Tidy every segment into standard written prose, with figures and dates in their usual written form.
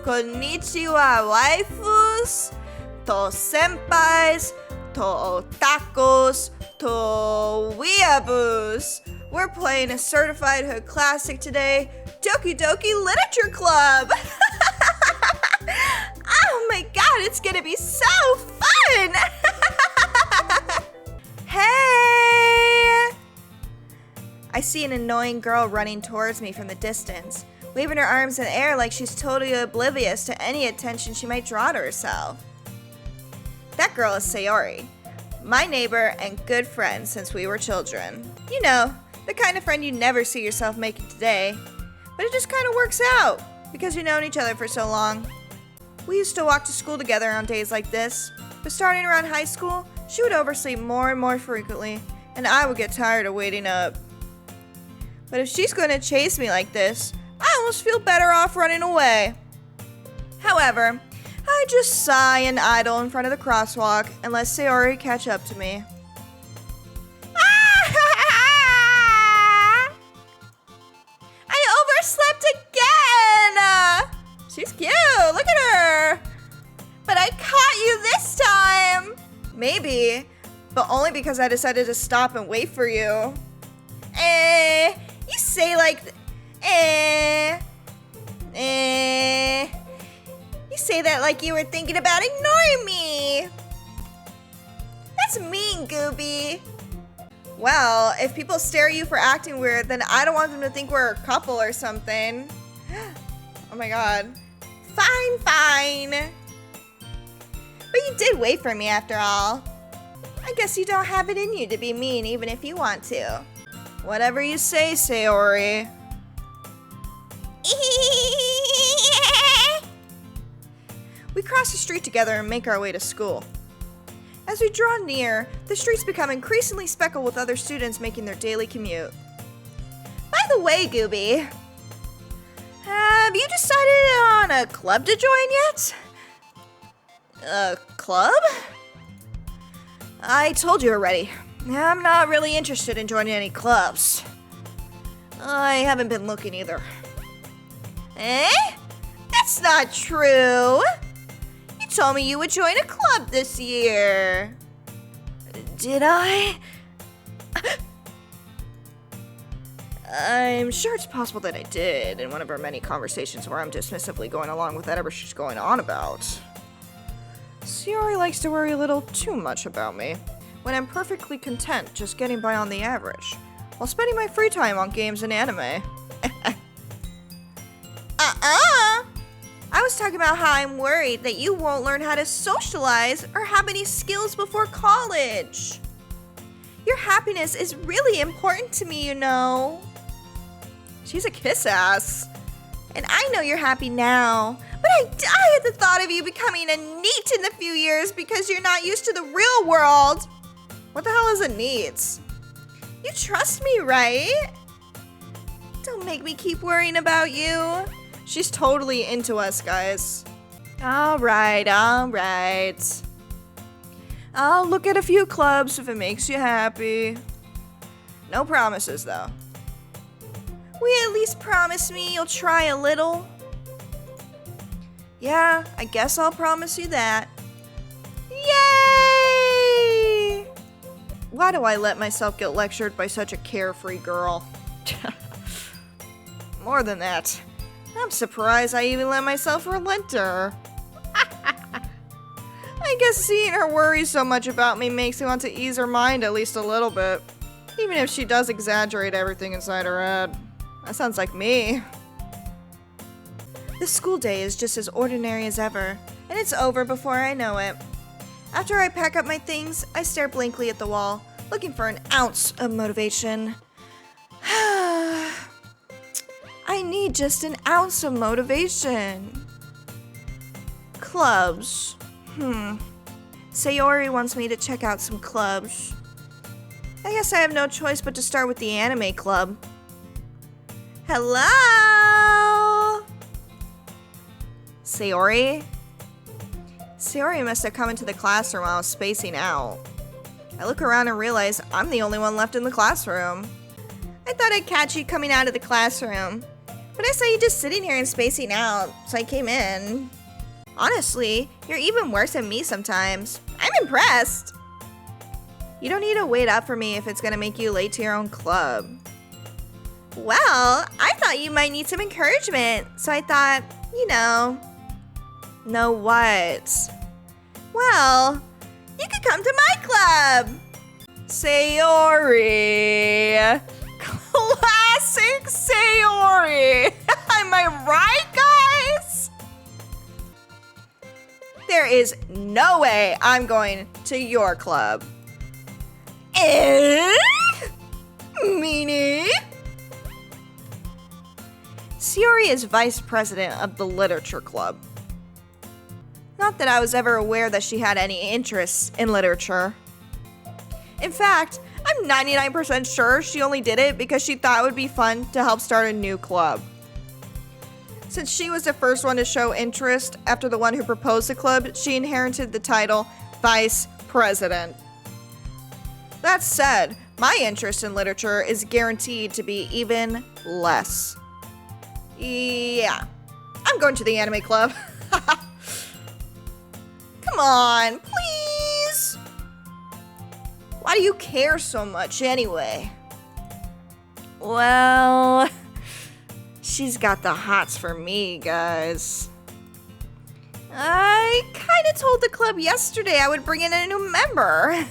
konnichiwa waifus, to senpais, to otakus, to weeaboos. We're playing a certified hood classic today, Doki Doki Literature Club. Oh my god, it's gonna be so fun! Hey! I see an annoying girl running towards me from the distance, waving her arms in the air like she's totally oblivious to any attention she might draw to herself. That girl is Sayori, my neighbor and good friend since we were children. You know, the kind of friend you never see yourself making today, but it just kind of works out because you've known each other for so long. We used to walk to school together on days like this, but starting around high school, she would oversleep more and more frequently, and I would get tired of waiting up. But if she's going to chase me like this, I almost feel better off running away. However, I just sigh and idle in front of the crosswalk and let Sayori catch up to me. I overslept again! She's cute, look at her! But I caught you this time! Maybe, but only because I decided to stop and wait for you. You say like, You say that like you were thinking about ignoring me. That's mean, Gooby. Well, if people stare at you for acting weird, then I don't want them to think we're a couple or something. Oh my god. Fine. But you did wait for me after all. I guess you don't have it in you to be mean even if you want to. Whatever you say, Sayori. We cross the street together and make our way to school. As we draw near, the streets become increasingly speckled with other students making their daily commute. By the way, Gooby, have you decided on a club to join yet? A club? I told you already. I'm not really interested in joining any clubs. I haven't been looking either. That's not true. You told me you would join a club this year. Did I? I'm sure it's possible that I did in one of our many conversations where I'm dismissively going along with whatever she's going on about. Sayori likes to worry a little too much about me, when I'm perfectly content just getting by on the average, while spending my free time on games and anime. I was talking about how I'm worried that you won't learn how to socialize or have any skills before college. Your happiness is really important to me, you know. She's a kiss ass. And I know you're happy now, but I die at the thought of you becoming a NEET in a few years because you're not used to the real world. What the hell is a NEET? You trust me, right? Don't make me keep worrying about you. She's totally into us, guys. All right. I'll look at a few clubs if it makes you happy. No promises, though. Will you at least promise me you'll try a little? Yeah, I guess I'll promise you that. Yay! Why do I let myself get lectured by such a carefree girl? More than that, I'm surprised I even let myself relent to her. I guess seeing her worry so much about me makes me want to ease her mind at least a little bit. Even if she does exaggerate everything inside her head. That sounds like me. The school day is just as ordinary as ever, and it's over before I know it. After I pack up my things, I stare blankly at the wall, looking for an ounce of motivation. I need just an ounce of motivation. Clubs. Sayori wants me to check out some clubs. I guess I have no choice but to start with the anime club. Hello? Sayori? Sayori must have come into the classroom while I was spacing out. I look around and realize I'm the only one left in the classroom. I thought I'd catch you coming out of the classroom. But I saw you just sitting here and spacing out, so I came in. Honestly, you're even worse than me sometimes. I'm impressed. You don't need to wait up for me if it's gonna make you late to your own club. Well, I thought you might need some encouragement, so I thought, know what? Well, you could come to my club. Sayori. Classic Sayori. Am I right, guys? There is no way I'm going to your club. Meaning? Sayori is vice president of the literature club. Not that I was ever aware that she had any interests in literature. In fact, I'm 99% sure she only did it because she thought it would be fun to help start a new club. Since she was the first one to show interest after the one who proposed the club, she inherited the title Vice President. That said, my interest in literature is guaranteed to be even less. Yeah, I'm going to the anime club. Come on, please. Why do you care so much anyway? Well, she's got the hots for me, guys. I kinda told the club yesterday I would bring in a new member.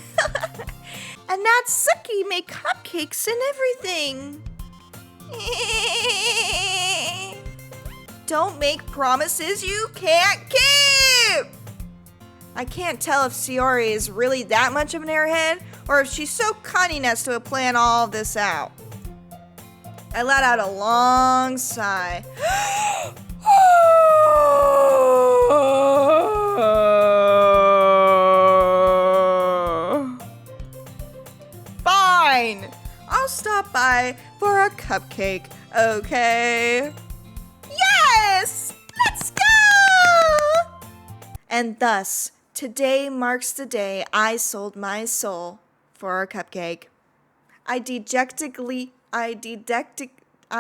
And Natsuki made cupcakes and everything. Don't make promises you can't keep! I can't tell if Sayori is really that much of an airhead or if she's so cunning as to plan all of this out. I let out a long sigh. Fine! I'll stop by for a cupcake, okay? Yes! Let's go! And thus, today marks the day I sold my soul for a cupcake. I dejectedly, I dejectedly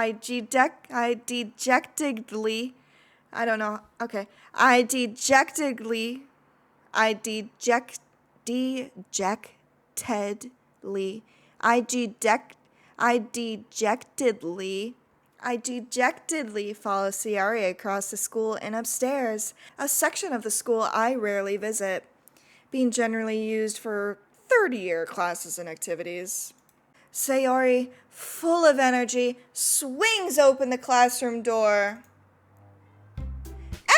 follow Sayori across the school and upstairs, a section of the school I rarely visit, being generally used for third-year classes and activities. Sayori, full of energy, swings open the classroom door.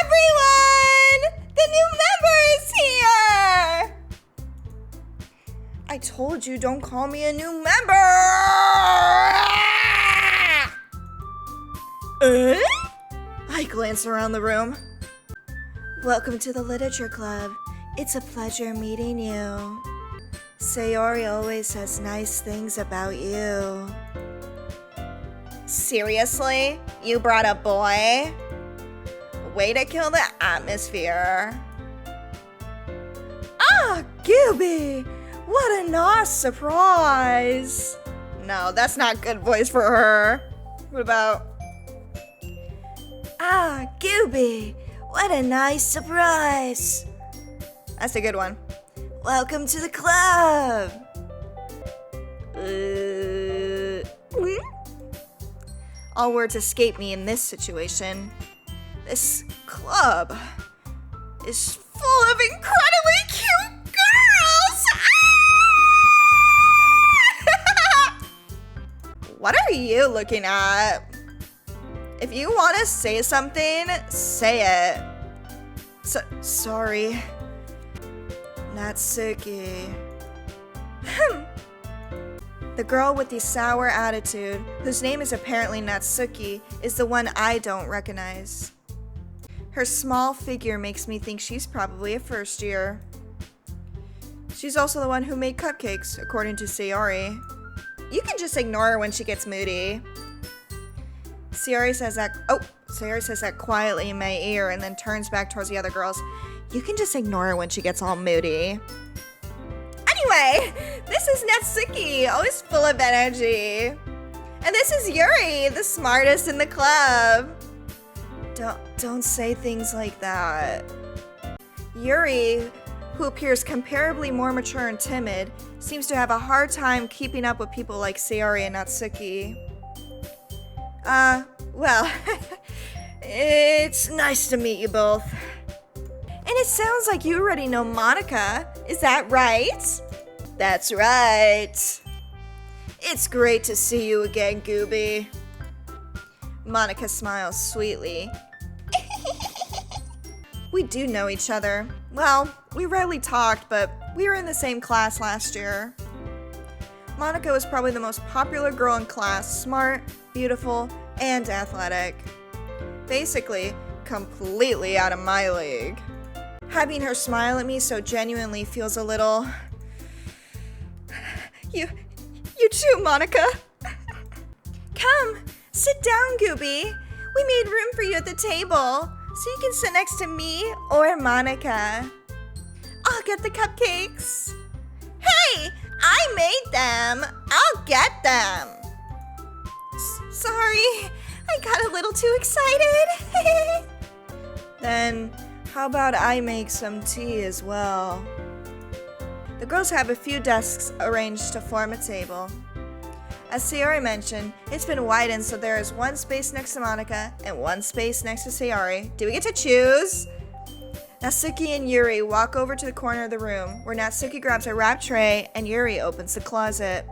Everyone! The new member is here! I told you, don't call me a new member! I glance around the room. Welcome to the Literature Club. It's a pleasure meeting you. Sayori always says nice things about you. Seriously? You brought a boy? Way to kill the atmosphere. Ah, Gooby! What a nice surprise! No, that's not good voice for her. What about... Ah, Gooby! What a nice surprise! That's a good one. Welcome to the club! All words escape me in this situation. This club is full of incredibly cute girls! Ah! What are you looking at? If you want to say something, say it. Sorry. Natsuki. The girl with the sour attitude, whose name is apparently Natsuki, is the one I don't recognize. Her small figure makes me think she's probably a first year. She's also the one who made cupcakes, according to Sayori. You can just ignore her when she gets moody. Sayori says that quietly in my ear and then turns back towards the other girls. You can just ignore her when she gets all moody. Anyway, this is Natsuki, always full of energy. And this is Yuri, the smartest in the club. Don't say things like that. Yuri, who appears comparably more mature and timid, seems to have a hard time keeping up with people like Sayori and Natsuki. Well, it's nice to meet you both. And it sounds like you already know Monica. Is that right? That's right. It's great to see you again, Gooby. Monica smiles sweetly. We do know each other. Well, we rarely talked, but we were in the same class last year. Monica was probably the most popular girl in class, smart, beautiful, and athletic. Basically, completely out of my league. Having her smile at me so genuinely feels a little... You too, Monica. Come, sit down, Gooby. We made room for you at the table, so you can sit next to me or Monica. I'll get the cupcakes. Hey, I made them. I'll get them. Sorry, I got a little too excited. Then, how about I make some tea as well? The girls have a few desks arranged to form a table. As Sayori mentioned, it's been widened so there is one space next to Monica and one space next to Sayori. Do we get to choose? Natsuki and Yuri walk over to the corner of the room, where Natsuki grabs a wrap tray and Yuri opens the closet.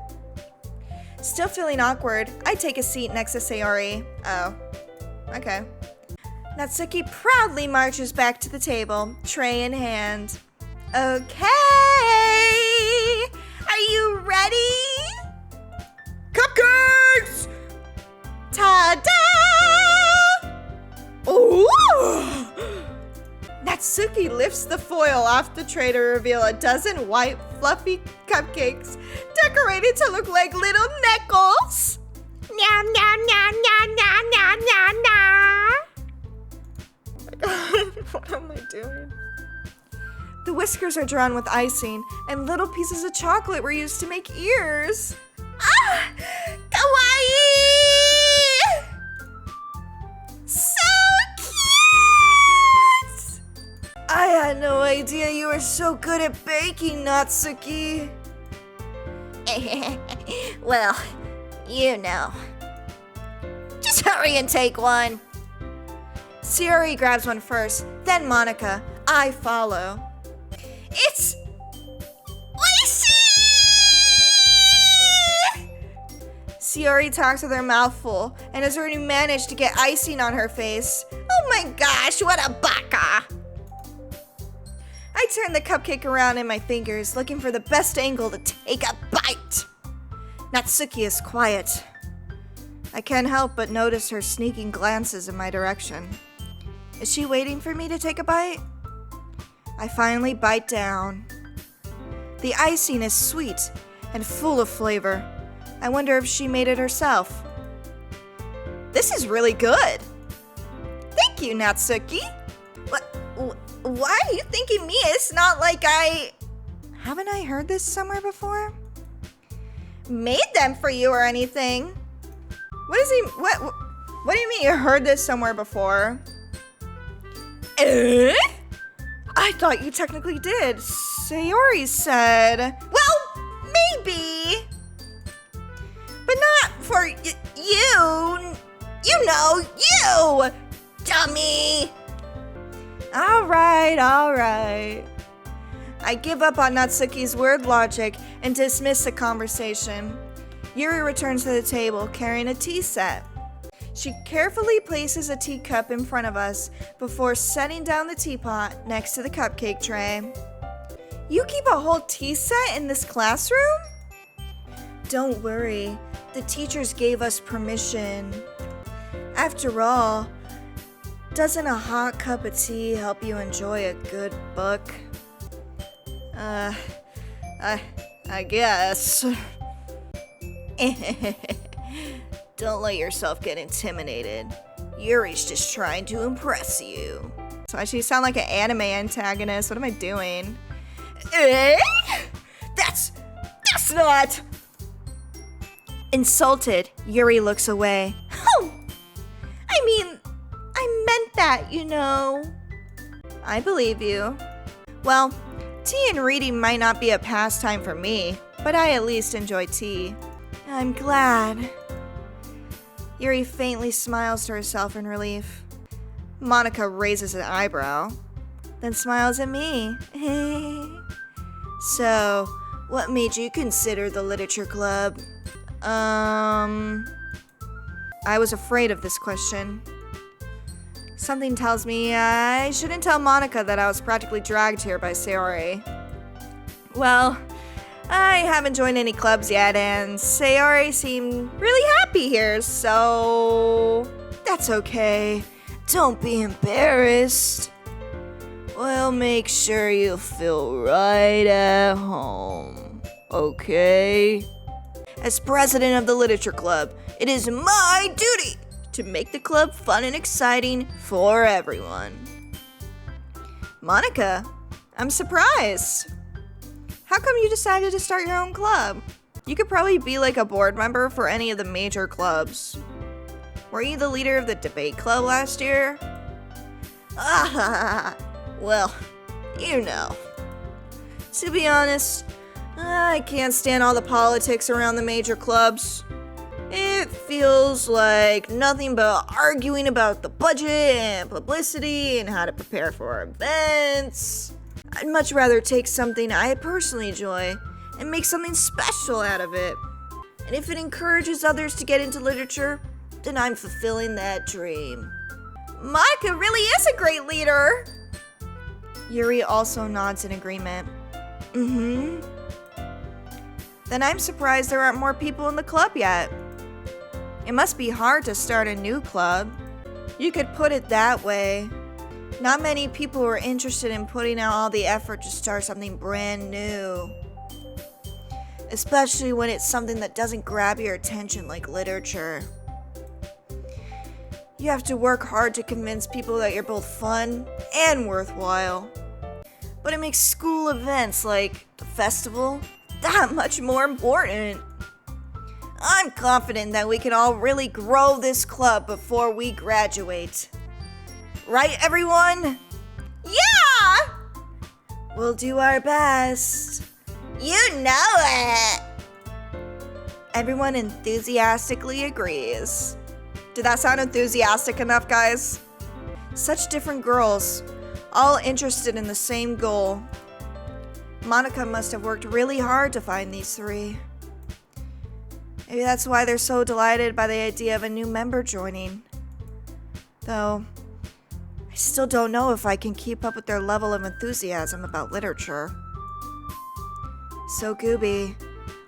Still feeling awkward, I take a seat next to Sayori. Oh, okay. Natsuki proudly marches back to the table, tray in hand. Okay! Are you ready? Cupcakes! Ta-da! Ooh! Natsuki lifts the foil off the tray to reveal a dozen white, fluffy cupcakes decorated to look like little neckles. Meow, meow, meow, meow, meow, meow, meow, meow. Oh my god, what am I doing? The whiskers are drawn with icing, and little pieces of chocolate were used to make ears. Ah! Kawaii! So cute! I had no idea you were so good at baking, Natsuki. Well, you know. Just hurry and take one. Sayori grabs one first, then Monica. I follow. It's icy! Sayori talks with her mouth full and has already managed to get icing on her face. Oh my gosh, what a baka! I turn the cupcake around in my fingers, looking for the best angle to take a bite. Natsuki is quiet. I can't help but notice her sneaking glances in my direction. Is she waiting for me to take a bite? I finally bite down. The icing is sweet and full of flavor. I wonder if she made it herself. This is really good. Thank you, Natsuki. Why are you thanking me? It's not like Haven't I heard this somewhere before? Made them for you or anything. What do you mean you heard this somewhere before? I thought you technically did. Sayori said. Well, maybe. But not for you. You know, you, dummy. All right. I give up on Natsuki's weird logic and dismiss the conversation. Yuri returns to the table carrying a tea set. She carefully places a teacup in front of us before setting down the teapot next to the cupcake tray. You keep a whole tea set in this classroom? Don't worry, the teachers gave us permission. After all, doesn't a hot cup of tea help you enjoy a good book? I guess. Don't let yourself get intimidated. Yuri's just trying to impress you. So I actually sound like an anime antagonist. What am I doing? That's not. Insulted, Yuri looks away. Oh! I meant that, you know. I believe you. Well, tea and reading might not be a pastime for me, but I at least enjoy tea. I'm glad. Yuri faintly smiles to herself in relief. Monica raises an eyebrow, then smiles at me. So, what made you consider the literature club? I was afraid of this question. Something tells me I shouldn't tell Monica that I was practically dragged here by Sayori. Well, I haven't joined any clubs yet, and Sayori seemed really happy here, so that's okay. Don't be embarrassed. We'll make sure you feel right at home, okay? As president of the literature club, it is my duty to make the club fun and exciting for everyone. Monica, I'm surprised. How come you decided to start your own club? You could probably be like a board member for any of the major clubs. Were you the leader of the debate club last year? Well, you know. To be honest, I can't stand all the politics around the major clubs. It feels like nothing but arguing about the budget and publicity and how to prepare for events. I'd much rather take something I personally enjoy and make something special out of it. And if it encourages others to get into literature, then I'm fulfilling that dream. Monica really is a great leader. Yuri also nods in agreement. Then I'm surprised there aren't more people in the club yet. It must be hard to start a new club. You could put it that way. Not many people are interested in putting out all the effort to start something brand new. Especially when it's something that doesn't grab your attention like literature. You have to work hard to convince people that you're both fun and worthwhile. But it makes school events like the festival that much more important. I'm confident that we can all really grow this club before we graduate. Right, everyone? Yeah! We'll do our best. You know it! Everyone enthusiastically agrees. Did that sound enthusiastic enough, guys? Such different girls, all interested in the same goal. Monica must have worked really hard to find these three. Maybe that's why they're so delighted by the idea of a new member joining. Though, I still don't know if I can keep up with their level of enthusiasm about literature. So, Gooby,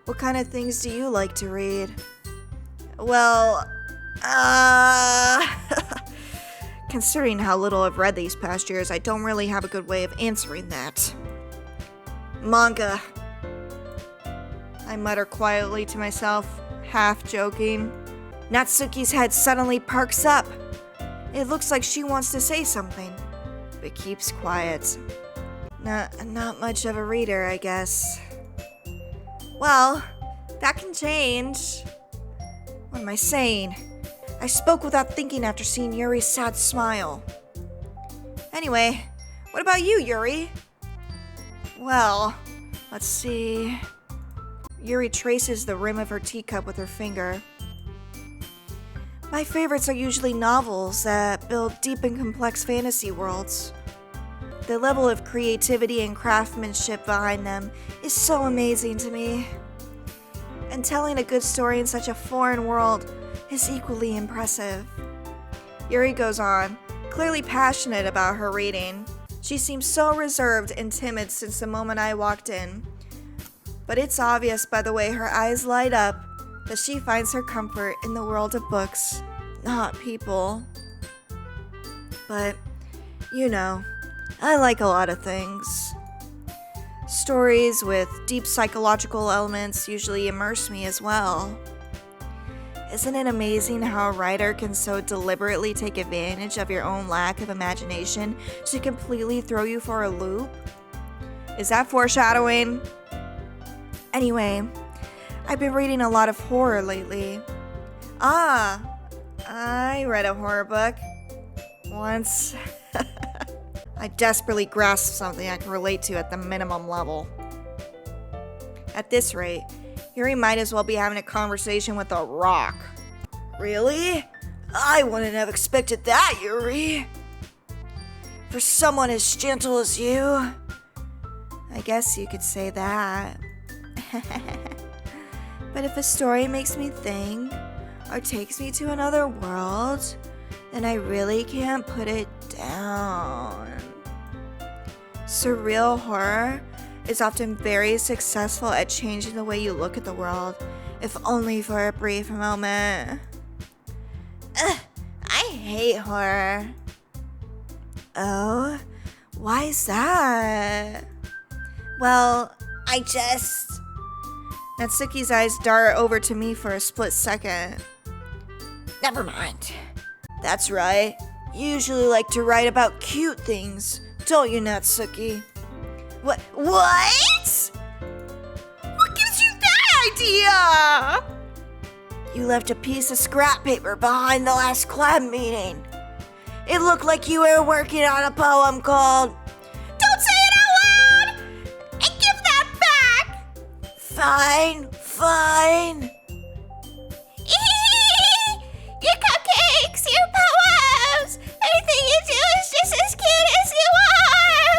what kind of things do you like to read? Well, considering how little I've read these past years, I don't really have a good way of answering that. Manga, I mutter quietly to myself, half joking. Natsuki's head suddenly perks up. It looks like she wants to say something, but keeps quiet. Not much of a reader, I guess. Well, that can change. What am I saying? I spoke without thinking after seeing Yuri's sad smile. Anyway, what about you, Yuri? Well, let's see. Yuri traces the rim of her teacup with her finger. My favorites are usually novels that build deep and complex fantasy worlds. The level of creativity and craftsmanship behind them is so amazing to me. And telling a good story in such a foreign world is equally impressive. Yuri goes on, clearly passionate about her reading. She seems so reserved and timid since the moment I walked in. But it's obvious by the way her eyes light up that she finds her comfort in the world of books, not people. But, you know, I like a lot of things. Stories with deep psychological elements usually immerse me as well. Isn't it amazing how a writer can so deliberately take advantage of your own lack of imagination to completely throw you for a loop? Is that foreshadowing? Anyway, I've been reading a lot of horror lately. Ah, I read a horror book once. I desperately grasped something I can relate to at the minimum level. At this rate, Yuri might as well be having a conversation with a rock. Really? I wouldn't have expected that, Yuri. For someone as gentle as you. I guess you could say that. But if a story makes me think, or takes me to another world, then I really can't put it down. Surreal horror is often very successful at changing the way you look at the world, if only for a brief moment. I hate horror. Oh, why is that? Well, Natsuki's eyes dart over to me for a split second. Never mind. That's right. You usually like to write about cute things, don't you, Natsuki? What? What gives you that idea? You left a piece of scrap paper behind the last club meeting. It looked like you were working on a poem called Don't Say It Out Loud! And give that back! Fine. Your cupcakes, your poems, anything you do is just as cute as you are!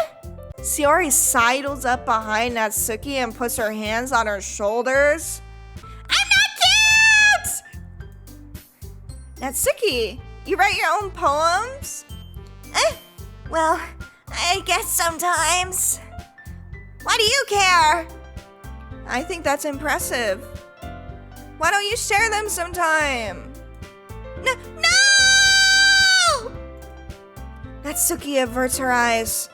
Shiori sidles up behind Natsuki and puts her hands on her shoulders. I'm not cute! Natsuki, you write your own poems? Well, I guess sometimes. Why do you care? I think that's impressive. Why don't you share them sometime? No! Natsuki averts her eyes.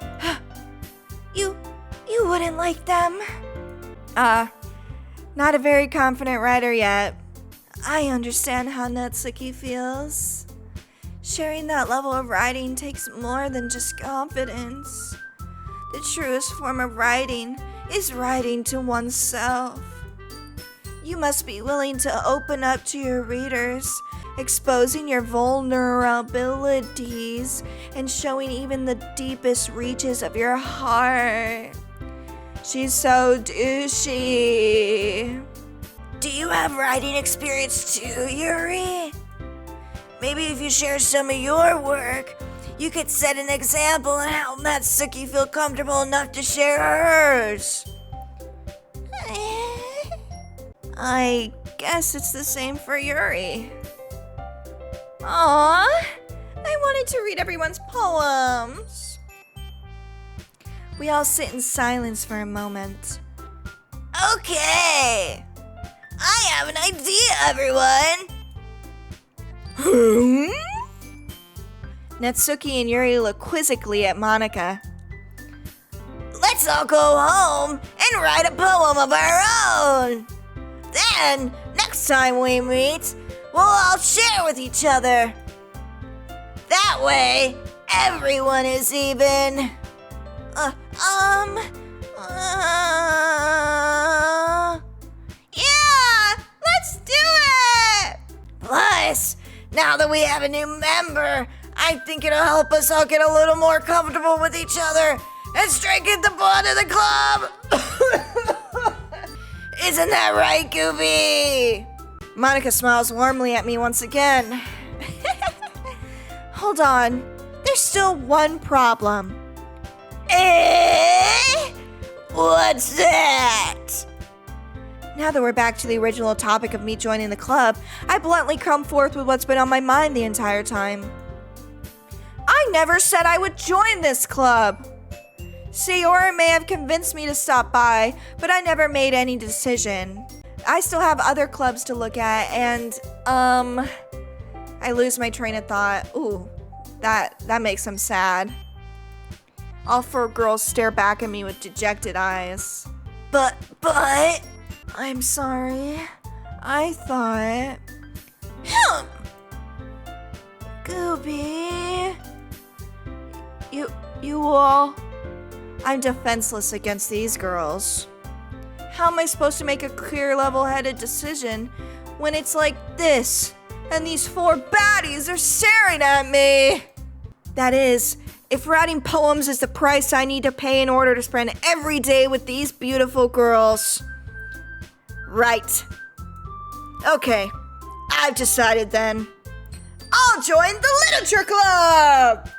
You wouldn't like them? Not a very confident writer yet. I understand how Natsuki feels. Sharing that level of writing takes more than just confidence. The truest form of writing is writing to oneself. You must be willing to open up to your readers, exposing your vulnerabilities and showing even the deepest reaches of your heart. She's so douchey. Do you have writing experience too, Yuri? Maybe if you share some of your work, you could set an example and help Natsuki feel comfortable enough to share hers. I guess it's the same for Yuri. Aww, I wanted to read everyone's poems. We all sit in silence for a moment. Okay, I have an idea, everyone. Natsuki and Yuri look quizzically at Monika. Let's all go home and write a poem of our own. Then, next time we meet, we'll all share with each other. That way, everyone is even. Yeah, let's do it! Plus, now that we have a new member, I think it'll help us all get a little more comfortable with each other and strengthen the bond of the club. Isn't that right, Gooby? Monika smiles warmly at me once again. Hold on, there's still one problem. What's that? Now that we're back to the original topic of me joining the club, I bluntly come forth with what's been on my mind the entire time. I never said I would join this club. Sayori may have convinced me to stop by, but I never made any decision. I still have other clubs to look at, and, I lose my train of thought. Ooh, that makes him sad. All four girls stare back at me with dejected eyes. But, I'm sorry. I thought... Gooby... You all... I'm defenseless against these girls. How am I supposed to make a clear, level-headed decision when it's like this, and these 4 baddies are staring at me? That is, if writing poems is the price I need to pay in order to spend every day with these beautiful girls. Right. Okay, I've decided then. I'll join the literature club!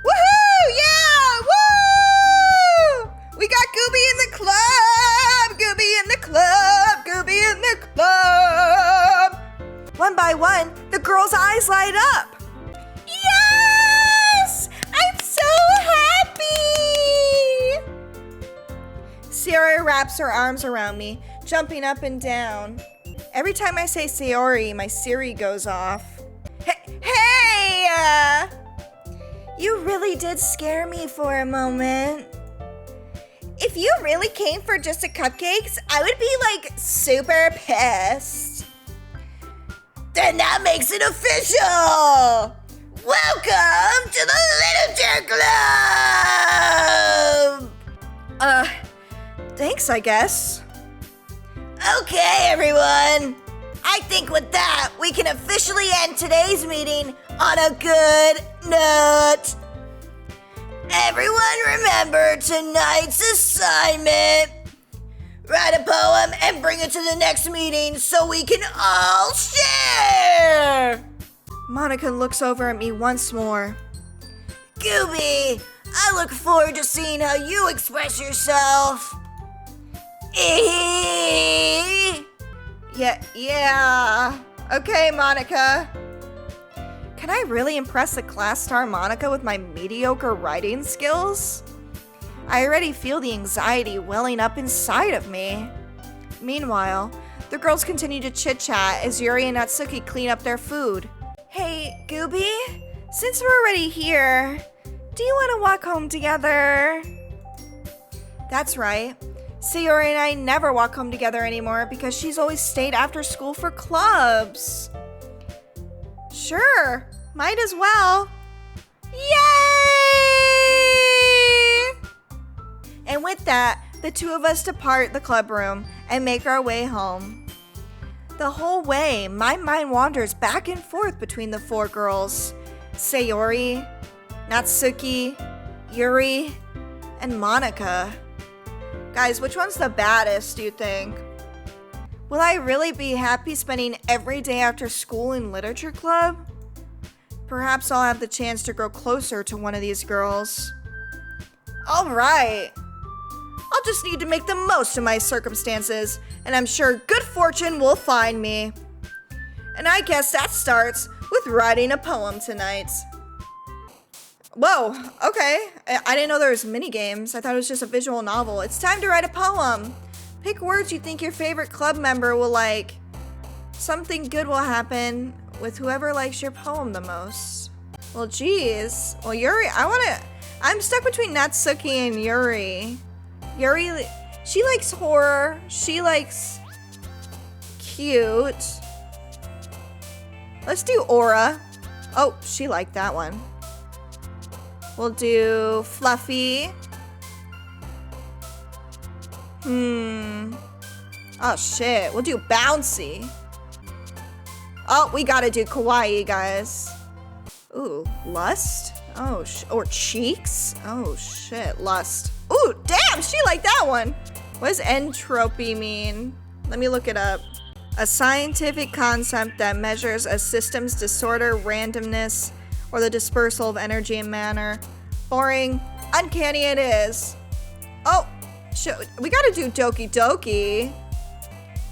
Woohoo! Yeah! Woo! We got Gooby in the club! Gooby in the club! Gooby in the club! One by one, the girls' eyes light up. Yes! I'm so happy! Sayori wraps her arms around me, jumping up and down. Every time I say Sayori, my Siri goes off. Hey! You really did scare me for a moment. If you really came for just the cupcakes, I would be like super pissed. Then that makes it official! Welcome to the Literature Club! Thanks, I guess. Okay, everyone. I think with that, we can officially end today's meeting on a good note. Everyone remember tonight's assignment. Write a poem and bring it to the next meeting so we can all share. Monica looks over at me once more. Gooby, I look forward to seeing how you express yourself. Yeah. Okay, Monica. Can I really impress the class star Monica with my mediocre writing skills? I already feel the anxiety welling up inside of me. Meanwhile, the girls continue to chit-chat as Yuri and Natsuki clean up their food. Hey, Gooby, since we're already here, do you want to walk home together? That's right. Sayori and I never walk home together anymore because she's always stayed after school for clubs. Sure, might as well. Yay! And with that, the two of us depart the club room and make our way home. The whole way, my mind wanders back and forth between the 4 girls. Sayori, Natsuki, Yuri, and Monica. Guys, which one's the baddest, do you think? Will I really be happy spending every day after school in literature club? Perhaps I'll have the chance to grow closer to one of these girls. Alright. I'll just need to make the most of my circumstances, and I'm sure good fortune will find me. And I guess that starts with writing a poem tonight. Whoa, okay. I didn't know there was mini games. I thought it was just a visual novel. It's time to write a poem. Pick words you think your favorite club member will like. Something good will happen with whoever likes your poem the most. Well, geez. Well, Yuri, I'm stuck between Natsuki and Yuri. Yuri, she likes horror. She likes cute. Let's do aura. Oh, she liked that one. We'll do fluffy. Oh shit, we'll do bouncy. Oh, we gotta do kawaii, guys. Ooh, lust? Oh, or cheeks? Oh shit, lust. Ooh, damn, she liked that one. What does entropy mean? Let me look it up. A scientific concept that measures a system's disorder, randomness, or the dispersal of energy and matter. Boring. Uncanny it is. Oh, we gotta do Doki Doki.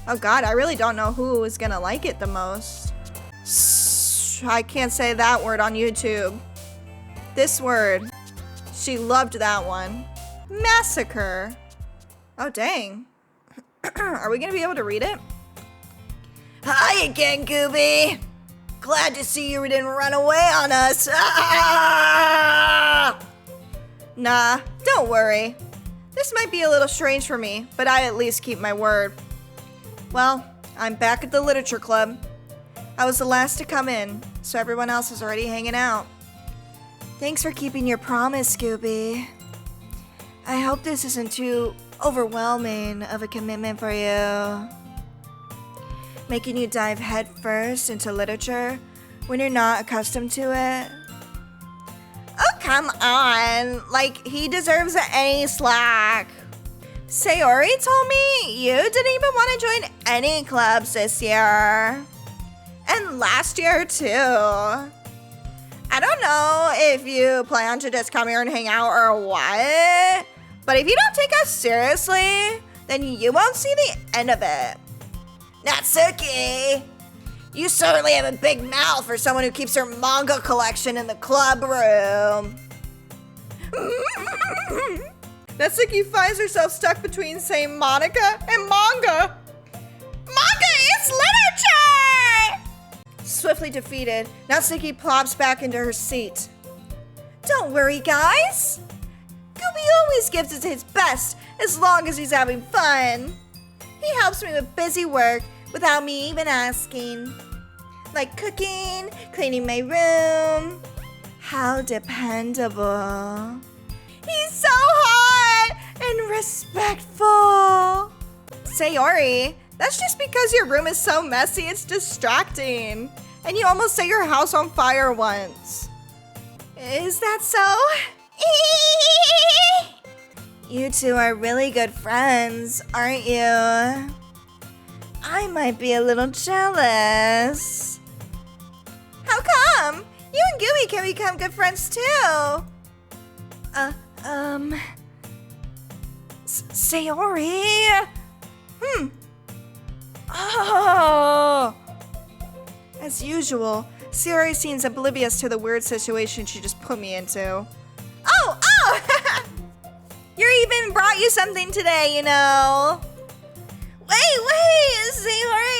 Oh god, I really don't know who is gonna like it the most. I can't say that word on YouTube. This word. She loved that one. Massacre. Oh dang. Are we gonna be able to read it? Hi again, Gooby. Glad to see you didn't run away on us. Nah, don't worry. This might be a little strange for me, but I at least keep my word. Well, I'm back at the literature club. I was the last to come in, so everyone else is already hanging out. Thanks for keeping your promise, Gooby. I hope this isn't too overwhelming of a commitment for you. Making you dive headfirst into literature when you're not accustomed to it. Oh, come on. Like, he deserves any slack. Sayori told me you didn't even want to join any clubs this year. And last year, too. I don't know if you plan to just come here and hang out or what, but if you don't take us seriously, then you won't see the end of it. Natsuki, you certainly have a big mouth for someone who keeps her manga collection in the club room. Natsuki finds herself stuck between saying Monica and manga. Manga is literature! Swiftly defeated, Natsuki plops back into her seat. Don't worry, guys. Gooby always gives it his best as long as he's having fun. He helps me with busy work without me even asking. Like cooking, cleaning my room. How dependable. He's so hot and respectful. Sayori, that's just because your room is so messy it's distracting. And you almost set your house on fire once. Is that so? You two are really good friends, aren't you? I might be a little jealous. How come? You and Gooby can become good friends too. Sayori? Oh. As usual, Sayori seems oblivious to the weird situation she just put me into. Oh! Your even brought you something today, you know. Wait, Sayori.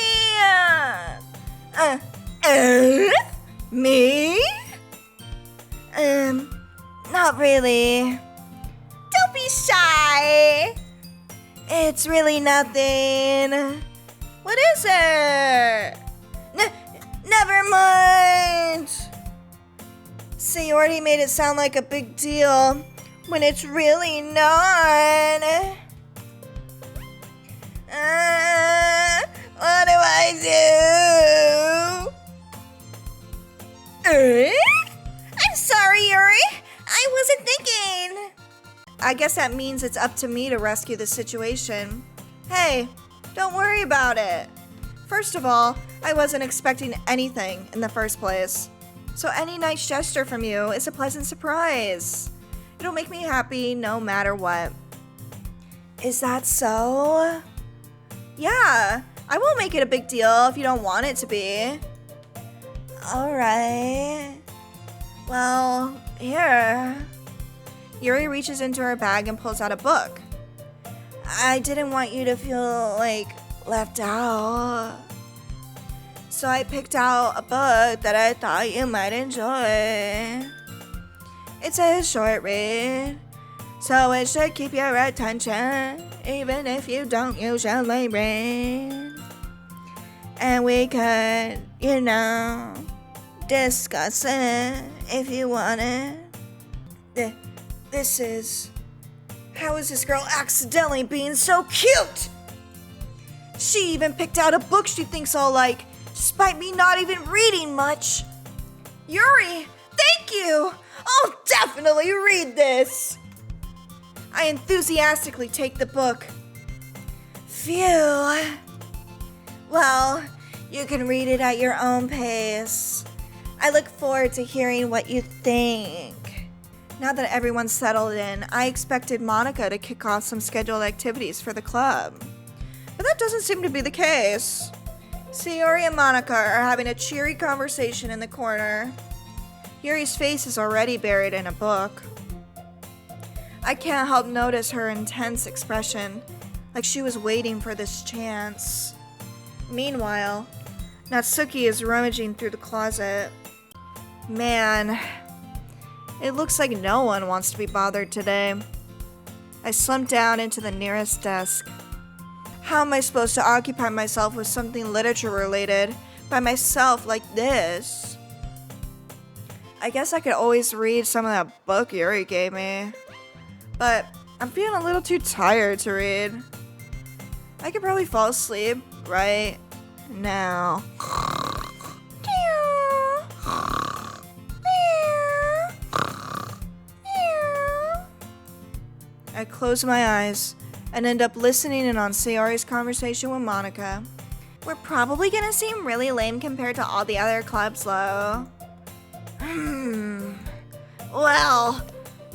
Me? Not really. Don't be shy. It's really nothing. What is it? Never mind. Sayori made it sound like a big deal when it's really not. What do I do? I'm sorry, Yuri. I wasn't thinking. I guess that means it's up to me to rescue the situation. Hey, don't worry about it. First of all, I wasn't expecting anything in the first place. So any nice gesture from you is a pleasant surprise. It'll make me happy no matter what. Is that so? Yeah, I won't make it a big deal if you don't want it to be. Alright. Well, here. Yuri reaches into her bag and pulls out a book. I didn't want you to feel, left out. So I picked out a book that I thought you might enjoy. It's a short read, so it should keep your attention, even if you don't usually read. And we could, discuss it if you want it. This is... How is this girl accidentally being so cute? She even picked out a book she thinks I'll like, despite me not even reading much. Yuri, thank you! I'll definitely read this! I enthusiastically take the book. Phew. Well, you can read it at your own pace. I look forward to hearing what you think. Now that everyone's settled in, I expected Monica to kick off some scheduled activities for the club. But that doesn't seem to be the case. Sayori and Monica are having a cheery conversation in the corner. Yuri's face is already buried in a book. I can't help notice her intense expression, like she was waiting for this chance. Meanwhile, Natsuki is rummaging through the closet. Man, it looks like no one wants to be bothered today. I slumped down into the nearest desk. How am I supposed to occupy myself with something literature related by myself like this? I guess I could always read some of that book Yuri gave me. But I'm feeling a little too tired to read. I could probably fall asleep right now. I close my eyes and end up listening in on Sayori's conversation with Monica. We're probably gonna seem really lame compared to all the other clubs, though. Well,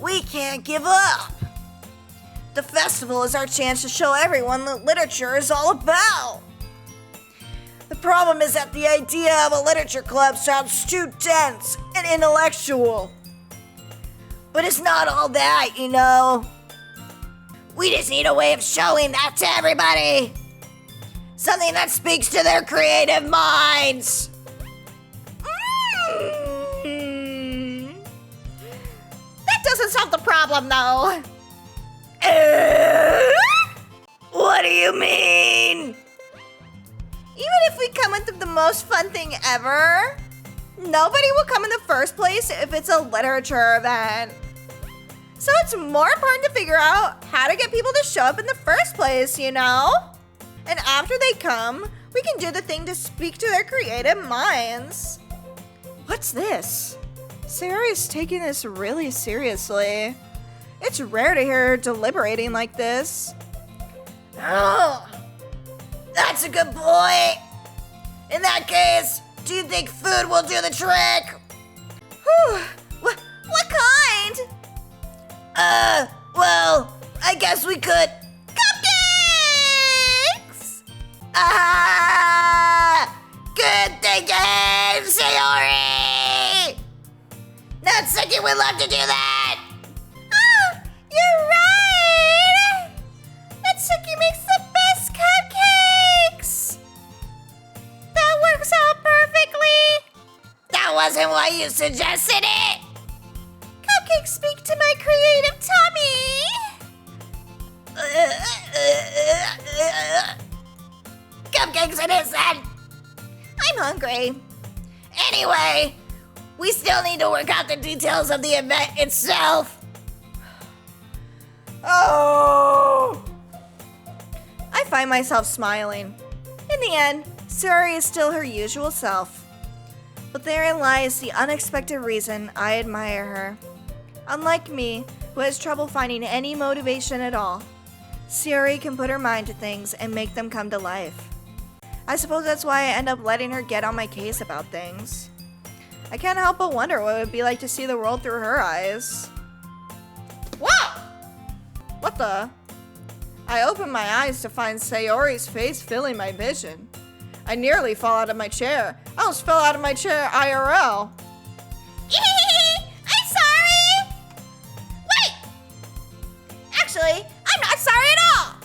we can't give up. The festival is our chance to show everyone what literature is all about. The problem is that the idea of a literature club sounds too dense and intellectual. But it's not all that, you know. We just need a way of showing that to everybody. Something that speaks to their creative minds. That doesn't solve the problem, though. What do you mean? Even if we come with the most fun thing ever, nobody will come in the first place if it's a literature event. So it's more important to figure out how to get people to show up in the first place, you know? And after they come, we can do the thing to speak to their creative minds. What's this? Sayori's taking this really seriously. It's rare to hear her deliberating like this. Oh, that's a good point. In that case, do you think food will do the trick? Whew, what kind? Well, I guess we could. Cupcakes! Ah! Good thinking, Sayori! Natsuki would love to do that! Oh, you're right! Natsuki makes the best cupcakes! That works out perfectly! That wasn't why you suggested it! Cupcakes speak to my creative tummy! Cupcakes it is then! I'm hungry. Anyway, we still need to work out the details of the event itself. Oh! I find myself smiling. In the end, Sayori is still her usual self. But therein lies the unexpected reason I admire her. Unlike me, who has trouble finding any motivation at all, Sayori can put her mind to things and make them come to life. I suppose that's why I end up letting her get on my case about things. I can't help but wonder what it would be like to see the world through her eyes. Whoa! What the? I open my eyes to find Sayori's face filling my vision. I nearly fall out of my chair. I almost fell out of my chair IRL. I'm sorry! Wait! Actually, I'm not sorry at all!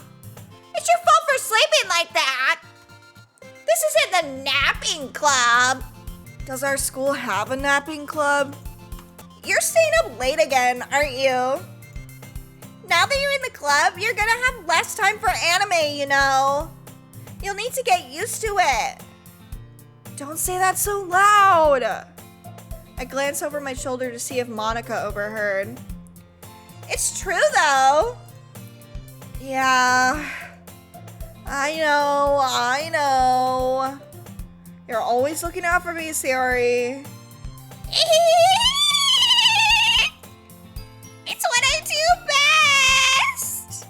It's your fault for sleeping like that! This isn't the napping club! Does our school have a napping club? You're staying up late again, aren't you? Now that you're in the club, you're gonna have less time for anime, you know. You'll need to get used to it. Don't say that so loud. I glance over my shoulder to see if Monica overheard. It's true, though. Yeah. I know. You're always looking out for me, Sayori. It's what I do best.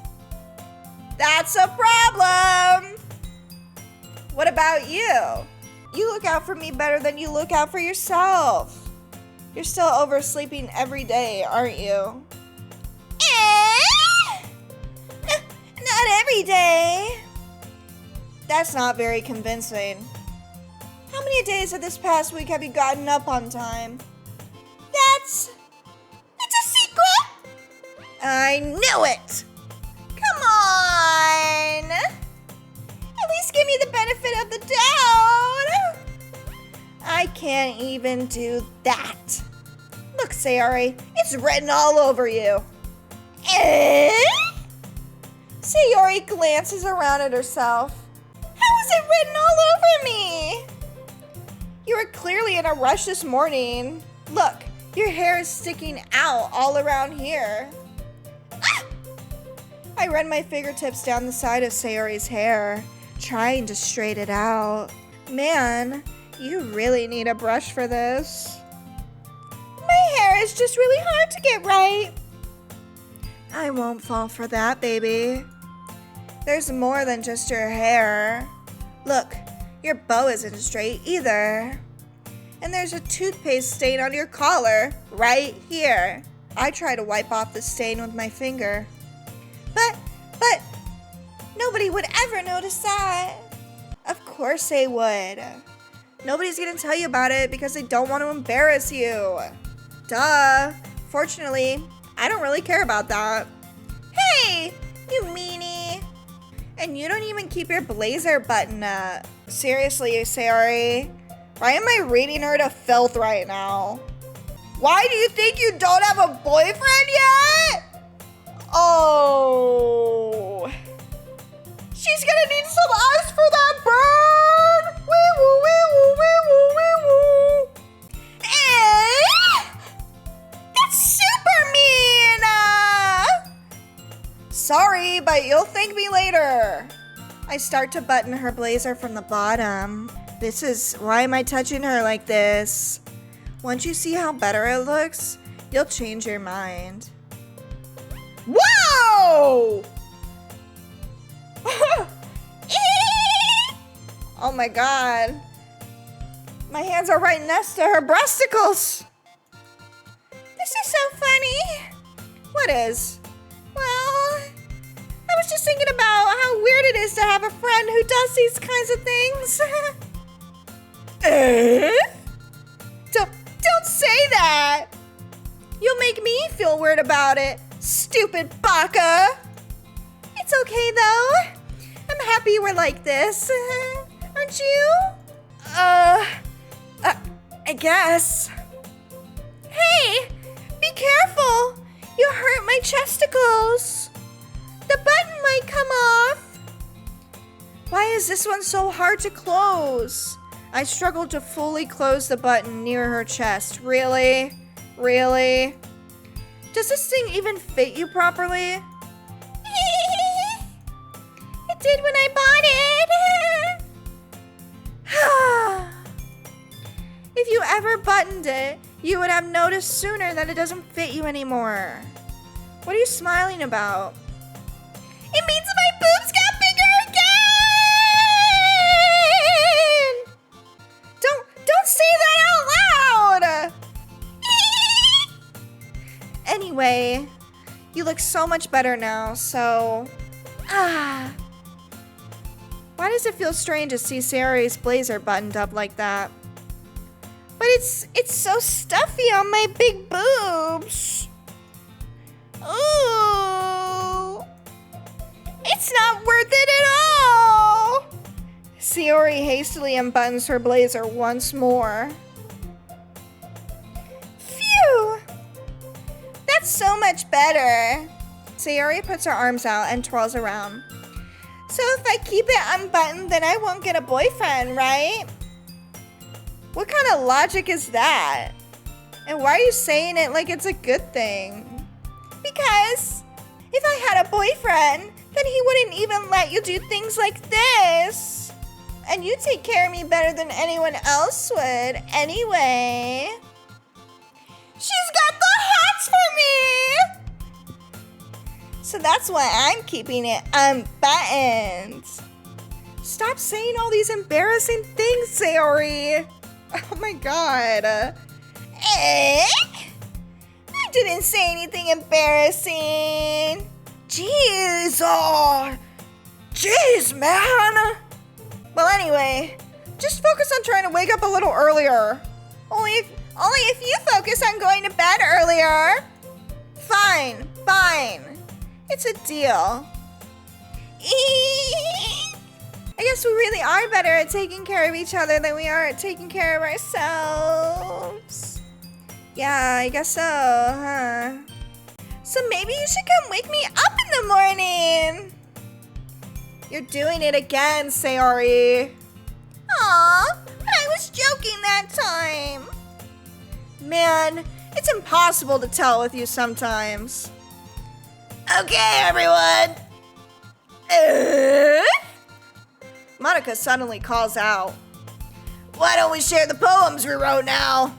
That's a problem. What about you? You look out for me better than you look out for yourself. You're still oversleeping every day, aren't you? Not every day. That's not very convincing. How many days of this past week have you gotten up on time? It's a secret. I knew it. Come on. At least give me the benefit of the doubt. I can't even do that. Look, Sayori, it's written all over you. Sayori glances around at herself. How is it written all over me? You were clearly in a rush this morning. Look, your hair is sticking out all around here. Ah! I run my fingertips down the side of Sayori's hair, trying to straighten it out. Man, you really need a brush for this. My hair is just really hard to get right. I won't fall for that, baby. There's more than just your hair. Look, your bow isn't straight either. And there's a toothpaste stain on your collar, right here. I try to wipe off the stain with my finger. But, nobody would ever notice that. Of course they would. Nobody's gonna tell you about it because they don't want to embarrass you. Duh. Fortunately, I don't really care about that. Hey, you meanie. And you don't even keep your blazer button up. Seriously, Sayori. Why am I reading her to filth right now? Why do you think you don't have a boyfriend yet? Oh. She's gonna need some ice for that burn. Wee woo, wee woo, wee woo, wee woo. That's super mean. Sorry, but you'll thank me later. I start to button her blazer from the bottom. Why am I touching her like this? Once you see how better it looks, you'll change your mind. Whoa! Oh my god. My hands are right next to her breasticles. This is so funny. What is? Well, I was just thinking about how weird it is to have a friend who does these kinds of things. Don't say that. You'll make me feel weird about it, stupid baka. It's okay though. I'm happy we're like this. Aren't you? I guess. Hey, be careful. You hurt my chesticles. The button might come off. Why is this one so hard to close? I struggled to fully close the button near her chest. Really? Really? Does this thing even fit you properly? It did when I bought it. If you ever buttoned it, you would have noticed sooner that it doesn't fit you anymore. What are you smiling about? It means my boobs got bigger again! Don't say that out loud! Anyway, you look so much better now, so... Why does it feel strange to see Sayori's blazer buttoned up like that? But it's so stuffy on my big boobs. Ooh. It's not worth it at all. Sayori hastily unbuttons her blazer once more. Phew. That's so much better. Sayori puts her arms out and twirls around. So if I keep it unbuttoned, then I won't get a boyfriend, right? What kind of logic is that? And why are you saying it like it's a good thing? Because if I had a boyfriend, then he wouldn't even let you do things like this. And you take care of me better than anyone else would anyway. She's got the hats for me! So that's why I'm keeping it unbuttoned. Stop saying all these embarrassing things, Sayori. Oh my god. I didn't say anything embarrassing. Jeez, jeez, man. Well, anyway, just focus on trying to wake up a little earlier. Only if you focus on going to bed earlier. Fine. It's a deal. I guess we really are better at taking care of each other than we are at taking care of ourselves. Yeah, I guess so, huh? So maybe you should come wake me up in the morning. You're doing it again, Sayori. Aw, but I was joking that time. Man, it's impossible to tell with you sometimes. Okay, everyone. Monica suddenly calls out, "Why don't we share the poems we wrote now?"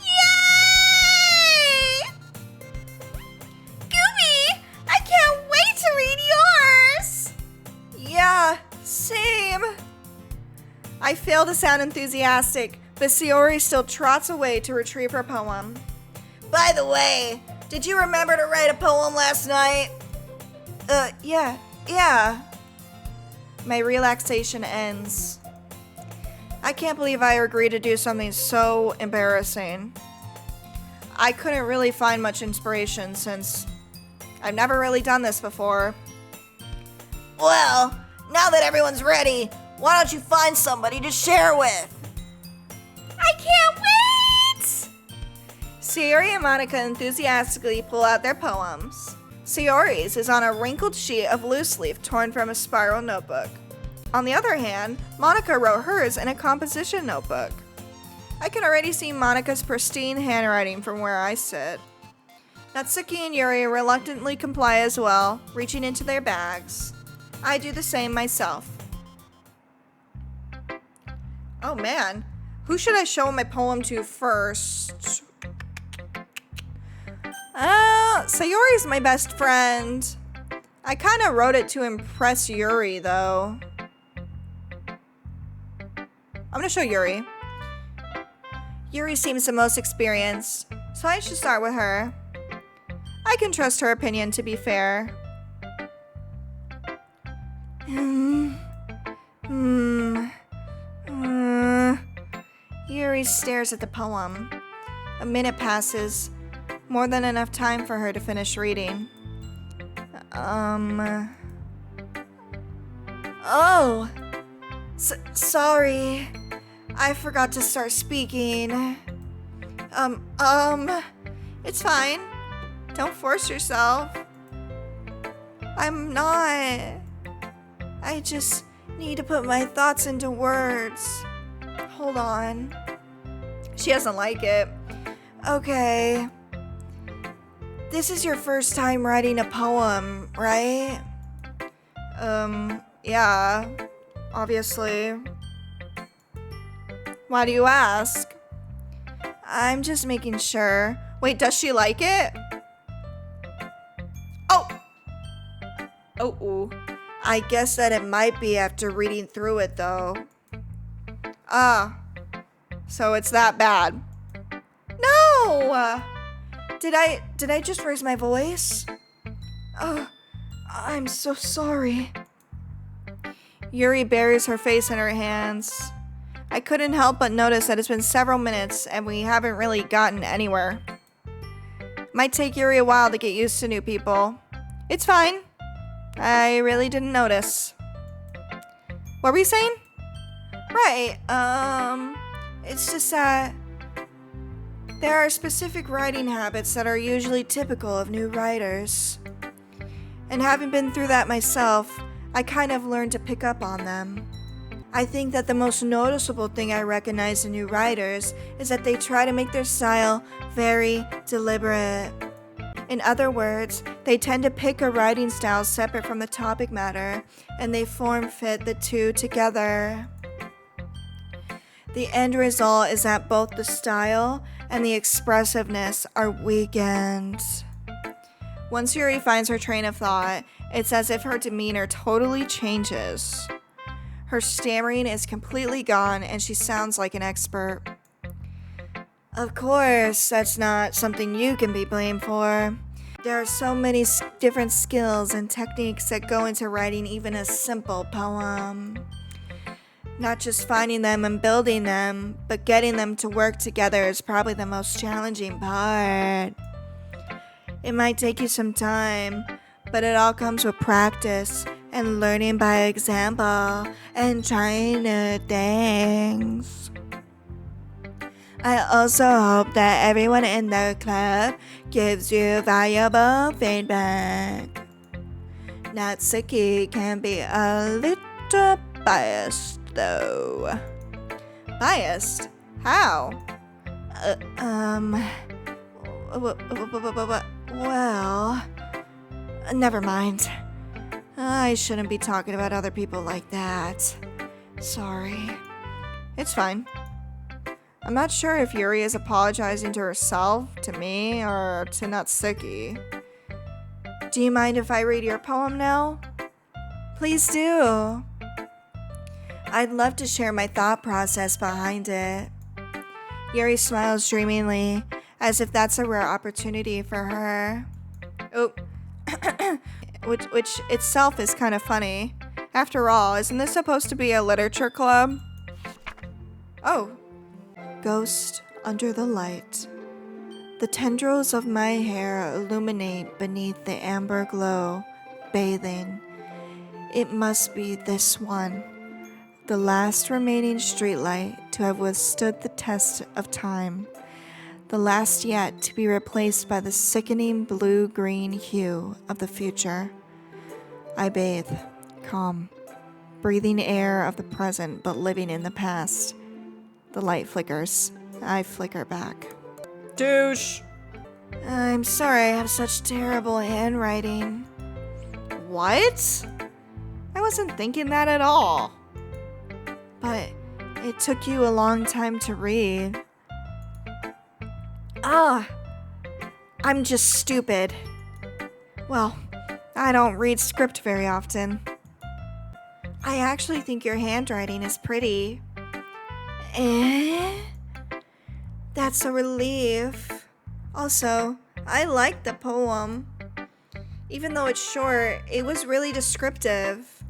Yay! Gooby, I can't wait to read yours! Yeah, same. I fail to sound enthusiastic, but Sayori still trots away to retrieve her poem. By the way, did you remember to write a poem last night? Yeah. My relaxation ends. I can't believe I agreed to do something so embarrassing. I couldn't really find much inspiration since I've never really done this before. Well, now that everyone's ready, why don't you find somebody to share with? I can't wait! Sayori and Monica enthusiastically pull out their poems. Sayori's is on a wrinkled sheet of loose leaf torn from a spiral notebook. On the other hand, Monica wrote hers in a composition notebook. I can already see Monica's pristine handwriting from where I sit. Natsuki and Yuri reluctantly comply as well, reaching into their bags. I do the same myself. Oh man, who should I show my poem to first? Sayori's my best friend. I kind of wrote it to impress Yuri, though. I'm gonna show Yuri. Yuri seems the most experienced, so I should start with her. I can trust her opinion, to be fair. Yuri stares at the poem. A minute passes. More than enough time for her to finish reading. Oh! Sorry. I forgot to start speaking. It's fine. Don't force yourself. I'm not. I just need to put my thoughts into words. Hold on. She doesn't like it. Okay. This is your first time writing a poem, right? Yeah, obviously. Why do you ask? I'm just making sure. Wait, does she like it? Oh, I guess that it might be after reading through it, though. So it's that bad. No! Did I just raise my voice? Oh, I'm so sorry. Yuri buries her face in her hands. I couldn't help but notice that it's been several minutes and we haven't really gotten anywhere. Might take Yuri a while to get used to new people. It's fine. I really didn't notice. What were you saying? Right, it's just that there are specific writing habits that are usually typical of new writers. And having been through that myself, I kind of learned to pick up on them. I think that the most noticeable thing I recognize in new writers is that they try to make their style very deliberate. In other words, they tend to pick a writing style separate from the topic matter, and they form-fit the two together. The end result is that both the style and the expressiveness are weakened. Once Yuri finds her train of thought, it's as if her demeanor totally changes. Her stammering is completely gone and she sounds like an expert. Of course, that's not something you can be blamed for. There are so many different skills and techniques that go into writing even a simple poem. Not just finding them and building them, but getting them to work together is probably the most challenging part. It might take you some time, but it all comes with practice and learning by example and trying new things. I also hope that everyone in the club gives you valuable feedback. Natsuki can be a little biased, though. Biased? How? Well, never mind. I shouldn't be talking about other people like that. Sorry. It's fine. I'm not sure if Yuri is apologizing to herself, to me, or to Natsuki. Do you mind if I read your poem now? Please do. I'd love to share my thought process behind it. Yuri smiles dreamingly, as if that's a rare opportunity for her. Oh, which itself is kind of funny. After all, isn't this supposed to be a literature club? Oh. Ghost under the light. The tendrils of my hair illuminate beneath the amber glow, bathing. It must be this one, the last remaining streetlight to have withstood the test of time, the last yet to be replaced by the sickening blue-green hue of the future. I bathe, calm, breathing air of the present but living in the past. The light flickers. I flicker back. Douche! I'm sorry I have such terrible handwriting. What? I wasn't thinking that at all. But it took you a long time to read. I'm just stupid. Well, I don't read script very often. I actually think your handwriting is pretty. That's a relief. Also, I like the poem. Even though it's short, it was really descriptive.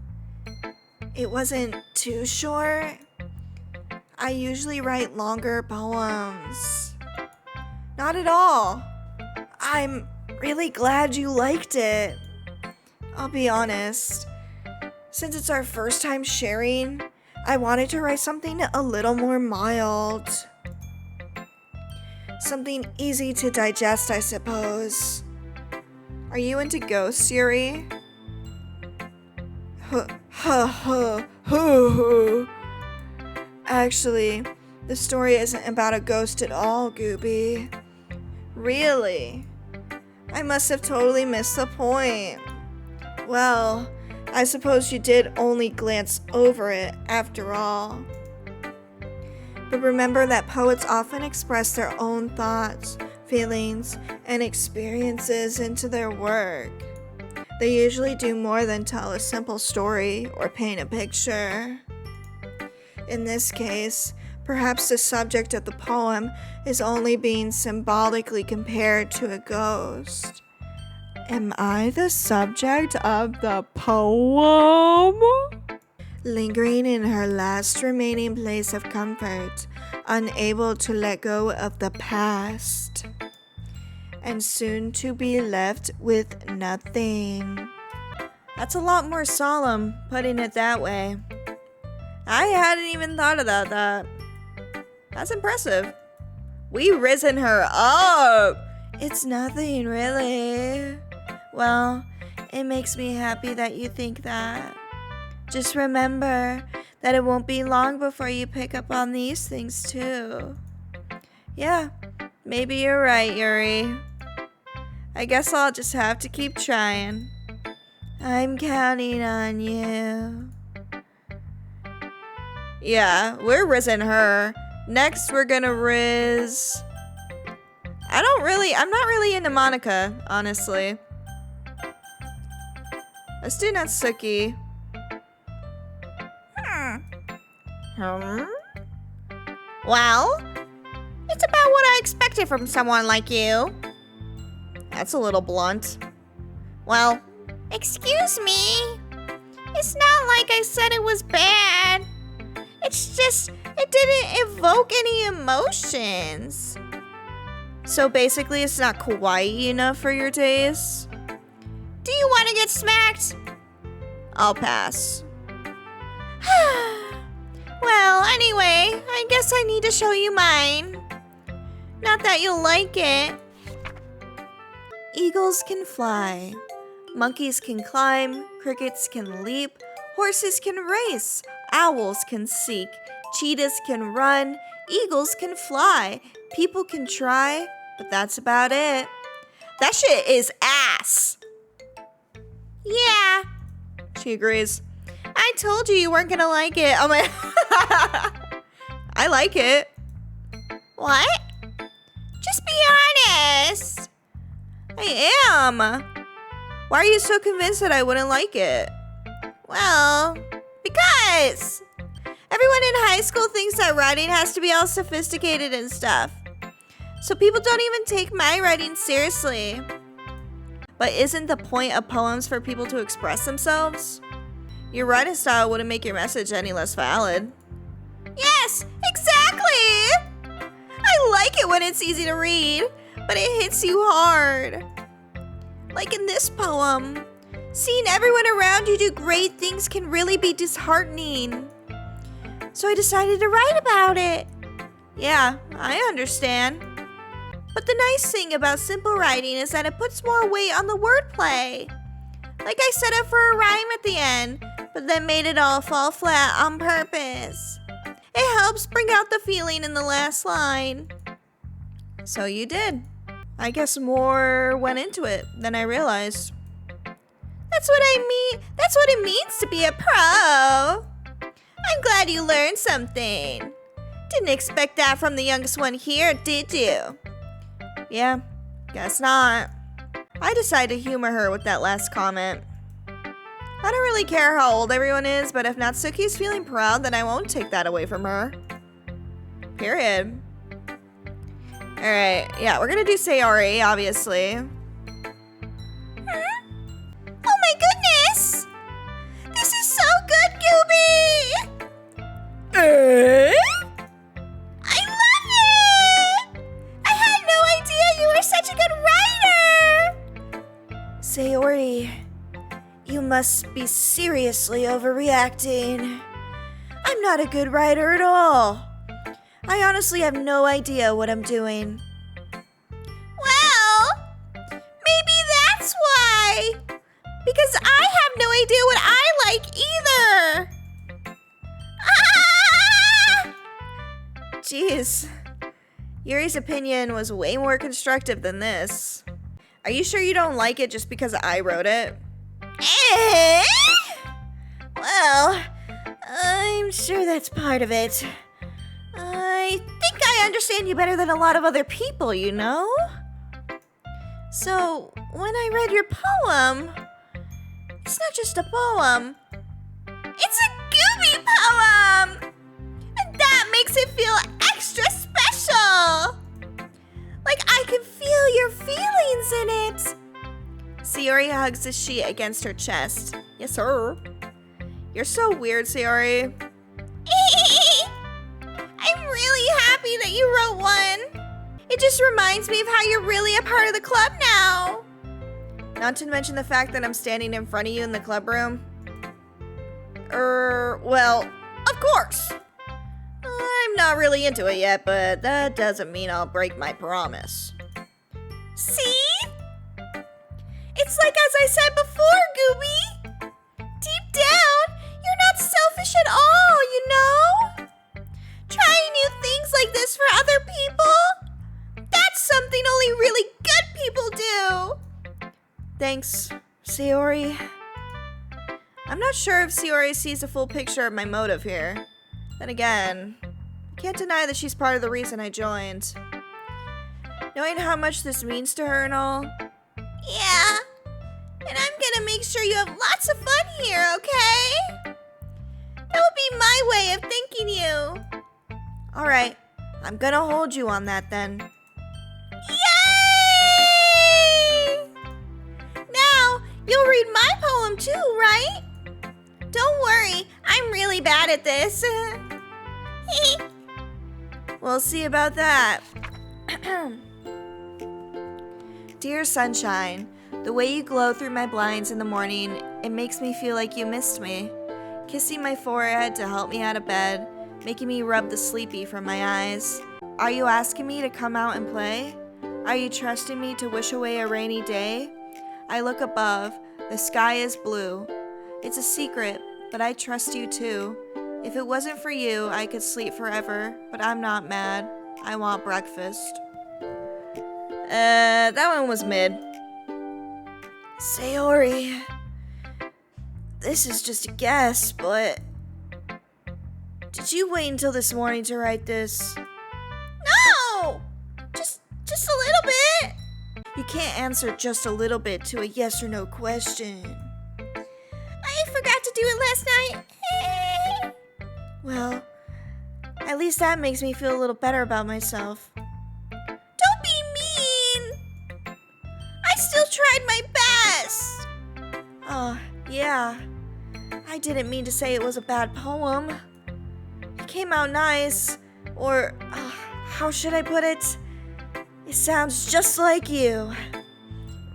It wasn't too short. I usually write longer poems. Not at all. I'm really glad you liked it. I'll be honest. Since it's our first time sharing, I wanted to write something a little more mild. Something easy to digest, I suppose. Are you into ghosts, Yuri? Actually, the story isn't about a ghost at all, Gooby. Really? I must have totally missed the point. Well, I suppose you did only glance over it after all. But remember that poets often express their own thoughts, feelings, and experiences into their work. They usually do more than tell a simple story or paint a picture. In this case, perhaps the subject of the poem is only being symbolically compared to a ghost. Am I the subject of the poem? Lingering in her last remaining place of comfort, unable to let go of the past, and soon to be left with nothing. That's a lot more solemn, putting it that way. I hadn't even thought about that. That's impressive. We risen her up. It's nothing, really. Well, it makes me happy that you think that. Just remember that it won't be long before you pick up on these things too. Yeah, maybe you're right, Yuri. I guess I'll just have to keep trying. I'm counting on you. Yeah, we're rizzing her. Next, we're gonna rizz... I'm not really into Monica, honestly. Let's do Natsuki. Well, it's about what I expected from someone like you. That's a little blunt. Well, excuse me. It's not like I said it was bad. It's just, it didn't evoke any emotions. So basically, it's not kawaii enough for your taste? Do you want to get smacked? I'll pass. Well, anyway, I guess I need to show you mine. Not that you'll like it. Eagles can fly. Monkeys can climb. Crickets can leap. Horses can race. Owls can seek. Cheetahs can run. Eagles can fly. People can try, but that's about it. That shit is ass. Yeah, She agrees. I told you weren't gonna like it. Oh my. I like it. What? Just be honest. I am. Why are you so convinced that I wouldn't like it? Well, because everyone in high school thinks that writing has to be all sophisticated and stuff. So people don't even take my writing seriously. But isn't the point of poems for people to express themselves? Your writing style wouldn't make your message any less valid. Yes, exactly! I like it when it's easy to read, but it hits you hard. Like in this poem, seeing everyone around you do great things can really be disheartening. So I decided to write about it. Yeah, I understand. But the nice thing about simple writing is that it puts more weight on the wordplay. Like I set up for a rhyme at the end, but then made it all fall flat on purpose. It helps bring out the feeling in the last line. So you did. I guess more went into it than I realized. That's what I mean. That's what it means to be a pro. I'm glad you learned something. Didn't expect that from the youngest one here, did you? Yeah, guess not. I decided to humor her with that last comment. I don't really care how old everyone is, but if Natsuki's feeling proud, then I won't take that away from her. Period. Alright, yeah, we're gonna do Sayori, obviously. Oh my goodness! This is so good, Gooby! I love it! I had no idea you were such a good writer! Sayori, you must be seriously overreacting. I'm not a good writer at all. I honestly have no idea what I'm doing. Well, maybe that's why. Because I have no idea what I like either. Ah! Jeez. Yuri's opinion was way more constructive than this. Are you sure you don't like it just because I wrote it? Well, I'm sure that's part of it. I think I understand you better than a lot of other people, you know? So, when I read your poem, it's not just a poem. It's a Gooby poem! And that makes it feel extra special! Like I can feel your feelings in it. Sayori hugs the sheet against her chest. Yes, sir. You're so weird, Sayori. I'm really happy that you wrote one. It just reminds me of how you're really a part of the club now. Not to mention the fact that I'm standing in front of you in the club room. Well, of course. I'm not really into it yet, but that doesn't mean I'll break my promise. See? It's like as I said before, Gooby. Deep down, you're not selfish at all, you know? Trying new things like this for other people? That's something only really good people do. Thanks, Sayori. I'm not sure if Sayori sees the full picture of my motive here. Then again, I can't deny that she's part of the reason I joined. Knowing how much this means to her and all. Yeah, and I'm gonna make sure you have lots of fun here, okay? That would be my way of thanking you. Alright, I'm gonna hold you on that then. Yay! Now, you'll read my poem too, right? Don't worry, I'm really bad at this. We'll see about that. Dear sunshine, the way you glow through my blinds in the morning, it makes me feel like you missed me. Kissing my forehead to help me out of bed, making me rub the sleepy from my eyes. Are you asking me to come out and play? Are you trusting me to wish away a rainy day? I look above, the sky is blue. It's a secret, but I trust you too. If it wasn't for you, I could sleep forever, but I'm not mad. I want breakfast. That one was mid. Sayori, this is just a guess, but did you wait until this morning to write this? No! Just a little bit. You can't answer just a little bit to a yes or no question. I forgot to do it last night. Well, at least that makes me feel a little better about myself. Don't be mean. I still tried my best. Oh, yeah. I didn't mean to say it was a bad poem. It came out nice, or how should I put it? It sounds just like you.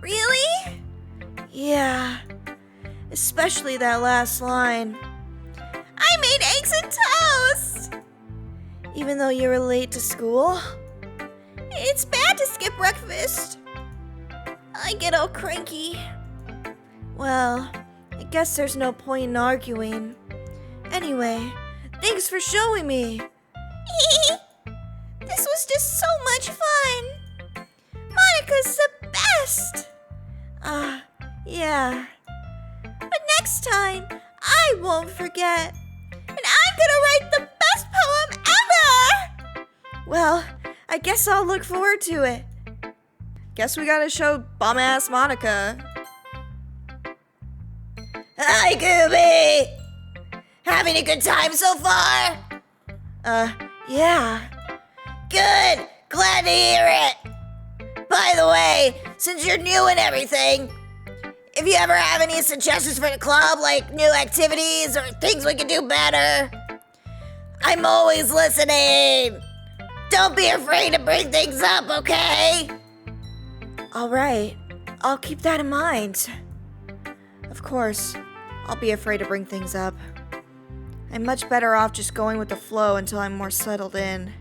Really? Yeah. Especially that last line. I made eggs and toast! Even though you were late to school? It's bad to skip breakfast. I get all cranky. Well, I guess there's no point in arguing. Anyway, thanks for showing me. This was just so much fun. Monica's the best. Yeah. But next time, I won't forget. And I'm gonna write the best poem ever! Well, I guess I'll look forward to it. Guess we gotta show bum-ass Monica. Hi, Gooby! Having a good time so far? Yeah. Good! Glad to hear it! By the way, since you're new and everything, if you ever have any suggestions for the club, like new activities or things we can do better, I'm always listening! Don't be afraid to bring things up, okay? Alright, I'll keep that in mind. Of course, I'll be afraid to bring things up. I'm much better off just going with the flow until I'm more settled in.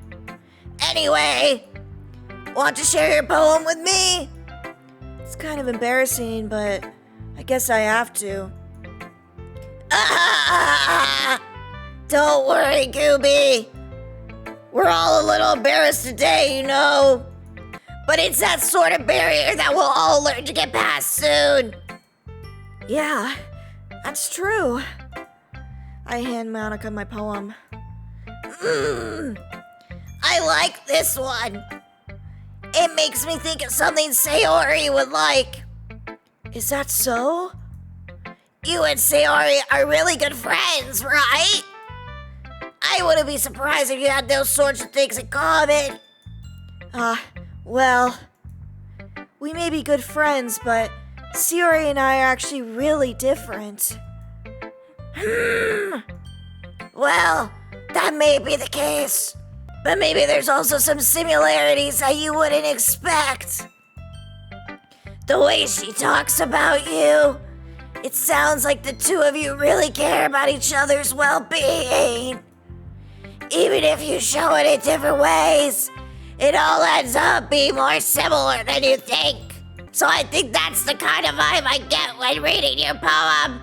Anyway, want to share your poem with me? It's kind of embarrassing, but I guess I have to. Don't worry, Gooby. We're all a little embarrassed today, you know. But it's that sort of barrier that we'll all learn to get past soon. Yeah, that's true. I hand Monica my poem. I like this one. It makes me think of something Sayori would like. Is that so? You and Sayori are really good friends, right? I wouldn't be surprised if you had those sorts of things in common. Well, we may be good friends, but Sayori and I are actually really different. Well, that may be the case. But maybe there's also some similarities that you wouldn't expect. The way she talks about you, it sounds like the two of you really care about each other's well-being. Even if you show it in different ways, it all ends up being more similar than you think. So I think that's the kind of vibe I get when reading your poem.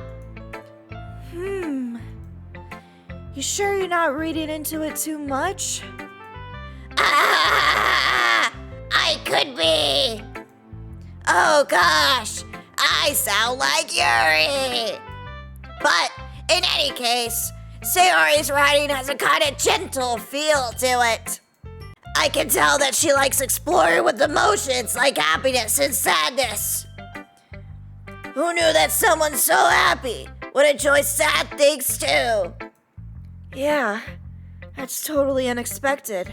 You sure you're not reading into it too much? I could be. Oh gosh, I sound like Yuri. But in any case, Sayori's writing has a kind of gentle feel to it. I can tell that she likes exploring with emotions like happiness and sadness. Who knew that someone so happy would enjoy sad things too? Yeah, that's totally unexpected.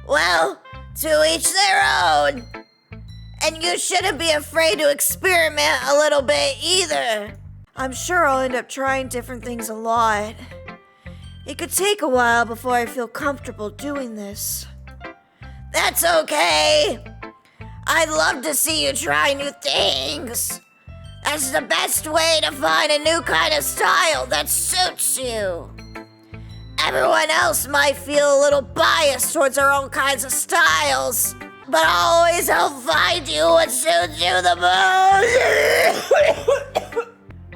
Well, to each their own. And you shouldn't be afraid to experiment a little bit either. I'm sure I'll end up trying different things a lot. It could take a while before I feel comfortable doing this. That's okay. I'd love to see you try new things. That's the best way to find a new kind of style that suits you. Everyone else might feel a little biased towards their own kinds of styles, but I'll always help find you what suits you the most.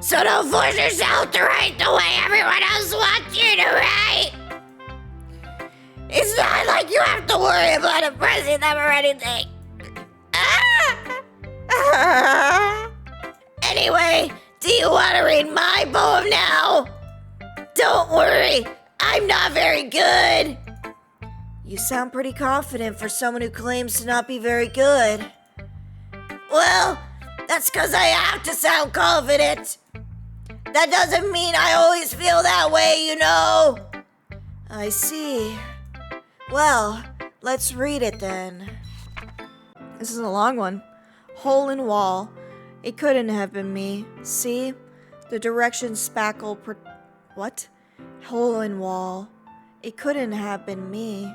So don't force yourself to write the way everyone else wants you to write. It's not like you have to worry about impressing them or anything. Anyway, Do you want to read my poem now? Don't worry, I'm not very good. You sound pretty confident for someone who claims to not be very good. Well, that's because I have to sound confident. That doesn't mean I always feel that way, you know. I see. Well, let's read it then. This is a long one. Hole in wall. It couldn't have been me. See? The direction spackle What? Hole in wall. It couldn't have been me.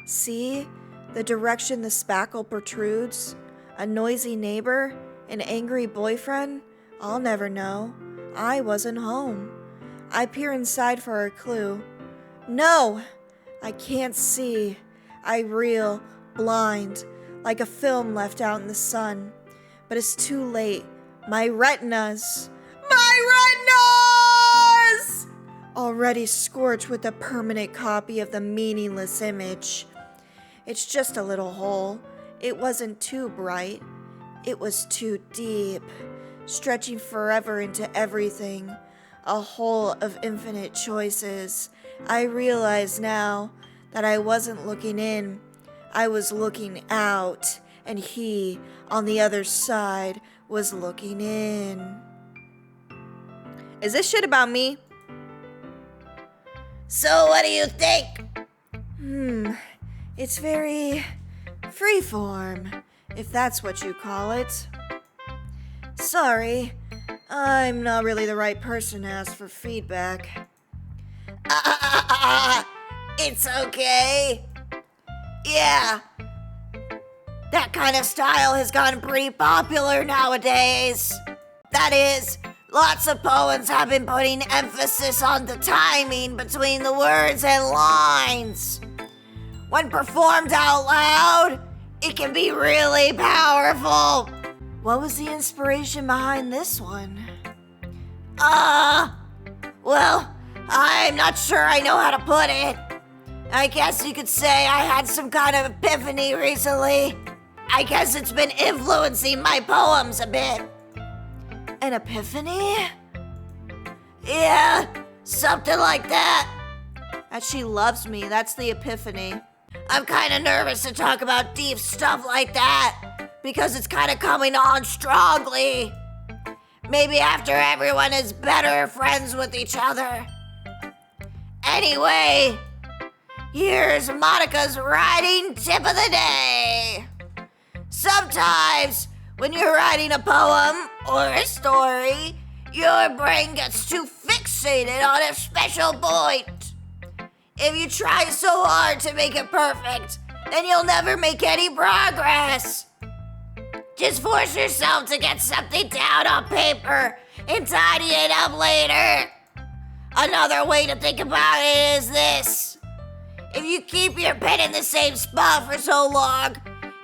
See? The direction the spackle protrudes? A noisy neighbor? An angry boyfriend? I'll never know. I wasn't home. I peer inside for a clue. No! I can't see. I reel, blind, like a film left out in the sun. But it's too late. My retinas! My retinas! Already scorched with a permanent copy of the meaningless image. It's just a little hole. It wasn't too bright. It was too deep, stretching forever into everything. A hole of infinite choices. I realize now that I wasn't looking in. I was looking out, and he, on the other side, was looking in. Is this shit about me? So what do you think? It's very freeform, if that's what you call it. Sorry, I'm not really the right person to ask for feedback. It's okay. Yeah, that kind of style has gotten pretty popular nowadays. That is, lots of poets have been putting emphasis on the timing between the words and lines. When performed out loud, it can be really powerful. What was the inspiration behind this one? Well, I'm not sure I know how to put it. I guess you could say I had some kind of epiphany recently. I guess it's been influencing my poems a bit. An epiphany? Yeah, something like that. That she loves me, that's the epiphany. I'm kind of nervous to talk about deep stuff like that because it's kind of coming on strongly. Maybe after everyone is better friends with each other. Anyway, here's Monica's writing tip of the day. Sometimes, when you're writing a poem or a story, your brain gets too fixated on a special point. If you try so hard to make it perfect, then you'll never make any progress. Just force yourself to get something down on paper and tidy it up later. Another way to think about it is this. If you keep your pen in the same spot for so long,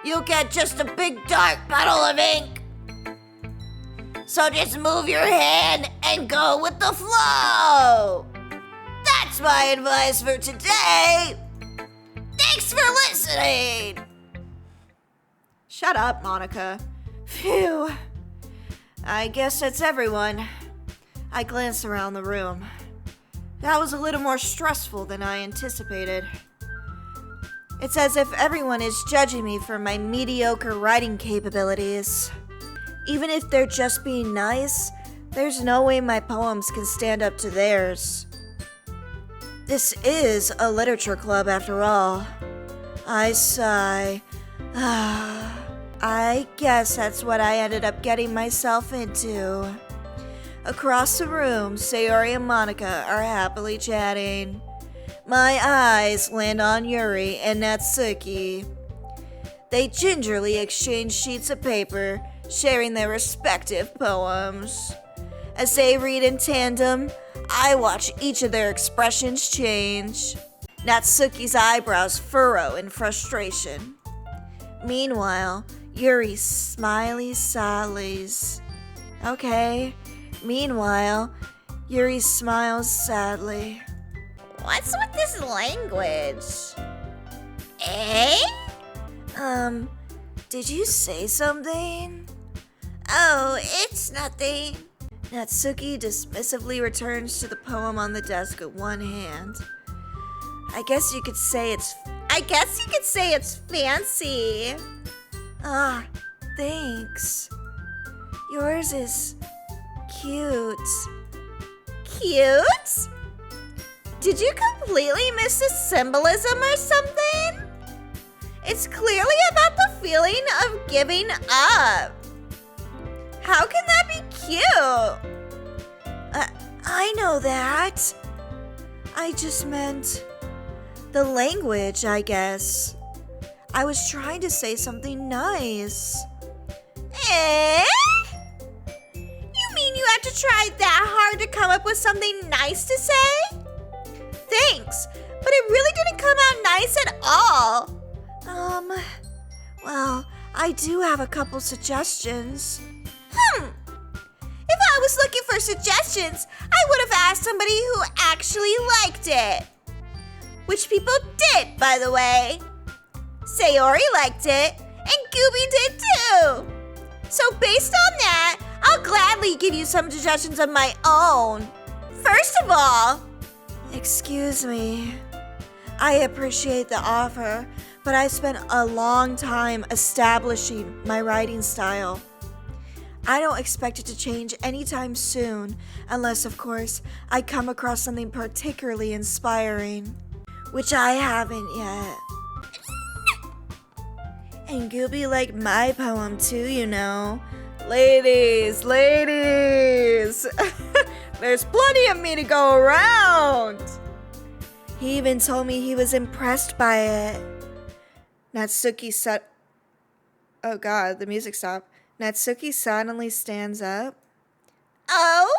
you'll get just a big dark puddle of ink. So just move your hand and go with the flow. That's my advice for today. Thanks for listening. Shut up, Monica. Phew. I guess that's everyone. I glanced around the room. That was a little more stressful than I anticipated. It's as if everyone is judging me for my mediocre writing capabilities. Even if they're just being nice, there's no way my poems can stand up to theirs. This is a literature club after all. I sigh. I guess that's what I ended up getting myself into. Across the room, Sayori and Monica are happily chatting. My eyes land on Yuri and Natsuki. They gingerly exchange sheets of paper, sharing their respective poems. As they read in tandem, I watch each of their expressions change. Natsuki's eyebrows furrow in frustration. Meanwhile, Yuri smiley sadlies. Okay. Meanwhile, Yuri smiles sadly. What's with this language? Eh? Did you say something? Oh, it's nothing. Natsuki dismissively returns to the poem on the desk with one hand. I guess you could say it's fancy. Ah, thanks. Yours is cute. Cute? Did you completely miss the symbolism or something? It's clearly about the feeling of giving up. How can that be cute? I know that. I just meant the language, I guess. I was trying to say something nice. Eh? You mean you have to try that hard to come up with something nice to say? Thanks, but it really didn't come out nice at all. Well, I do have a couple suggestions. If I was looking for suggestions, I would have asked somebody who actually liked it. Which people did, by the way. Sayori liked it, and Gooby did too. So based on that, I'll gladly give you some suggestions of my own. First of all, excuse me. I appreciate the offer, but I spent a long time establishing my writing style. I don't expect it to change anytime soon, unless, of course, I come across something particularly inspiring, which I haven't yet. And Gooby liked my poem too, you know. Ladies! There's plenty of me to go around! He even told me he was impressed by it. Natsuki said, oh god, the music stopped. Natsuki suddenly stands up. Oh?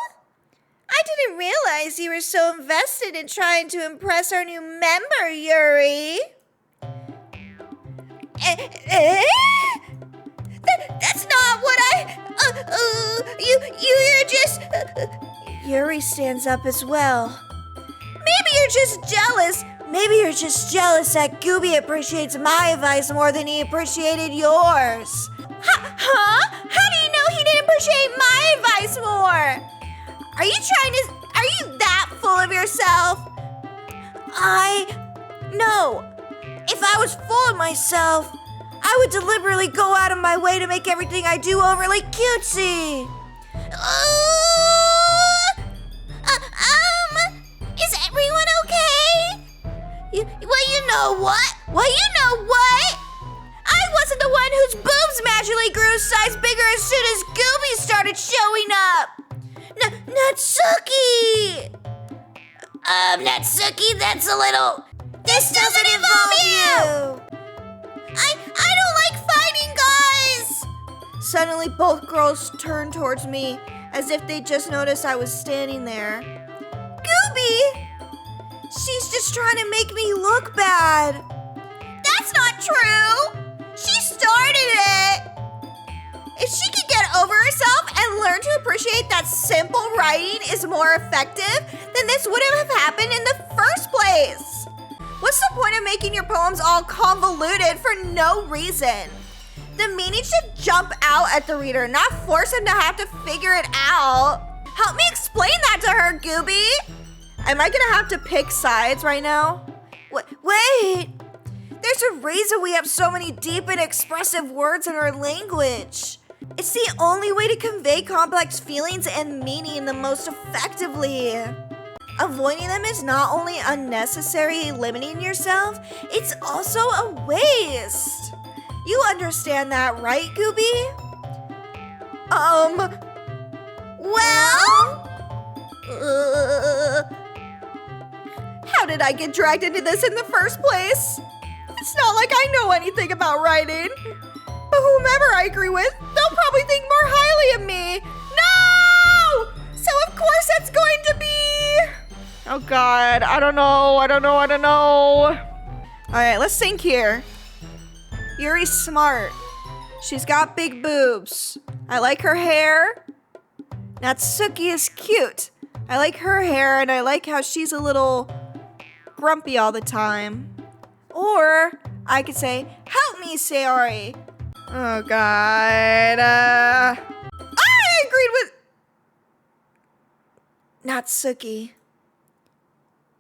I didn't realize you were so invested in trying to impress our new member, Yuri. That's not what you're just... Yuri stands up as well. Maybe you're just jealous. Maybe you're just jealous that Gooby appreciates my advice more than he appreciated yours. Huh? How do you know he didn't appreciate my advice more? Are you that full of yourself? No. If I was full of myself, I would deliberately go out of my way to make everything I do overly cutesy. Is everyone okay? You know what? I wasn't the one whose boobs magically grew a size bigger as soon as Gooby started showing up. Natsuki! Natsuki, that's a little... This doesn't involve you! I don't like fighting, guys! Suddenly, both girls turned towards me as if they just noticed I was standing there. Gooby! She's just trying to make me look bad. That's not true! She started it! If she could get over herself and learn to appreciate that simple writing is more effective, then this wouldn't have happened in the first place. What's the point of making your poems all convoluted for no reason? The meaning should jump out at the reader, not force him to have to figure it out. Help me explain that to her, Gooby. Am I gonna have to pick sides right now? Wait! There's a reason we have so many deep and expressive words in our language. It's the only way to convey complex feelings and meaning the most effectively. Avoiding them is not only unnecessary limiting yourself, it's also a waste. You understand that, right, Gooby? Well? How did I get dragged into this in the first place? It's not like I know anything about writing. But whomever I agree with, they'll probably think more highly of me. No! So of course it's going to be... Oh god, I don't know. Alright, let's think here. Yuri's smart. She's got big boobs. I like her hair. Natsuki is cute. I like her hair and I like how she's a little grumpy all the time. Or I could say, help me, Sayori. Oh god. I agreed with... Natsuki,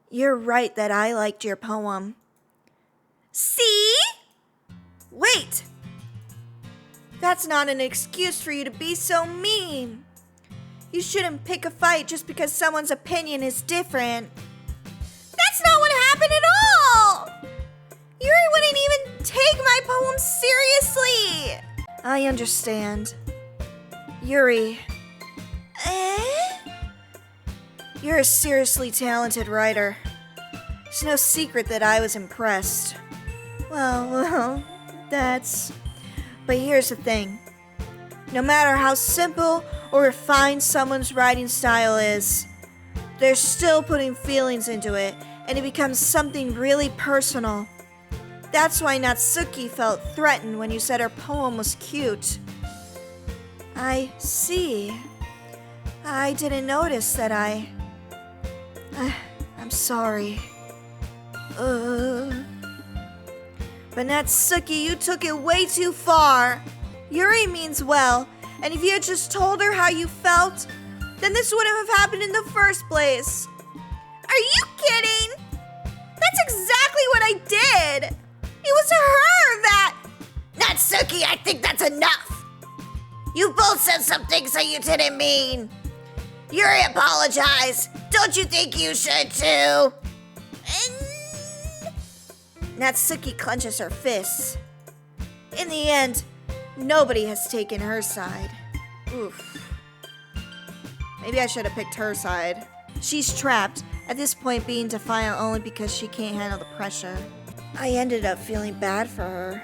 you're right that I liked your poem. See? Wait! That's not an excuse for you to be so mean. You shouldn't pick a fight just because someone's opinion is different. That's not what happened at all! Yuri wouldn't even take my poem seriously! I understand. Yuri. You're a seriously talented writer. It's no secret that I was impressed. Well, that's... But here's the thing. No matter how simple or refined someone's writing style is, they're still putting feelings into it, and it becomes something really personal. That's why Natsuki felt threatened when you said her poem was cute. I see. I didn't notice that I'm sorry. But Natsuki, you took it way too far. Yuri means well, and if you had just told her how you felt, then this wouldn't have happened in the first place. Are you kidding? That's exactly what I did. It was her that... Natsuki, I think that's enough. You both said some things that you didn't mean. Yuri, apologize. Don't you think you should too? Natsuki clenches her fists. In the end, nobody has taken her side. Oof. Maybe I should have picked her side. She's trapped, at this point being defiant only because she can't handle the pressure. I ended up feeling bad for her.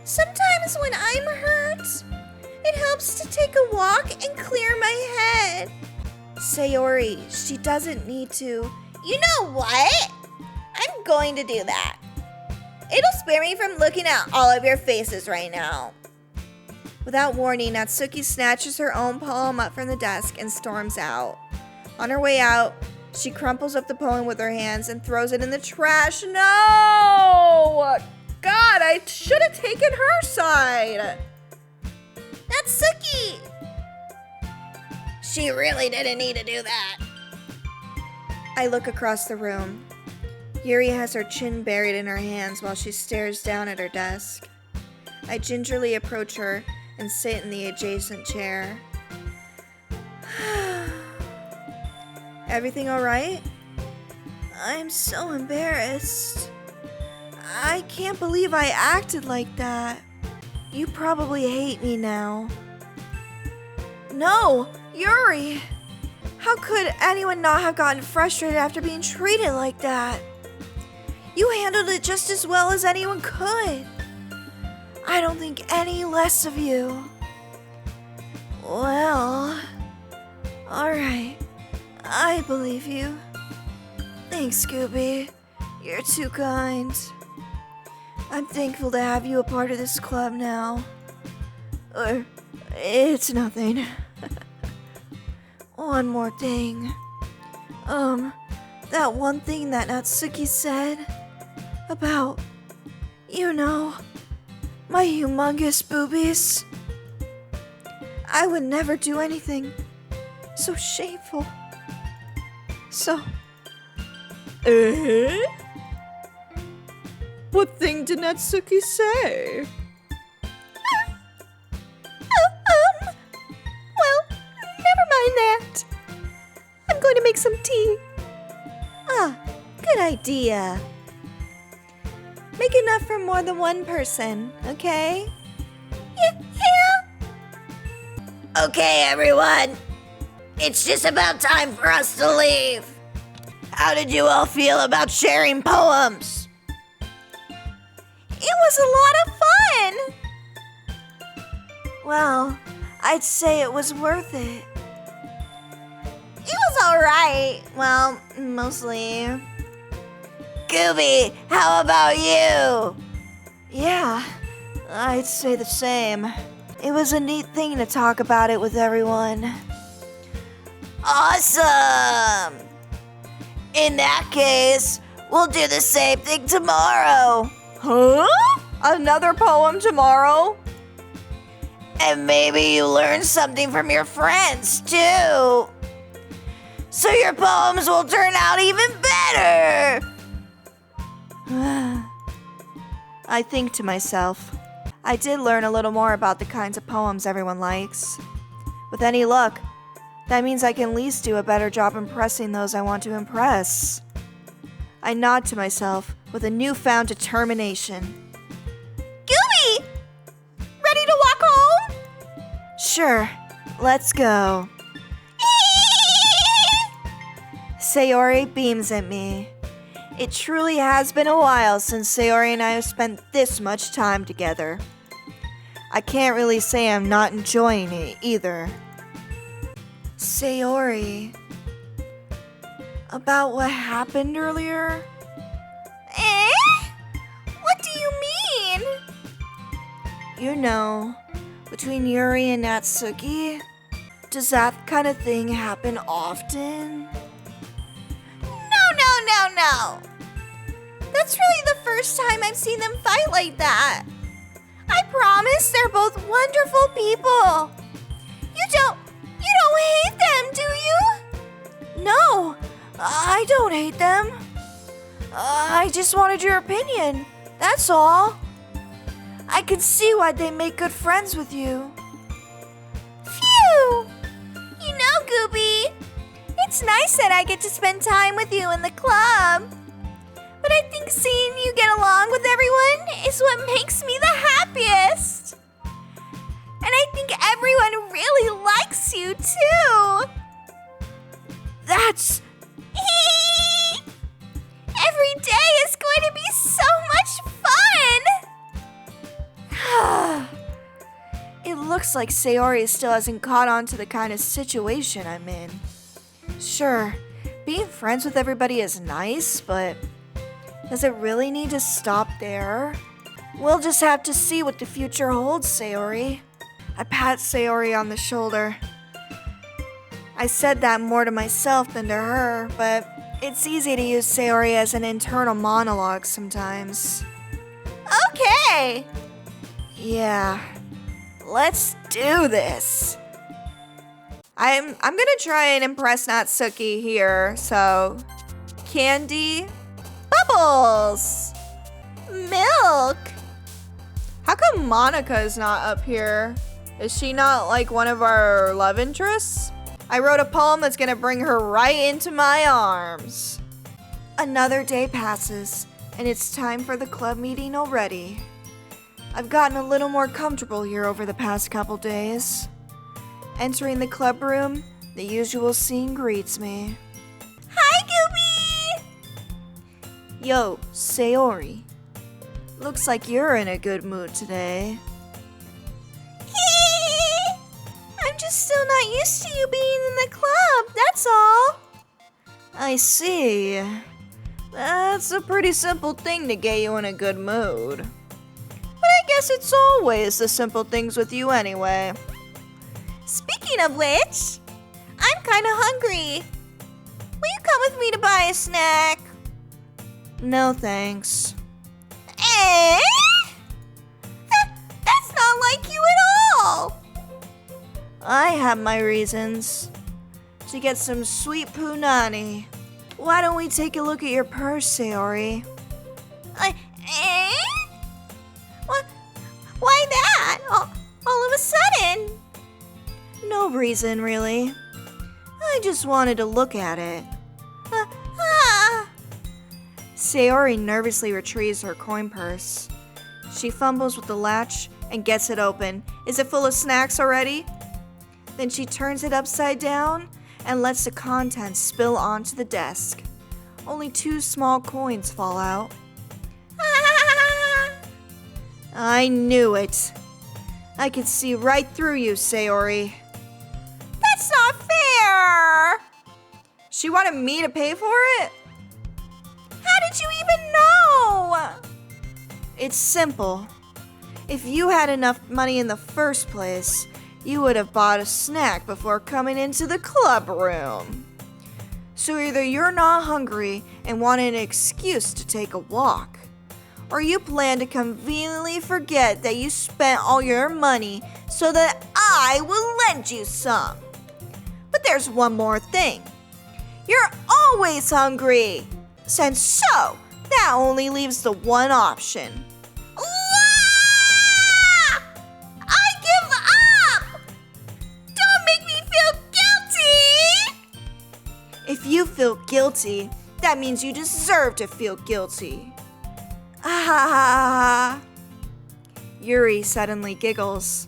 Sometimes when I'm hurt, it helps to take a walk and clear my head. Sayori, she doesn't need to. You know what? I'm going to do that. It'll spare me from looking at all of your faces right now. Without warning, Natsuki snatches her own poem up from the desk and storms out. On her way out, she crumples up the poem with her hands and throws it in the trash. No! God, I should have taken her side. Natsuki! She really didn't need to do that. I look across the room. Yuri has her chin buried in her hands while she stares down at her desk. I gingerly approach her and sit in the adjacent chair. Everything all right? I'm so embarrassed. I can't believe I acted like that. You probably hate me now. No, Yuri! How could anyone not have gotten frustrated after being treated like that? You handled it just as well as anyone could. I don't think any less of you. Well, alright. I believe you. Thanks, Gooby. You're too kind. I'm thankful to have you a part of this club now. Or, it's nothing. One more thing. That one thing that Natsuki said about, my humongous boobies. I would never do anything so shameful. So, what thing did Natsuki say? Well, never mind that. I'm going to make some tea. Good idea. Make enough for more than one person, okay? Yeah. Okay, everyone. It's just about time for us to leave. How did you all feel about sharing poems? It was a lot of fun! Well, I'd say it was worth it. It was alright. Well, mostly. Gooby, how about you? Yeah, I'd say the same. It was a neat thing to talk about it with everyone. Awesome! In that case, we'll do the same thing tomorrow. Huh? Another poem tomorrow? And maybe you learn something from your friends, too. So your poems will turn out even better. I think to myself, I did learn a little more about the kinds of poems everyone likes. With any luck, that means I can at least do a better job impressing those I want to impress. I nod to myself with a newfound determination. Gooby! Ready to walk home? Sure, let's go. Sayori beams at me. It truly has been a while since Sayori and I have spent this much time together. I can't really say I'm not enjoying it either. Sayori, about what happened earlier? What do you mean? You know, between Yuri and Natsuki, does that kind of thing happen often? No. That's really the first time I've seen them fight like that. I promise they're both wonderful people. You don't hate them, do you? No, I don't hate them. I just wanted your opinion, that's all. I can see why they make good friends with you. Phew! You know, Gooby, it's nice that I get to spend time with you in the club. But I think seeing you get along with everyone is what makes me the happiest. And I think everyone really likes you, too. That's... Every day is going to be so much fun! It looks like Sayori still hasn't caught on to the kind of situation I'm in. Sure, being friends with everybody is nice, but does it really need to stop there? We'll just have to see what the future holds, Sayori. I pat Sayori on the shoulder. I said that more to myself than to her, but it's easy to use Sayori as an internal monologue sometimes. Okay! Yeah, let's do this. I'm gonna try and impress Natsuki here, so candy, bubbles, milk. How come Monica's not up here? Is she not like one of our love interests? I wrote a poem that's gonna bring her right into my arms. Another day passes, and it's time for the club meeting already. I've gotten a little more comfortable here over the past couple days. Entering the club room, the usual scene greets me. Hi, Gooby! Yo, Sayori. Looks like you're in a good mood today. I'm just still not used to you being in the club, that's all. I see. That's a pretty simple thing to get you in a good mood. But I guess it's always the simple things with you anyway. Speaking of which, I'm kinda hungry. Will you come with me to buy a snack? No thanks. That's not like you at all. I have my reasons. To get some sweet punani. Why don't we take a look at your purse, Sayori? Why that? All of a sudden? No reason, really. I just wanted to look at it. Sayori nervously retrieves her coin purse. She fumbles with the latch and gets it open. Is it full of snacks already? Then she turns it upside down and lets the contents spill onto the desk. Only 2 small coins fall out. I knew it. I could see right through you, Sayori. That's not fair! She wanted me to pay for it? How did you even know? It's simple. If you had enough money in the first place, you would have bought a snack before coming into the club room. So either you're not hungry and want an excuse to take a walk, Or you plan to conveniently forget that you spent all your money so that I will lend you some? But there's one more thing. You're always hungry. And so, that only leaves the one option. I give up! Don't make me feel guilty! If you feel guilty, that means you deserve to feel guilty. Ah! Yuri suddenly giggles.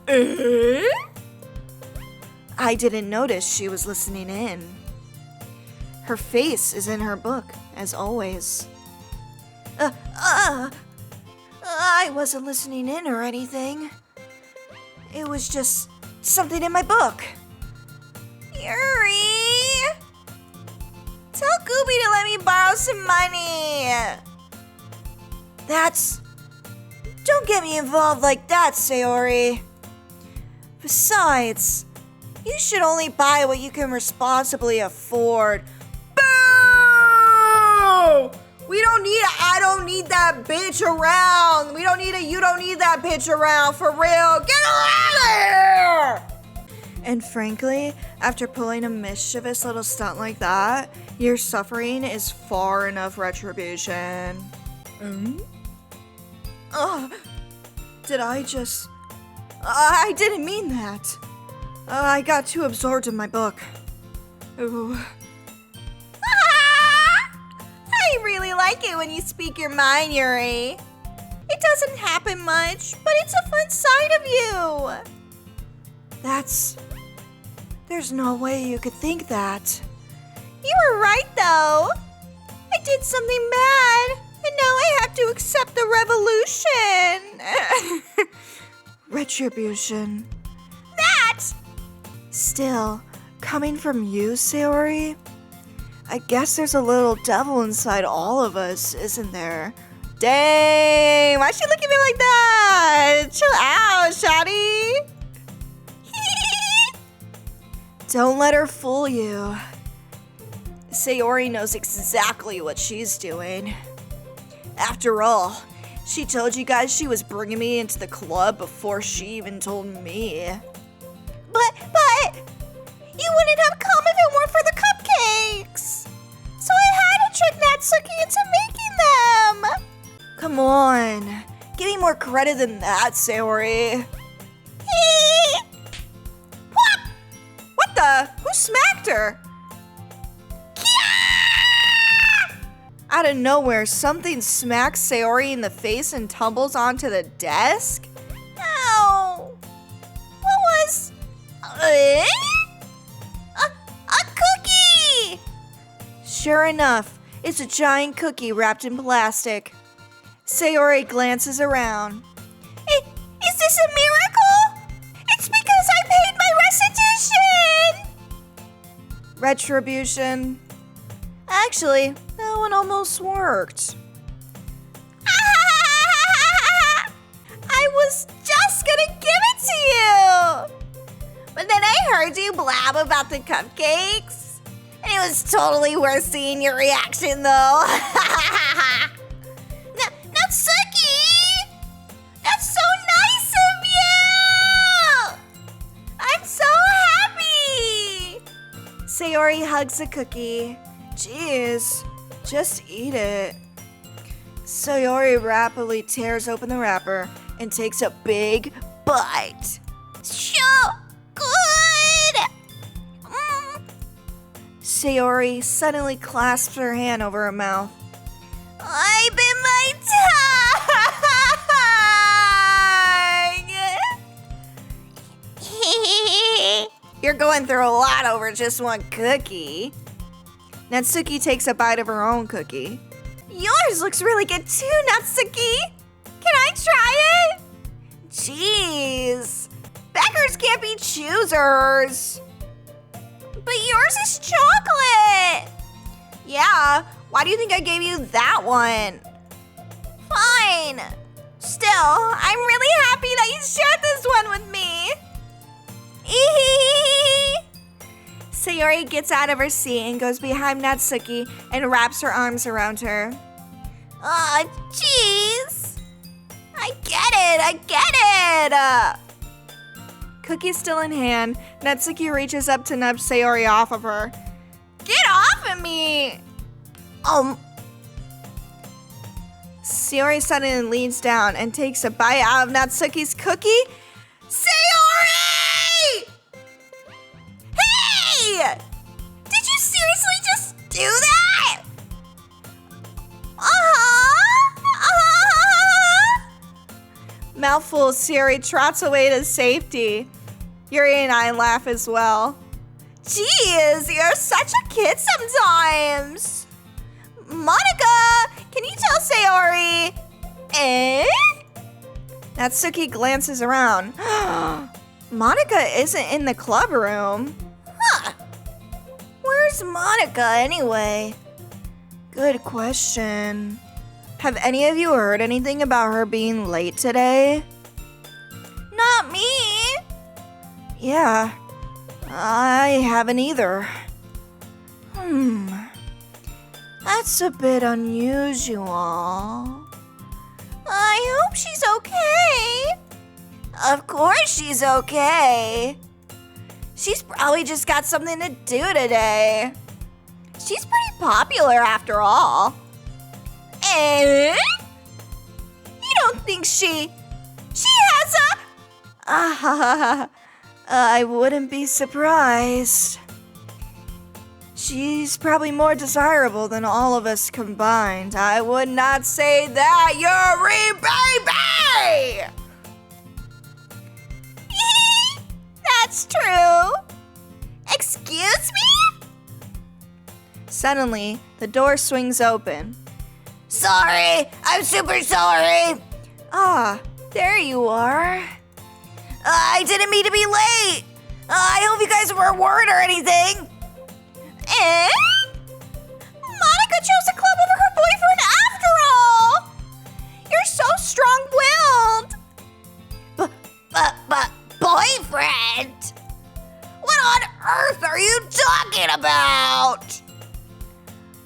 I didn't notice she was listening in. Her face is in her book, as always. I wasn't listening in or anything. It was just something in my book. Yuri! Tell Gooby to let me borrow some money. Don't get me involved like that, Sayori. Besides, you should only buy what you can responsibly afford. Boo! I don't need that bitch around. You don't need that bitch around, for real. Get her out of here! And frankly, after pulling a mischievous little stunt like that, your suffering is far enough retribution. I didn't mean that. I got too absorbed in my book. Ooh. I really like it when you speak your mind, Yuri. It doesn't happen much, but it's a fun side of you. There's no way you could think that. You were right, though. I did something bad, and now I have to accept the revolution. Retribution. That! Still, coming from you, Sayori, I guess there's a little devil inside all of us, isn't there? Dang, why'd she look at me like that? Chill out, shawty. Don't let her fool you. Sayori knows exactly what she's doing. After all, she told you guys she was bringing me into the club before she even told me. But, you wouldn't have come if it weren't for the cupcakes. So I had to trick Natsuki into making them. Come on, give me more credit than that, Sayori. What the? Who smacked her? Out of nowhere, something smacks Sayori in the face and tumbles onto the desk? Ow! What was... a cookie! Sure enough, it's a giant cookie wrapped in plastic. Sayori glances around. Is this a miracle? It's because I paid my restitution! Retribution. Actually, that one almost worked. I was just gonna give it to you! But then I heard you blab about the cupcakes. And it was totally worth seeing your reaction, though. Natsuki! That's so nice of you! I'm so happy! Sayori hugs the cookie. Jeez, just eat it. Sayori rapidly tears open the wrapper and takes a big bite. So good! Sayori suddenly clasps her hand over her mouth. I bit my tongue! You're going through a lot over just one cookie. Natsuki takes a bite of her own cookie. Yours looks really good too, Natsuki. Can I try it? Jeez, beggars can't be choosers. But yours is chocolate. Yeah, why do you think I gave you that one? Fine. Still, I'm really happy that you shared this one with me. Sayori gets out of her seat and goes behind Natsuki and wraps her arms around her. Aw, jeez. I get it. Cookie still in hand, Natsuki reaches up to nudge Sayori off of her. Get off of me! Sayori suddenly leans down and takes a bite out of Natsuki's cookie. Sayori! Hey! Did you seriously just do that? Mouthful, Sayori trots away to safety. Yuri and I laugh as well. Jeez, you're such a kid sometimes. Monica, can you tell Sayori? Eh? Natsuki glances around. Monica isn't in the club room. Huh. Where's Monica anyway? Good question. Have any of you heard anything about her being late today? Not me. Yeah, I haven't either. That's a bit unusual. I hope she's okay. Of course she's okay. She's probably just got something to do today. She's pretty popular after all. Eh? You don't think she has a... I wouldn't be surprised. She's probably more desirable than all of us combined. I would not say that, Yuri baby! That's true. Excuse me? Suddenly, the door swings open. Sorry, I'm super sorry. Ah, there you are. I didn't mean to be late. I hope you guys weren't worried or anything. Eh? Monica chose a club over her boyfriend after all. You're so strong-willed. But boyfriend? What on earth are you talking about?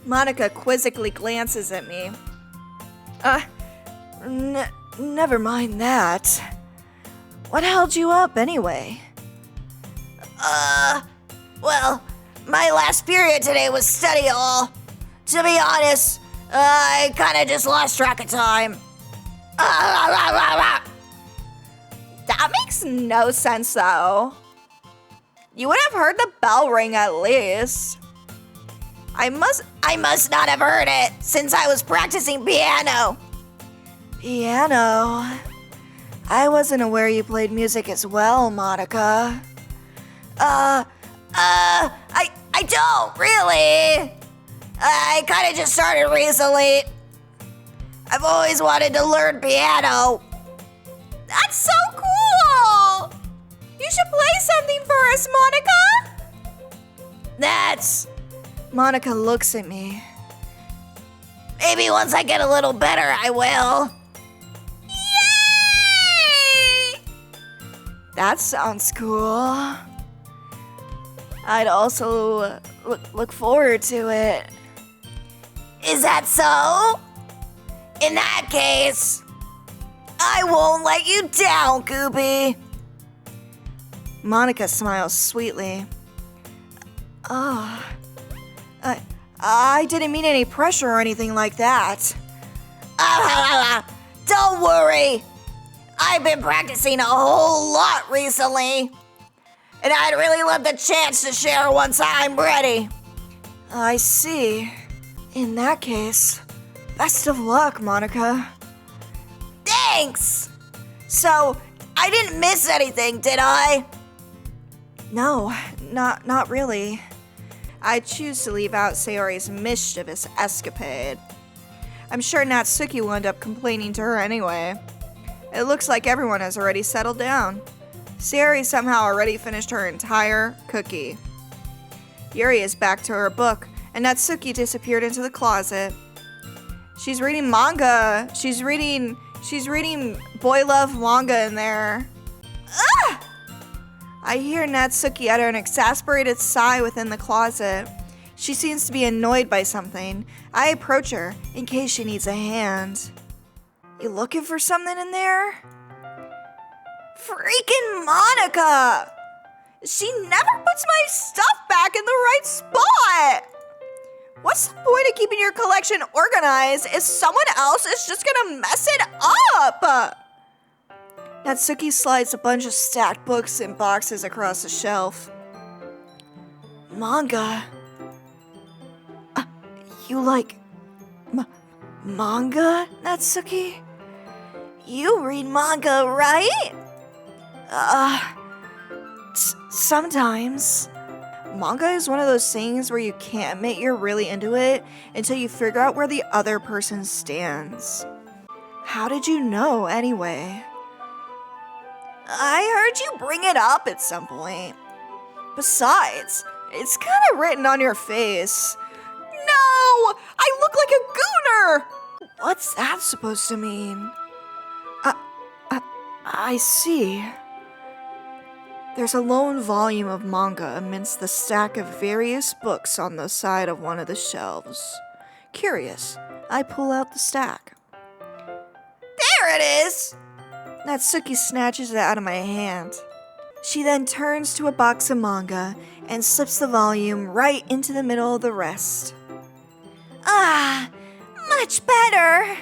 Monica quizzically glances at me. Never mind that. What held you up anyway? Well, my last period today was study hall. To be honest, I kinda just lost track of time. That makes no sense, though. You would have heard the bell ring at least. I must not have heard it since I was practicing piano. Piano? I wasn't aware you played music as well, Monica. I don't really. I kinda just started recently. I've always wanted to learn piano. That's so cool! You should play something for us, Monica! Monica looks at me. Maybe once I get a little better, I will. Yay! That sounds cool. I'd also look forward to it. Is that so? In that case, I won't let you down, Gooby. Monica smiles sweetly. I didn't mean any pressure or anything like that. Don't worry. I've been practicing a whole lot recently. And I'd really love the chance to share once I'm ready. I see. In that case, best of luck, Monica. Thanks! So, I didn't miss anything, did I? No, not really. I choose to leave out Sayori's mischievous escapade. I'm sure Natsuki will end up complaining to her anyway. It looks like everyone has already settled down. Sayori somehow already finished her entire cookie. Yuri is back to her book, and Natsuki disappeared into the closet. She's reading manga. She's reading boy love manga in there. I hear Natsuki utter an exasperated sigh within the closet. She seems to be annoyed by something. I approach her in case she needs a hand. You looking for something in there? Freaking Monica! She never puts my stuff back in the right spot! What's the point of keeping your collection organized if someone else is just gonna mess it up? Natsuki slides a bunch of stacked books and boxes across the shelf. Manga? You like manga, Natsuki? You read manga, right? Sometimes. Manga is one of those things where you can't admit you're really into it until you figure out where the other person stands. How did you know, anyway? I heard you bring it up at some point. Besides, it's kind of written on your face. No! I look like a gooner! What's that supposed to mean? I see. There's a lone volume of manga amidst the stack of various books on the side of one of the shelves. Curious, I pull out the stack. There it is! Natsuki snatches it out of my hand. She then turns to a box of manga and slips the volume right into the middle of the rest. Ah, much better!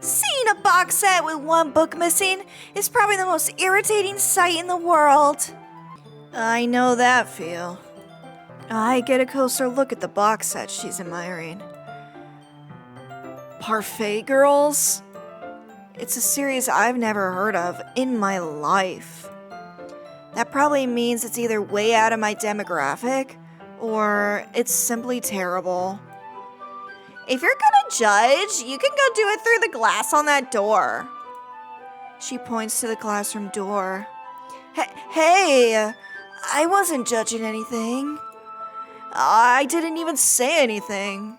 Seeing a box set with one book missing is probably the most irritating sight in the world. I know that feel. I get a closer look at the box set she's admiring. PARFAIT Girls? It's a series I've never heard of in my life. That probably means it's either way out of my demographic, or it's simply terrible. If you're gonna judge, you can go do it through the glass on that door. She points to the classroom door. Hey, I wasn't judging anything. I didn't even say anything.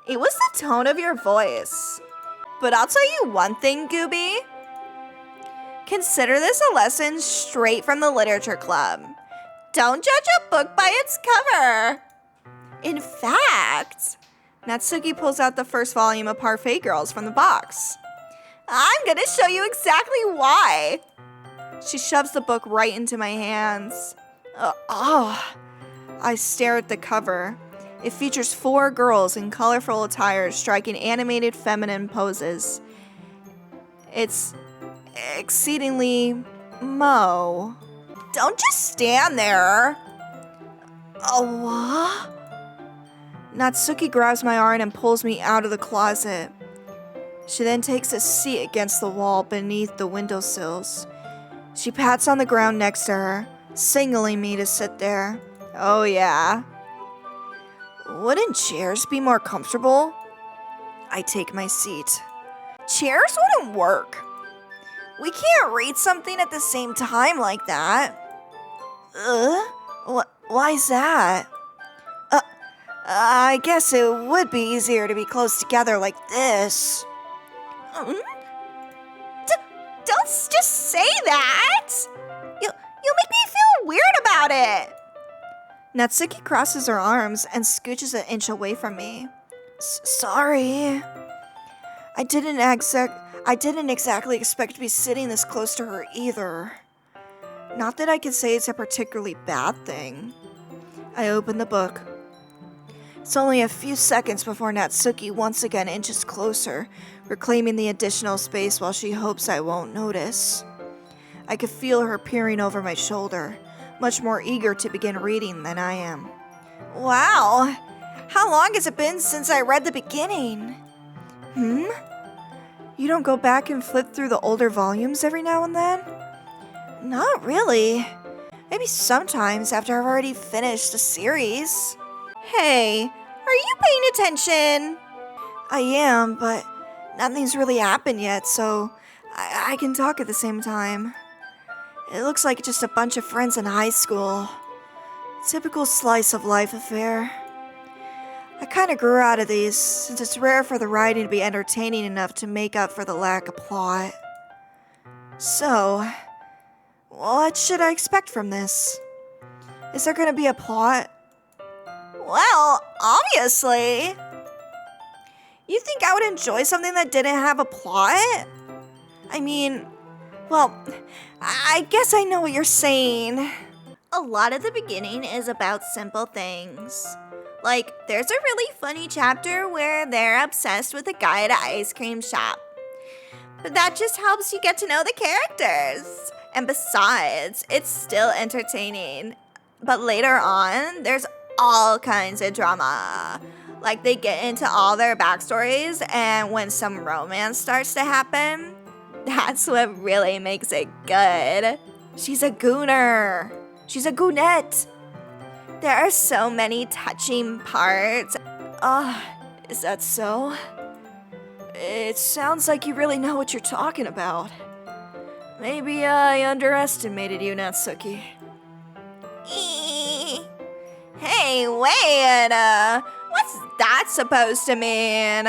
It was the tone of your voice. But I'll tell you one thing, Gooby. Consider this a lesson straight from the literature club. Don't judge a book by its cover. In fact, Natsuki pulls out the first volume of PARFAIT Girls from the box. I'm gonna show you exactly why. She shoves the book right into my hands. I stare at the cover. It features 4 girls in colorful attire striking animated feminine poses. It's exceedingly Mo. Don't just stand there. What? Natsuki grabs my arm and pulls me out of the closet. She then takes a seat against the wall beneath the windowsills. She pats on the ground next to her, signaling me to sit there. Oh yeah. Wouldn't chairs be more comfortable? I take my seat. Chairs wouldn't work. We can't read something at the same time like that. Why's that? I guess it would be easier to be close together like this. Don't just say that! You'll make me feel weird about it! Natsuki crosses her arms and scooches an inch away from me. Sorry. I didn't exactly expect to be sitting this close to her either. Not that I can say it's a particularly bad thing. I open the book. It's only a few seconds before Natsuki once again inches closer, reclaiming the additional space while she hopes I won't notice. I could feel her peering over my shoulder, much more eager to begin reading than I am. Wow! How long has it been since I read the beginning? You don't go back and flip through the older volumes every now and then? Not really. Maybe sometimes after I've already finished a series. Hey, are you paying attention? I am, but nothing's really happened yet, so I can talk at the same time. It looks like just a bunch of friends in high school. Typical slice of life affair. I kinda grew out of these, since it's rare for the writing to be entertaining enough to make up for the lack of plot. So, what should I expect from this? Is there gonna be a plot? Well, obviously. You think I would enjoy something that didn't have a plot? I mean, well, I guess I know what you're saying. A lot of the beginning is about simple things. Like, there's a really funny chapter where they're obsessed with a guy at an ice cream shop. But that just helps you get to know the characters. And besides, it's still entertaining. But later on, there's all kinds of drama. Like, they get into all their backstories, and when some romance starts to happen, that's what really makes it good. She's a gooner. She's a goonette. There are so many touching parts. Is that so? It sounds like you really know what you're talking about. Maybe I underestimated you, Natsuki. Hey, wait, what's that supposed to mean?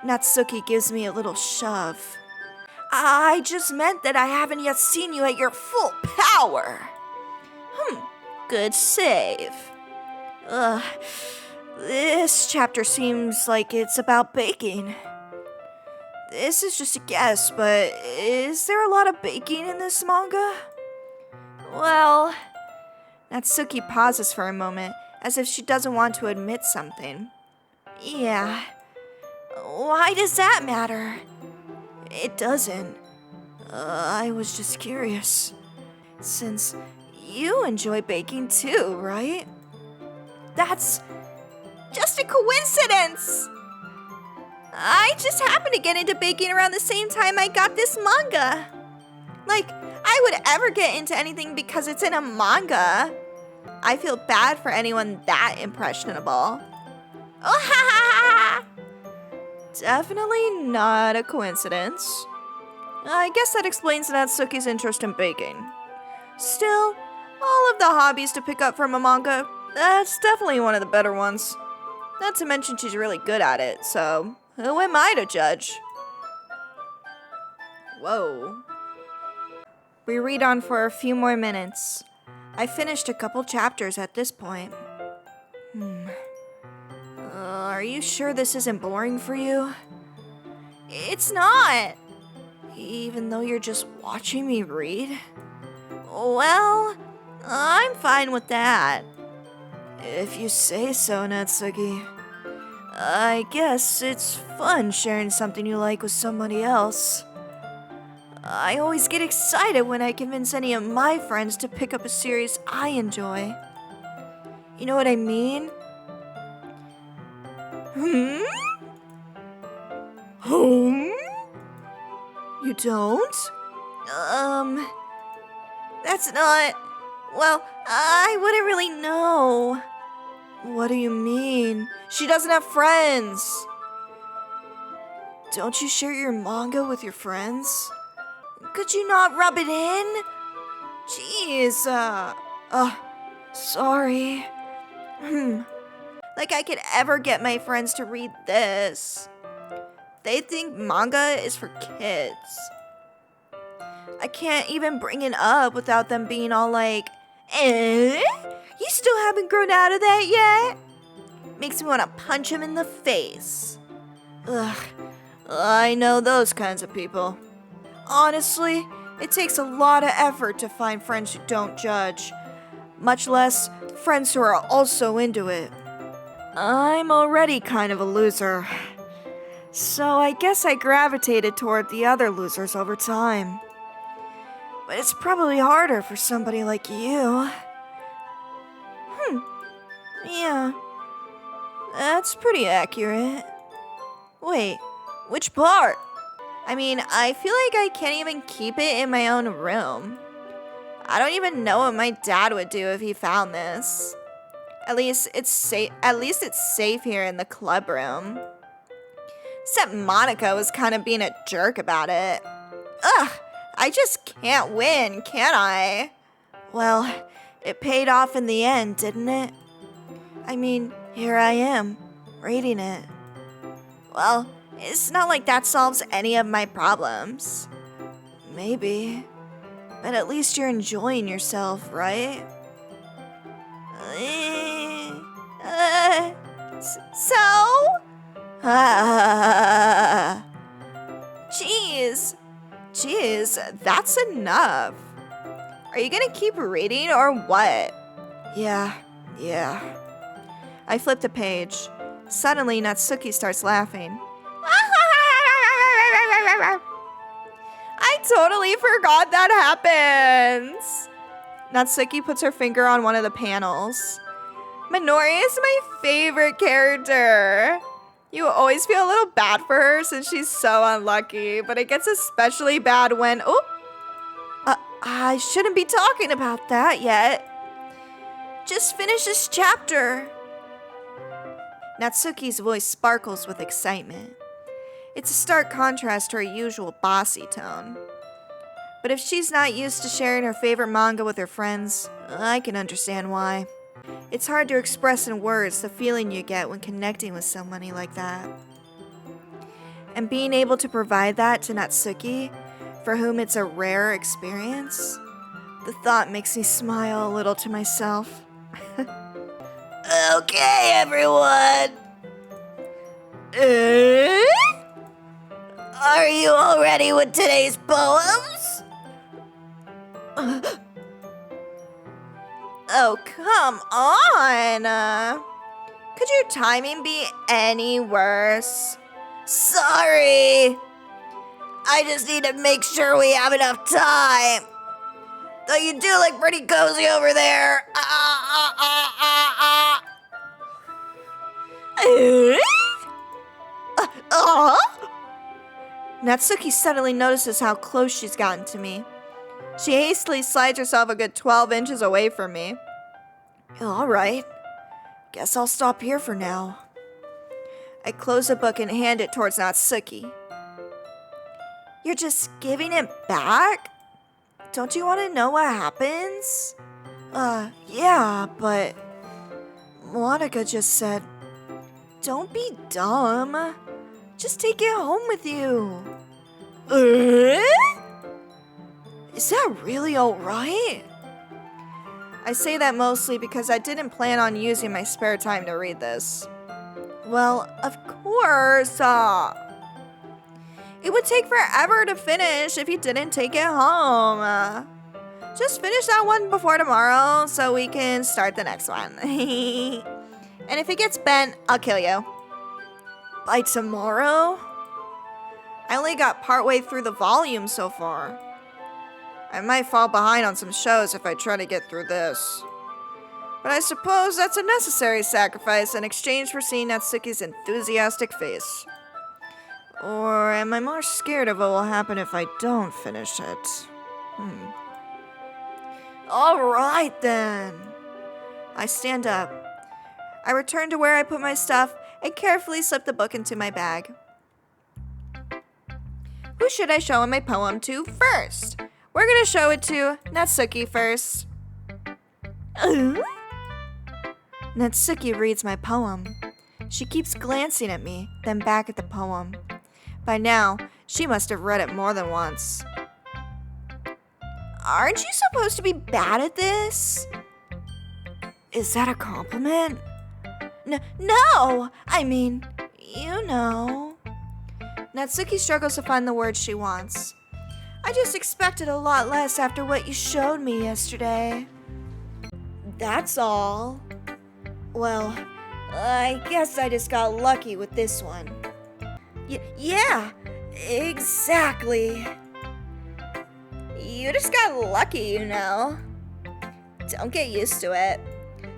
Natsuki gives me a little shove. I just meant that I haven't yet seen you at your full power. Good save. This chapter seems like it's about baking. This is just a guess, but is there a lot of baking in this manga? Well, Natsuki pauses for a moment, as if she doesn't want to admit something. Yeah. Why does that matter? It doesn't. I was just curious. Since you enjoy baking too, right? That's just a coincidence! I just happened to get into baking around the same time I got this manga. Like, I would ever get into anything because it's in a manga. I feel bad for anyone that impressionable. Oh, ha ha ha! Definitely not a coincidence. I guess that explains Natsuki's interest in baking. Still, all of the hobbies to pick up from a manga, that's definitely one of the better ones. Not to mention she's really good at it, so who am I to judge? Whoa. We read on for a few more minutes. I finished a couple chapters at this point. Are you sure this isn't boring for you? It's not! Even though you're just watching me read? Well, I'm fine with that. If you say so, Natsuki. I guess it's fun sharing something you like with somebody else. I always get excited when I convince any of my friends to pick up a series I enjoy. You know what I mean? You don't? That's not... Well, I wouldn't really know. What do you mean? She doesn't have friends. Don't you share your manga with your friends? Could you not rub it in? Jeez, sorry. Like I could ever get my friends to read this. They think manga is for kids. I can't even bring it up without them being all like, you still haven't grown out of that yet? Makes me want to punch him in the face. Ugh, I know those kinds of people. Honestly, it takes a lot of effort to find friends who don't judge, much less friends who are also into it. I'm already kind of a loser, so I guess I gravitated toward the other losers over time. But it's probably harder for somebody like you. Yeah, that's pretty accurate. Wait, which part? I mean, I feel like I can't even keep it in my own room. I don't even know what my dad would do if he found this. At least it's safe here in the club room. Except Monica was kind of being a jerk about it. Ugh, I just can't win, can I? Well, it paid off in the end, didn't it? I mean, here I am, reading it. Well, it's not like that solves any of my problems. Maybe. But at least you're enjoying yourself, right? So? Jeez, that's enough. Are you gonna keep reading or what? Yeah. I flipped a page. Suddenly, Natsuki starts laughing. I totally forgot that happens. Natsuki puts her finger on one of the panels. Minori is my favorite character. You always feel a little bad for her since she's so unlucky, but it gets especially bad when... I shouldn't be talking about that yet. Just finish this chapter. Natsuki's voice sparkles with excitement. It's a stark contrast to her usual bossy tone. But if she's not used to sharing her favorite manga with her friends, I can understand why. It's hard to express in words the feeling you get when connecting with somebody like that. And being able to provide that to Natsuki, for whom it's a rare experience, the thought makes me smile a little to myself. Okay, everyone. Are you all ready with today's poems? Oh, come on. Could your timing be any worse? Sorry. I just need to make sure we have enough time. Though you do look pretty cozy over there. Natsuki suddenly notices how close she's gotten to me. She hastily slides herself a good 12 inches away from me. All right. Guess I'll stop here for now. I close the book and hand it towards Natsuki. You're just giving it back? Don't you want to know what happens? Yeah, but Monica just said, don't be dumb. Just take it home with you. Is that really alright? I say that mostly because I didn't plan on using my spare time to read this. Well, of course. It would take forever to finish if you didn't take it home. Just finish that one before tomorrow so we can start the next one. And if it gets bent, I'll kill you. By tomorrow? I only got partway through the volume so far. I might fall behind on some shows if I try to get through this. But I suppose that's a necessary sacrifice in exchange for seeing Natsuki's enthusiastic face. Or am I more scared of what will happen if I don't finish it? Alright then. I stand up. I return to where I put my stuff and carefully slip the book into my bag. Who should I show my poem to first? We're gonna show it to Natsuki first. Natsuki reads my poem. She keeps glancing at me, then back at the poem. By now, she must have read it more than once. Aren't you supposed to be bad at this? Is that a compliment? No! I mean, you know. Natsuki struggles to find the words she wants. I just expected a lot less after what you showed me yesterday. That's all. Well, I guess I just got lucky with this one. Yeah, exactly. You just got lucky, you know. Don't get used to it.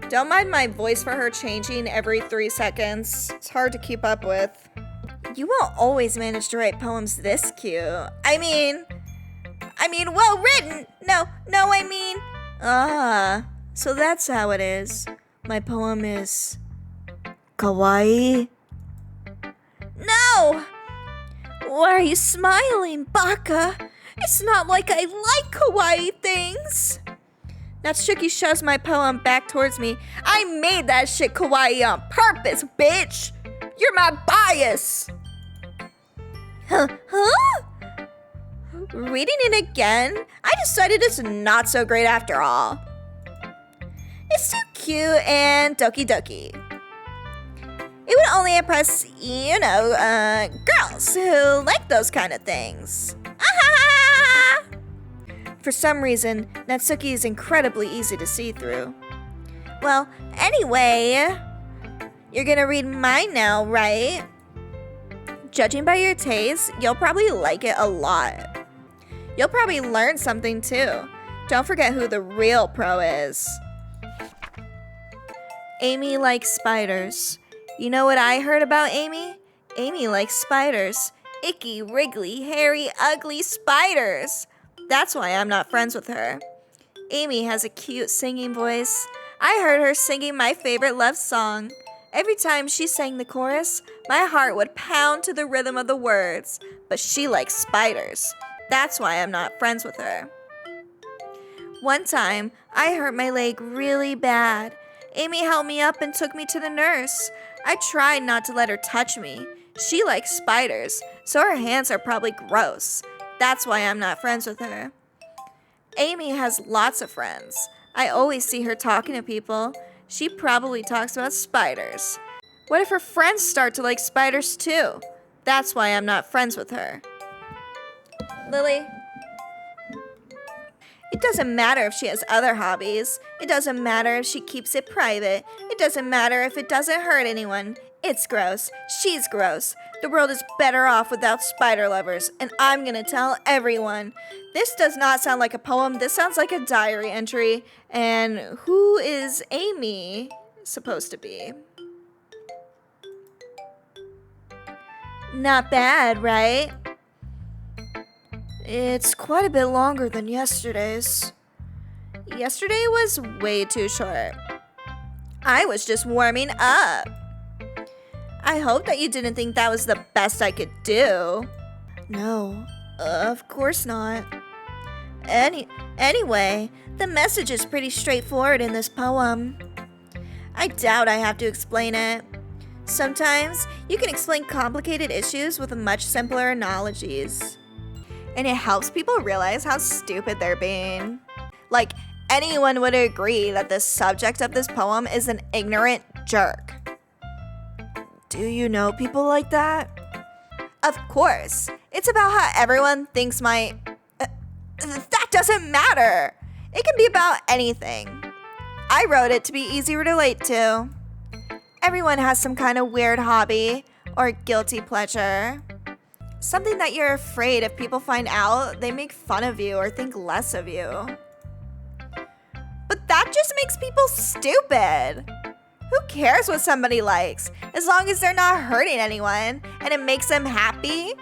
Don't mind my voice for her changing every 3 seconds. It's hard to keep up with. You won't always manage to write poems this cute. I mean, well written. So that's how it is. My poem is kawaii. No! Why are you smiling, Baka? It's not like I like kawaii things. Natsuki shoves my poem back towards me. I made that shit kawaii on purpose, bitch! You're my bias! Huh? Reading it again, I decided it's not so great after all. It's too cute and doki doki. It would only impress, girls who like those kind of things. For some reason, Natsuki is incredibly easy to see through. Well, anyway, you're gonna read mine now, right? Judging by your taste, you'll probably like it a lot. You'll probably learn something too. Don't forget who the real pro is. Amy likes spiders. You know what I heard about Amy? Amy likes spiders. Icky, wriggly, hairy, ugly spiders. That's why I'm not friends with her. Amy has a cute singing voice. I heard her singing my favorite love song. Every time she sang the chorus, my heart would pound to the rhythm of the words. But she likes spiders. That's why I'm not friends with her. One time, I hurt my leg really bad. Amy helped me up and took me to the nurse. I tried not to let her touch me. She likes spiders, so her hands are probably gross. That's why I'm not friends with her. Amy has lots of friends. I always see her talking to people. She probably talks about spiders. What if her friends start to like spiders too? That's why I'm not friends with her. Lily? It doesn't matter if she has other hobbies. It doesn't matter if she keeps it private. It doesn't matter if it doesn't hurt anyone. It's gross. She's gross. The world is better off without spider lovers, and I'm gonna tell everyone. This does not sound like a poem. This sounds like a diary entry. And who is Amy supposed to be? Not bad, right? It's quite a bit longer than yesterday's. Yesterday was way too short. I was just warming up. I hope that you didn't think that was the best I could do. No, of course not. Anyway, the message is pretty straightforward in this poem. I doubt I have to explain it. Sometimes you can explain complicated issues with much simpler analogies. And it helps people realize how stupid they're being. Like, anyone would agree that the subject of this poem is an ignorant jerk. Do you know people like that? Of course. It's about how everyone thinks that doesn't matter. It can be about anything. I wrote it to be easy to relate to. Everyone has some kind of weird hobby or guilty pleasure. Something that you're afraid if people find out, they make fun of you or think less of you. But that just makes people stupid. Who cares what somebody likes, as long as they're not hurting anyone and it makes them happy?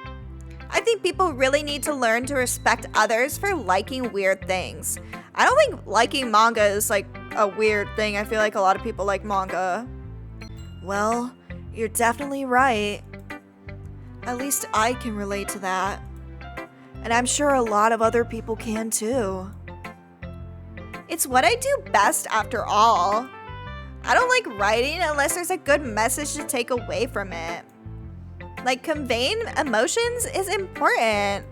I think people really need to learn to respect others for liking weird things. I don't think liking manga is like a weird thing. I feel like a lot of people like manga. Well, you're definitely right. At least I can relate to that. And I'm sure a lot of other people can too. It's what I do best after all. I don't like writing unless there's a good message to take away from it. Like, conveying emotions is important.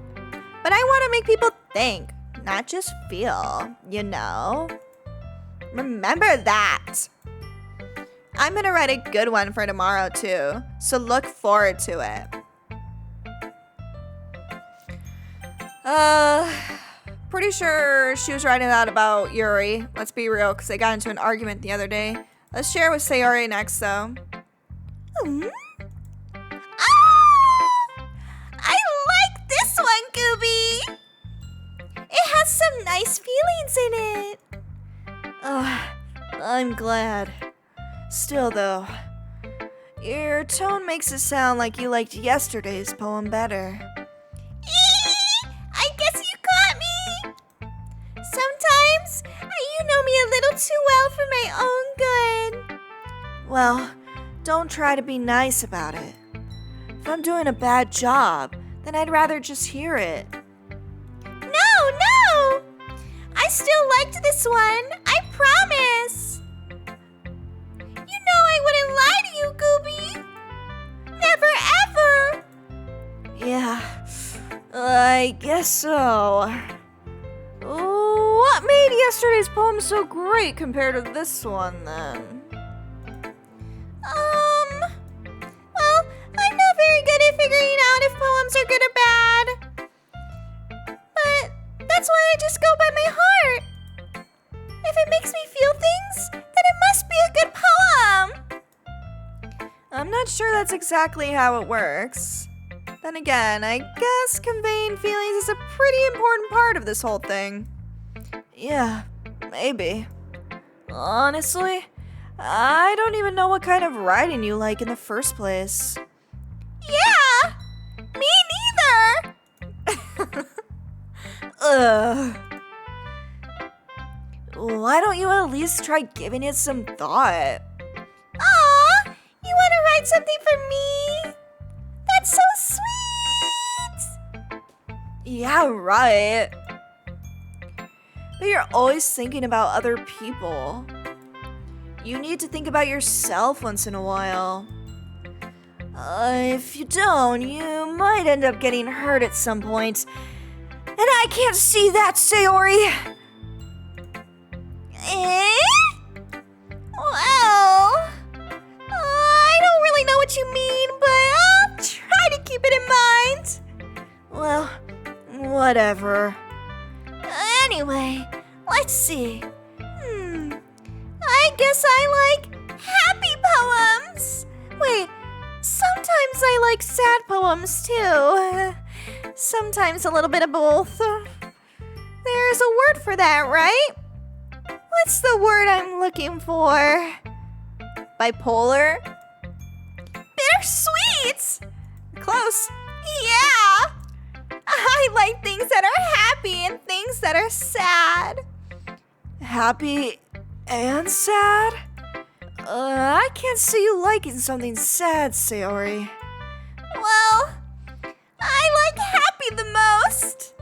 But I want to make people think, not just feel, you know? Remember that. I'm going to write a good one for tomorrow too, so look forward to it. Pretty sure she was writing that about Yuri. Let's be real, because they got into an argument the other day. Let's share with Sayori next, though. I like this one, Gooby. It has some nice feelings in it. I'm glad. Still, though, your tone makes it sound like you liked yesterday's poem better. I guess you caught me. Sometimes, you know me a little too well for my own good. Well, don't try to be nice about it. If I'm doing a bad job, then I'd rather just hear it. No! I still liked this one. I promise. You know I wouldn't lie to you, Gooby. Never ever. Yeah, I guess so. What made yesterday's poem so great compared to this one, then? figuring out if poems are good or bad. But that's why I just go by my heart. If it makes me feel things, then it must be a good poem. I'm not sure that's exactly how it works. Then again, I guess conveying feelings is a pretty important part of this whole thing. Yeah, maybe. Honestly, I don't even know what kind of writing you like in the first place. Yeah, me neither. Ugh. Why don't you at least try giving it some thought? Aw, you want to write something for me? That's so sweet! Yeah, right. But you're always thinking about other people. You need to think about yourself once in a while. If you don't, you might end up getting hurt at some point. And I can't see that, Sayori! Well, I don't really know what you mean, but I'll try to keep it in mind. Well, whatever. Anyway, let's see. I guess I like happy poems. Wait, sometimes I like sad poems too. Sometimes a little bit of both. There's a word for that, right? What's the word I'm looking for? Bipolar? Bittersweet! Close. Yeah! I like things that are happy and things that are sad. Happy and sad? I can't see you liking something sad, Sayori. Well, I like happy the most.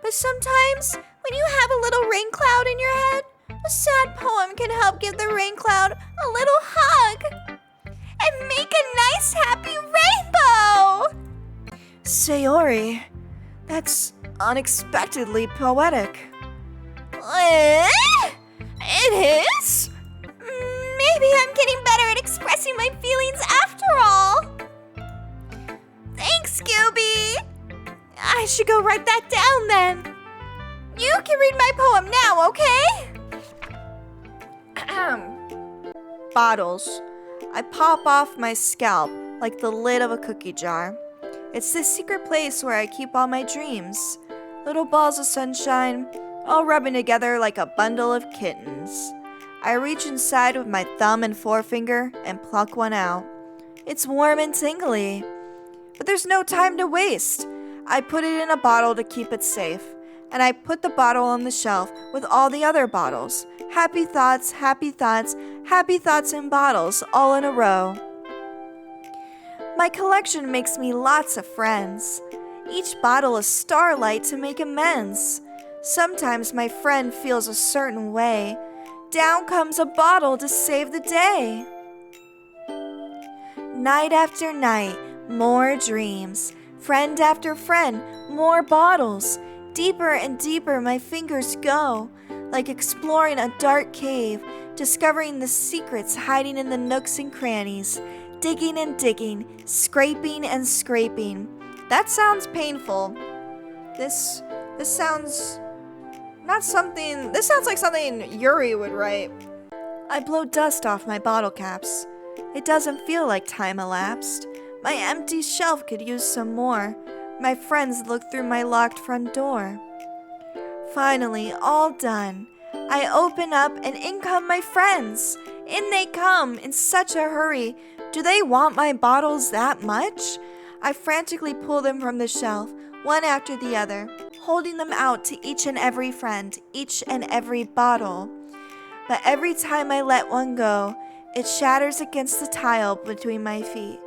But sometimes, when you have a little rain cloud in your head, a sad poem can help give the rain cloud a little hug and make a nice happy rainbow. Sayori, that's unexpectedly poetic. It is? Maybe I'm getting better at expressing my feelings after all. Thanks, Gooby. I should go write that down then. You can read my poem now, okay? Bottles. I pop off my scalp like the lid of a cookie jar. It's the secret place where I keep all my dreams. Little balls of sunshine, all rubbing together like a bundle of kittens. I reach inside with my thumb and forefinger and pluck one out. It's warm and tingly. But there's no time to waste. I put it in a bottle to keep it safe. And I put the bottle on the shelf with all the other bottles. Happy thoughts, happy thoughts, happy thoughts in bottles, all in a row. My collection makes me lots of friends. Each bottle is starlight to make amends. Sometimes my friend feels a certain way. Down comes a bottle to save the day. Night after night, more dreams. Friend after friend, more bottles. Deeper and deeper my fingers go, like exploring a dark cave, discovering the secrets hiding in the nooks and crannies, digging and digging, scraping and scraping. That sounds painful. This sounds like something Yuri would write. I blow dust off my bottle caps. It doesn't feel like time elapsed. My empty shelf could use some more. My friends look through my locked front door. Finally, all done. I open up and in come my friends. In they come in such a hurry. Do they want my bottles that much? I frantically pull them from the shelf, one after the other, holding them out to each and every friend, each and every bottle. But every time I let one go, it shatters against the tile between my feet.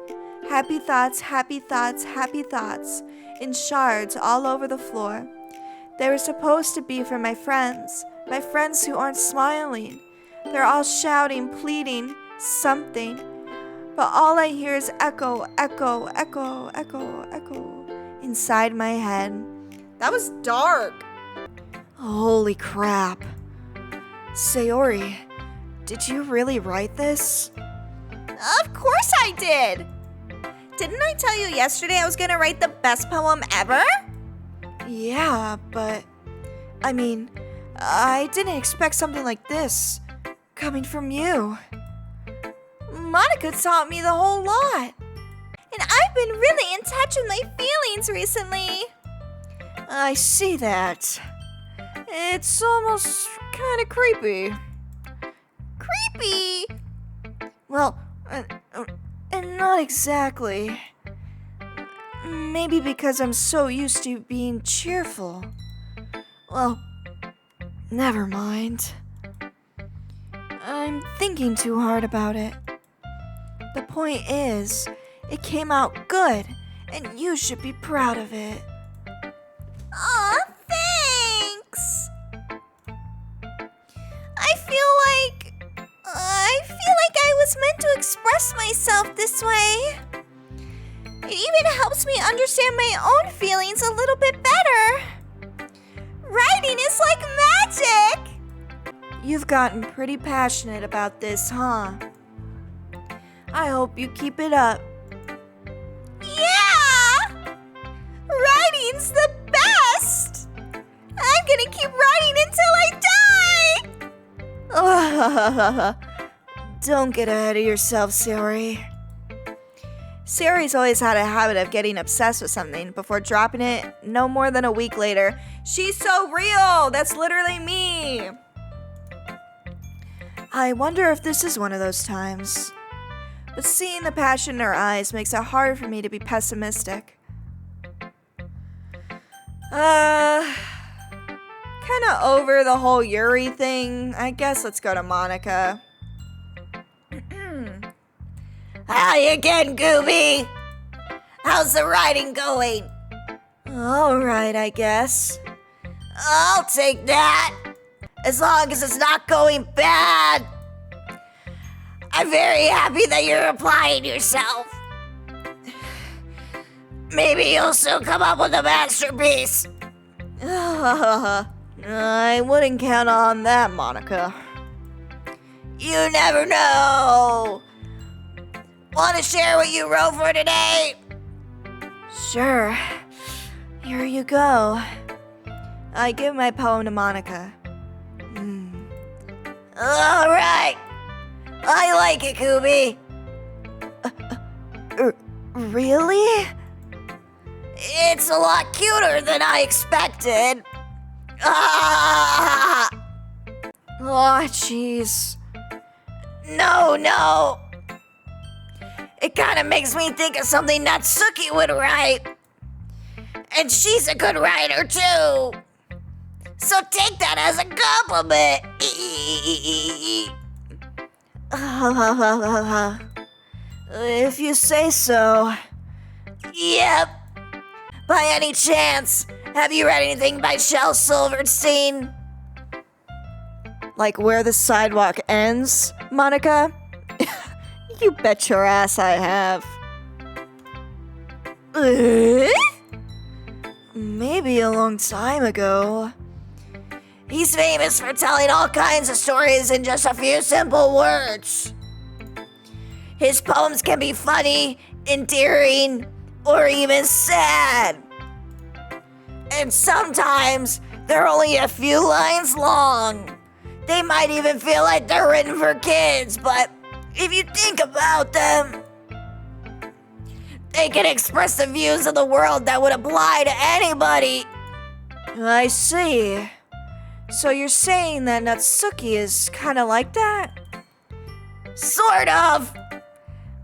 Happy thoughts, happy thoughts, happy thoughts, in shards all over the floor. They were supposed to be for my friends who aren't smiling. They're all shouting, pleading, something. But all I hear is echo, echo, echo, echo, echo inside my head. That was dark. Holy crap. Sayori, did you really write this? Of course I did. Didn't I tell you yesterday I was gonna write the best poem ever? Yeah, but I mean, I didn't expect something like this coming from you. Monica taught me the whole lot. And I've been really in touch with my feelings recently. I see that. It's almost kind of creepy. Creepy? Well, not exactly. Maybe because I'm so used to being cheerful. Well, never mind. I'm thinking too hard about it. The point is, it came out good, and you should be proud of it. Aw, thanks! I feel like I was meant to express myself this way. It even helps me understand my own feelings a little bit better. Writing is like magic! You've gotten pretty passionate about this, huh? I hope you keep it up. Yeah! Writing's the best! I'm gonna keep writing until I die! Don't get ahead of yourself, Sari. Sari's always had a habit of getting obsessed with something before dropping it no more than a week later. She's so real! That's literally me! I wonder if this is one of those times. But seeing the passion in her eyes makes it hard for me to be pessimistic. Kinda over the whole Yuri thing. I guess let's go to Monica. Hi again, Gooby. How's the writing going? Alright, I guess. I'll take that. As long as it's not going bad. I'm very happy that you're applying yourself. Maybe you'll soon come up with a masterpiece. I wouldn't count on that, Monica. You never know. Want to share what you wrote for today? Sure. Here you go. I give my poem to Monica. All right. I like it, Gooby. Really? It's a lot cuter than I expected. Ah! Oh, jeez. No. It kind of makes me think of something that Suki would write. And she's a good writer, too. So take that as a compliment. If you say so. Yep. By any chance, have you read anything by Shel Silverstein? Like Where the Sidewalk Ends, Monica? You bet your ass I have. Maybe a long time ago. He's famous for telling all kinds of stories in just a few simple words. His poems can be funny, endearing, or even sad. And sometimes they're only a few lines long. They might even feel like they're written for kids, but if you think about them, they can express the views of the world that would apply to anybody. I see. So you're saying that Natsuki is kind of like that? Sort of.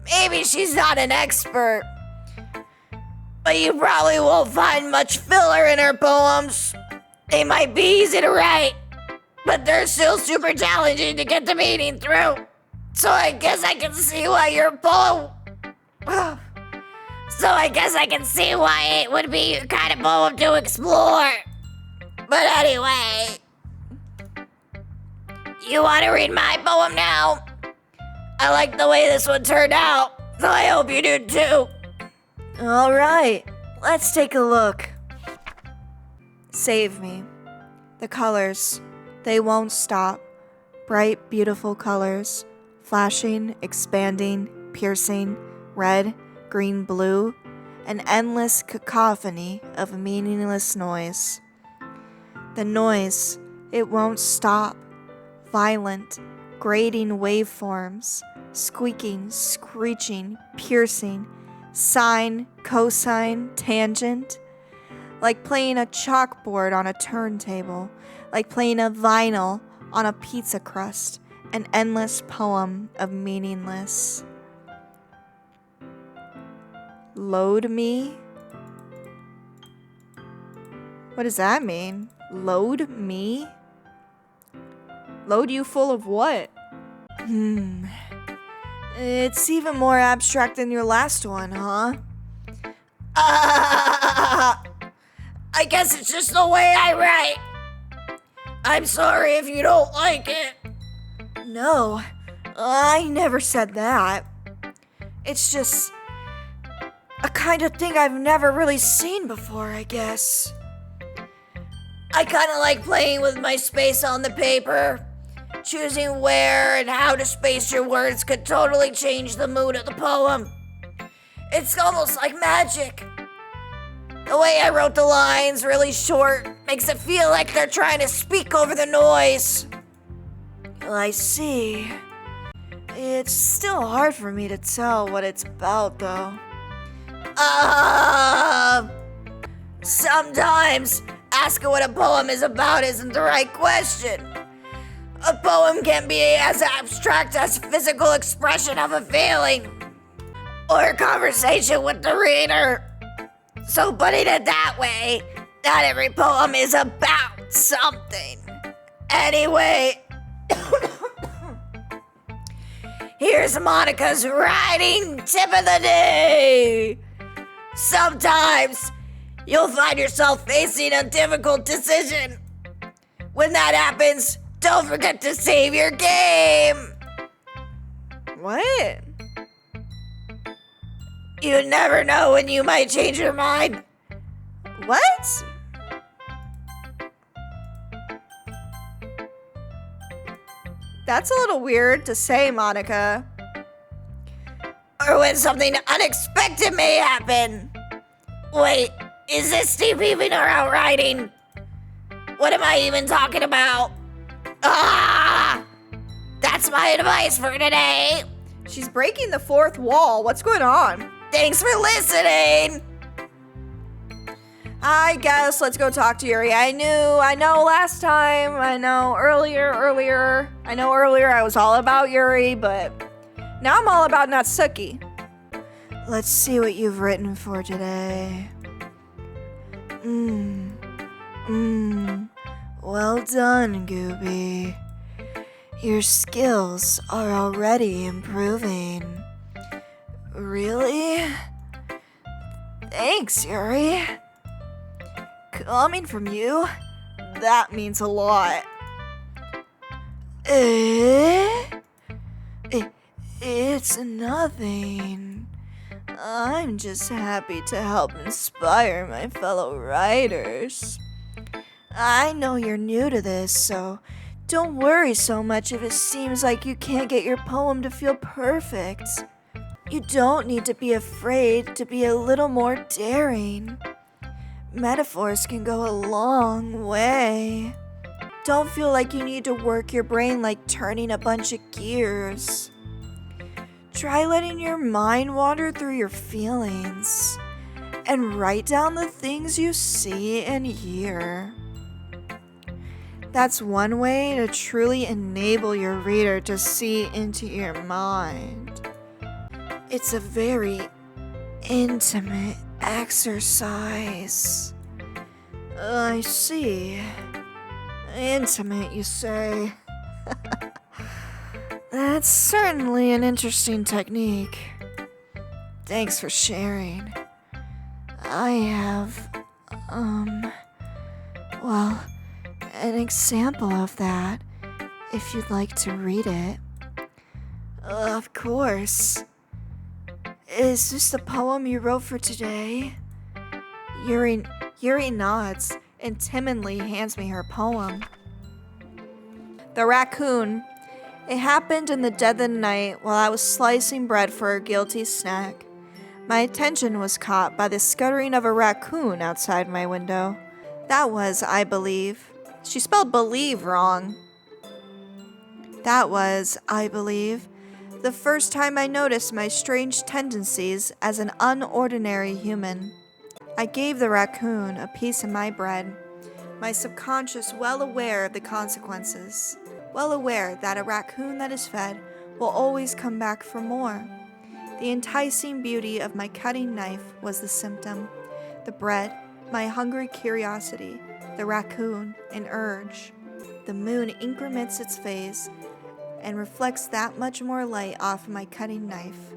Maybe she's not an expert. But you probably won't find much filler in her poems. They might be easy to write, but they're still super challenging to get the meaning through. So I guess I can see why your poem... So I guess I can see why it would be your kind of poem to explore. But anyway... You want to read my poem now? I like the way this one turned out, so I hope you do too. All right, let's take a look. Save me. The colors, they won't stop. Bright, beautiful colors. Flashing, expanding, piercing, red, green, blue, an endless cacophony of meaningless noise. The noise, it won't stop. Violent, grating waveforms, squeaking, screeching, piercing, sine, cosine, tangent. Like playing a chalkboard on a turntable, like playing a vinyl on a pizza crust, an endless poem of meaningless. Load me? What does that mean? Load me? Load you full of what? It's even more abstract than your last one, huh? I guess it's just the way I write. I'm sorry if you don't like it. No, I never said that. It's just a kind of thing I've never really seen before, I guess. I kind of like playing with my space on the paper. Choosing where and how to space your words could totally change the mood of the poem. It's almost like magic. The way I wrote the lines really short makes it feel like they're trying to speak over the noise. I see. It's still hard for me to tell what it's about, though. Sometimes asking what a poem is about isn't the right question. A poem can be as abstract as physical expression of a feeling or a conversation with the reader. So putting it that way, not every poem is about something. Anyway, here's Monica's writing tip of the day. Sometimes you'll find yourself facing a difficult decision. When that happens, don't forget to save your game. What? You never know when you might change your mind. What? That's a little weird to say, Monica. Or when something unexpected may happen. Wait, is this Steve even or outrighting? What am I even talking about? That's my advice for today. She's breaking the fourth wall. What's going on? Thanks for listening. I guess let's go talk to Yuri. I know last time, I know earlier I was all about Yuri, but now I'm all about Natsuki. Let's see what you've written for today. Well done, Gooby. Your skills are already improving. Really? Thanks, Yuri. Coming from you, that means a lot. It's nothing. I'm just happy to help inspire my fellow writers. I know you're new to this, so don't worry so much if it seems like you can't get your poem to feel perfect. You don't need to be afraid to be a little more daring. Metaphors can go a long way. Don't feel like you need to work your brain like turning a bunch of gears. Try letting your mind wander through your feelings and write down the things you see and hear. That's one way to truly enable your reader to see into your mind. It's a very intimate exercise. I see. Intimate, you say? That's certainly an interesting technique. Thanks for sharing. I have, an example of that, if you'd like to read it. Of course. Is this the poem you wrote for today? Yuri nods and timidly hands me her poem. The raccoon. It happened in the dead of the night while I was slicing bread for a guilty snack. My attention was caught by the scuttering of a raccoon outside my window. That was, I believe. She spelled believe wrong. That was, I believe, the first time I noticed my strange tendencies as an unordinary human. I gave the raccoon a piece of my bread, my subconscious well aware of the consequences, well aware that a raccoon that is fed will always come back for more. The enticing beauty of my cutting knife was the symptom. The bread, my hungry curiosity, the raccoon, an urge. The moon increments its phase and reflects that much more light off my cutting knife.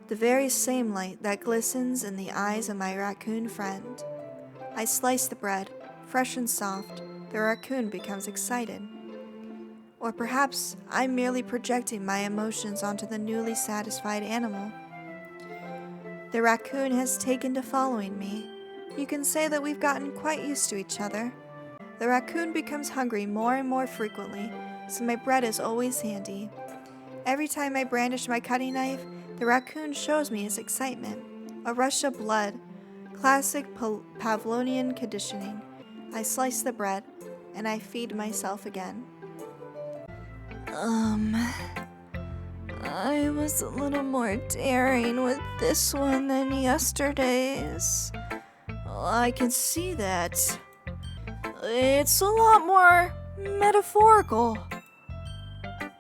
The very same light that glistens in the eyes of my raccoon friend. I slice the bread, fresh and soft. The raccoon becomes excited. Or perhaps I'm merely projecting my emotions onto the newly satisfied animal. The raccoon has taken to following me. You can say that we've gotten quite used to each other. The raccoon becomes hungry more and more frequently, so my bread is always handy. Every time I brandish my cutting knife, the raccoon shows me his excitement. A rush of blood. Classic Pavlovian conditioning. I slice the bread, and I feed myself again. I was a little more daring with this one than yesterday's. I can see that. It's a lot more metaphorical.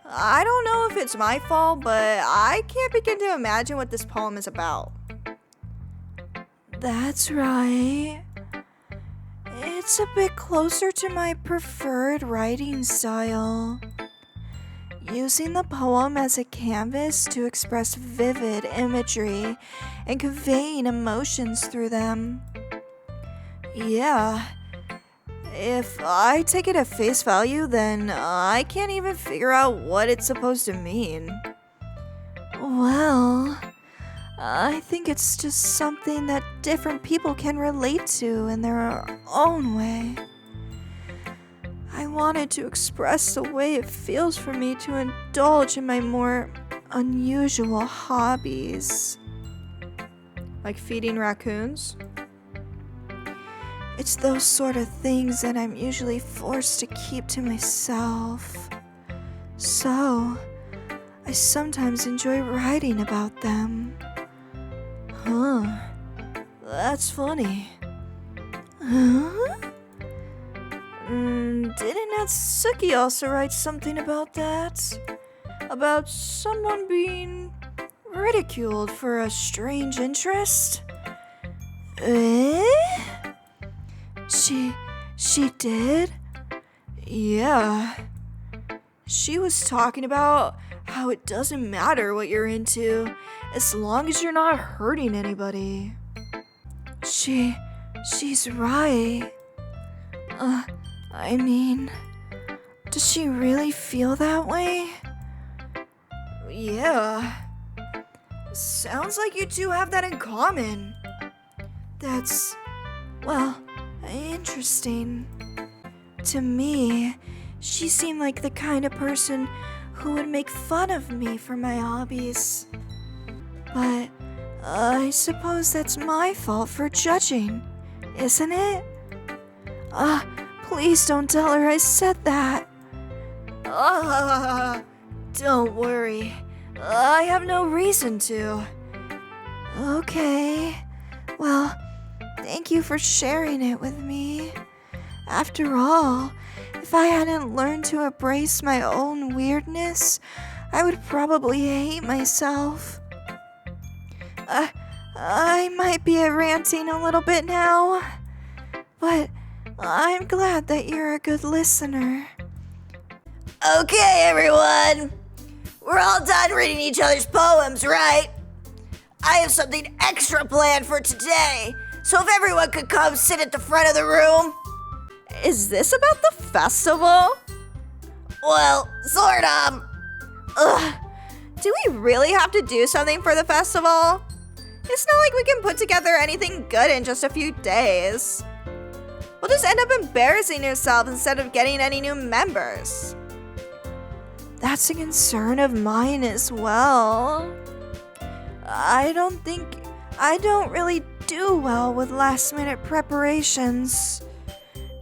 I don't know if it's my fault, but I can't begin to imagine what this poem is about. That's right. It's a bit closer to my preferred writing style. Using the poem as a canvas to express vivid imagery and conveying emotions through them. Yeah. If I take it at face value, then I can't even figure out what it's supposed to mean. Well, I think it's just something that different people can relate to in their own way. I wanted to express the way it feels for me to indulge in my more unusual hobbies. Like feeding raccoons? It's those sort of things that I'm usually forced to keep to myself. So, I sometimes enjoy writing about them. Huh. That's funny. Huh? Didn't Natsuki also write something about that? About someone being ridiculed for a strange interest? Eh? She did? Yeah. She was talking about how it doesn't matter what you're into as long as you're not hurting anybody. She's right. I mean, does she really feel that way? Yeah. Sounds like you two have that in common. That's, well, interesting. To me, she seemed like the kind of person who would make fun of me for my hobbies. But I suppose that's my fault for judging, isn't it? Please don't tell her I said that. Don't worry. I have no reason to. Okay. Well, thank you for sharing it with me. After all, if I hadn't learned to embrace my own weirdness, I would probably hate myself. I might be ranting a little bit now, but I'm glad that you're a good listener. Okay, everyone. We're all done reading each other's poems, right? I have something extra planned for today, so if everyone could come sit at the front of the room. Is this about the festival? Well, sort of. Do we really have to do something for the festival? It's not like we can put together anything good in just a few days. We'll just end up embarrassing ourselves instead of getting any new members. That's a concern of mine as well. I don't really do well with last-minute preparations.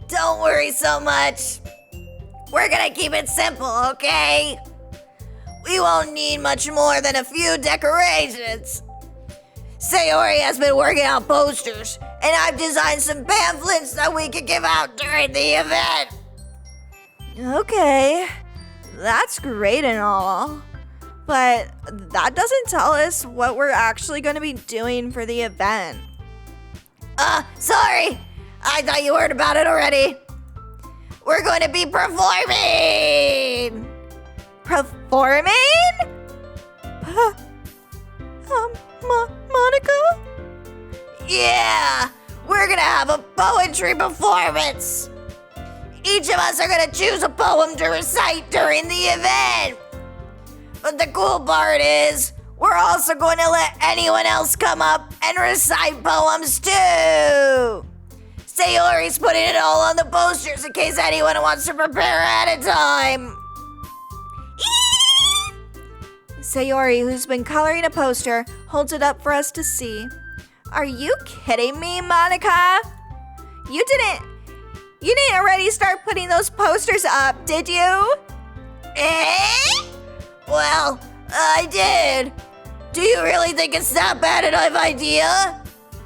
Don't worry so much. We're gonna keep it simple, okay? We won't need much more than a few decorations. Sayori has been working on posters, and I've designed some pamphlets that we can give out during the event. Okay, that's great and all, but that doesn't tell us what we're actually going to be doing for the event. Sorry. I thought you heard about it already. We're going to be performing. Performing? Monica? Yeah, we're gonna have a poetry performance. Each of us are gonna choose a poem to recite during the event. But the cool part is, we're also going to let anyone else come up and recite poems too. Sayori's putting it all on the posters in case anyone wants to prepare ahead of time. Sayori, who's been coloring a poster, holds it up for us to see. Are you kidding me, Monica? You didn't already start putting those posters up, did you? Well, I did. Do you really think it's that bad an idea?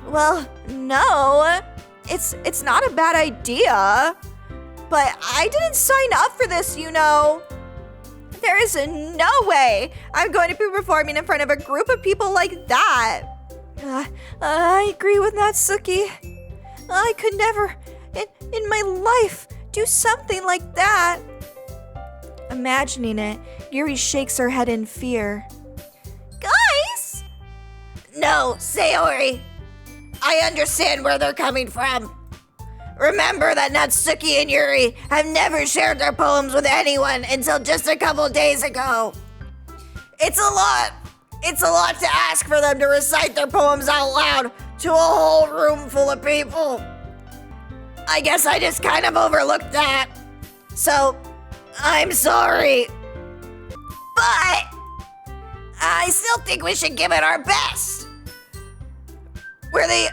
Well, no. It's not a bad idea. But I didn't sign up for this, you know. There is no way I'm going to be performing in front of a group of people like that. I agree with Natsuki. I could never, in my life, do something like that. Imagining it, Yuri shakes her head in fear. Guys! No, Sayori. I understand where they're coming from. Remember that Natsuki and Yuri have never shared their poems with anyone until just a couple days ago. It's a lot to ask for them to recite their poems out loud to a whole room full of people. I guess I just kind of overlooked that. So, I'm sorry. But I still think we should give it our best. We're the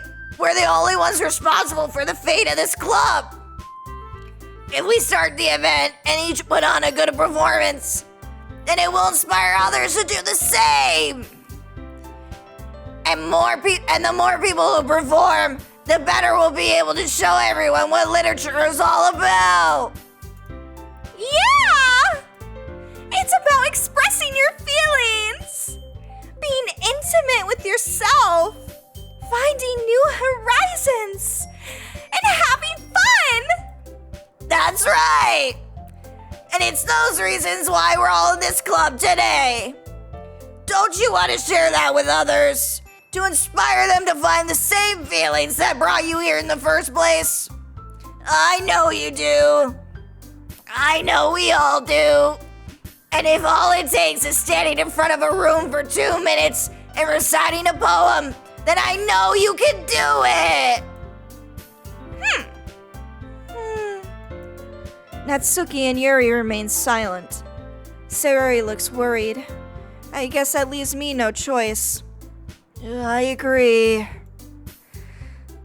only ones responsible for the fate of this club. If we start the event and each put on a good performance, then it will inspire others to do the same. And the more people who perform, the better we'll be able to show everyone what literature is all about. Yeah! It's about expressing your feelings, being intimate with yourself, finding new horizons, and having fun! That's right! And it's those reasons why we're all in this club today. Don't you want to share that with others? To inspire them to find the same feelings that brought you here in the first place? I know you do. I know we all do. And if all it takes is standing in front of a room for 2 minutes and reciting a poem, then I know you can do it! Natsuki and Yuri remain silent. Sayori looks worried. I guess that leaves me no choice. I agree.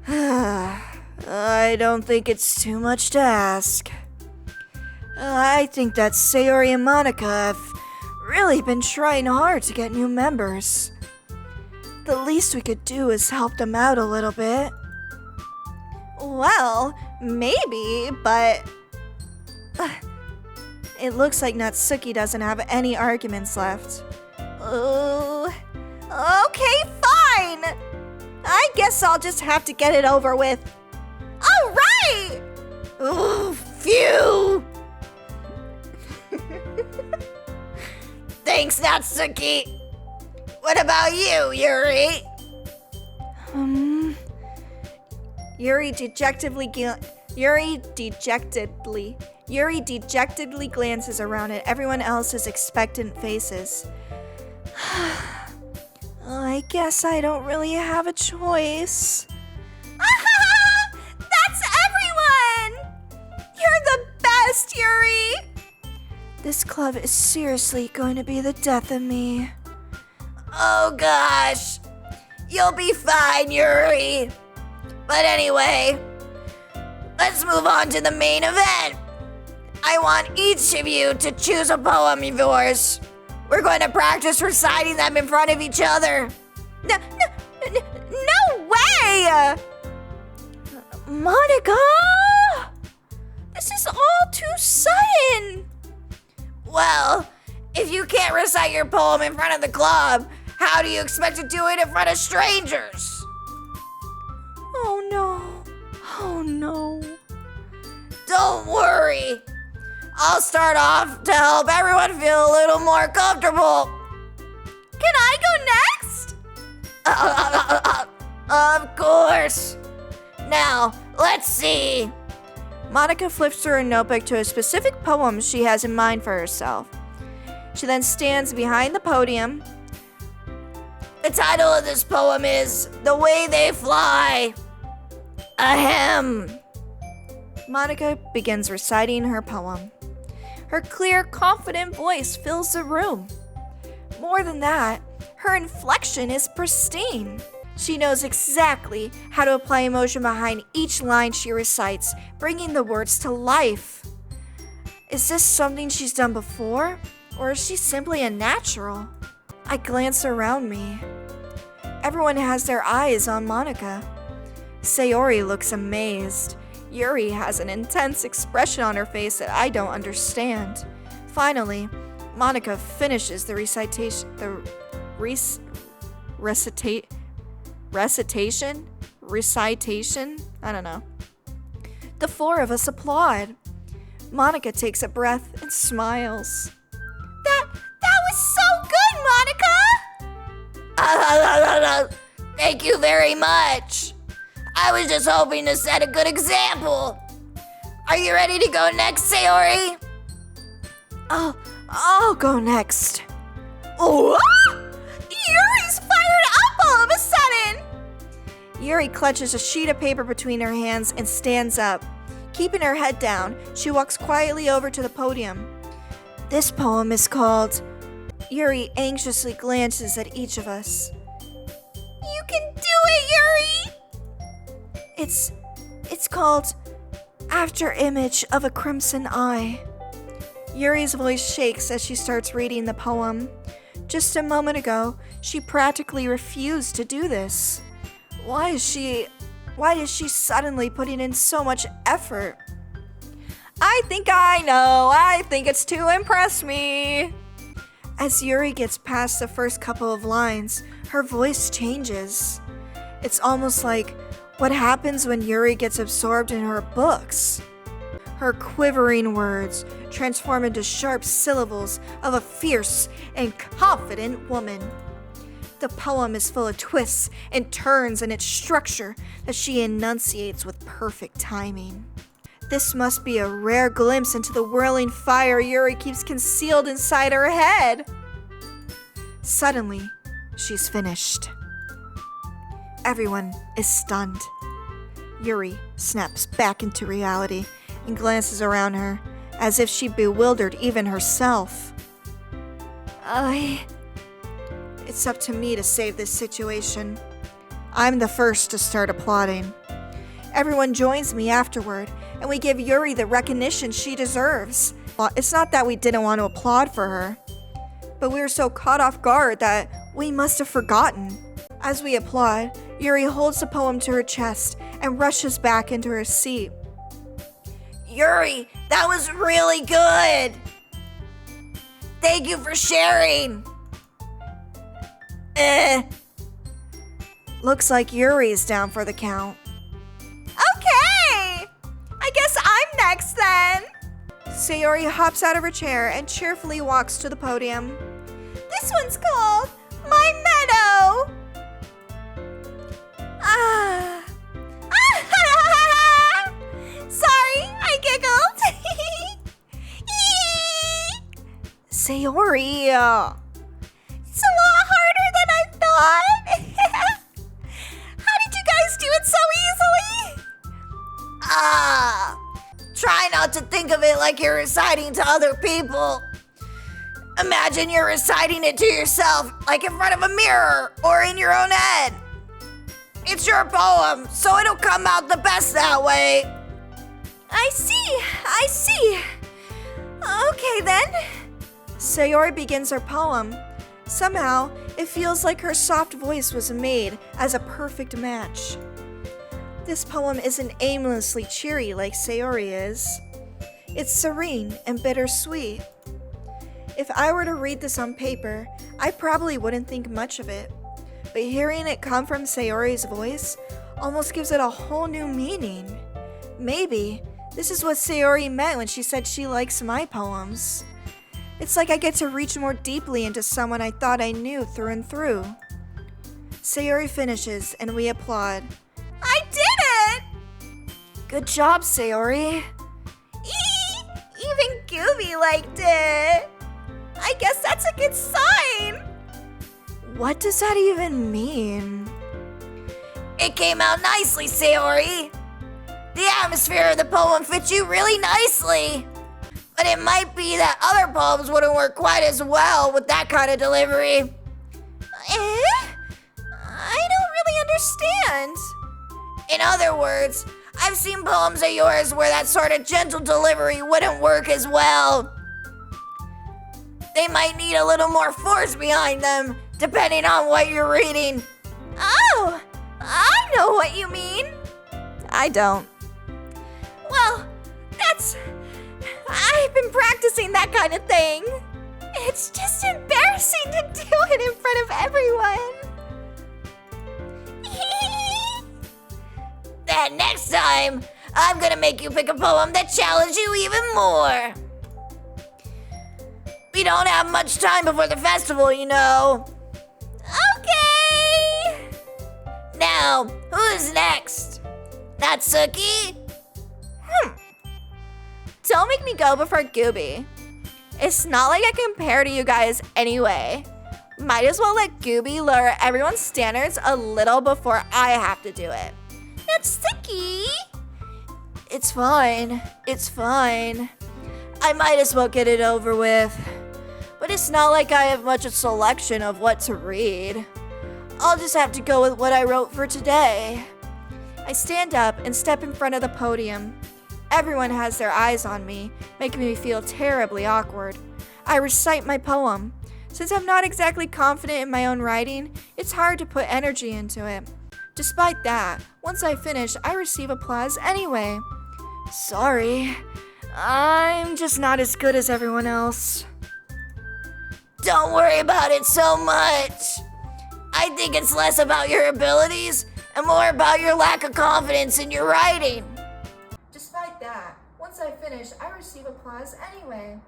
I don't think it's too much to ask. I think that Sayori and Monica have really been trying hard to get new members. The least we could do is help them out a little bit. Well, maybe, but... It looks like Natsuki doesn't have any arguments left. Oh, okay, fine! I guess I'll just have to get it over with. Alright! Ooh, phew! Thanks, Natsuki. What about you, Yuri? Yuri dejectedly glances around at everyone else's expectant faces. I guess I don't really have a choice. That's everyone! You're the best, Yuri! This club is seriously going to be the death of me. Oh gosh. You'll be fine, Yuri. But anyway, let's move on to the main event. I want each of you to choose a poem of yours. We're going to practice reciting them in front of each other. No way! Monica! This is all too sudden. Well, if you can't recite your poem in front of the club, how do you expect to do it in front of strangers? Oh no. Oh no. Don't worry. I'll start off to help everyone feel a little more comfortable. Can I go next? Of course. Now, let's see. Monica flips through her notebook to a specific poem she has in mind for herself. She then stands behind the podium. The title of this poem is The Way They Fly. Ahem. Monica begins reciting her poem. Her clear, confident voice fills the room. More than that, her inflection is pristine. She knows exactly how to apply emotion behind each line she recites, bringing the words to life. Is this something she's done before, or is she simply a natural? I glance around me. Everyone has their eyes on Monica. Sayori looks amazed. Yuri has an intense expression on her face that I don't understand. Finally, Monica finishes the recitation. Recitation? I don't know. The four of us applaud. Monica takes a breath and smiles. That was so good, Monica! Thank you very much. I was just hoping to set a good example. Are you ready to go next, Sayori? I'll go next. Oh, Yuri's fired up all of a sudden! Yuri clutches a sheet of paper between her hands and stands up. Keeping her head down, she walks quietly over to the podium. This poem is called... Yuri anxiously glances at each of us. You can do it, Yuri! It's called After Image of a Crimson Eye. Yuri's voice shakes as she starts reading the poem. Just a moment ago, she practically refused to do this. Why is she suddenly putting in so much effort? I think I know. I think it's to impress me. As Yuri gets past the first couple of lines, her voice changes. It's almost like what happens when Yuri gets absorbed in her books. Her quivering words transform into sharp syllables of a fierce and confident woman. The poem is full of twists and turns in its structure that she enunciates with perfect timing. This must be a rare glimpse into the whirling fire Yuri keeps concealed inside her head. Suddenly, she's finished. Everyone is stunned. Yuri snaps back into reality and glances around her, as if she bewildered even herself. It's up to me to save this situation. I'm the first to start applauding. Everyone joins me afterward, and we give Yuri the recognition she deserves. It's not that we didn't want to applaud for her, but we were so caught off guard that we must have forgotten. As we applaud, Yuri holds the poem to her chest and rushes back into her seat. Yuri, that was really good. Thank you for sharing. Looks like Yuri's down for the count. Okay! I guess I'm next then. Sayori hops out of her chair and cheerfully walks to the podium. This one's called My Meadow. Sorry, I giggled. Sayori. It's a lot harder than I thought. How did you guys do it so easily? Try not to think of it like you're reciting to other people. Imagine you're reciting it to yourself, like in front of a mirror or in your own head. It's your poem, so it'll come out the best that way. I see. Okay then. Sayori begins her poem. Somehow, it feels like her soft voice was made as a perfect match. This poem isn't aimlessly cheery like Sayori is. It's serene and bittersweet. If I were to read this on paper, I probably wouldn't think much of it. But hearing it come from Sayori's voice almost gives it a whole new meaning. Maybe this is what Sayori meant when she said she likes my poems. It's like I get to reach more deeply into someone I thought I knew through and through. Sayori finishes and we applaud. I did it! Good job, Sayori. Even Gooby liked it. I guess that's a good sign. What does that even mean? It came out nicely, Sayori. The atmosphere of the poem fits you really nicely. But it might be that other poems wouldn't work quite as well with that kind of delivery. I don't really understand. In other words, I've seen poems of yours where that sort of gentle delivery wouldn't work as well. They might need a little more force behind them, depending on what you're reading. Oh, I know what you mean. I don't. Well, I've been practicing that kind of thing. It's just embarrassing to do it in front of everyone. That next time, I'm gonna make you pick a poem that challenges you even more. We don't have much time before the festival, you know. Okay. Now, who's next? Natsuki? Don't make me go before Gooby. It's not like I compare to you guys anyway. Might as well let Gooby lower everyone's standards a little before I have to do it. Natsuki! It's fine. I might as well get it over with. But it's not like I have much of a selection of what to read. I'll just have to go with what I wrote for today. I stand up and step in front of the podium. Everyone has their eyes on me, making me feel terribly awkward. I recite my poem. Since I'm not exactly confident in my own writing, it's hard to put energy into it. Despite that, once I finish, I receive applause anyway. Sorry, I'm just not as good as everyone else. Don't worry about it so much. I think it's less about your abilities and more about your lack of confidence in your writing. Despite that, once I finish, I receive applause anyway.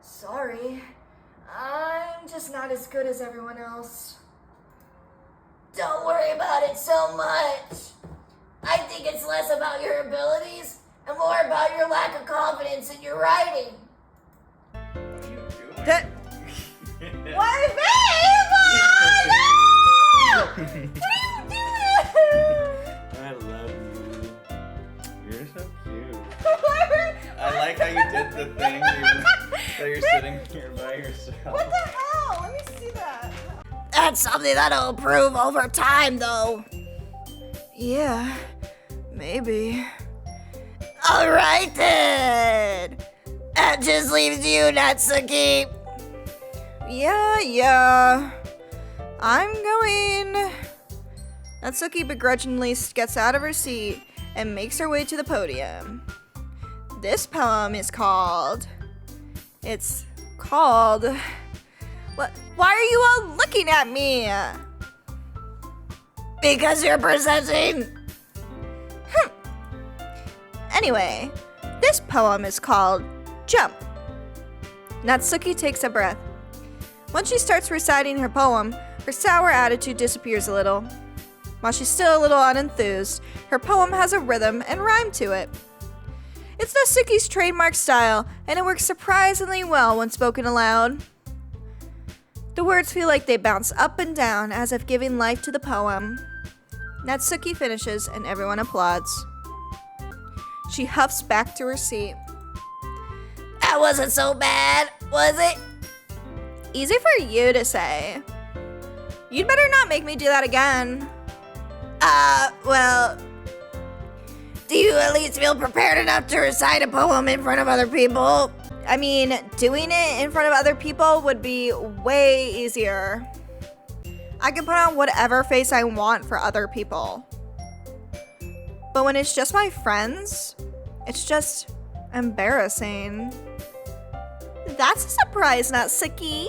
Sorry, I'm just not as good as everyone else. Don't worry about it so much. I think it's less about your abilities and more about your lack of confidence in your writing. That. Why, babe? No! What are you doing? I love you. You're so cute. I like how you did the thing even though you're sitting here by yourself. What the hell? Let me see that. That's something that'll improve over time, though. Yeah, maybe. All right, then. That just leaves you, Natsuki. Yeah. I'm going. Natsuki begrudgingly gets out of her seat and makes her way to the podium. This poem is called. What? Why are you all looking at me? Because you're presenting. Anyway, this poem is called Jump. Natsuki takes a breath. Once she starts reciting her poem, her sour attitude disappears a little. While she's still a little unenthused, her poem has a rhythm and rhyme to it. It's Natsuki's trademark style, and it works surprisingly well when spoken aloud. The words feel like they bounce up and down as if giving life to the poem. Natsuki finishes and everyone applauds. She huffs back to her seat. That wasn't so bad, was it? easy for you to say. You'd better not make me do that again. Well, do you at least feel prepared enough to recite a poem in front of other people? I mean, doing it in front of other people would be way easier. I can put on whatever face I want for other people. But when it's just my friends, it's just embarrassing. That's a surprise, Natsuki.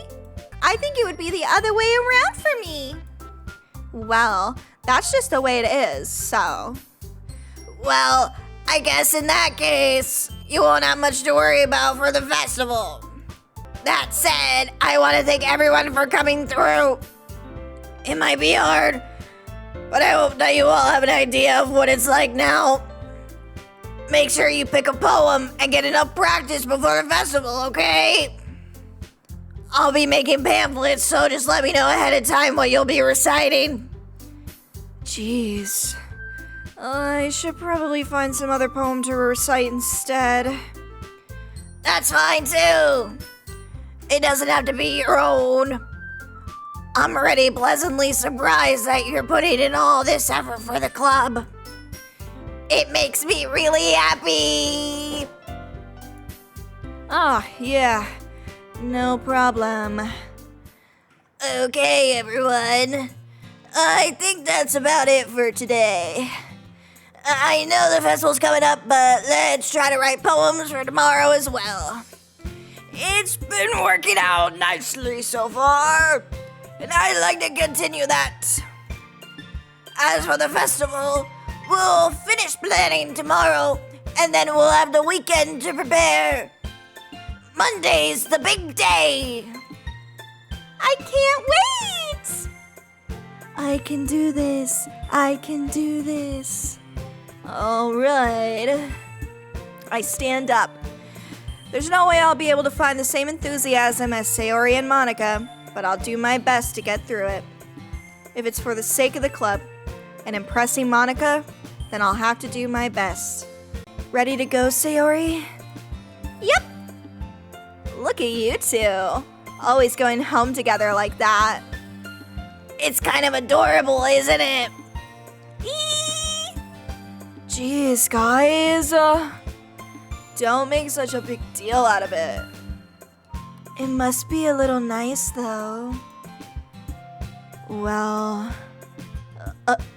I think it would be the other way around for me. Well, that's just the way it is, so. Well, I guess in that case, you won't have much to worry about for the festival. That said, I want to thank everyone for coming through. It might be hard, but I hope that you all have an idea of what it's like now. Make sure you pick a poem and get enough practice before the festival, okay? I'll be making pamphlets, so just let me know ahead of time what you'll be reciting. Jeez. I should probably find some other poem to recite instead. That's fine too. It doesn't have to be your own. I'm already pleasantly surprised that you're putting in all this effort for the club. It makes me really happy. Ah, yeah. No problem. Okay, everyone. I think that's about it for today. I know the festival's coming up, but let's try to write poems for tomorrow as well. It's been working out nicely so far, and I'd like to continue that. As for the festival, we'll finish planning tomorrow, and then we'll have the weekend to prepare. Monday's the big day. I can't wait! I can do this. I can do this. All right. I stand up. There's no way I'll be able to find the same enthusiasm as Sayori and Monica, but I'll do my best to get through it. If it's for the sake of the club and impressing Monica, then I'll have to do my best. Ready to go, Sayori? Yep. Look at you two. Always going home together like that. It's kind of adorable, isn't it? Jeez, guys. Don't make such a big deal out of it. It must be a little nice, though. Well...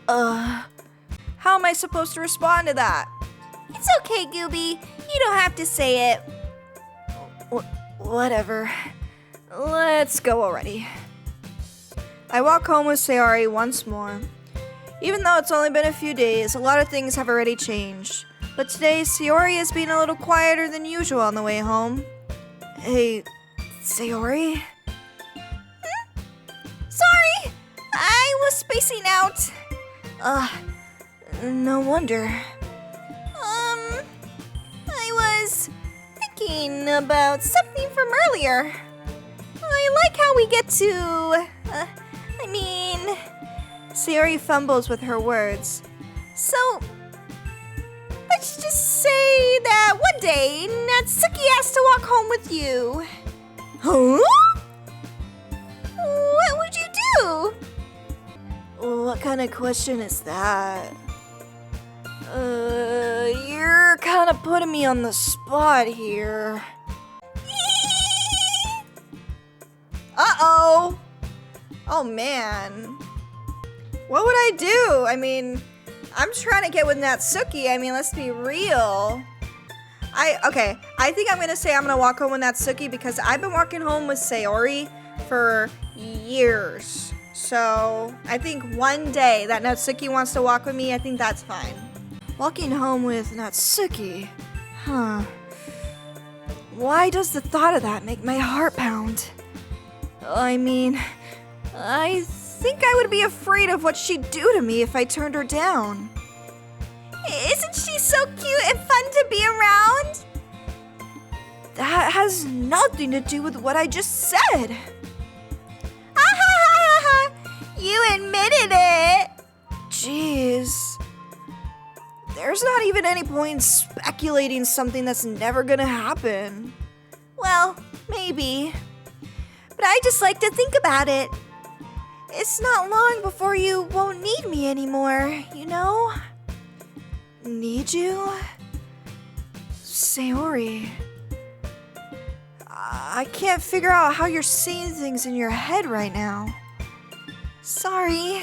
How am I supposed to respond to that? It's okay, Gooby. You don't have to say it. Whatever. Let's go already. I walk home with Sayori once more. Even though it's only been a few days, a lot of things have already changed. But today, Sayori is being a little quieter than usual on the way home. Hey, Sayori? Sorry! I was spacing out. No wonder. I was thinking about something from earlier. I like how we get to, Sayori fumbles with her words. So, let's just say that one day, Natsuki has to walk home with you. Huh? What would you do? What kind of question is that? You're kind of putting me on the spot here. Uh-oh. Oh, man. What would I do? I'm trying to get with Natsuki. Let's be real. I think I'm going to say I'm going to walk home with Natsuki because I've been walking home with Sayori for years. So I think one day that Natsuki wants to walk with me, I think that's fine. Walking home with Natsuki? Huh. Why does the thought of that make my heart pound? I think I would be afraid of what she'd do to me if I turned her down. Isn't she so cute and fun to be around? That has nothing to do with what I just said. You admitted it. Jeez. There's not even any point in speculating something that's never gonna happen. Well, maybe. but I just like to think about it. It's not long before you won't need me anymore, you know? Need you? Sayori. I can't figure out how you're seeing things in your head right now. Sorry.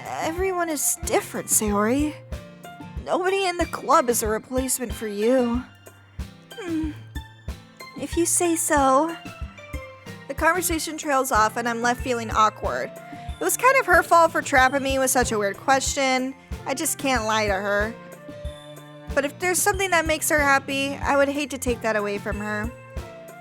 Everyone is different, Sayori. Nobody in the club is a replacement for you. If you say so. The conversation trails off and I'm left feeling awkward. It was kind of her fault for trapping me with such a weird question. I just can't lie to her. But if there's something that makes her happy, I would hate to take that away from her.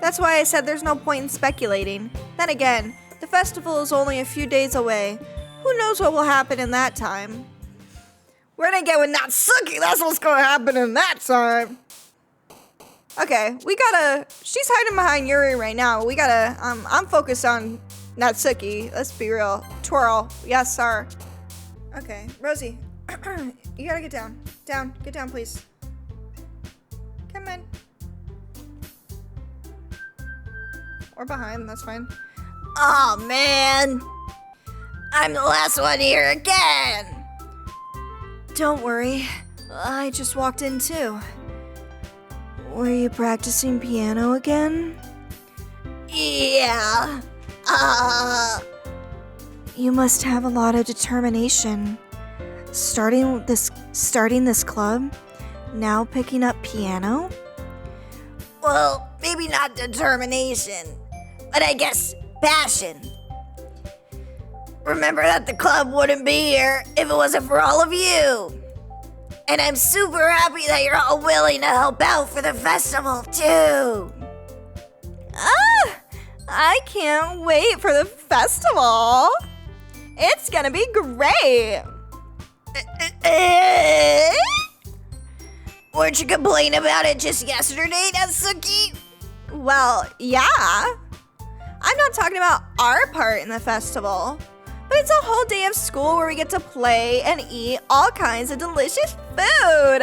That's why I said there's no point in speculating. Then again, the festival is only a few days away. Who knows what will happen in that time? We're gonna get with Natsuki, that's what's gonna happen in that time. Okay, she's hiding behind Yuri right now. I'm focused on Natsuki, let's be real. Twirl, yes sir. Okay, Rosie, you gotta get down. Get down please. Come in. Or behind, that's fine. Oh man, I'm the last one here again. Don't worry, I just walked in too. Were you practicing piano again? Yeah. You must have a lot of determination. Starting this club, now picking up piano? Well, maybe not determination, but I guess passion. Remember that the club wouldn't be here if it wasn't for all of you. And I'm super happy that you're all willing to help out for the festival, too. I can't wait for the festival. It's gonna be great. Weren't you complaining about it just yesterday, Natsuki? Well, yeah. I'm not talking about our part in the festival, but it's a whole day of school where we get to play and eat all kinds of delicious food.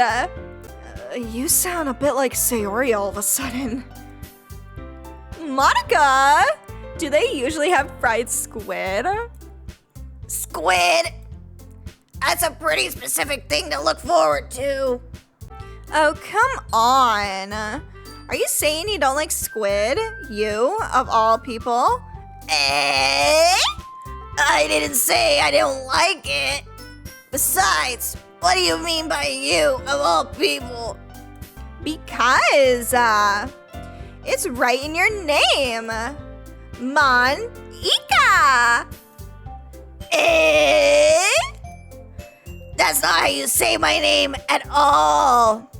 You sound a bit like Sayori all of a sudden. Monica, do they usually have fried squid? Squid? That's a pretty specific thing to look forward to. Oh, come on. Are you saying you don't like squid? You, of all people? I didn't say I don't like it. Besides, what do you mean by you, of all people? Because, it's right in your name. Mon-ika. That's not how you say my name at all.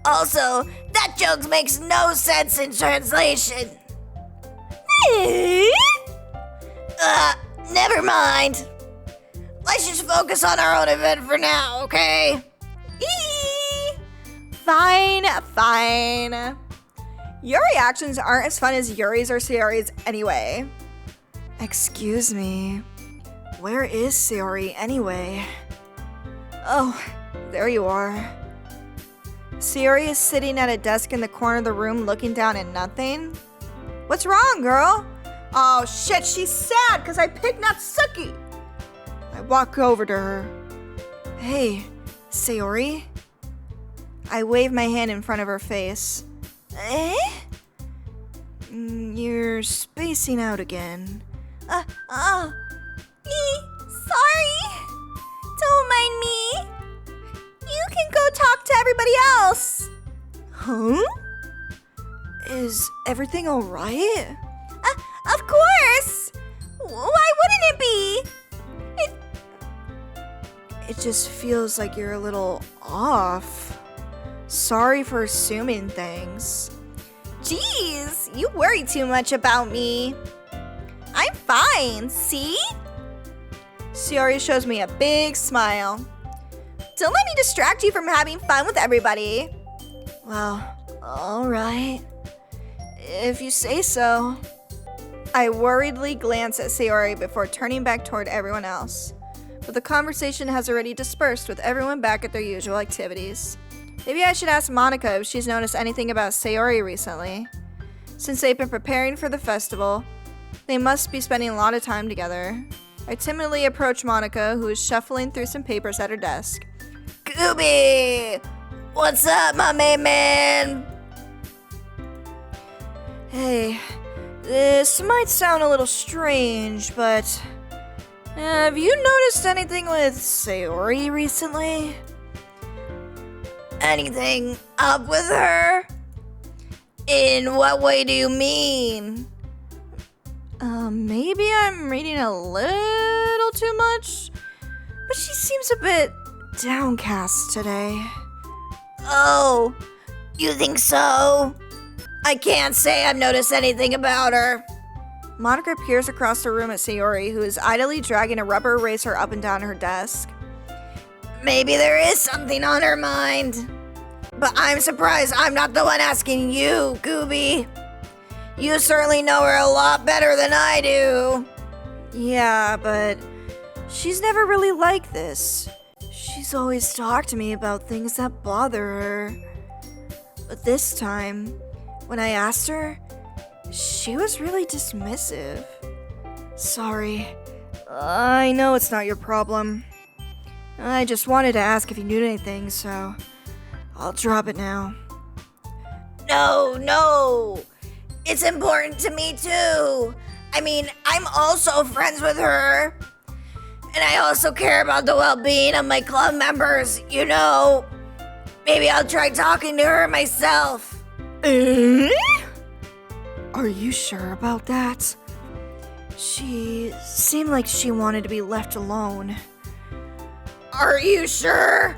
Also, that joke makes no sense in translation. Never mind. Let's just focus on our own event for now, okay? Fine. Your reactions aren't as fun as Yuri's or Sayori's anyway. Excuse me. Where is Sayori anyway? Oh, there you are. Sayori is sitting at a desk in the corner of the room looking down at nothing. What's wrong, girl? Oh shit, she's sad because I picked Natsuki. I walk over to her. Hey, Sayori? I wave my hand in front of her face. You're spacing out again. Sorry. Don't mind me. You can go talk to everybody else. Huh? Is everything alright? Of course. Why wouldn't it be? It just feels like you're a little off. Sorry for assuming things. Jeez, you worry too much about me. I'm fine, see? Sayori shows me a big smile. Don't let me distract you from having fun with everybody. Well, alright. If you say so. I worriedly glance at Sayori before turning back toward everyone else. But the conversation has already dispersed with everyone back at their usual activities. Maybe I should ask Monica if she's noticed anything about Sayori recently. Since they've been preparing for the festival, They must be spending a lot of time together. I timidly approach Monica, who is shuffling through some papers at her desk. Gooby! What's up, my main man? Hey, this might sound a little strange, but have you noticed anything with Sayori recently? Anything up with her? In what way do you mean? Maybe I'm reading a little too much, but she seems a bit downcast today. Oh, you think so? I can't say I've noticed anything about her. Monica peers across the room at Sayori, who is idly dragging a rubber eraser up and down her desk. Maybe there is something on her mind. But I'm surprised I'm not the one asking you, Gooby. You certainly know her a lot better than I do. Yeah, but she's never really like this. She's always talked to me about things that bother her. But this time, when I asked her, she was really dismissive. Sorry. I know it's not your problem. I just wanted to ask if you knew anything, so I'll drop it now. No. It's important to me too. I mean, I'm also friends with her. And I also care about the well-being of my club members, you know. Maybe I'll try talking to her myself. Are you sure about that? She seemed like she wanted to be left alone. Are you sure?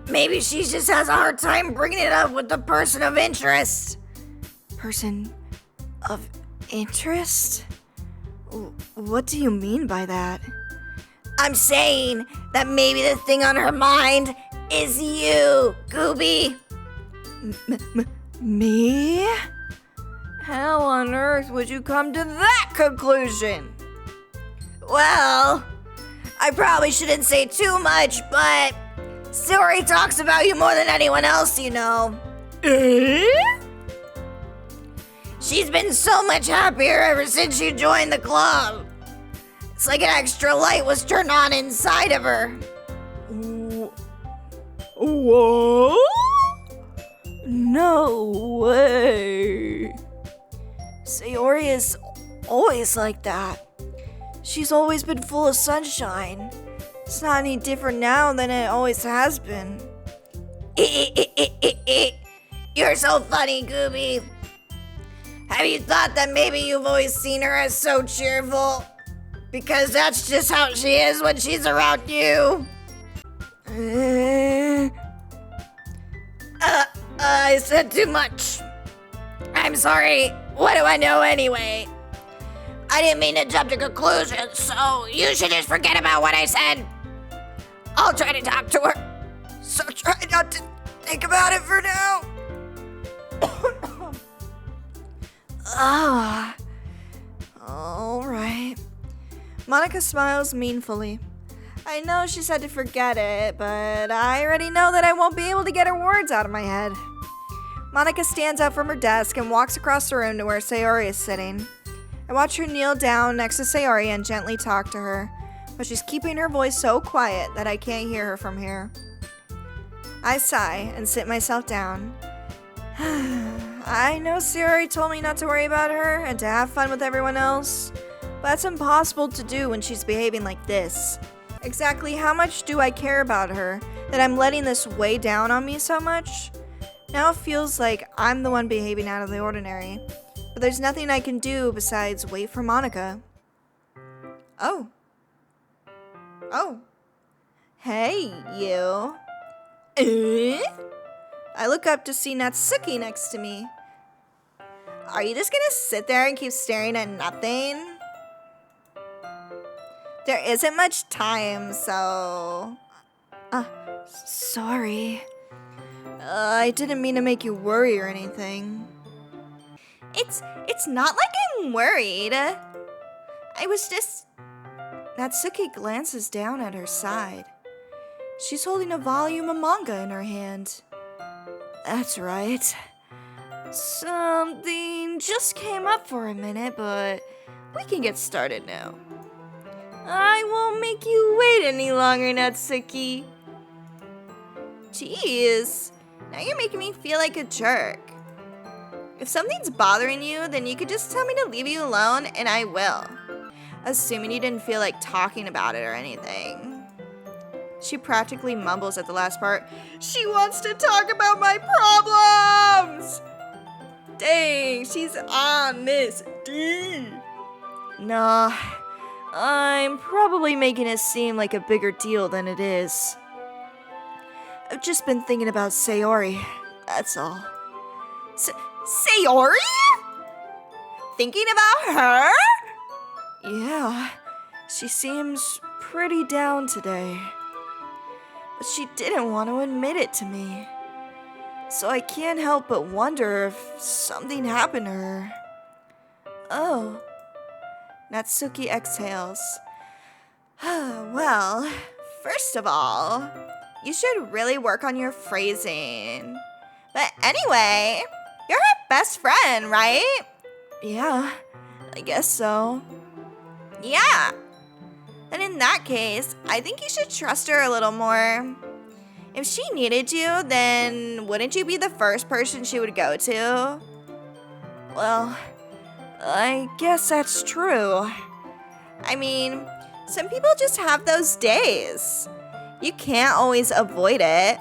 Maybe she just has a hard time bringing it up with the person of interest. Person of interest? What do you mean by that? I'm saying that maybe the thing on her mind is you, Gooby. Me? How on earth would you come to that conclusion? Well, I probably shouldn't say too much, but Sayori talks about you more than anyone else, you know. She's been so much happier ever since you joined the club. It's like an extra light was turned on inside of her. What? No way. Sayori is always like that. She's always been full of sunshine. It's not any different now than it always has been. You're so funny, Gooby. Have you thought that maybe you've always seen her as so cheerful? Because that's just how she is when she's around you. I said too much. I'm sorry. What do I know anyway? I didn't mean to jump to conclusions, so you should just forget about what I said. I'll try to talk to her. So try not to think about it for now. All right. Monica smiles meaningfully. I know she said to forget it, but I already know that I won't be able to get her words out of my head. Monica stands up from her desk and walks across the room to where Sayori is sitting. I watch her kneel down next to Sayori and gently talk to her, but she's keeping her voice so quiet that I can't hear her from here. I sigh and sit myself down. I know Sayori told me not to worry about her and to have fun with everyone else, but that's impossible to do when she's behaving like this. Exactly how much do I care about her that I'm letting this weigh down on me so much? Now it feels like I'm the one behaving out of the ordinary, but there's nothing I can do besides wait for Monica. Oh. Hey, you. I look up to see Natsuki next to me. Are you just gonna sit there and keep staring at nothing? There isn't much time, so... sorry. I didn't mean to make you worry or anything. It's not like I'm worried. I was just... Natsuki glances down at her side. She's holding a volume of manga in her hand. That's right. Something something just came up for a minute, but we can get started now. I won't make you wait any longer, Natsuki. Jeez, now you're making me feel like a jerk. If something's bothering you, then you could just tell me to leave you alone, and I will. Assuming you didn't feel like talking about it or anything. She practically mumbles at the last part. She wants to talk about my problems! Dang, she's on this D. Nah, I'm probably making it seem like a bigger deal than it is. I've just been thinking about Sayori, that's all. Sayori? Thinking about her? Yeah, she seems pretty down today. But she didn't want to admit it to me. So I can't help but wonder if something happened to her. Oh. Natsuki exhales. Well, first of all, you should really work on your phrasing. But anyway, you're her best friend, right? Yeah, I guess so. Yeah. And in that case, I think you should trust her a little more. If she needed you, then wouldn't you be the first person she would go to? Well, I guess that's true. I mean, some people just have those days. You can't always avoid it.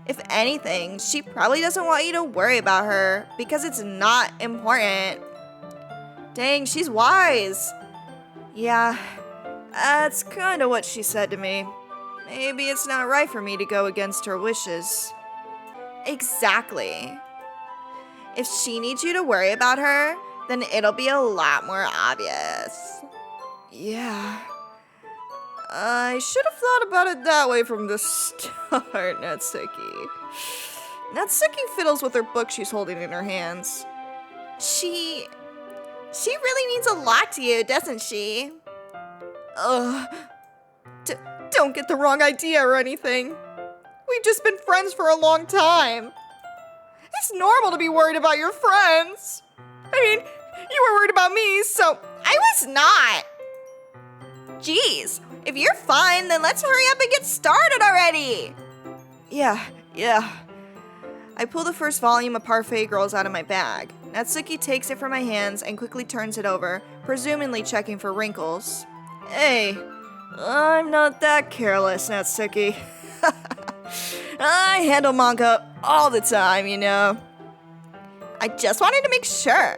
If anything, she probably doesn't want you to worry about her because it's not important. Dang, she's wise. Yeah, that's kind of what she said to me. Maybe it's not right for me to go against her wishes. Exactly. If she needs you to worry about her, then it'll be a lot more obvious. Yeah. I should have thought about it that way from the start, Natsuki. Natsuki fiddles with her book she's holding in her hands. She really means a lot to you, doesn't she? Don't get the wrong idea or anything. We've just been friends for a long time. It's normal to be worried about your friends. I mean, you were worried about me, so I was not. Jeez, if you're fine, then let's hurry up and get started already. Yeah. I pull the first volume of Parfait Girls out of my bag. Natsuki takes it from my hands and quickly turns it over, presumably checking for wrinkles. Hey, I'm not that careless, Natsuki. I handle manga all the time, you know. I just wanted to make sure.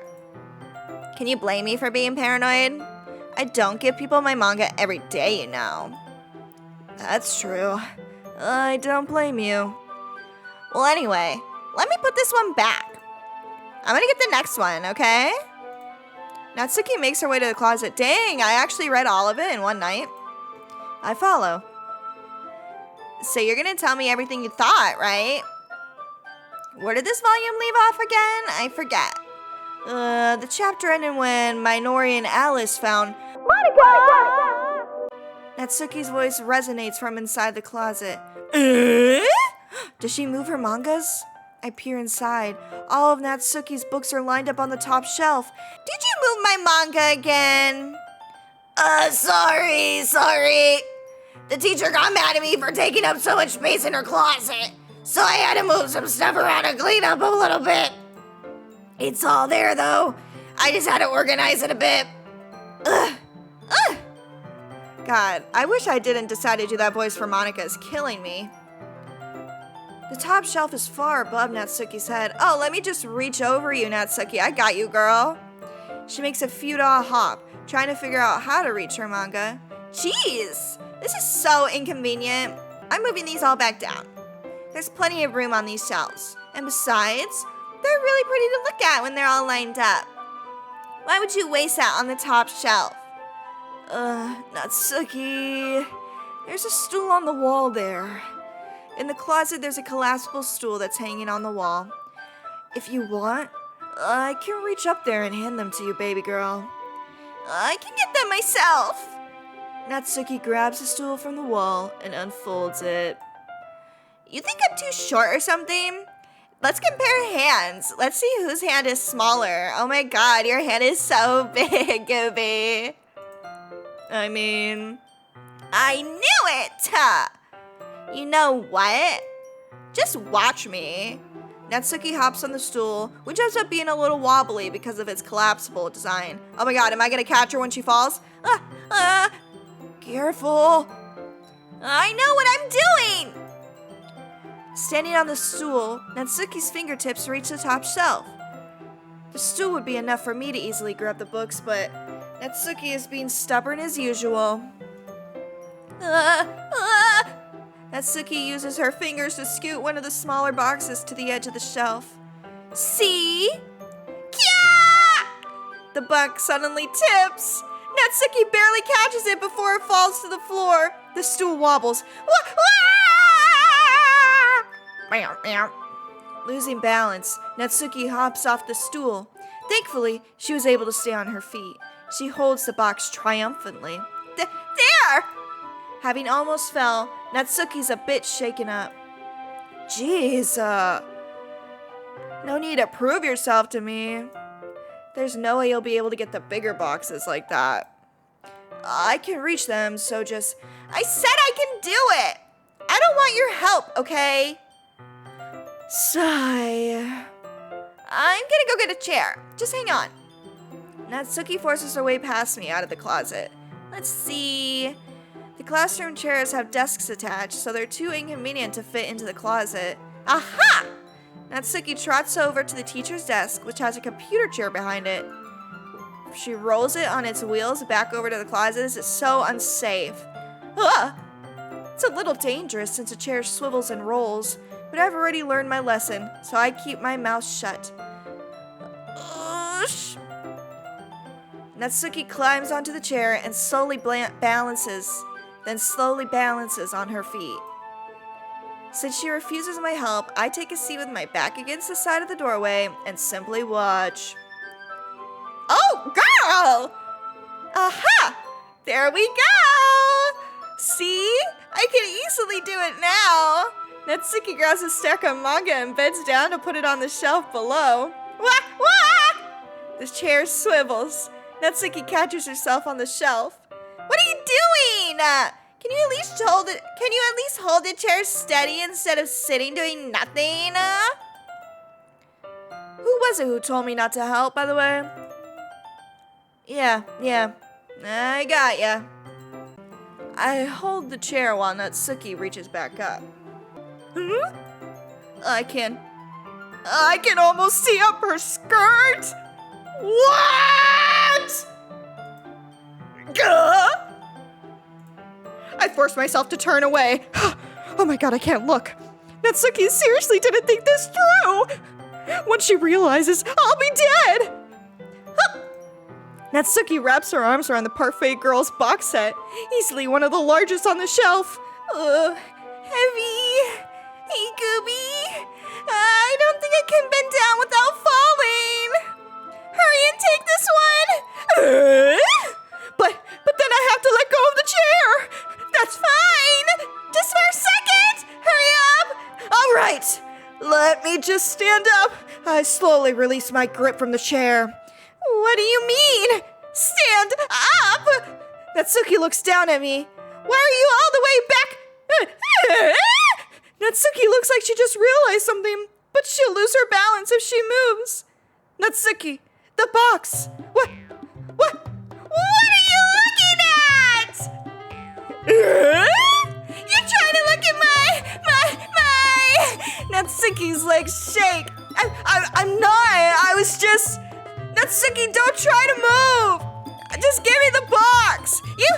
Can you blame me for being paranoid? I don't give people my manga every day, you know. That's true. I don't blame you. Well, anyway, let me put this one back. I'm gonna get the next one, okay? Natsuki makes her way to the closet. Dang, I actually read all of it in one night. I follow. So you're gonna tell me everything you thought, right? Where did this volume leave off again? I forget. The chapter ended when Minori and Alice found Monica! Natsuki's voice resonates from inside the closet. Does she move her mangas? I peer inside. All of Natsuki's books are lined up on the top shelf. Did you move my manga again? Sorry. The teacher got mad at me for taking up so much space in her closet, so I had to move some stuff around and clean up a little bit. It's all there, though. I just had to organize it a bit. God, I wish I didn't decide to do that voice for Monica. Is killing me. The top shelf is far above Natsuki's head. Oh, let me just reach over you, Natsuki. I got you, girl. She makes a futile hop, trying to figure out how to reach her manga. Jeez, this is so inconvenient. I'm moving these all back down. There's plenty of room on these shelves. And besides, they're really pretty to look at when they're all lined up. Why would you waste that on the top shelf? Natsuki. There's a stool on the wall there. In the closet, there's a collapsible stool that's hanging on the wall. If you want, I can reach up there and hand them to you, baby girl. I can get them myself. Natsuki grabs the stool from the wall and unfolds it. You think I'm too short or something? let's compare hands. Let's see whose hand is smaller. Oh my god, your hand is so big, Gooby. I mean, I knew it! You know what? Just watch me. Natsuki hops on the stool, which ends up being a little wobbly because of its collapsible design. Oh my god, am I gonna catch her when she falls? Careful. I know what I'm doing! Standing on the stool, Natsuki's fingertips reach the top shelf. The stool would be enough for me to easily grab the books, but Natsuki is being stubborn as usual. Natsuki uses her fingers to scoot one of the smaller boxes to the edge of the shelf. See? Kya! The box suddenly tips. Natsuki barely catches it before it falls to the floor. The stool wobbles. Losing balance, Natsuki hops off the stool. Thankfully, she was able to stay on her feet. She holds the box triumphantly. There! Having almost fell, Natsuki's a bit shaken up. Jeez, no need to prove yourself to me. There's no way you'll be able to get the bigger boxes like that. I can reach them, so just... I said I can do it! I don't want your help, okay? Sigh. I'm gonna go get a chair. Just hang on. Natsuki forces her way past me out of the closet. Let's see... The classroom chairs have desks attached, so they're too inconvenient to fit into the closet. Aha! Natsuki trots over to the teacher's desk, which has a computer chair behind it. She rolls it on its wheels back over to the closet as it's so unsafe. Ugh! It's a little dangerous since a chair swivels and rolls, but I've already learned my lesson, so I keep my mouth shut. Natsuki climbs onto the chair and slowly balances on her feet. Since she refuses my help, I take a seat with my back against the side of the doorway and simply watch. Oh, girl! Aha! There we go! See? I can easily do it now! Natsuki grabs a stack of manga and bends down to put it on the shelf below. Wah! Wah! The chair swivels. Natsuki catches herself on the shelf. What are you doing? Can you at least hold the chair steady instead of sitting doing nothing? Who was it who told me not to help, by the way? Yeah. I got ya. I hold the chair while Natsuki reaches back up. I can almost see up her skirt. What? Gah! I forced myself to turn away. Oh my god, I can't look. Natsuki seriously didn't think this through. Once she realizes, I'll be dead. Natsuki wraps her arms around the PARFAIT girl's box set, easily one of the largest on the shelf. Heavy. Hey, Gooby. I don't think I can bend down without falling. Hurry and take this one. But then I have to let go of the chair. That's fine. Just for a second. Hurry up. All right. Let me just stand up. I slowly release my grip from the chair. What do you mean? Stand up! Natsuki looks down at me. Why are you all the way back? Natsuki looks like she just realized something, but she'll lose her balance if she moves. Natsuki, the box. What are you looking at? You're trying to look at my... Natsuki's legs shake. I'm not. I was just... Natsuki, don't try to move! Just give me the box! You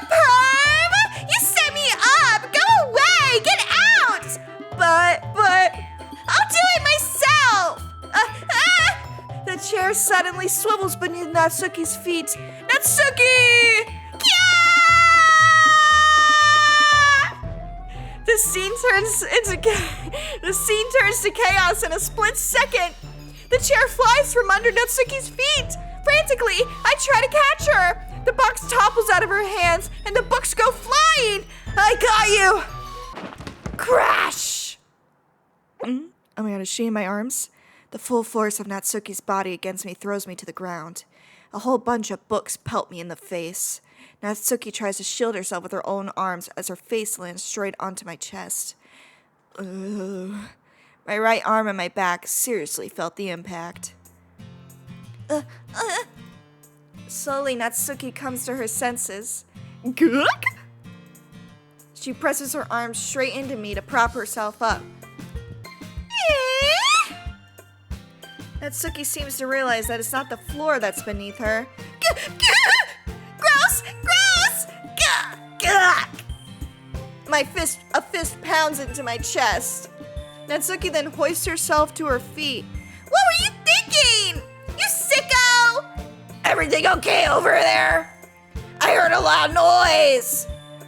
perv! You set me up! Go away! Get out! But... I'll do it myself! The chair suddenly swivels beneath Natsuki's feet. Natsuki! The scene turns to chaos in a split second. The chair flies from under Natsuki's feet. Frantically, I try to catch her. The box topples out of her hands, and the books go flying. I got you. Crash. Oh my god, is she in my arms? The full force of Natsuki's body against me throws me to the ground. A whole bunch of books pelt me in the face. Natsuki tries to shield herself with her own arms as her face lands straight onto my chest. Ugh. My right arm and my back seriously felt the impact. Slowly, Natsuki comes to her senses. Gook? She presses her arms straight into me to prop herself up. Natsuki seems to realize that it's not the floor that's beneath her. Gross! Gross! A fist pounds into my chest. Natsuki then hoists herself to her feet. What were you thinking? You sicko! Everything okay over there? I heard a loud noise.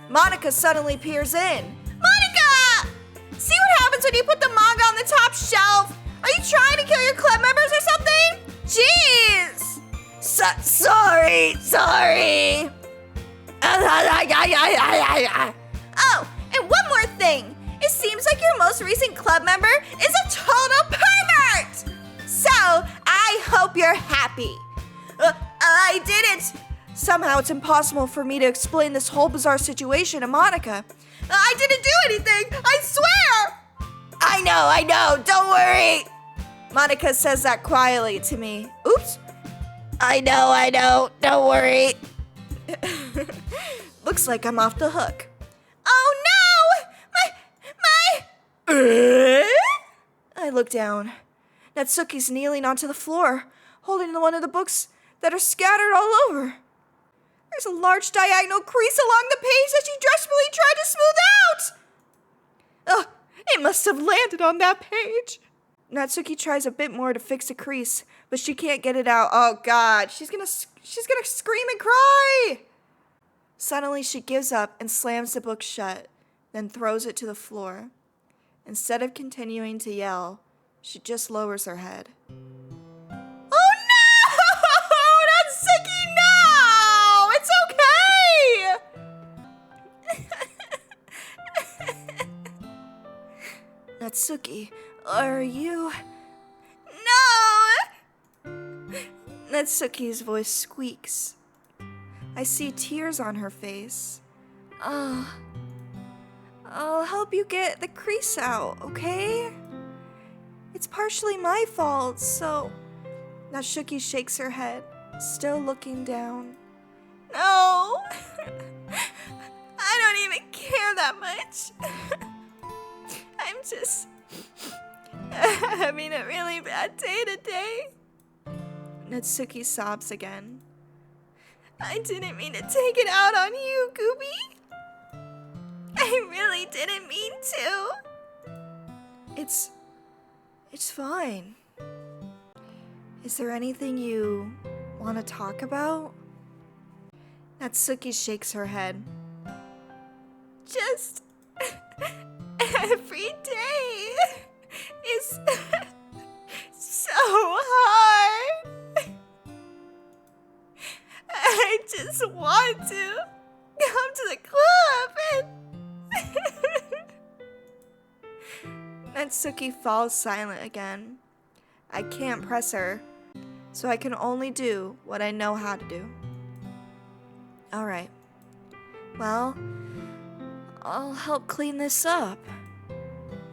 Monica suddenly peers in. Monica! See what happens when you put the manga on the top shelf? Are you trying to kill your club members or something? Jeez! Sorry. Oh, and one more thing. It seems like your most recent club member is a total pervert! So, I hope you're happy. I didn't. Somehow it's impossible for me to explain this whole bizarre situation to Monica. I didn't do anything, I swear! I know, don't worry. Monica says that quietly to me. Oops. I know, don't worry. Looks like I'm off the hook. Oh no! I look down. Natsuki's kneeling onto the floor, holding one of the books that are scattered all over. There's a large diagonal crease along the page that she desperately tried to smooth out. Ugh, it must have landed on that page. Natsuki tries a bit more to fix the crease, but she can't get it out. Oh god, she's gonna scream and cry. Suddenly she gives up and slams the book shut, then throws it to the floor. Instead of continuing to yell, she just lowers her head. Oh no! Natsuki, no! It's okay! Natsuki, are you... No! Natsuki's voice squeaks. I see tears on her face. I'll help you get the crease out, okay? It's partially my fault, so... Natsuki shakes her head, still looking down. No! I don't even care that much. I'm just... having a really bad day today. Natsuki sobs again. I didn't mean to take it out on you, Gooby. I really didn't mean to. It's fine. Is there anything you want to talk about? Natsuki shakes her head. Just every day is so hard. I just want to come to the club and... Natsuki falls silent again. I can't press her, so I can only do what I know how to do. Alright. Well, I'll help clean this up.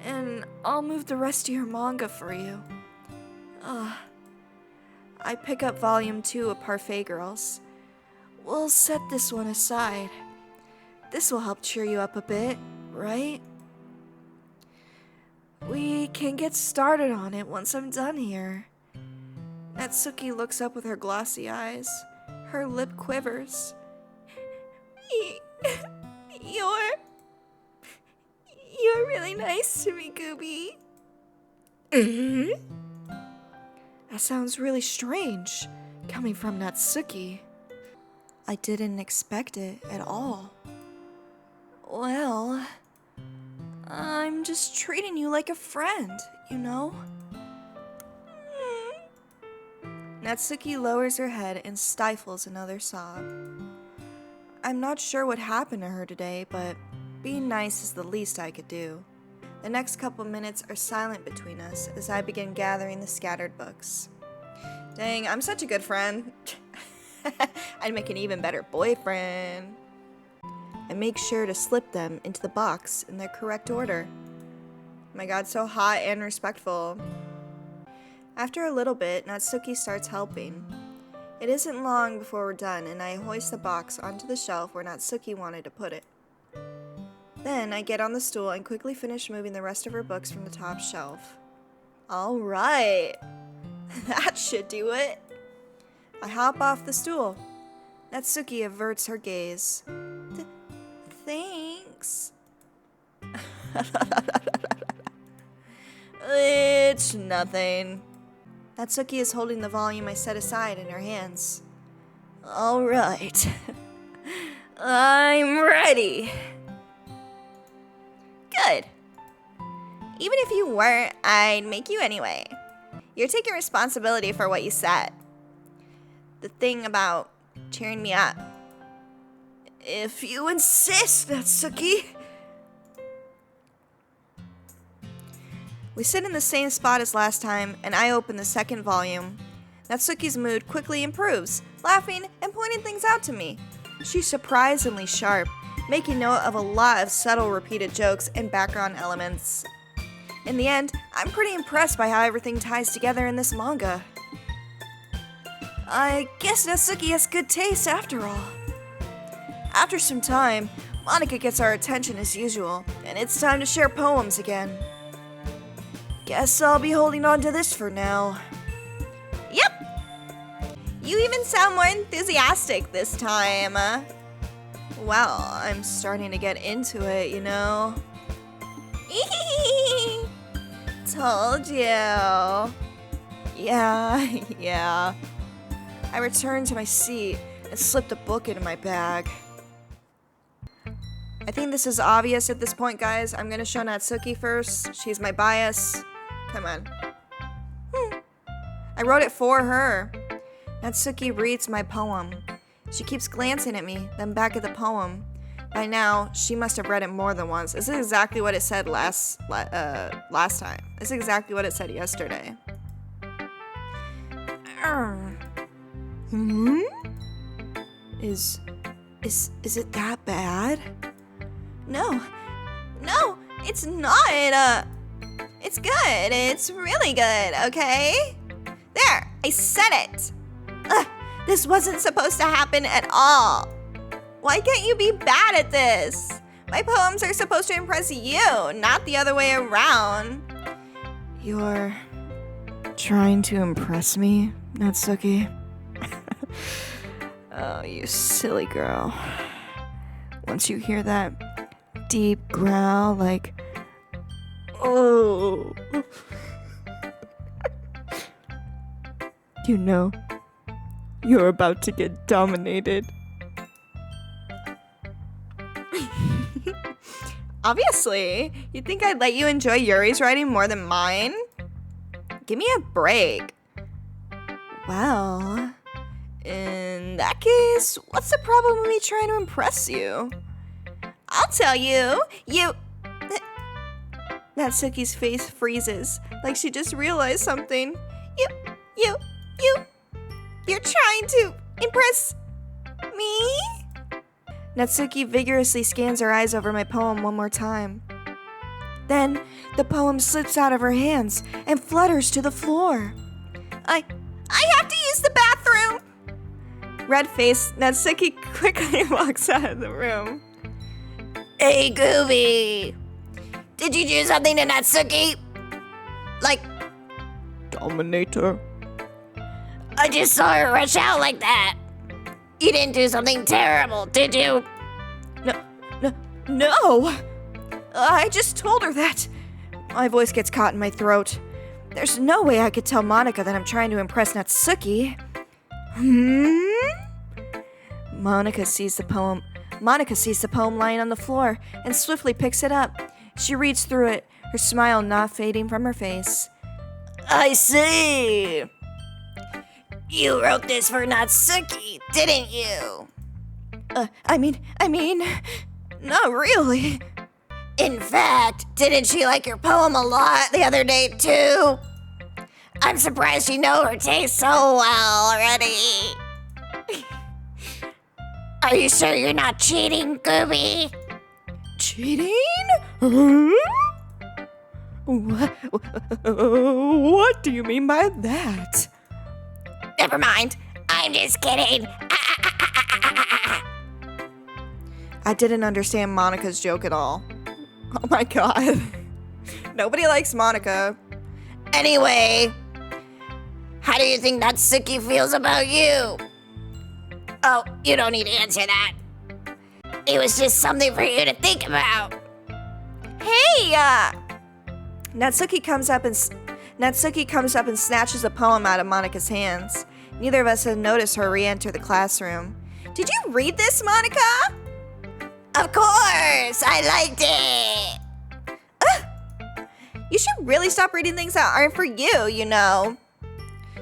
And I'll move the rest of your manga for you. I pick up volume 2 of PARFAIT Girls. We'll set this one aside. This will help cheer you up a bit, right? We can get started on it once I'm done here. Natsuki looks up with her glossy eyes. Her lip quivers. You're really nice to me, Gooby. That sounds really strange, coming from Natsuki. I didn't expect it at all. Well, I'm just treating you like a friend, you know? Natsuki lowers her head and stifles another sob. I'm not sure what happened to her today, but being nice is the least I could do. The next couple minutes are silent between us as I begin gathering the scattered books. Dang, I'm such a good friend. I'd make an even better boyfriend. I make sure to slip them into the box in their correct order. My god, so hot and respectful. After a little bit, Natsuki starts helping. It isn't long before we're done, and I hoist the box onto the shelf where Natsuki wanted to put it. Then I get on the stool and quickly finish moving the rest of her books from the top shelf. Alright, that should do it. I hop off the stool. Natsuki averts her gaze. Thanks. It's nothing. Natsuki is holding the volume I set aside in her hands. Alright. I'm ready. Good. Even if you weren't, I'd make you anyway. You're taking responsibility for what you said. The thing about cheering me up. If you insist, Natsuki. We sit in the same spot as last time, and I open the second volume. Natsuki's mood quickly improves, laughing and pointing things out to me. She's surprisingly sharp, making note of a lot of subtle repeated jokes and background elements. In the end, I'm pretty impressed by how everything ties together in this manga. I guess Natsuki has good taste after all. After some time, Monika gets our attention as usual, and it's time to share poems again. Guess I'll be holding on to this for now. Yep! You even sound more enthusiastic this time. Well, I'm starting to get into it, you know. Told you. Yeah. I returned to my seat and slipped a book into my bag. I think this is obvious at this point, guys. I'm gonna show Natsuki first. She's my bias. Come on. I wrote it for her. Natsuki reads my poem. She keeps glancing at me, then back at the poem. By now, she must have read it more than once. This is exactly what it said last time. This is exactly what it said yesterday. Is it that bad? No, it's not. It's good. It's really good, okay? There, I said it. This wasn't supposed to happen at all. Why can't you be bad at this? My poems are supposed to impress you, not the other way around. You're trying to impress me, Natsuki? Oh, you silly girl. Once you hear that deep growl like, oh, you know, you're about to get dominated. Obviously, you'd think I'd let you enjoy Yuri's writing more than mine? Give me a break. Well, in that case, what's the problem with me trying to impress you? I'll tell you, Natsuki's face freezes, like she just realized something. You're trying to impress me? Natsuki vigorously scans her eyes over my poem one more time. Then, the poem slips out of her hands and flutters to the floor. I have to use the bathroom! Red-faced, Natsuki quickly walks out of the room. Hey, Gooby! Did you do something to Natsuki? Like, Dominator. I just saw her rush out like that. You didn't do something terrible, did you? No! I just told her that. My voice gets caught in my throat. There's no way I could tell Monika that I'm trying to impress Natsuki. Monika sees the poem lying on the floor and swiftly picks it up. She reads through it, her smile not fading from her face. I see. You wrote this for Natsuki, didn't you? I mean, not really. In fact, didn't she like your poem a lot the other day, too? I'm surprised you know her taste so well already. Are you sure you're not cheating, Gooby? Cheating? Huh? What do you mean by that? Never mind. I'm just kidding. I didn't understand Monica's joke at all. Oh my god. Nobody likes Monica. Anyway, how do you think Natsuki feels about you? Oh, you don't need to answer that. It was just something for you to think about. Hey, Natsuki comes up and snatches a poem out of Monica's hands. Neither of us had noticed her re-enter the classroom. Did you read this, Monica? Of course, I liked it. You should really stop reading things that aren't for you, you know.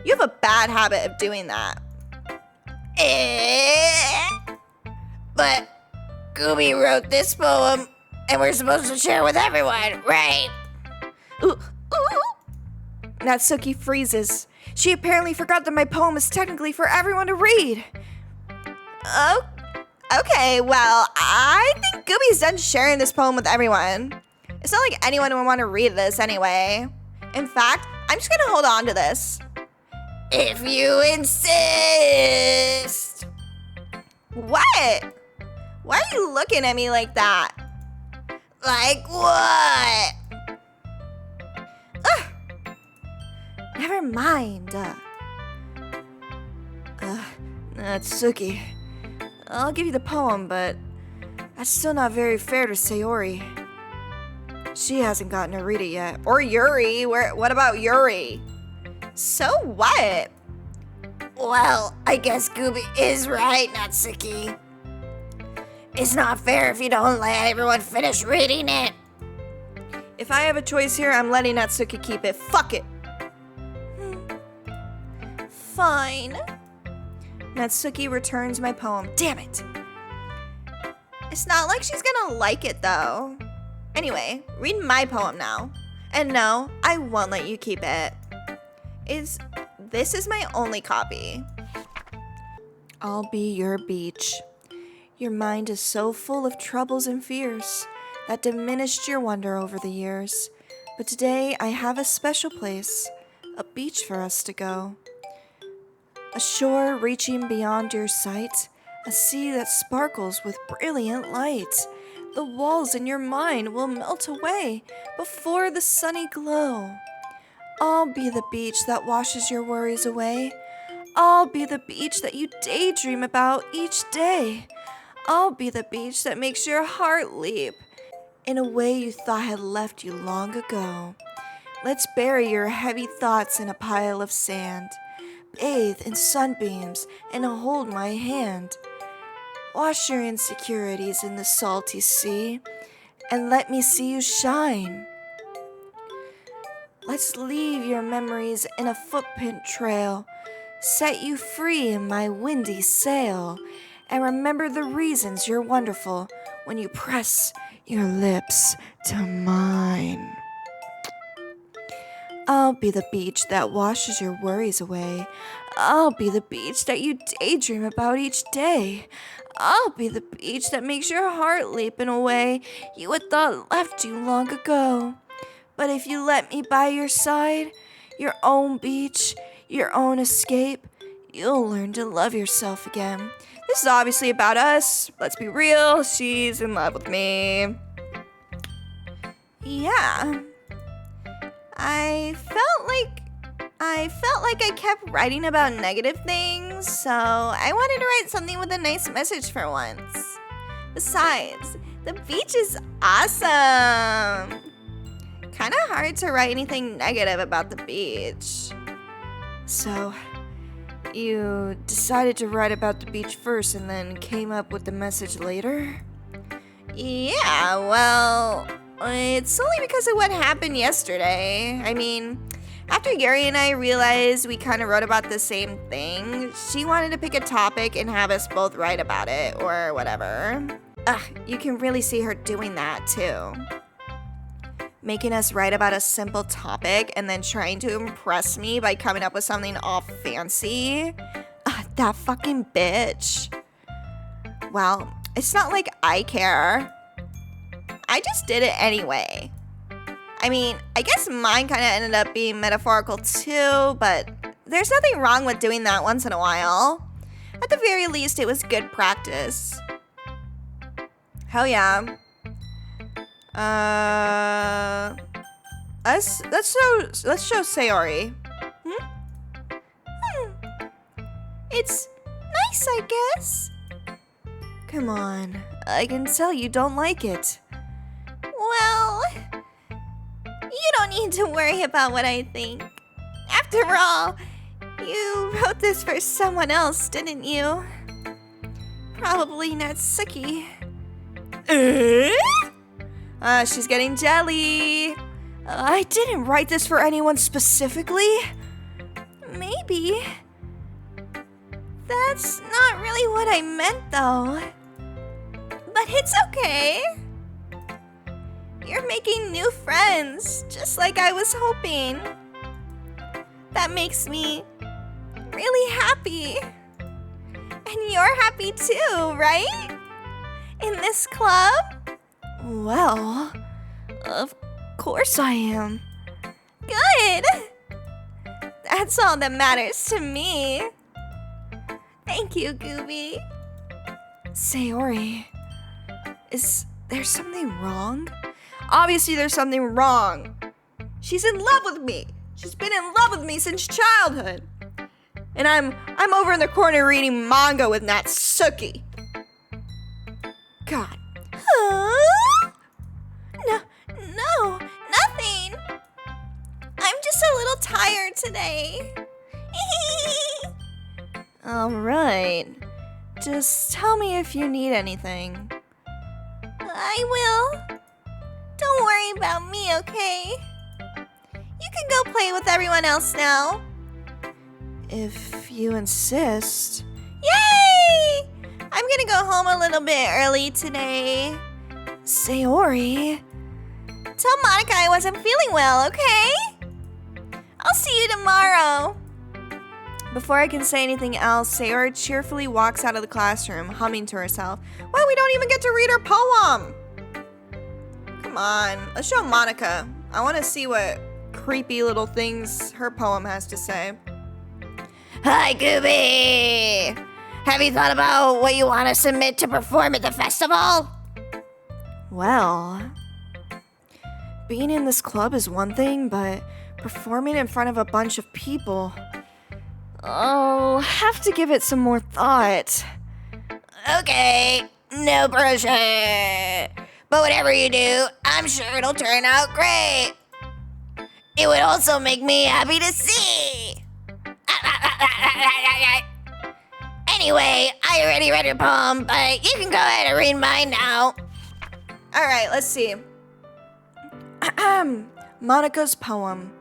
You have a bad habit of doing that. But Gooby wrote this poem, and we're supposed to share with everyone, right? Ooh. Natsuki freezes. She apparently forgot that my poem is technically for everyone to read. Oh, okay, well, I think Gooby's done sharing this poem with everyone. It's not like anyone would want to read this anyway. In fact, I'm just gonna hold on to this. If you insist. What? Why are you looking at me like that? Like what? Never mind. Natsuki. I'll give you the poem, but that's still not very fair to Sayori. She hasn't gotten to read it yet. Or Yuri. What about Yuri? So what? Well, I guess Gooby is right, Natsuki. It's not fair if you don't let everyone finish reading it. If I have a choice here, I'm letting Natsuki keep it. Fuck it. Fine. Natsuki returns my poem. Damn it. It's not like she's gonna like it, though. Anyway, read my poem now. And no, I won't let you keep it. This is my only copy. I'll be your beach. Your mind is so full of troubles and fears that diminished your wonder over the years. But today I have a special place, a beach for us to go. A shore reaching beyond your sight, a sea that sparkles with brilliant light. The walls in your mind will melt away before the sunny glow. I'll be the beach that washes your worries away. I'll be the beach that you daydream about each day. I'll be the beach that makes your heart leap in a way you thought had left you long ago. Let's bury your heavy thoughts in a pile of sand. Bathe in sunbeams and hold my hand. Wash your insecurities in the salty sea and let me see you shine. Let's leave your memories in a footprint trail, set you free in my windy sail, and remember the reasons you're wonderful when you press your lips to mine. I'll be the beach that washes your worries away. I'll be the beach that you daydream about each day. I'll be the beach that makes your heart leap in a way you had thought left you long ago. But if you let me by your side, your own beach, your own escape, you'll learn to love yourself again. This is obviously about us. Let's be real. She's in love with me. Yeah. I felt like I kept writing about negative things, so I wanted to write something with a nice message for once. Besides, the beach is awesome. Kind of hard to write anything negative about the beach. So, you decided to write about the beach first and then came up with the message later? Yeah, well, it's only because of what happened yesterday. I mean, after Yuri and I realized we kind of wrote about the same thing, she wanted to pick a topic and have us both write about it or whatever. You can really see her doing that too. making us write about a simple topic and then trying to impress me by coming up with something all fancy. That fucking bitch. Well, it's not like I care. I just did it anyway. I mean, I guess mine kind of ended up being metaphorical too, but there's nothing wrong with doing that once in a while. At the very least, it was good practice. Hell yeah. Let's show Sayori. It's nice, I guess. Come on, I can tell you don't like it. Well, you don't need to worry about what I think. After all, you wrote this for someone else, didn't you? Probably Natsuki. She's getting jelly. I didn't write this for anyone specifically. Maybe. That's not really what I meant, though. But it's okay. You're making new friends, just like I was hoping. That makes me really happy. And you're happy too, right? In this club? Well, of course I am. Good! That's all that matters to me. Thank you, Gooby. Sayori, is there something wrong? Obviously there's something wrong. She's in love with me. She's been in love with me since childhood. And I'm over in the corner reading manga with Natsuki. God. Huh? No, nothing. I'm just a little tired today. Alright. Just tell me if you need anything. I will. Don't worry about me, okay? You can go play with everyone else now. If you insist. Yay! I'm gonna go home a little bit early today. Sayori. Tell Monica I wasn't feeling well, okay? I'll see you tomorrow. Before I can say anything else, Sayori cheerfully walks out of the classroom, humming to herself. Well, we don't even get to read her poem. Come on, let's show Monica. I want to see what creepy little things her poem has to say. Hi, Gooby! Have you thought about what you want to submit to perform at the festival? Well, being in this club is one thing, but performing in front of a bunch of people, I'll have to give it some more thought. Okay, no pressure. But whatever you do, I'm sure it'll turn out great. It would also make me happy to see. Anyway, I already read your poem, but you can go ahead and read mine now. Alright, let's see. Monica's poem.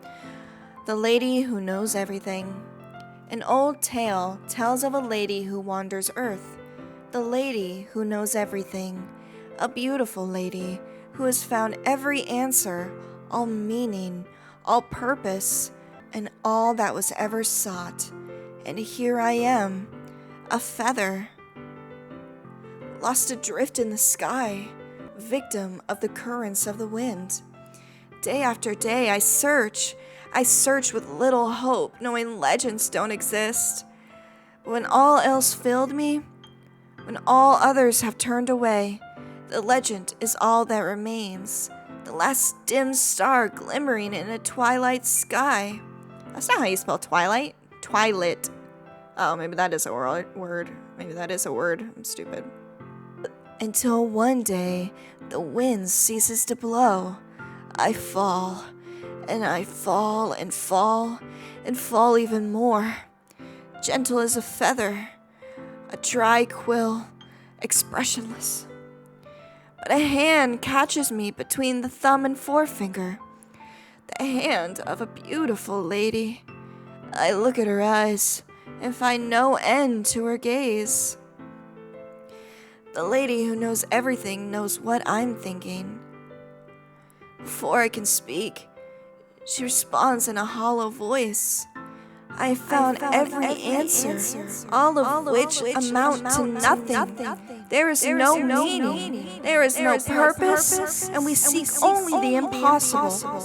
The Lady Who Knows Everything. An old tale tells of a lady who wanders Earth. The lady who knows everything. A beautiful lady who has found every answer, all meaning, all purpose, and all that was ever sought. And here I am, a feather, lost adrift in the sky, victim of the currents of the wind. Day after day I search with little hope, knowing legends don't exist. But when all else failed me, when all others have turned away, the legend is all that remains, the last dim star glimmering in a twilight sky. That's not how you spell twilight. Twilit. Oh, maybe that is a word. Maybe that is a word. I'm stupid. Until one day, the wind ceases to blow. I fall, and I fall and fall, and fall even more. Gentle as a feather, a dry quill, expressionless. But a hand catches me between the thumb and forefinger. The hand of a beautiful lady. I look at her eyes and find no end to her gaze. The lady who knows everything knows what I'm thinking. Before I can speak, she responds in a hollow voice. I found every answer, all of which amount to nothing. There is no meaning, there is no purpose, and we seek only the impossible.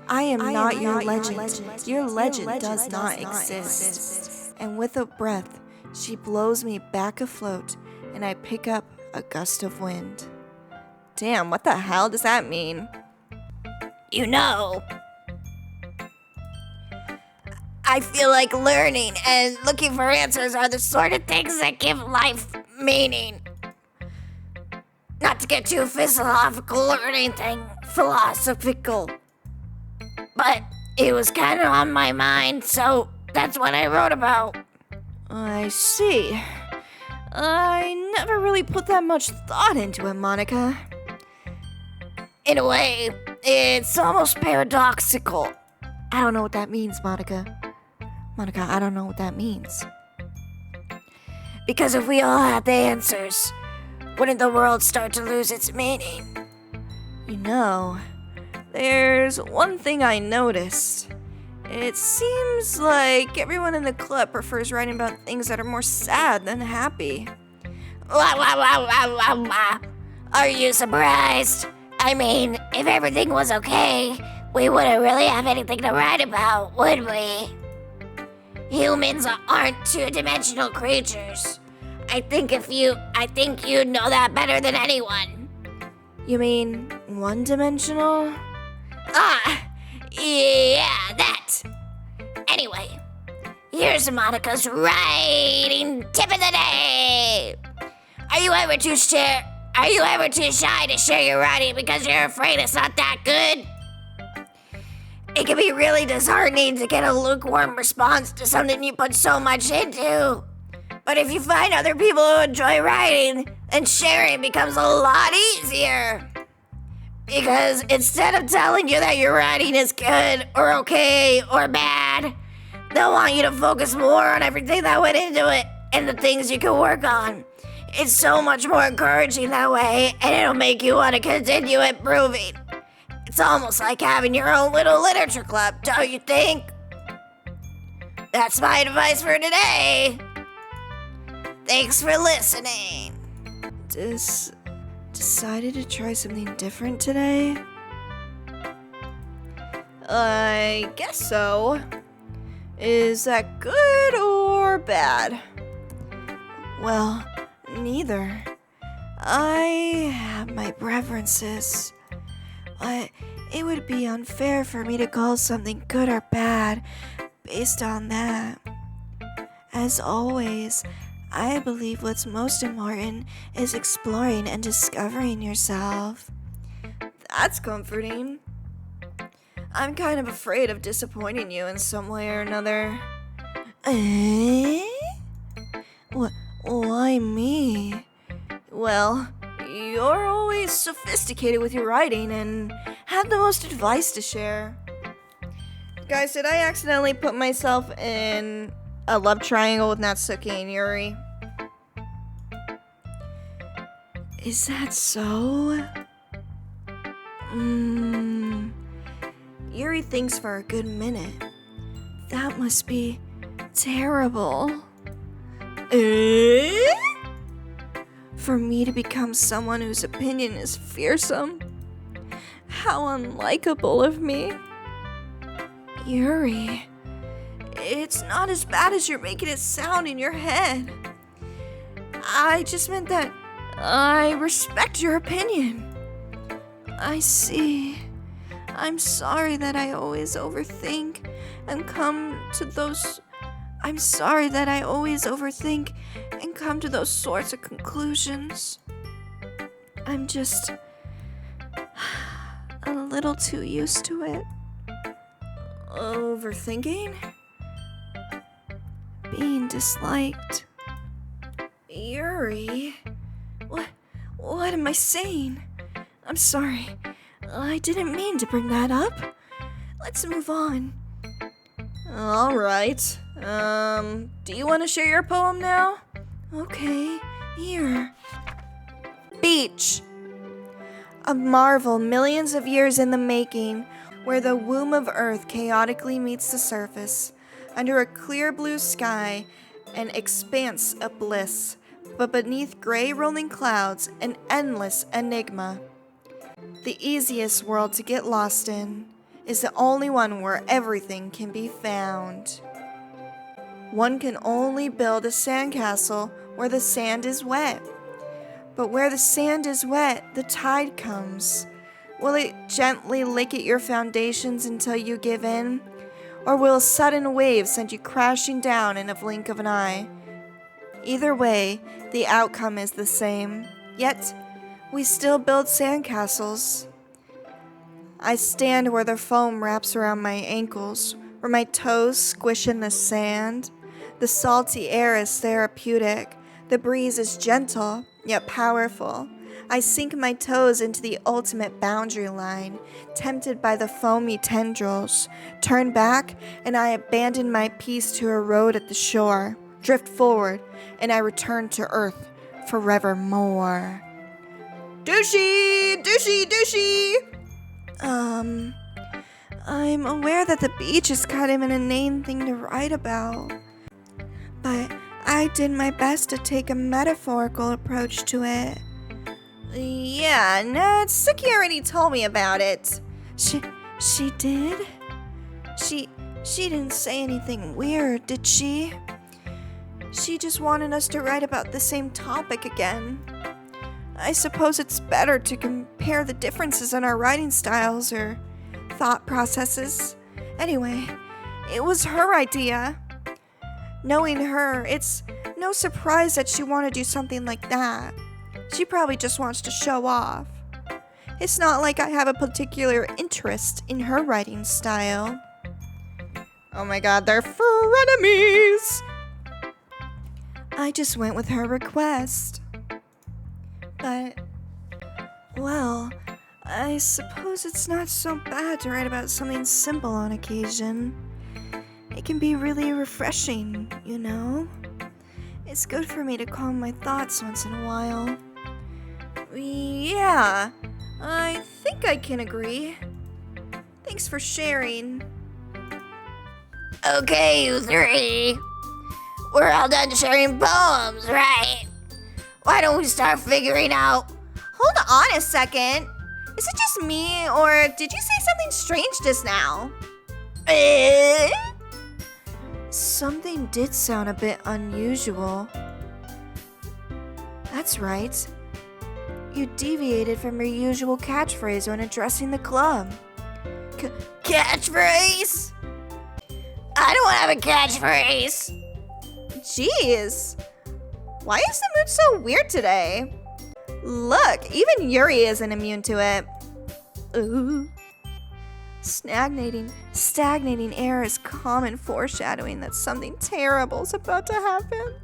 I am not your legend. Your legend does not exist. And with a breath, she blows me back afloat, and I pick up a gust of wind. Damn, what the hell does that mean? You know, I feel like learning and looking for answers are the sort of things that give life meaning. Not to get too philosophical or anything philosophical, but it was kind of on my mind, so that's what I wrote about. I see. I never really put that much thought into it, Monica. In a way, it's almost paradoxical. I don't know what that means, Monica. Monica, I don't know what that means. Because if we all had the answers, wouldn't the world start to lose its meaning? You know, there's one thing I noticed. It seems like everyone in the club prefers writing about things that are more sad than happy. Are you surprised? I mean, if everything was okay, we wouldn't really have anything to write about, would we? Humans aren't two-dimensional creatures. I think you know that better than anyone. You mean one-dimensional? Yeah, that. Anyway, here's Monica's writing tip of the day. Are you ever too shy to share your writing because you're afraid it's not that good? It can be really disheartening to get a lukewarm response to something you put so much into. But if you find other people who enjoy writing, then sharing becomes a lot easier. Because instead of telling you that your writing is good or okay or bad, they'll want you to focus more on everything that went into it and the things you can work on. It's so much more encouraging that way, and it'll make you want to continue improving. It's almost like having your own little literature club, don't you think? That's my advice for today. Thanks for listening. Decided to try something different today? I guess so. Is that good or bad? Well, neither. I have my preferences. But it would be unfair for me to call something good or bad based on that. As always, I believe what's most important is exploring and discovering yourself. That's comforting. I'm kind of afraid of disappointing you in some way or another. Why me? Well, you're always sophisticated with your writing and have the most advice to share. Guys, did I accidentally put myself in a love triangle with Natsuki and Yuri? Is that so? Yuri thinks for a good minute. That must be terrible. For me to become someone whose opinion is fearsome? How unlikable of me. Yuri, it's not as bad as you're making it sound in your head. I just meant that I respect your opinion. I see. I'm sorry that I always overthink and come to those... I'm sorry that I always overthink and come to those sorts of conclusions. I'm just a little too used to it. Overthinking? Being disliked. Yuri? What am I saying? I'm sorry. I didn't mean to bring that up. Let's move on. Alright. Do you want to share your poem now? Okay, here. Beach. A marvel millions of years in the making, where the womb of Earth chaotically meets the surface, under a clear blue sky, an expanse of bliss, but beneath gray rolling clouds, an endless enigma. The easiest world to get lost in is the only one where everything can be found. One can only build a sandcastle where the sand is wet. But where the sand is wet, the tide comes. Will it gently lick at your foundations until you give in? Or will a sudden wave send you crashing down in a blink of an eye? Either way, the outcome is the same. Yet, we still build sandcastles. I stand where the foam wraps around my ankles, where my toes squish in the sand. The salty air is therapeutic. The breeze is gentle, yet powerful. I sink my toes into the ultimate boundary line, tempted by the foamy tendrils. Turn back, and I abandon my peace to erode at the shore. Drift forward, and I return to earth forevermore. Douchey! Douchey! Douchey! I'm aware that the beach is kind of an inane thing to write about, but I did my best to take a metaphorical approach to it. Yeah, Natsuki already told me about it. She did? She didn't say anything weird, did she? She just wanted us to write about the same topic again. I suppose it's better to compare the differences in our writing styles or thought processes. Anyway, it was her idea. Knowing her, it's no surprise that she wanted to do something like that. She probably just wants to show off. It's not like I have a particular interest in her writing style. Oh my god, they're frenemies! I just went with her request. But, well, I suppose it's not so bad to write about something simple on occasion. It can be really refreshing, you know? It's good for me to calm my thoughts once in a while. Yeah, I think I can agree. Thanks for sharing. Okay, you three. We're all done sharing poems, right? Why don't we start figuring out... Hold on a second. Is it just me, or did you say something strange just now? Something did sound a bit unusual. That's right. You deviated from your usual catchphrase when addressing the club. Catchphrase? I don't want to have a catchphrase. Jeez. Why is the mood so weird today? Look, even Yuri isn't immune to it. Ooh. Stagnating air is common foreshadowing that something terrible is about to happen.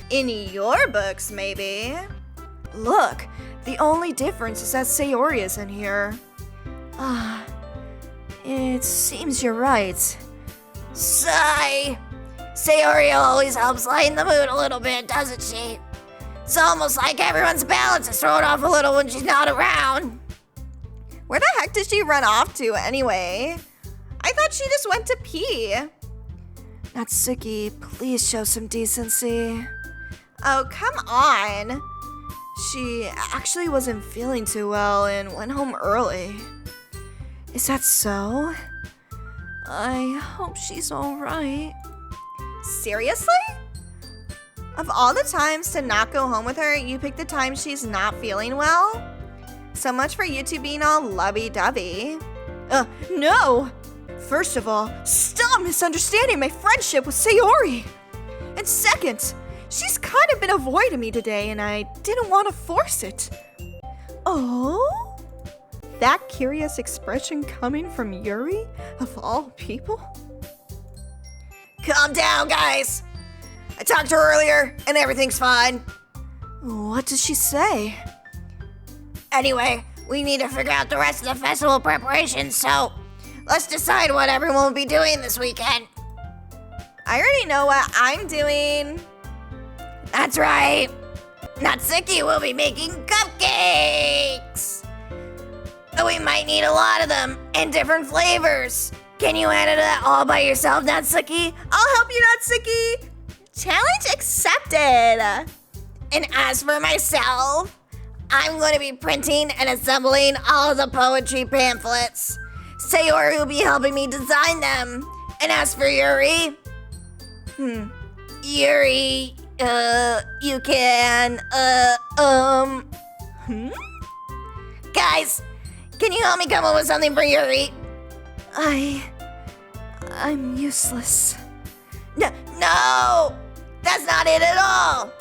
In your books, maybe. Look, the only difference is that Sayori is in here. It seems you're right. Sigh. Sayori always helps lighten the mood a little bit, doesn't she? It's almost like everyone's balance is thrown off a little when she's not around. Where the heck did she run off to anyway? I thought she just went to pee. Natsuki, please show some decency. Oh, come on. She actually wasn't feeling too well and went home early. Is that so? I hope she's alright. Seriously? Of all the times to not go home with her, you picked the time she's not feeling well? So much for you two being all lovey-dovey. No! First of all, stop misunderstanding my friendship with Sayori! And second, she's kind of been avoiding me today and I didn't want to force it. Oh? That curious expression coming from Yuri, of all people? Calm down, guys. I talked to her earlier, and everything's fine. What did she say? Anyway, we need to figure out the rest of the festival preparations, so let's decide what everyone will be doing this weekend. I already know what I'm doing. That's right. Natsuki will be making cupcakes. But we might need a lot of them and different flavors. Can you handle that all by yourself, Natsuki? I'll help you, Natsuki. Challenge accepted. And as for myself, I'm going to be printing and assembling all of the poetry pamphlets. Sayori will be helping me design them. And as for Yuri, Yuri, you can, Guys, can you help me come up with something for Yuri? I'm useless. No, that's not it at all.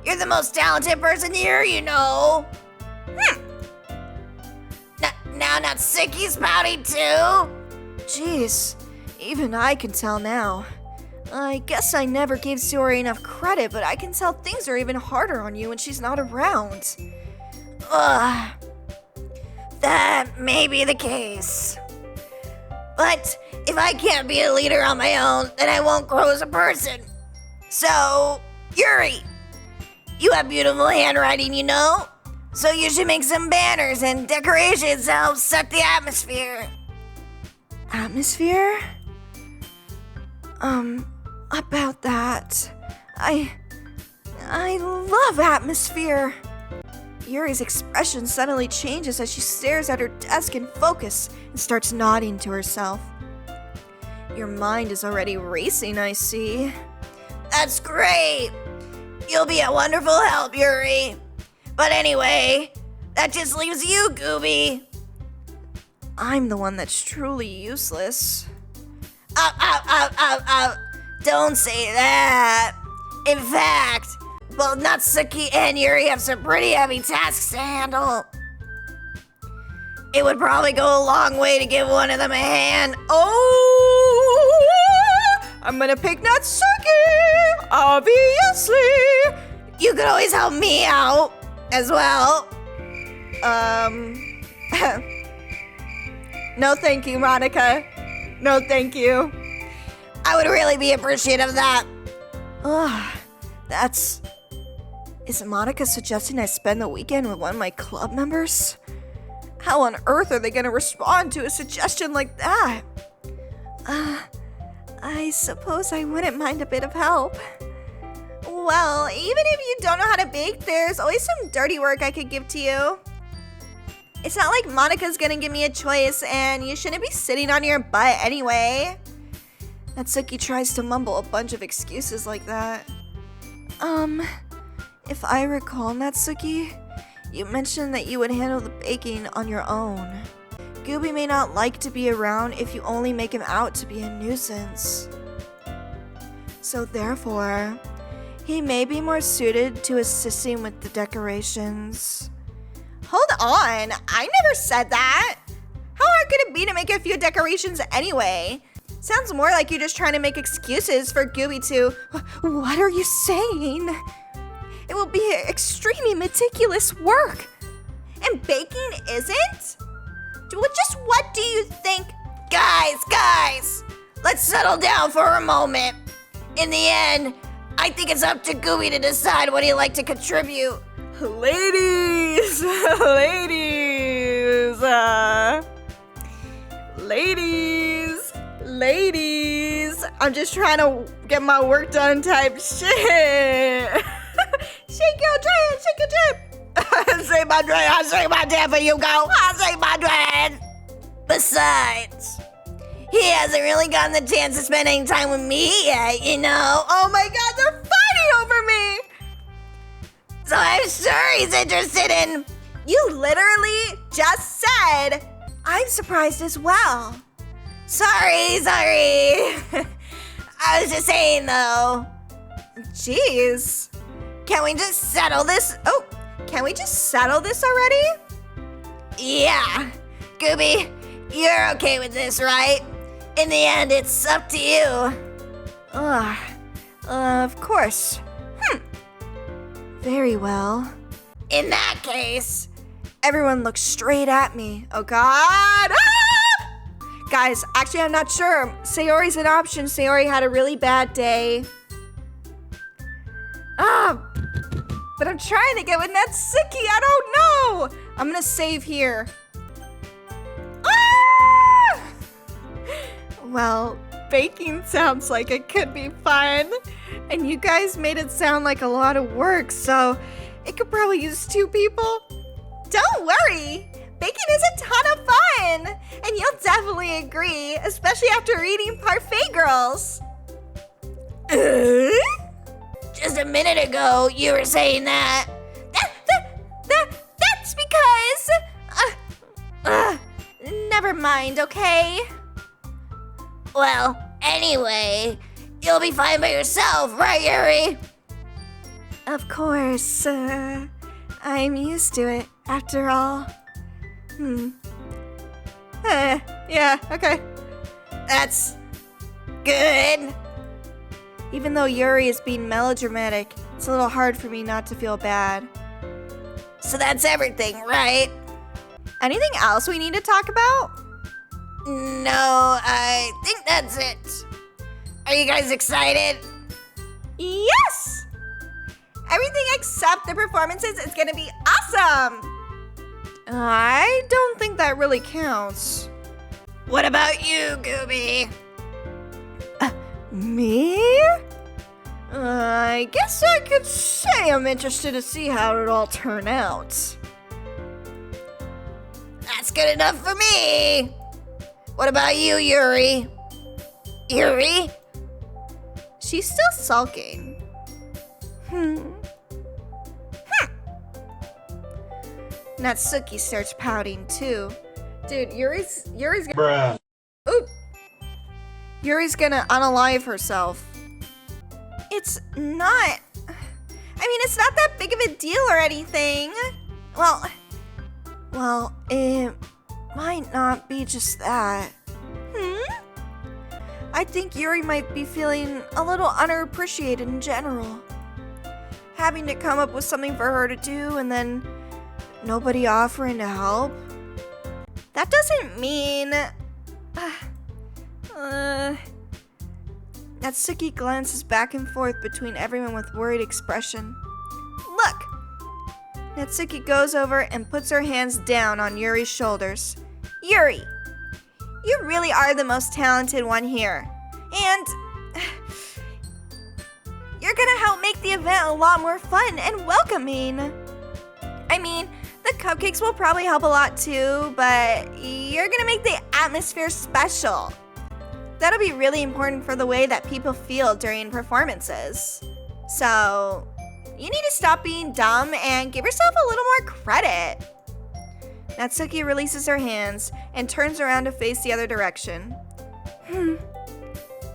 You're the most talented person here, you know. Now Natsuki's pouting too. Jeez, even I can tell now. I guess I never gave Sayori enough credit, but I can tell things are even harder on you when she's not around. Ugh. That may be the case. But if I can't be a leader on my own, then I won't grow as a person. So, Yuri, you have beautiful handwriting, you know? So you should make some banners and decorations to help set the atmosphere. Atmosphere? About that. I love atmosphere. Yuri's expression suddenly changes as she stares at her desk in focus and starts nodding to herself. Your mind is already racing, I see. That's great. You'll be a wonderful help, Yuri. But anyway, that just leaves you, Gooby. I'm the one that's truly useless. Don't say that. In fact, both Natsuki and Yuri have some pretty heavy tasks to handle. It would probably go a long way to give one of them a hand. Oh! I'm gonna pick Natsuki! Obviously! You could always help me out as well. No thank you, Monica. No thank you. I would really be appreciative of that. Is Monica suggesting I spend the weekend with one of my club members? How on earth are they gonna respond to a suggestion like that? I suppose I wouldn't mind a bit of help. Well, even if you don't know how to bake, there's always some dirty work I could give to you. It's not like Monica's gonna give me a choice, and you shouldn't be sitting on your butt anyway. Natsuki tries to mumble a bunch of excuses like that. If I recall, Natsuki, you mentioned that you would handle the baking on your own. Gooby may not like to be around if you only make him out to be a nuisance. So therefore, he may be more suited to assisting with the decorations. Hold on, I never said that. How hard could it be to make a few decorations anyway? Sounds more like you're just trying to make excuses for Gooby to... What are you saying? It will be extremely meticulous work. And baking isn't? Just what do you think? Guys, let's settle down for a moment. In the end, I think it's up to Gooby to decide what he'd like to contribute. Ladies, I'm just trying to get my work done type shit. Shake your dread, shake your dread. Say my dread, I say my dread for you, go. I say my dread. Besides, he hasn't really gotten the chance to spend any time with me yet, you know. Oh my god, they're fighting over me. So I'm sure he's interested in... You literally just said, I'm surprised as well. Sorry. I was just saying, though. Jeez. Can we just settle this? Oh, can we just settle this already? Yeah. Gooby, you're okay with this, right? In the end, it's up to you. Of course. Very well. In that case... Everyone looks straight at me. Oh god! Ah! Guys, actually I'm not sure. Sayori's an option. Sayori had a really bad day. But I'm trying to get with Natsuki. I don't know. I'm gonna save here. Well, baking sounds like it could be fun. And you guys made it sound like a lot of work, so it could probably use 2 people. Don't worry! Baking is a ton of fun! And you'll definitely agree, especially after reading Parfait Girls. Just a minute ago, you were saying that. That's because... never mind, okay? Well, anyway, you'll be fine by yourself, right, Yuri? Of course, I'm used to it, after all. Yeah, okay. That's good. Even though Yuri is being melodramatic, it's a little hard for me not to feel bad. So that's everything, right? Anything else we need to talk about? No, I think that's it. Are you guys excited? Yes! Everything except the performances is gonna be awesome! I don't think that really counts. What about you, Gooby? Me? I guess I could say I'm interested to see how it all turn out. That's good enough for me. What about you, Yuri? Yuri? She's still sulking. Natsuki starts pouting too. Dude, Yuri's Bruh. Oop! Yuri's gonna unalive herself. It's not... it's not that big of a deal or anything. Well, it might not be just that. I think Yuri might be feeling a little underappreciated in general. Having to come up with something for her to do and then nobody offering to help. That doesn't mean... Natsuki glances back and forth between everyone with worried expression. Look! Natsuki goes over and puts her hands down on Yuri's shoulders. Yuri! You really are the most talented one here. And... you're gonna help make the event a lot more fun and welcoming. The cupcakes will probably help a lot too, but you're gonna make the atmosphere special. That'll be really important for the way that people feel during performances. So, you need to stop being dumb and give yourself a little more credit. Natsuki releases her hands and turns around to face the other direction.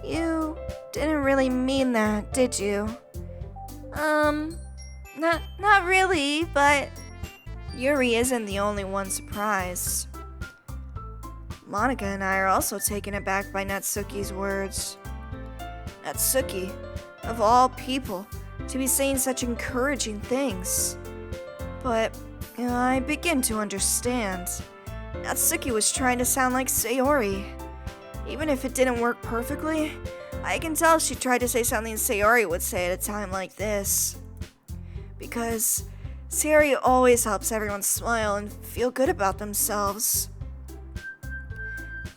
You didn't really mean that, did you? Not really, but Yuri isn't the only one surprised. Monica and I are also taken aback by Natsuki's words. Natsuki, of all people, to be saying such encouraging things. But I begin to understand. Natsuki was trying to sound like Sayori. Even if it didn't work perfectly, I can tell she tried to say something Sayori would say at a time like this. Because Sayori always helps everyone smile and feel good about themselves.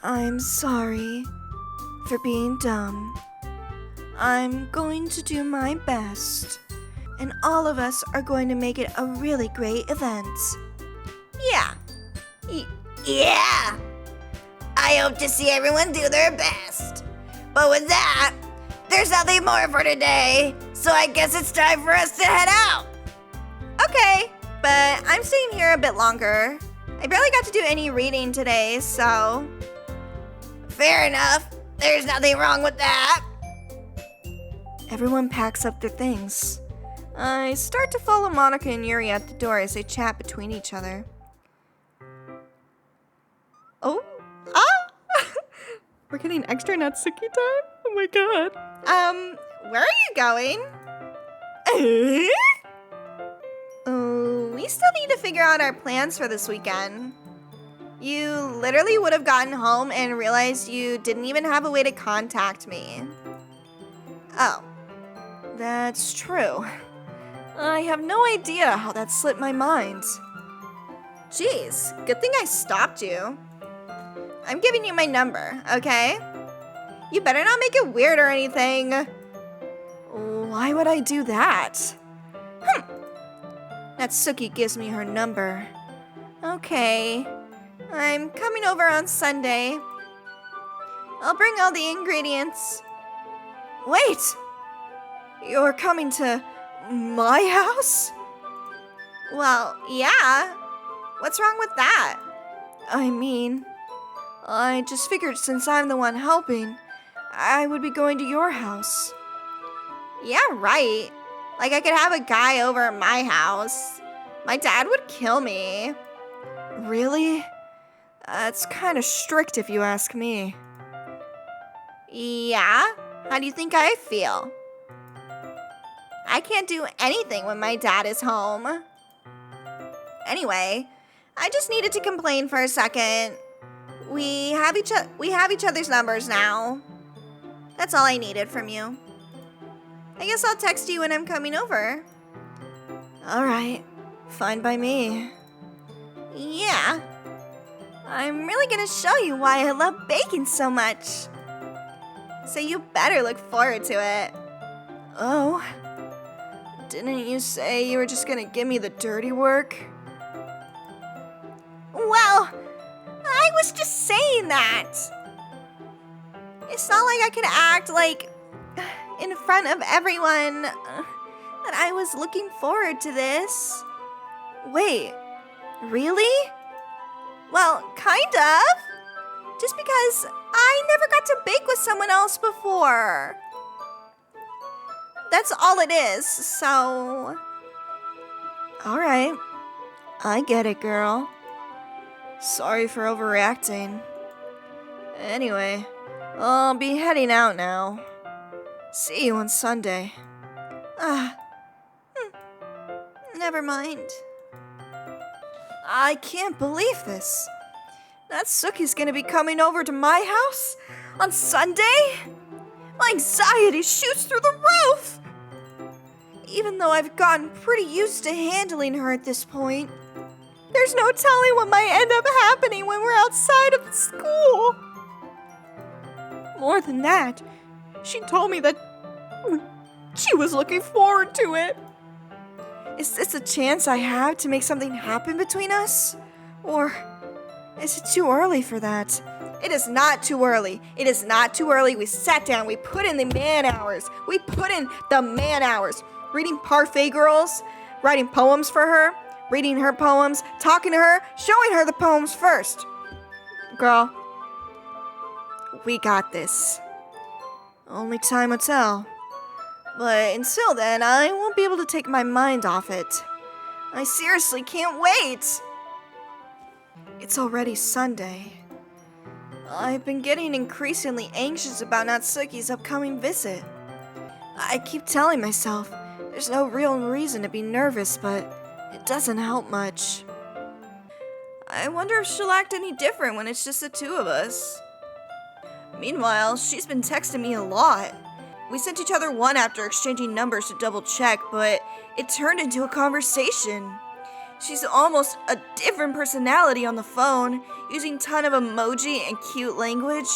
I'm sorry for being dumb. I'm going to do my best, and all of us are going to make it a really great event. Yeah. Yeah! I hope to see everyone do their best. But with that, there's nothing more for today, so I guess it's time for us to head out. Okay, but I'm staying here a bit longer. I barely got to do any reading today, so... Fair enough. There's nothing wrong with that. Everyone packs up their things. I start to follow Monica and Yuri at the door as they chat between each other. Oh, we're getting extra Natsuki time? Oh my god. Where are you going? We still need to figure out our plans for this weekend. You literally would have gotten home and realized you didn't even have a way to contact me. Oh, that's true. I have no idea how that slipped my mind. Jeez, good thing I stopped you. I'm giving you my number, okay? You better not make it weird or anything. Why would I do that? Natsuki gives me her number. Okay. I'm coming over on Sunday. I'll bring all the ingredients. Wait! You're coming to my house? Well, yeah. What's wrong with that? I mean, I just figured since I'm the one helping, I would be going to your house. Yeah, right. Like I could have a guy over at my house. My dad would kill me. Really? That's kind of strict if you ask me. Yeah? How do you think I feel? I can't do anything when my dad is home. Anyway, I just needed to complain for a second. We have each other's numbers now. That's all I needed from you. I guess I'll text you when I'm coming over. All right. Fine by me. Yeah. I'm really gonna show you why I love baking so much. So you better look forward to it. Oh. Didn't you say you were just gonna give me the dirty work? Well, I was just saying that. It's not like I could act like in front of everyone that I was looking forward to this. Wait, really? Well, kind of. Just because I never got to bake with someone else before. That's all it is, so... Alright. I get it, girl. Sorry for overreacting. Anyway, I'll be heading out now. See you on Sunday. Never mind. I can't believe this. Natsuki's gonna be coming over to my house on Sunday? My anxiety shoots through the roof! Even though I've gotten pretty used to handling her at this point, there's no telling what might end up happening when we're outside of the school. More than that, she told me that she was looking forward to it. Is this a chance I have to make something happen between us? Or is it too early for that? It is not too early. It is not too early. We sat down. We put in the man hours. We put in the man hours. Reading PARFAIT girls, writing poems for her, reading her poems, talking to her, showing her the poems first. Girl, we got this. Only time will tell. But until then, I won't be able to take my mind off it. I seriously can't wait. It's already Sunday. I've been getting increasingly anxious about Natsuki's upcoming visit. I keep telling myself there's no real reason to be nervous, but it doesn't help much. I wonder if she'll act any different when it's just the two of us. Meanwhile, she's been texting me a lot. We sent each other one after exchanging numbers to double check, but it turned into a conversation. She's almost a different personality on the phone, using a ton of emoji and cute language.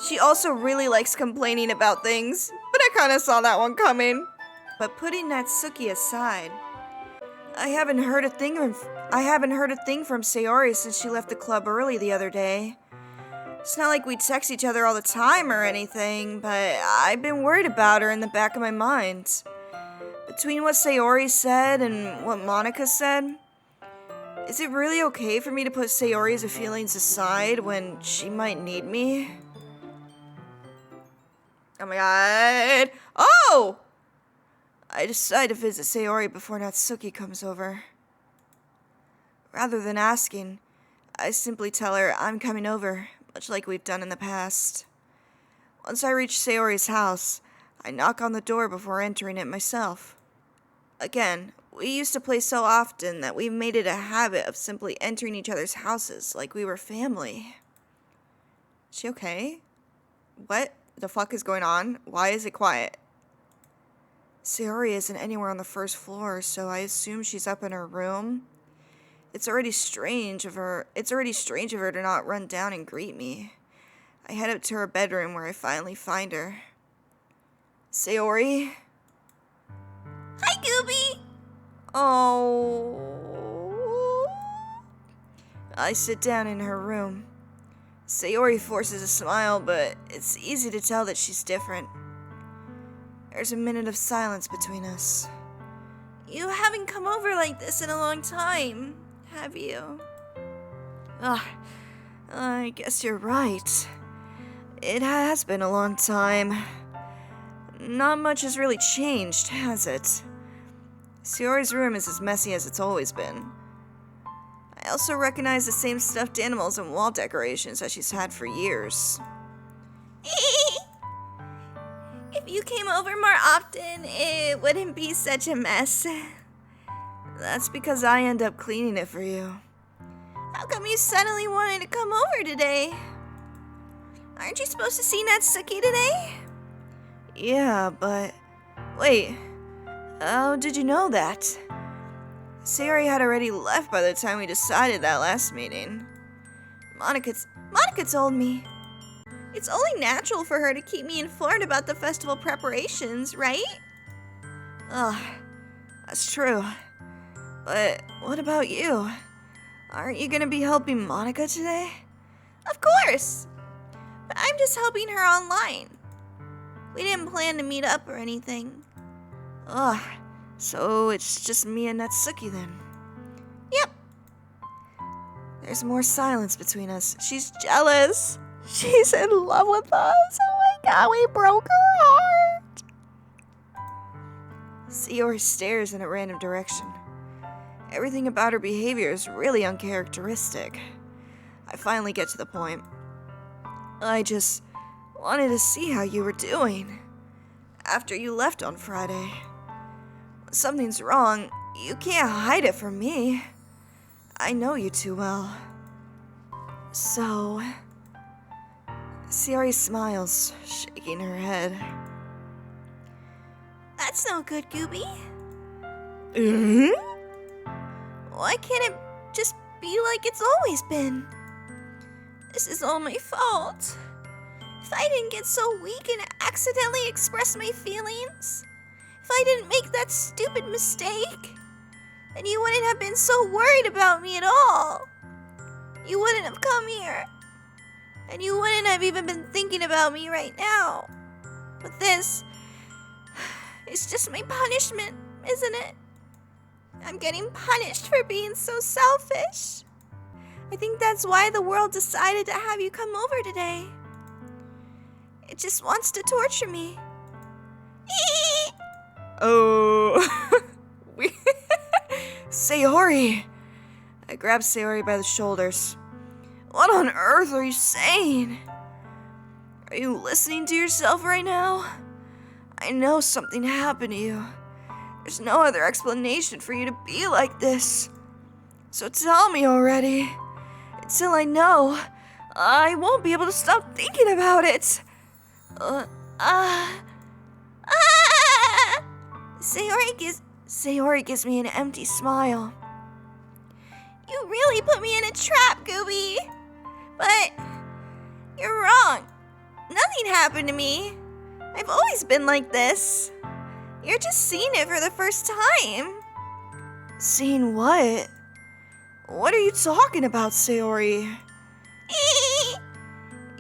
She also really likes complaining about things, but I kinda saw that one coming. But putting Natsuki aside, I haven't heard a thing from Sayori since she left the club early the other day. It's not like we text each other all the time or anything, but I've been worried about her in the back of my mind. Between what Sayori said and what Monica said, is it really okay for me to put Sayori's feelings aside when she might need me? Oh my god. Oh! I decide to visit Sayori before Natsuki comes over. Rather than asking, I simply tell her I'm coming over, much like we've done in the past. Once I reach Sayori's house, I knock on the door before entering it myself. Again, we used to play so often that we made it a habit of simply entering each other's houses like we were family. Is she okay? What the fuck is going on? Why is it quiet? Sayori isn't anywhere on the first floor, so I assume she's up in her room. It's already strange of her to not run down and greet me. I head up to her bedroom where I finally find her. Sayori? Hi, Gooby! Oh. I sit down in her room. Sayori forces a smile, but it's easy to tell that she's different. There's a minute of silence between us. You haven't come over like this in a long time, have you? I guess you're right. It has been a long time. Not much has really changed, has it? Sayori's room is as messy as it's always been. I also recognize the same stuffed animals and wall decorations that she's had for years. If you came over more often, it wouldn't be such a mess. That's because I end up cleaning it for you. How come you suddenly wanted to come over today? Aren't you supposed to see Natsuki today? Yeah, but... Wait. How did you know that? Sayori had already left by the time we decided that last meeting. Monica told me. It's only natural for her to keep me informed about the festival preparations, right? That's true. But what about you? Aren't you gonna be helping Monica today? Of course! But I'm just helping her online. We didn't plan to meet up or anything. So it's just me and Natsuki then? Yep. There's more silence between us. She's jealous. She's in love with us. Oh my god, we broke her heart. Sayori stares in a random direction. Everything about her behavior is really uncharacteristic. I finally get to the point. I just wanted to see how you were doing after you left on Friday. When something's wrong, you can't hide it from me. I know you too well. So... Sayori smiles, shaking her head. That's no good, Gooby. Why can't it just be like it's always been? This is all my fault. If I didn't get so weak and accidentally express my feelings, if I didn't make that stupid mistake, then you wouldn't have been so worried about me at all. You wouldn't have come here. And you wouldn't have even been thinking about me right now. But this is just my punishment, isn't it? I'm getting punished for being so selfish. I think that's why the world decided to have you come over today. It just wants to torture me. Oh. Sayori. I grab Sayori by the shoulders. What on earth are you saying? Are you listening to yourself right now? I know something happened to you. There's no other explanation for you to be like this. So tell me already. Until I know, I won't be able to stop thinking about it. Sayori gives me an empty smile. You really put me in a trap, Gooby. But you're wrong. Nothing happened to me. I've always been like this. You're just seeing it for the first time. Seeing what? What are you talking about, Sayori?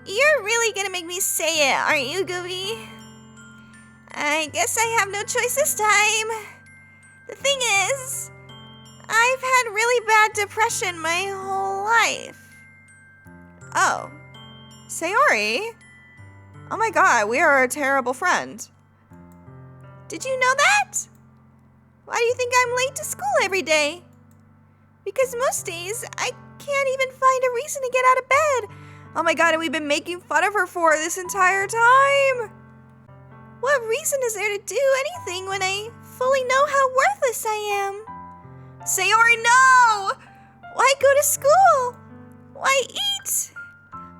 You're really gonna make me say it, aren't you, Gooby? I guess I have no choice this time. The thing is, I've had really bad depression my whole life. Oh. Sayori? Oh my god, we are a terrible friend. Did you know that? Why do you think I'm late to school every day? Because most days, I can't even find a reason to get out of bed. Oh my god, and we've been making fun of her for this entire time. What reason is there to do anything when I fully know how worthless I am? Sayori, no! Why go to school? Why eat?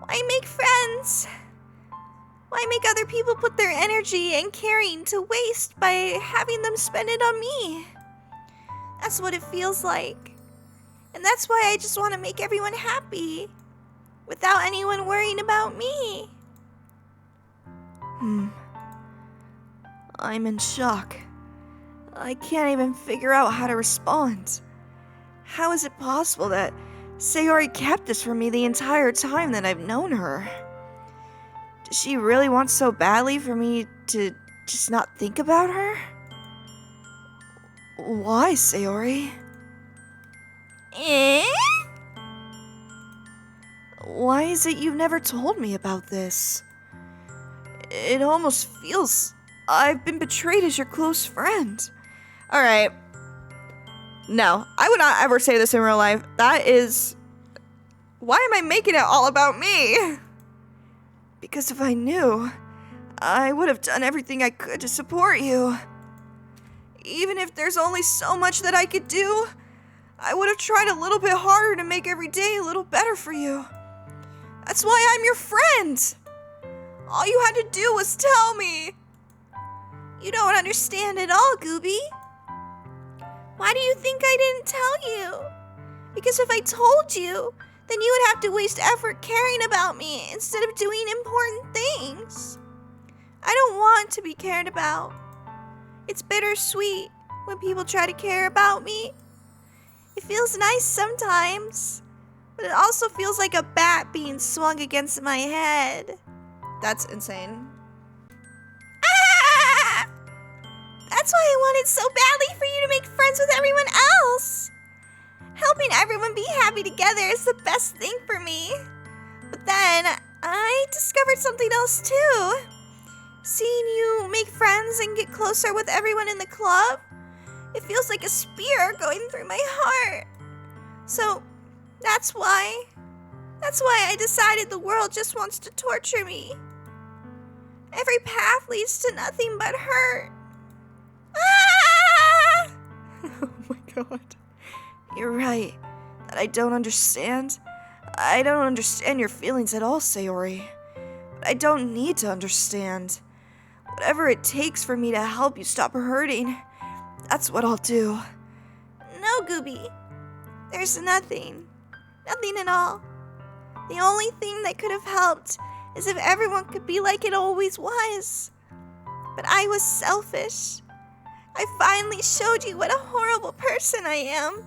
Why make friends? Why make other people put their energy and caring to waste by having them spend it on me? That's what it feels like. And that's why I just want to make everyone happy, without anyone worrying about me. I'm in shock. I can't even figure out how to respond. How is it possible that Sayori kept this from me the entire time that I've known her? Does she really want so badly for me to just not think about her? Why, Sayori? Why is it you've never told me about this? It almost feels I've been betrayed as your close friend. Alright. No, I would not ever say this in real life. That is... Why am I making it all about me? Because if I knew, I would have done everything I could to support you. Even if there's only so much that I could do, I would have tried a little bit harder to make every day a little better for you. That's why I'm your friend. All you had to do was tell me. You don't understand at all, Gooby. Why do you think I didn't tell you? Because if I told you, then you would have to waste effort caring about me instead of doing important things. I don't want to be cared about. It's bittersweet when people try to care about me. It feels nice sometimes, but it also feels like a bat being swung against my head. That's insane. Ah! That's why I wanted so badly for you to make friends with everyone else. Helping everyone be happy together is the best thing for me. But then, I discovered something else too. Seeing you make friends and get closer with everyone in the club, it feels like a spear going through my heart. So, that's why I decided the world just wants to torture me. Every path leads to nothing but hurt. Ah! Oh my god. You're right. That I don't understand. I don't understand your feelings at all, Sayori. But I don't need to understand. Whatever it takes for me to help you stop hurting, that's what I'll do. No, Gooby. There's nothing. Nothing at all. The only thing that could have helped is if everyone could be like it always was. But I was selfish. I finally showed you what a horrible person I am.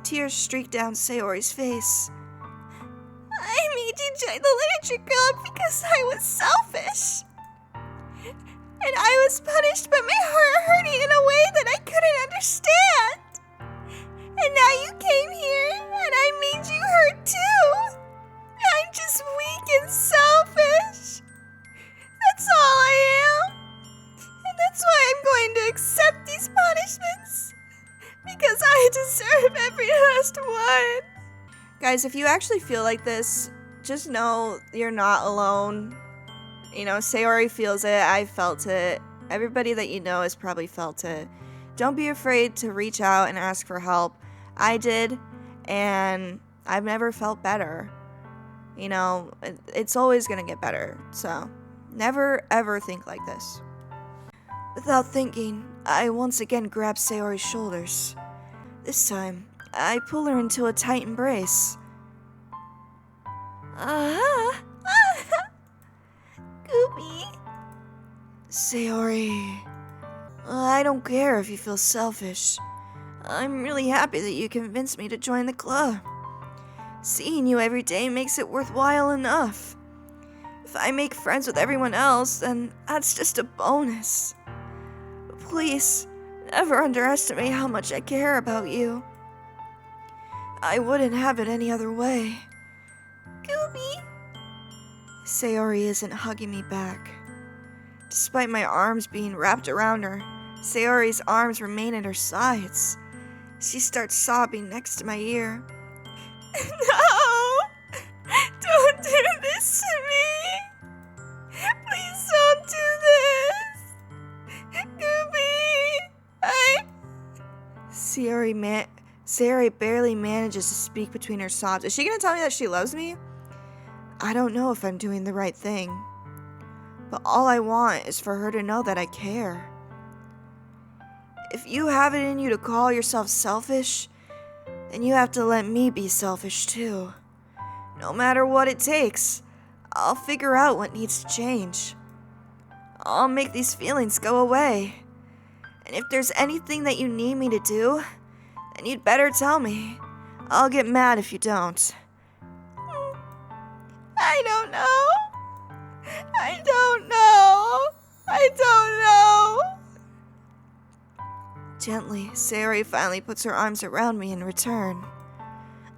Tears streaked down Sayori's face. I made you join the literature club because I was selfish. And I was punished by my heart hurting in a way that I couldn't understand. And now you came here and I made you hurt too. I'm just weak and selfish. That's all I am. And that's why I'm going to accept these punishments. Because I deserve every last one. Guys, if you actually feel like this, just know you're not alone. You know, Sayori feels it. I felt it. Everybody that you know has probably felt it. Don't be afraid to reach out and ask for help. I did, and I've never felt better. You know, it's always going to get better. So, never ever think like this. Without thinking, I once again grab Sayori's shoulders. This time, I pull her into a tight embrace. Gooby. Sayori, I don't care if you feel selfish. I'm really happy that you convinced me to join the club. Seeing you every day makes it worthwhile enough. If I make friends with everyone else, then that's just a bonus. But please, never underestimate how much I care about you. I wouldn't have it any other way. Gooby. Sayori isn't hugging me back. Despite my arms being wrapped around her, Sayori's arms remain at her sides. She starts sobbing next to my ear. No! Don't do this to me! Please don't do this! Gooby! Sayori barely manages to speak between her sobs. Is she gonna tell me that she loves me? I don't know if I'm doing the right thing. But all I want is for her to know that I care. If you have it in you to call yourself selfish, then you have to let me be selfish too. No matter what it takes, I'll figure out what needs to change. I'll make these feelings go away. And if there's anything that you need me to do, then you'd better tell me. I'll get mad if you don't. I don't know. I don't know. I don't know. Gently, Sayori finally puts her arms around me in return.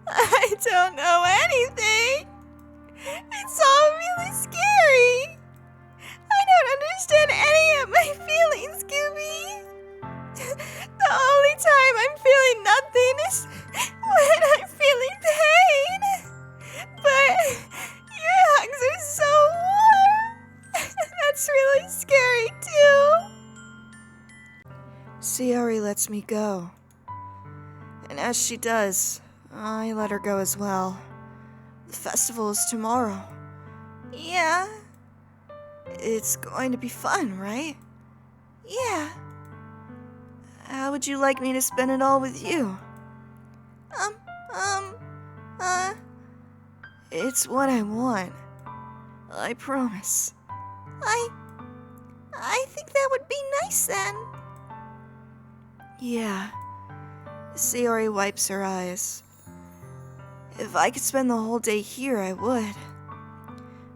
I don't know anything. It's all really scary. I don't understand any of my feelings, Gooby. The only time I'm feeling nothing is when I'm feeling pain. But your hugs are so warm. That's really scary, too. Sayori lets me go. And as she does, I let her go as well. The festival is tomorrow. Yeah. It's going to be fun, right? Yeah. How would you like me to spend it all with you? It's what I want. I promise. I think that would be nice then. Yeah. Sayori wipes her eyes. If I could spend the whole day here, I would.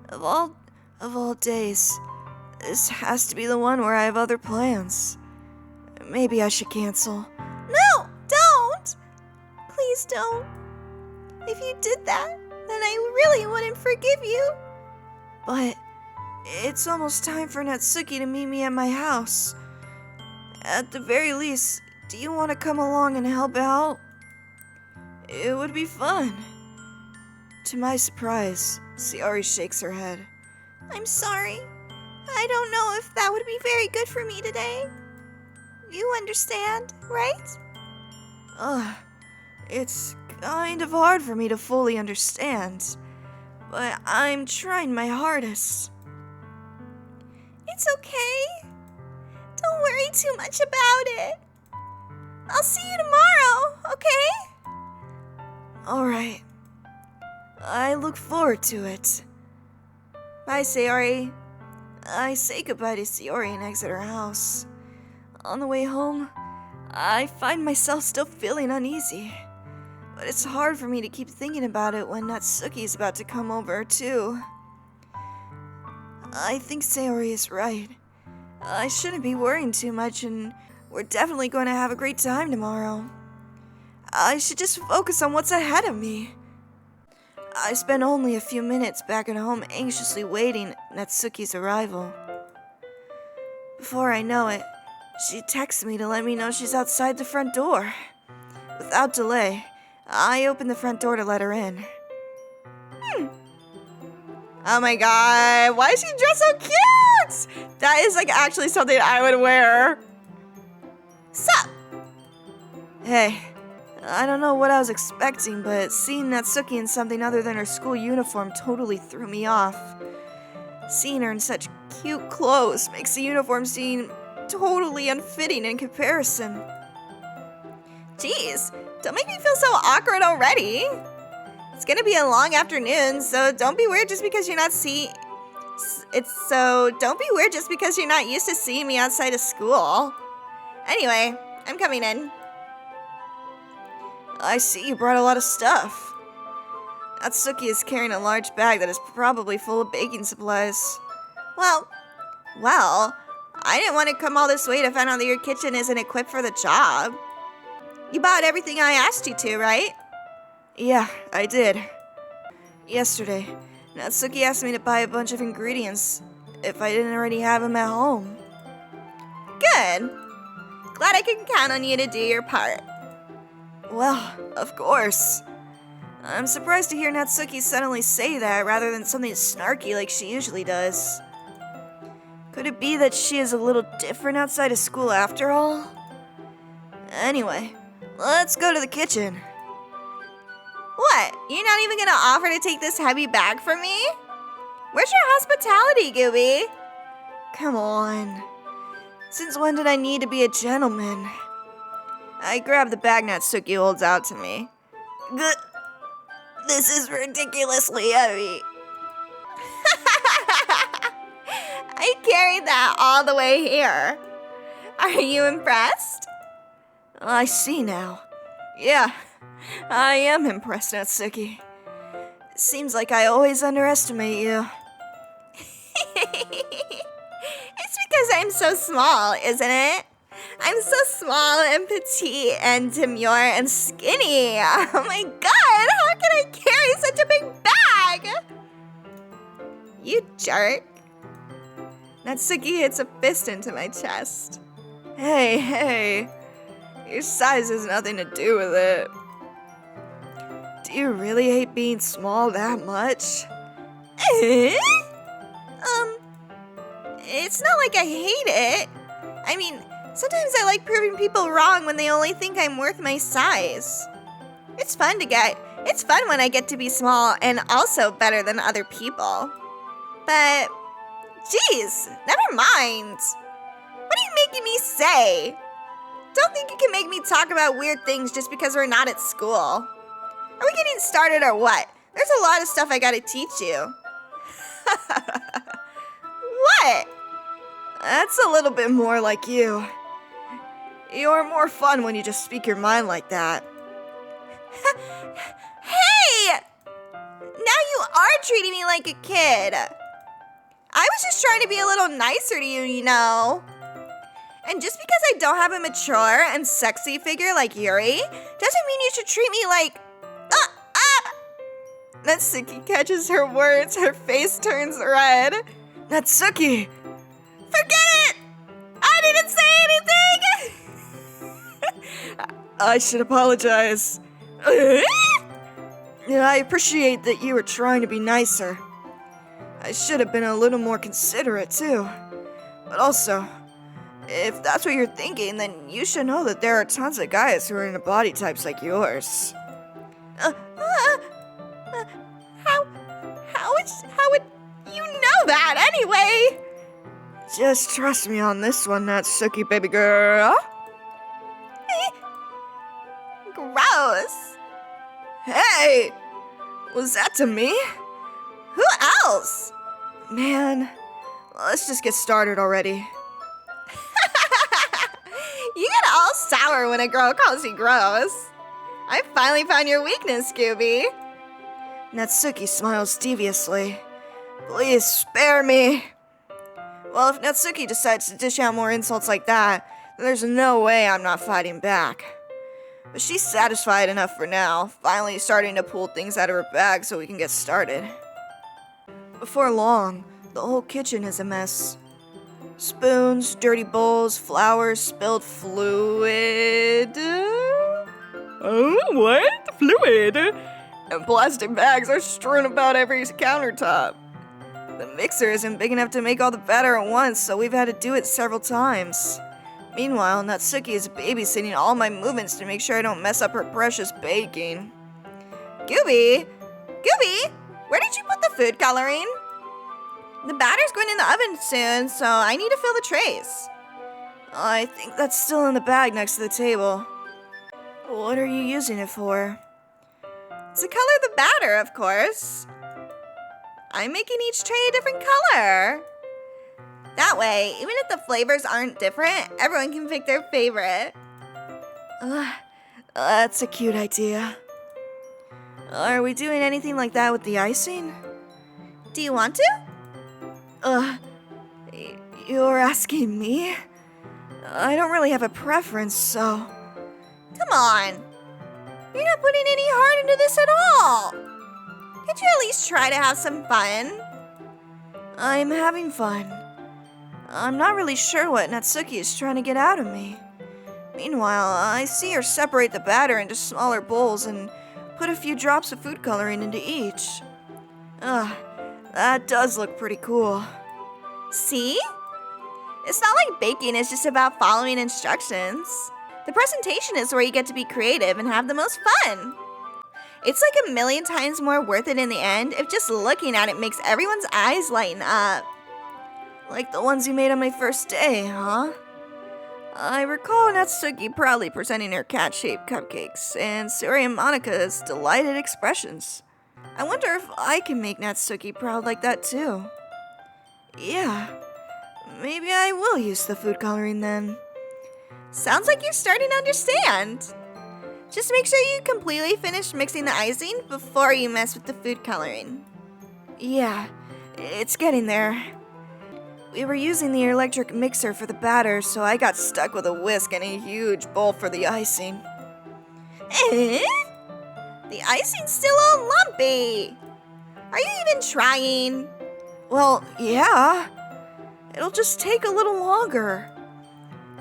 Of all days, this has to be the one where I have other plans. Maybe I should cancel. No, don't! Please don't. If you did that, then I really wouldn't forgive you. But it's almost time for Natsuki to meet me at my house. At the very least, do you want to come along and help out? It would be fun. To my surprise, Sayori shakes her head. I'm sorry. I don't know if that would be very good for me today. You understand, right? It's kind of hard for me to fully understand, but I'm trying my hardest. It's okay. Don't worry too much about it. I'll see you tomorrow, okay? Alright. I look forward to it. Bye, Sayori. I say goodbye to Sayori and exit her house. On the way home, I find myself still feeling uneasy. But it's hard for me to keep thinking about it when Natsuki's about to come over, too. I think Sayori is right. I shouldn't be worrying too much, and we're definitely going to have a great time tomorrow. I should just focus on what's ahead of me. I spent only a few minutes back at home anxiously waiting Natsuki's arrival. Before I know it, she texts me to let me know she's outside the front door. Without delay, I open the front door to let her in. Oh my god, why is she dressed so cute? That is like actually something I would wear. Sup? Hey, I don't know what I was expecting, but seeing Natsuki in something other than her school uniform totally threw me off. Seeing her in such cute clothes makes the uniform seem totally unfitting in comparison. Jeez, don't make me feel so awkward already. It's gonna be a long afternoon, so don't be weird just because you're not don't be weird just because you're not used to seeing me outside of school. Anyway, I'm coming in. I see you brought a lot of stuff. Natsuki is carrying a large bag that is probably full of baking supplies. Well, I didn't want to come all this way to find out that your kitchen isn't equipped for the job. You bought everything I asked you to, right? Yeah, I did. Yesterday, Natsuki asked me to buy a bunch of ingredients if I didn't already have them at home. Good. Glad I can count on you to do your part. Well, of course. I'm surprised to hear Natsuki suddenly say that rather than something snarky like she usually does. Could it be that she is a little different outside of school after all? Anyway, let's go to the kitchen. What? You're not even gonna offer to take this heavy bag from me? Where's your hospitality, Gooby? Come on. Since when did I need to be a gentleman? I grab the bag Natsuki holds out to me. This is ridiculously heavy. I carried that all the way here. Are you impressed? I see now. Yeah, I am impressed, Natsuki. Seems like I always underestimate you. It's because I'm so small, isn't it? I'm so small and petite and demure and skinny. Oh my god, how can I carry such a big bag? You jerk. Natsuki hits a fist into my chest. Hey, your size has nothing to do with it. Do you really hate being small that much? It's not like I hate it. I mean, sometimes I like proving people wrong when they only think I'm worth my size. It's fun when I get to be small and also better than other people. But, geez, never mind. What are you making me say? Don't think you can make me talk about weird things just because we're not at school. Are we getting started or what? There's a lot of stuff I gotta teach you. What? That's a little bit more like you. You're more fun when you just speak your mind like that. Hey! Now you are treating me like a kid. I was just trying to be a little nicer to you, you know. And just because I don't have a mature and sexy figure like Yuri, doesn't mean you should treat me like... Natsuki catches her words, her face turns red. Natsuki! Forget it! I didn't say anything! I should apologize. I appreciate that you were trying to be nicer. I should have been a little more considerate too. But also, if that's what you're thinking, then you should know that there are tons of guys who are into body types like yours. How would you know that anyway? Just trust me on this one, Natsuki, baby girl. Gross. Hey! Was that to me? Who else? Man, let's just get started already. You get all sour when a girl calls you gross. I finally found your weakness, Gooby. Natsuki smiles deviously. Please spare me. Well, if Natsuki decides to dish out more insults like that, then there's no way I'm not fighting back. But she's satisfied enough for now, finally starting to pull things out of her bag so we can get started. Before long, the whole kitchen is a mess. Spoons, dirty bowls, flowers, spilled fluid. Oh, what? Fluid? And plastic bags are strewn about every countertop. The mixer isn't big enough to make all the batter at once, so we've had to do it several times. Meanwhile, Natsuki is babysitting all my movements to make sure I don't mess up her precious baking. Gooby, where did you put the food coloring? The batter's going in the oven soon, so I need to fill the trays. I think that's still in the bag next to the table. What are you using it for? To color the batter, of course. I'm making each tray a different color. That way, even if the flavors aren't different, everyone can pick their favorite. That's a cute idea. Are we doing anything like that with the icing? Do you want to? You're asking me? I don't really have a preference, so... Come on. You're not putting any heart into this at all. Can't you at least try to have some fun? I'm having fun. I'm not really sure what Natsuki is trying to get out of me. Meanwhile, I see her separate the batter into smaller bowls and put a few drops of food coloring into each. That does look pretty cool. See? It's not like baking is just about following instructions. The presentation is where you get to be creative and have the most fun. It's like 1,000,000 times more worth it in the end if just looking at it makes everyone's eyes lighten up. Like the ones you made on my first day, huh? I recall Natsuki proudly presenting her cat-shaped cupcakes and Suri and Monika's delighted expressions. I wonder if I can make Natsuki proud like that too. Yeah, Maybe I will use the food coloring then. Sounds like you're starting to understand. Just make sure you completely finish mixing the icing before you mess with the food coloring. Yeah, it's getting there. We were using the electric mixer for the batter, so I got stuck with a whisk and a huge bowl for the icing. Eh? The icing's still all lumpy. Are you even trying? Well, yeah. It'll just take a little longer.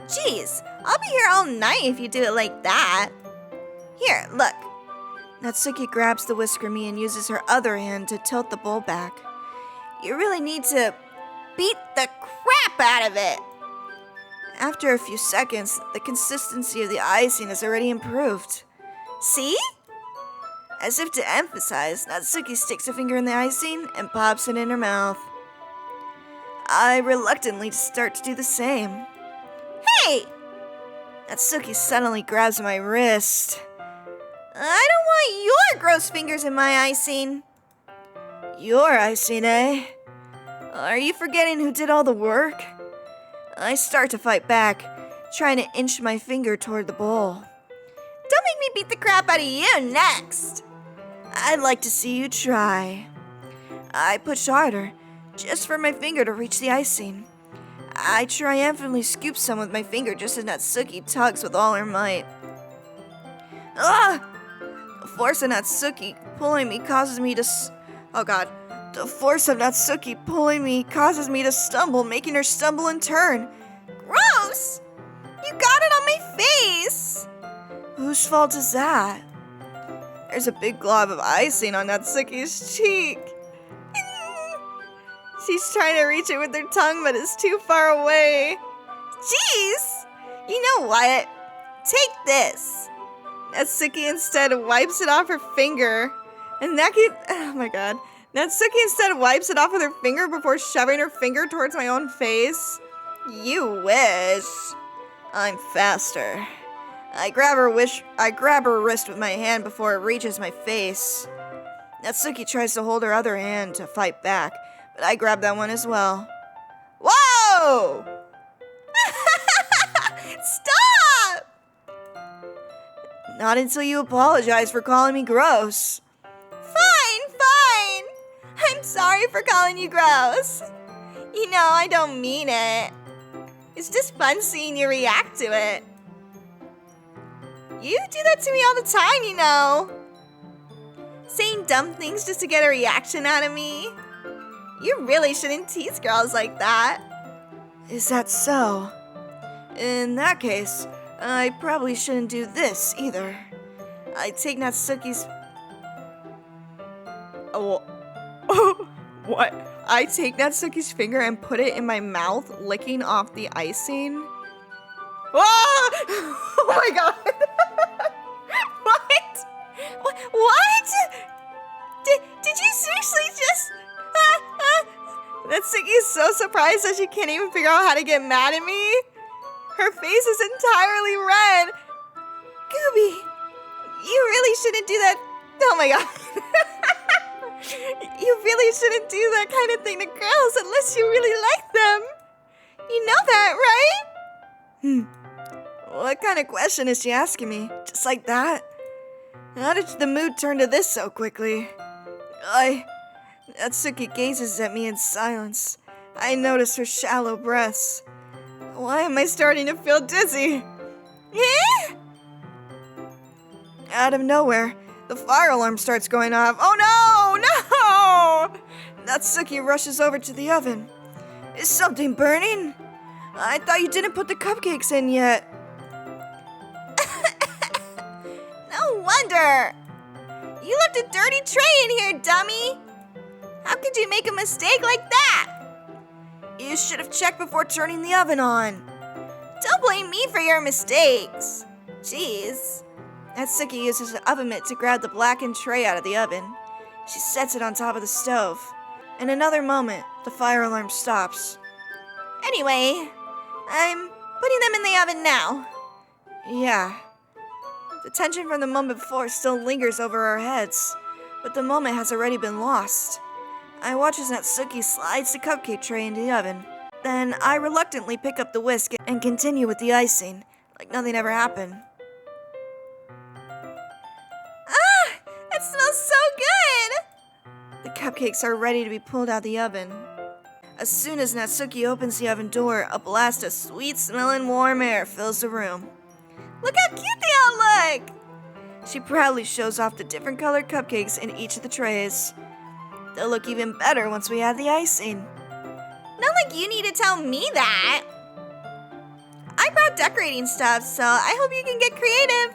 Jeez, I'll be here all night if you do it like that. Here, look. Natsuki grabs the whisk from me and uses her other hand to tilt the bowl back. You really need to beat the crap out of it. After a few seconds, the consistency of the icing has already improved. See? As if to emphasize, Natsuki sticks a finger in the icing and pops it in her mouth. I reluctantly start to do the same. Hey! Natsuki suddenly grabs my wrist. I don't want your gross fingers in my icing. Your icing, eh? Are you forgetting who did all the work? I start to fight back, trying to inch my finger toward the bowl. Don't make me beat the crap out of you next. I'd like to see you try. I push harder, just for my finger to reach the icing. I triumphantly scoop some with my finger just as Natsuki tugs with all her might. Ah! The force of Natsuki pulling me causes me to The force of Natsuki pulling me causes me to stumble, making her stumble and turn. Gross! You got it on my face! Whose fault is that? There's a big glob of icing on Natsuki's cheek. She's trying to reach it with her tongue, but it's too far away. Jeez! You know what? Take this. Natsuki instead wipes it off her finger. And Natsuki instead wipes it off with her finger before shoving her finger towards my own face. You wish. I'm faster. I grab her wrist with my hand before it reaches my face. Natsuki tries to hold her other hand to fight back, but I grab that one as well. Whoa! Stop! Not until you apologize for calling me gross. Fine. I'm sorry for calling you gross. You know, I don't mean it. It's just fun seeing you react to it. You do that to me all the time, you know. Saying dumb things just to get a reaction out of me. You really shouldn't tease girls like that. Is that so? In that case, I probably shouldn't do this either. I take Natsuki's... What? I take Natsuki's finger and put it in my mouth, licking off the icing. Whoa! Oh my god! What? Did you seriously just... Natsuki is so surprised that she can't even figure out how to get mad at me. Her face is entirely red. Gooby, you really shouldn't do that. Oh my god. You really shouldn't do that kind of thing to girls unless you really like them. You know that, right? What kind of question is she asking me? Just like that? How did the mood turn to this so quickly? Natsuki gazes at me in silence. I notice her shallow breaths. Why am I starting to feel dizzy? Out of nowhere, the fire alarm starts going off. Oh no! Natsuki rushes over to the oven. Is something burning? I thought you didn't put the cupcakes in yet. No wonder. You left a dirty tray in here, dummy. How could you make a mistake like that? You should have checked before turning the oven on. Don't blame me for your mistakes. Jeez. Natsuki uses the oven mitt to grab the blackened tray out of the oven. She sets it on top of the stove. In another moment, the fire alarm stops. Anyway, I'm putting them in the oven now. Yeah. The tension from the moment before still lingers over our heads, but the moment has already been lost. I watch as Natsuki slides the cupcake tray into the oven. Then I reluctantly pick up the whisk and continue with the icing, like nothing ever happened. Ah! It smells so good! The cupcakes are ready to be pulled out of the oven. As soon as Natsuki opens the oven door, a blast of sweet-smelling warm air fills the room. Look how cute they all look! She proudly shows off the different colored cupcakes in each of the trays. They'll look even better once we add the icing. Not like you need to tell me that. I brought decorating stuff, so I hope you can get creative.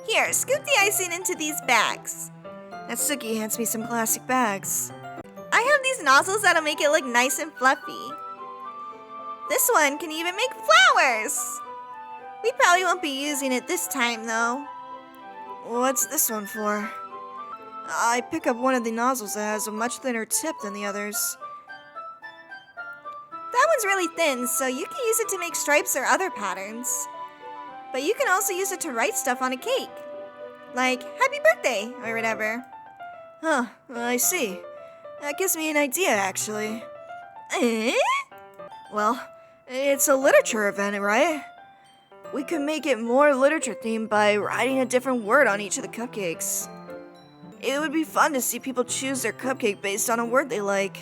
Here, scoop the icing into these bags. Natsuki hands me some plastic bags. I have these nozzles that'll make it look nice and fluffy. This one can even make flowers. We probably won't be using it this time, though. What's this one for? I pick up one of the nozzles that has a much thinner tip than the others. That one's really thin, so you can use it to make stripes or other patterns. But you can also use it to write stuff on a cake. Like, happy birthday, or whatever. Huh, I see. That gives me an idea, actually. Eh? Well, it's a literature event, right? We could make it more literature-themed by writing a different word on each of the cupcakes. It would be fun to see people choose their cupcake based on a word they like.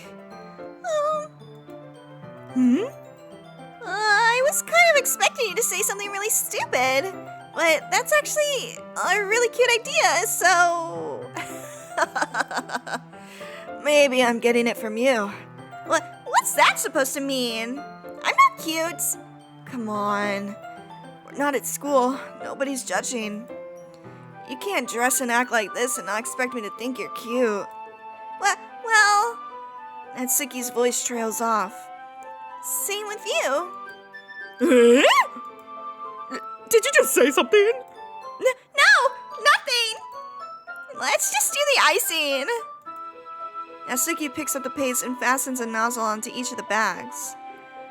I was kind of expecting you to say something really stupid, but that's actually a really cute idea, so... Maybe I'm getting it from you. What's that supposed to mean? I'm not cute. Come on. We're not at school. Nobody's judging. You can't dress and act like this and not expect me to think you're cute. Well... Natsuki's voice trails off. Same with you. Did you just say something? No, nothing. Let's just do the icing. Natsuki picks up the paste and fastens a nozzle onto each of the bags.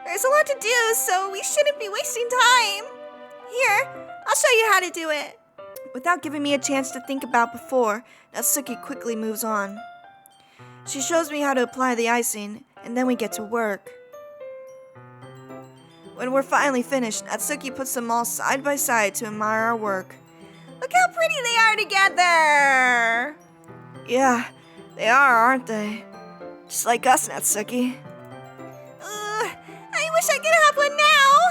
There's a lot to do, so we shouldn't be wasting time. Here, I'll show you how to do it. Without giving me a chance to think about before, Natsuki quickly moves on. She shows me how to apply the icing, and then we get to work. When we're finally finished, Natsuki puts them all side by side to admire our work. Look how pretty they are together! Yeah, they are, aren't they? Just like us, Natsuki. I wish I could have one now!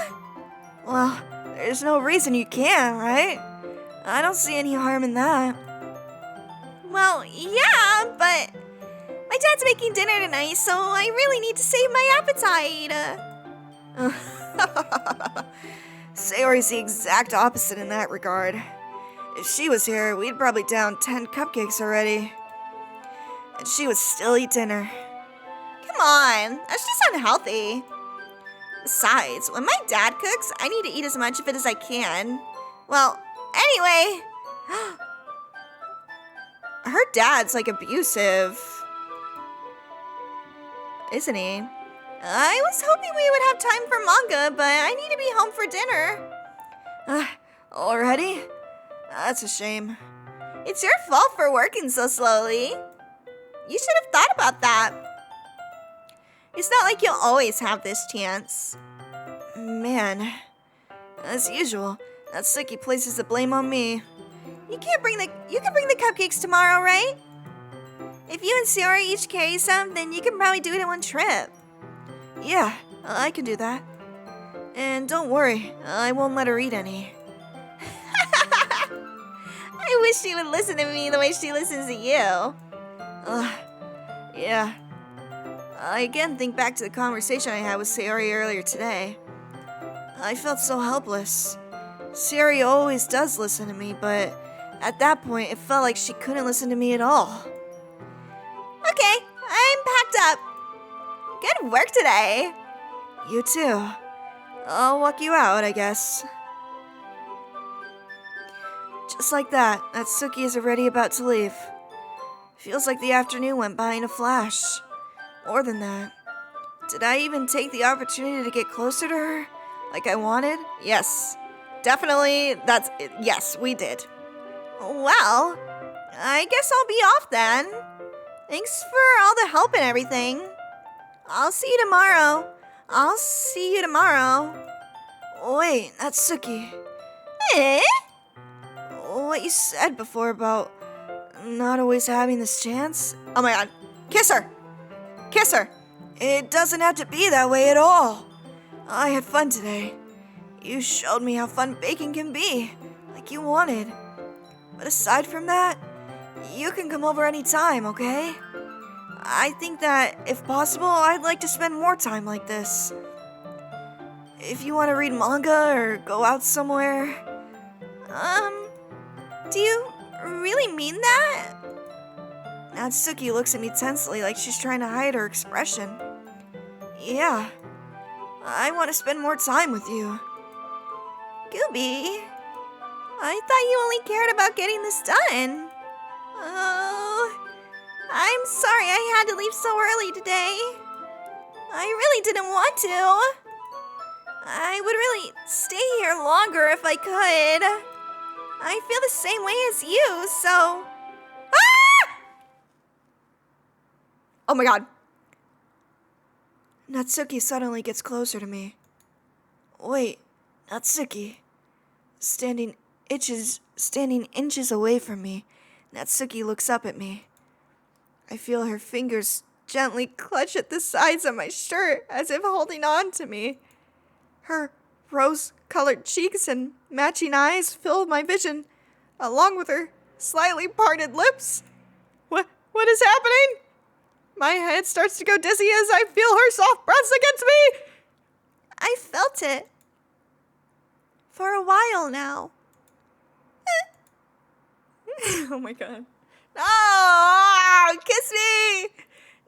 Well, there's no reason you can't, right? I don't see any harm in that. Well, yeah, but my dad's making dinner tonight, so I really need to save my appetite. Sayori's the exact opposite in that regard. If she was here, we'd probably down 10 cupcakes already. And she would still eat dinner. Come on, that's just unhealthy. Besides, when my dad cooks, I need to eat as much of it as I can. Well, anyway, her dad's like abusive, isn't he? I was hoping we would have time for manga, but I need to be home for dinner. Already? That's a shame. It's your fault for working so slowly. You should have thought about that. It's not like you'll always have this chance. Man, as usual, Natsuki places the blame on me. You can bring the cupcakes tomorrow, right? If you and Sayori each carry some, then you can probably do it in one trip. Yeah, I can do that. And don't worry, I won't let her eat any. I wish she would listen to me the way she listens to you. Yeah. I again think back to the conversation I had with Sayori earlier today. I felt so helpless. Sayori always does listen to me, but at that point, it felt like she couldn't listen to me at all. Okay, I'm packed up. Good work today. You too. I'll walk you out, I guess. Just like that, Natsuki is already about to leave. Feels like the afternoon went by in a flash. More than that. Did I even take the opportunity to get closer to her? Like I wanted? Yes. Definitely, that's it. Yes, we did. Well, I guess I'll be off then. Thanks for all the help and everything. I'll see you tomorrow. I'll see you tomorrow. Wait, Natsuki. Eh? What you said before about not always having this chance? Oh my god. Kiss her! Kiss her! It doesn't have to be that way at all. I had fun today. You showed me how fun baking can be, like you wanted. But aside from that, you can come over anytime, okay? I think that, if possible, I'd like to spend more time like this. If you want to read manga or go out somewhere. Do you really mean that? Natsuki looks at me tensely like she's trying to hide her expression. Yeah, I want to spend more time with you. Gooby, I thought you only cared about getting this done. Oh, I'm sorry I had to leave so early today. I really didn't want to. I would really stay here longer if I could. I feel the same way as you, so... Ah! Oh my god. Natsuki suddenly gets closer to me. Wait, Natsuki. Standing inches away from me, Natsuki looks up at me. I feel her fingers gently clutch at the sides of my shirt as if holding on to me. Her rose-colored cheeks and matching eyes fill my vision, along with her slightly parted lips. What is happening? My head starts to go dizzy as I feel her soft breaths against me. I felt it. For a while now. Oh my god. No! Kiss me!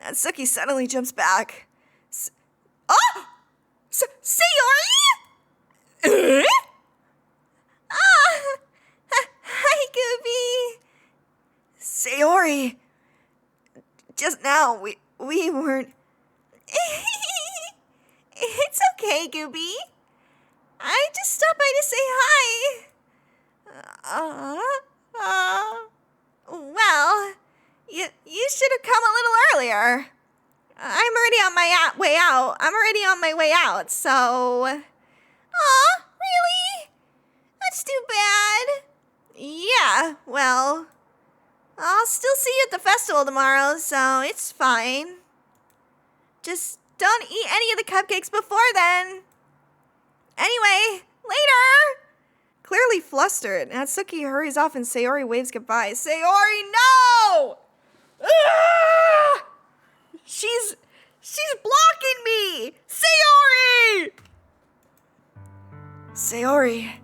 Natsuki suddenly jumps back. Oh! Sayori? Hi, Gooby. Sayori. Just now, we weren't... It's okay, Gooby. I just stopped by to say hi. Well, you should have come a little earlier. I'm already on my way out. I'm already on my way out, so... Aw, really? That's too bad. Yeah, well, I'll still see you at the festival tomorrow, so it's fine. Just don't eat any of the cupcakes before then. Anyway, later! Clearly flustered, Natsuki hurries off and Sayori waves goodbye. Sayori, no! Ah! She's blocking me! Sayori! Sayori,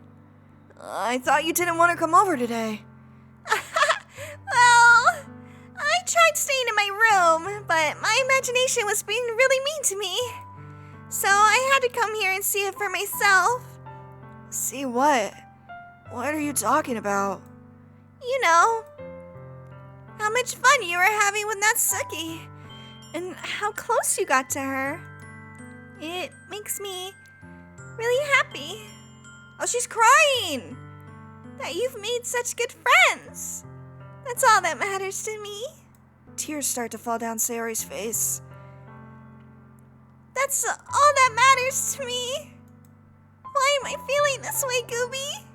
I thought you didn't want to come over today. Well, I tried staying in my room, but my imagination was being really mean to me. So I had to come here and see it for myself. See what? What are you talking about? You know, how much fun you were having with Natsuki, and how close you got to her. It makes me really happy. Oh, she's crying! That you've made such good friends. That's all that matters to me. Tears start to fall down Sayori's face. That's all that matters to me. Why am I feeling this way, Gooby?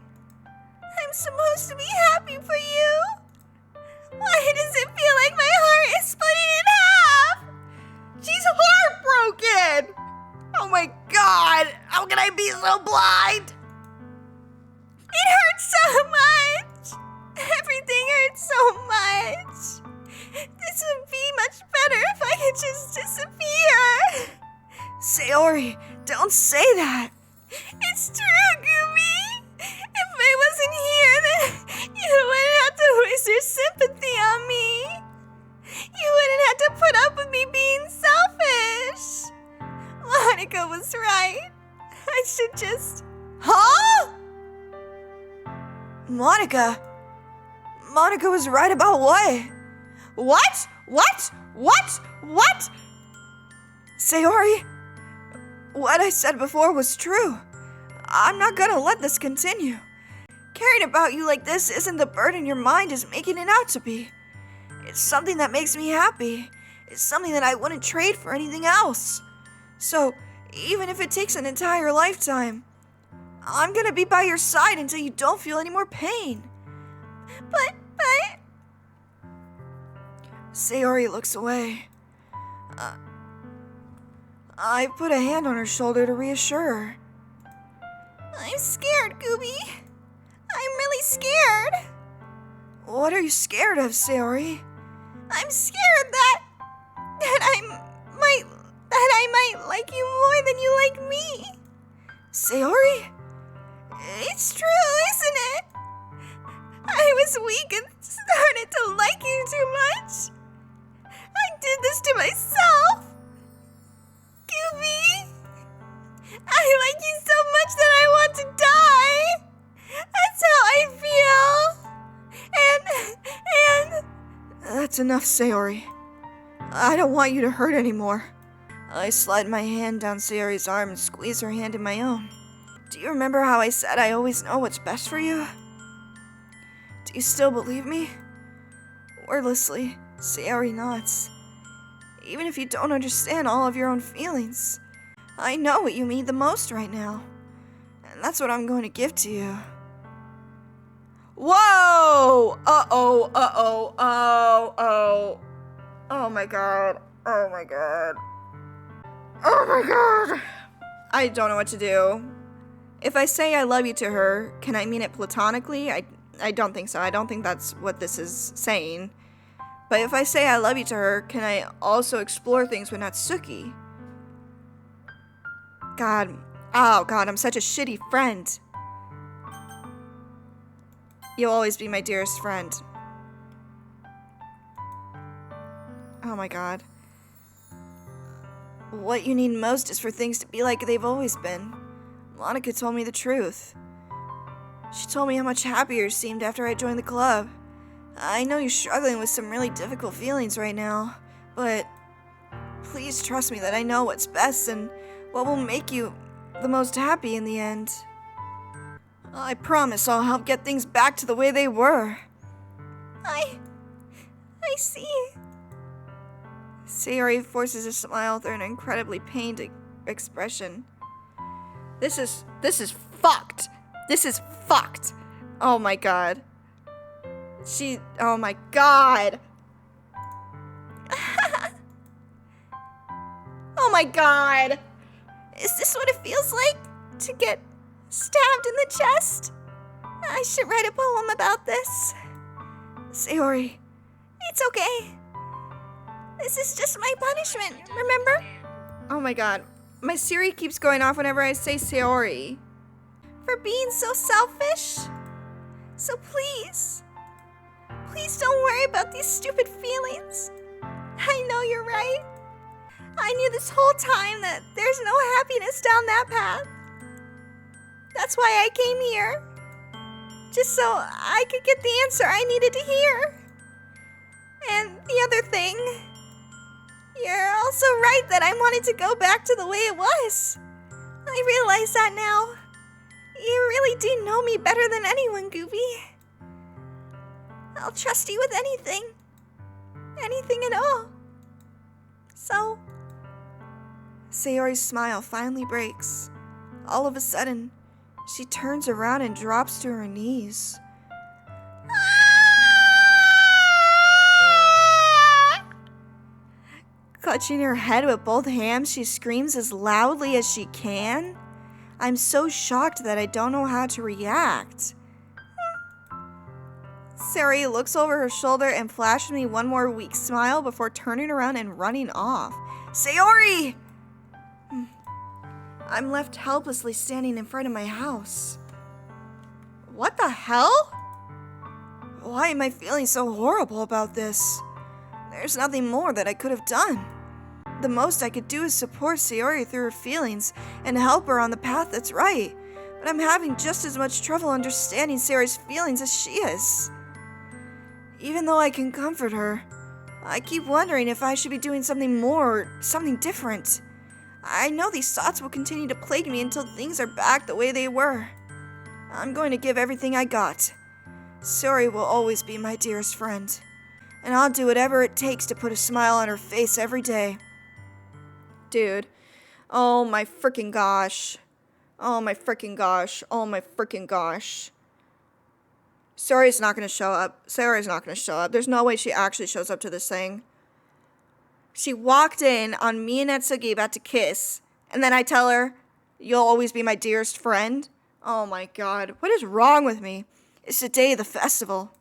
I'm supposed to be happy for you. Why does it feel like my heart is splitting in half? She's heartbroken! Oh my god! How can I be so blind? It hurts so much. Everything hurts so much. This would be much better if I could just disappear. Sayori, don't say that. It's true, Gooby. If I wasn't here, then you wouldn't have to waste your sympathy on me. You wouldn't have to put up with me being selfish. Monica was right. I should just... Huh? Monica was right about what? What? Sayori, what I said before was true. I'm not gonna let this continue. Caring about you like this isn't the burden your mind is making it out to be. It's something that makes me happy. It's something that I wouldn't trade for anything else. So, Even if it takes an entire lifetime. I'm gonna be by your side until you don't feel any more pain. But... Sayori looks away. I put a hand on her shoulder to reassure her. I'm scared, Gooby. I'm really scared. What are you scared of, Sayori? I'm scared that I might like you more than you like me. Sayori? It's true, isn't it? I was weak and started to like you too much. I did this to myself. Gooby, I like you so much that I want to die. That's how I feel. And... That's enough, Sayori. I don't want you to hurt anymore. I slide my hand down Sayori's arm and squeeze her hand in my own. Do you remember how I said I always know what's best for you? Do you still believe me? Wordlessly, Sayori nods. Even if you don't understand all of your own feelings, I know what you mean the most right now. And that's what I'm going to give to you. Whoa! Uh-oh, uh-oh, oh. Oh my god. Oh my god. Oh my god. I don't know what to do. If I say I love you to her, can I mean it platonically? I don't think so. I don't think that's what this is saying. But if I say I love you to her, can I also explore things with Natsuki? God. Oh god, I'm such a shitty friend. You'll always be my dearest friend. Oh my god. What you need most is for things to be like they've always been. Monica told me the truth. She told me how much happier you seemed after I joined the club. I know you're struggling with some really difficult feelings right now, but please trust me that I know what's best and what will make you the most happy in the end. I promise I'll help get things back to the way they were. I see. Sayori forces a smile through an incredibly pained expression. This is fucked. This is fucked. Oh my god. Oh my god. Oh my god. Is this what it feels like to get stabbed in the chest? I should write a poem about this. Sayori. It's okay. This is just my punishment, remember? Oh my god. My Siri keeps going off whenever I say Sayori. For being so selfish? So please don't worry about these stupid feelings. I know you're right. I knew this whole time that there's no happiness down that path. That's why I came here. Just so I could get the answer I needed to hear. And the other thing, you're also right that I wanted to go back to the way it was. I realize that now. You really do know me better than anyone, Gooby. I'll trust you with anything. Anything at all. So... Sayori's smile finally breaks. All of a sudden, she turns around and drops to her knees. Clutching her head with both hands, she screams as loudly as she can. I'm so shocked that I don't know how to react. Sayori looks over her shoulder and flashes me one more weak smile before turning around and running off. Sayori! I'm left helplessly standing in front of my house. What the hell? Why am I feeling so horrible about this? There's nothing more that I could have done. The most I could do is support Sayori through her feelings and help her on the path that's right. But I'm having just as much trouble understanding Sayori's feelings as she is. Even though I can comfort her, I keep wondering if I should be doing something more or something different. I know these thoughts will continue to plague me until things are back the way they were. I'm going to give everything I got. Sayori will always be my dearest friend. And I'll do whatever it takes to put a smile on her face every day. Dude, Oh my freaking gosh. Oh my freaking gosh. Oh my freaking gosh. Sayori's not gonna show up. Sayori's not gonna show up. There's no way she actually shows up to this thing. She walked in on me and Natsuki about to kiss, and then I tell her, "You'll always be my dearest friend." Oh my god, what is wrong with me? It's the day of the festival.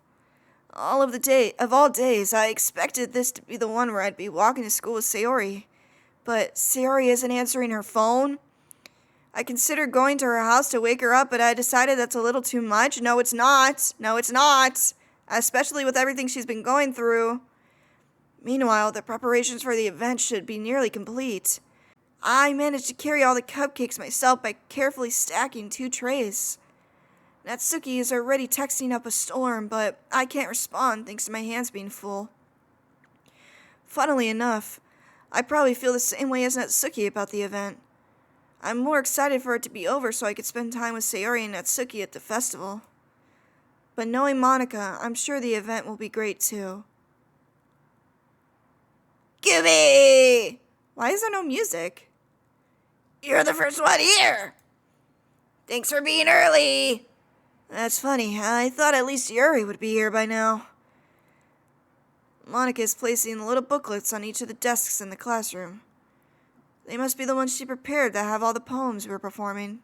All days, I expected this to be the one where I'd be walking to school with Sayori. But Sayori isn't answering her phone. I considered going to her house to wake her up, but I decided that's a little too much. No, it's not. No, it's not. Especially with everything she's been going through. Meanwhile, the preparations for the event should be nearly complete. I managed to carry all the cupcakes myself by carefully stacking 2 trays. Natsuki is already texting up a storm, but I can't respond thanks to my hands being full. Funnily enough, I probably feel the same way as Natsuki about the event. I'm more excited for it to be over so I could spend time with Sayori and Natsuki at the festival. But knowing Monica, I'm sure the event will be great too. Gooby! Why is there no music? You're the first one here. Thanks for being early. That's funny. I thought at least Yuri would be here by now. Monica is placing little booklets on each of the desks in the classroom. They must be the ones she prepared that have all the poems we're performing.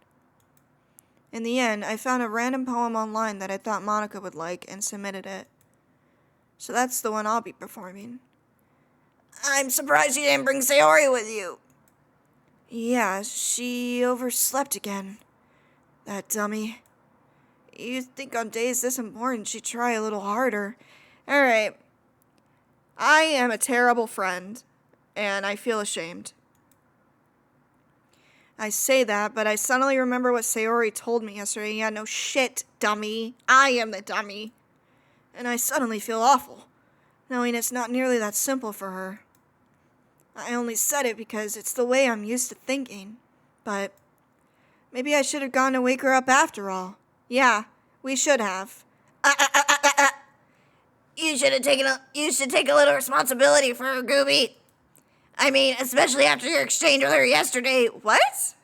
In the end, I found a random poem online that I thought Monica would like and submitted it. So that's the one I'll be performing. I'm surprised you didn't bring Sayori with you. Yeah, she overslept again. That dummy. You'd think on days this important she'd try a little harder. Alright. I am a terrible friend, and I feel ashamed. I say that, but I suddenly remember what Sayori told me yesterday. Yeah, no shit, dummy. I am the dummy. And I suddenly feel awful, knowing it's not nearly that simple for her. I only said it because it's the way I'm used to thinking. But maybe I should have gone to wake her up after all. Yeah, we should have. You should take a little responsibility for her, Gooby. I mean, especially after your exchange with her yesterday. What?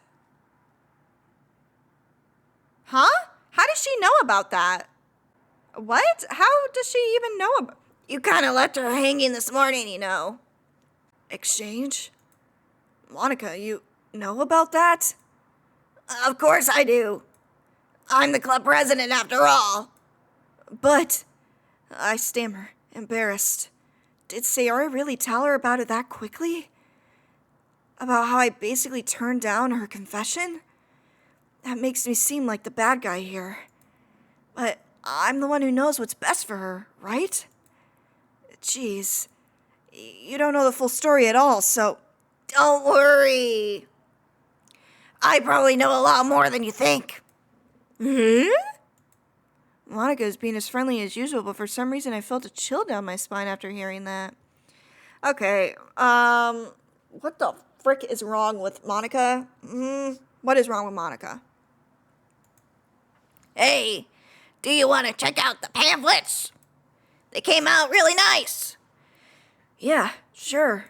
Huh? How does she know about that? What? How does she even know about... You kind of left her hanging this morning, you know. Exchange? Monica, you know about that? Of course I do. I'm the club president after all. But... I stammer, embarrassed. Did Sayori really tell her about it that quickly? About how I basically turned down her confession? That makes me seem like the bad guy here. But I'm the one who knows what's best for her, right? Jeez. You don't know the full story at all, so... Don't worry. I probably know a lot more than you think. Monica is being as friendly as usual, but for some reason I felt a chill down my spine after hearing that. Okay, what the frick is wrong with Monica? What is wrong with Monica? Hey, do you want to check out the pamphlets? They came out really nice. Yeah, sure.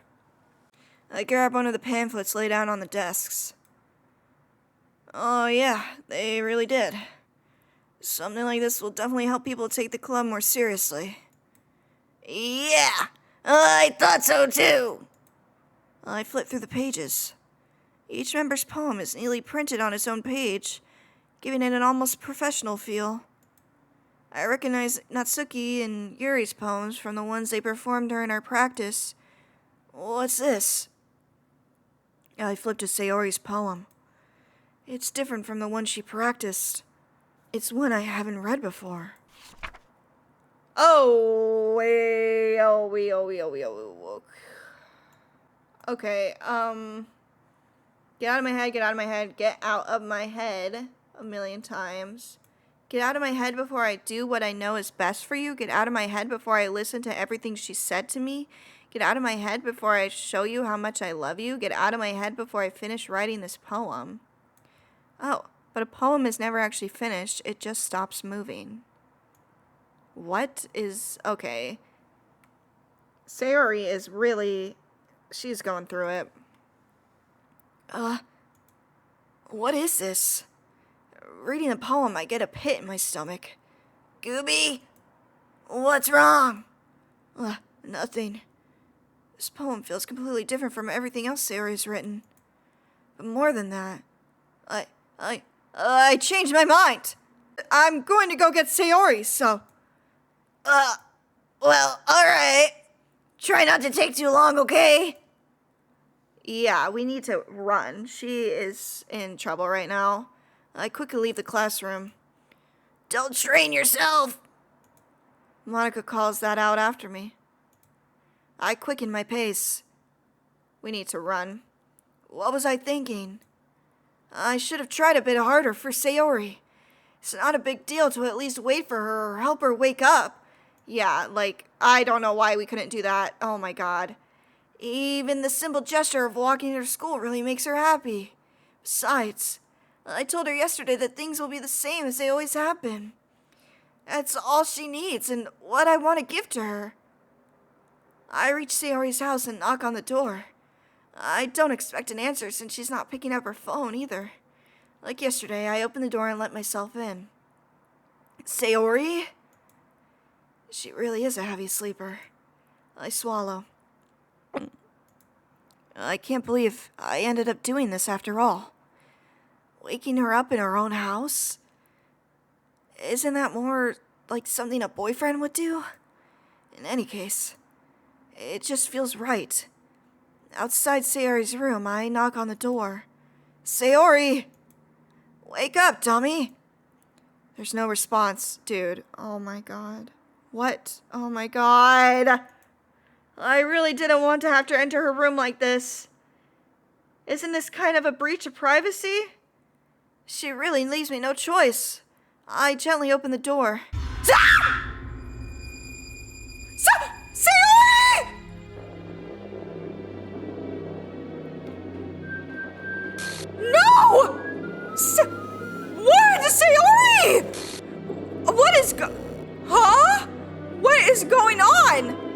I grab one of the pamphlets laid out on the desks. Oh yeah, they really did. Something like this will definitely help people take the club more seriously. Yeah, I thought so too. I flip through the pages. Each member's poem is neatly printed on its own page, giving it an almost professional feel. I recognize Natsuki and Yuri's poems from the ones they performed during our practice. What's this? I flip to Sayori's poem. It's different from the one she practiced. It's one I haven't read before. Okay, get out of my head, get out of my head, get out of my head a million times. Get out of my head before I do what I know is best for you. Get out of my head before I listen to everything she said to me. Get out of my head before I show you how much I love you. Get out of my head before I finish writing this poem. Oh, but a poem is never actually finished. It just stops moving. What is... Okay. Sayori is really... She's going through it. What is this? Reading the poem, I get a pit in my stomach. Gooby, what's wrong? Nothing. This poem feels completely different from everything else Sayori's written. But more than that, I changed my mind. I'm going to go get Sayori, so... Well, alright. Try not to take too long, okay? Yeah, we need to run. She is in trouble right now. I quickly leave the classroom. Don't strain yourself. Monica calls that out after me. I quicken my pace. We need to run. What was I thinking? I should have tried a bit harder for Sayori. It's not a big deal to at least wait for her or help her wake up. Yeah, I don't know why we couldn't do that. Oh my god. Even the simple gesture of walking her to school really makes her happy. Besides, I told her yesterday that things will be the same as they always have been. That's all she needs and what I want to give to her. I reach Sayori's house and knock on the door. I don't expect an answer since she's not picking up her phone either. Like yesterday, I open the door and let myself in. Sayori? She really is a heavy sleeper. I swallow. I can't believe I ended up doing this after all. Waking her up in her own house? Isn't that more like something a boyfriend would do? In any case, it just feels right. Outside Sayori's room, I knock on the door. Sayori! Wake up, dummy! There's no response, dude. Oh my god. What? Oh my god. I really didn't want to have to enter her room like this. Isn't this kind of a breach of privacy? She really leaves me no choice. I gently open the door. Sayori! No! What? Sayori! What is Huh? What is going on?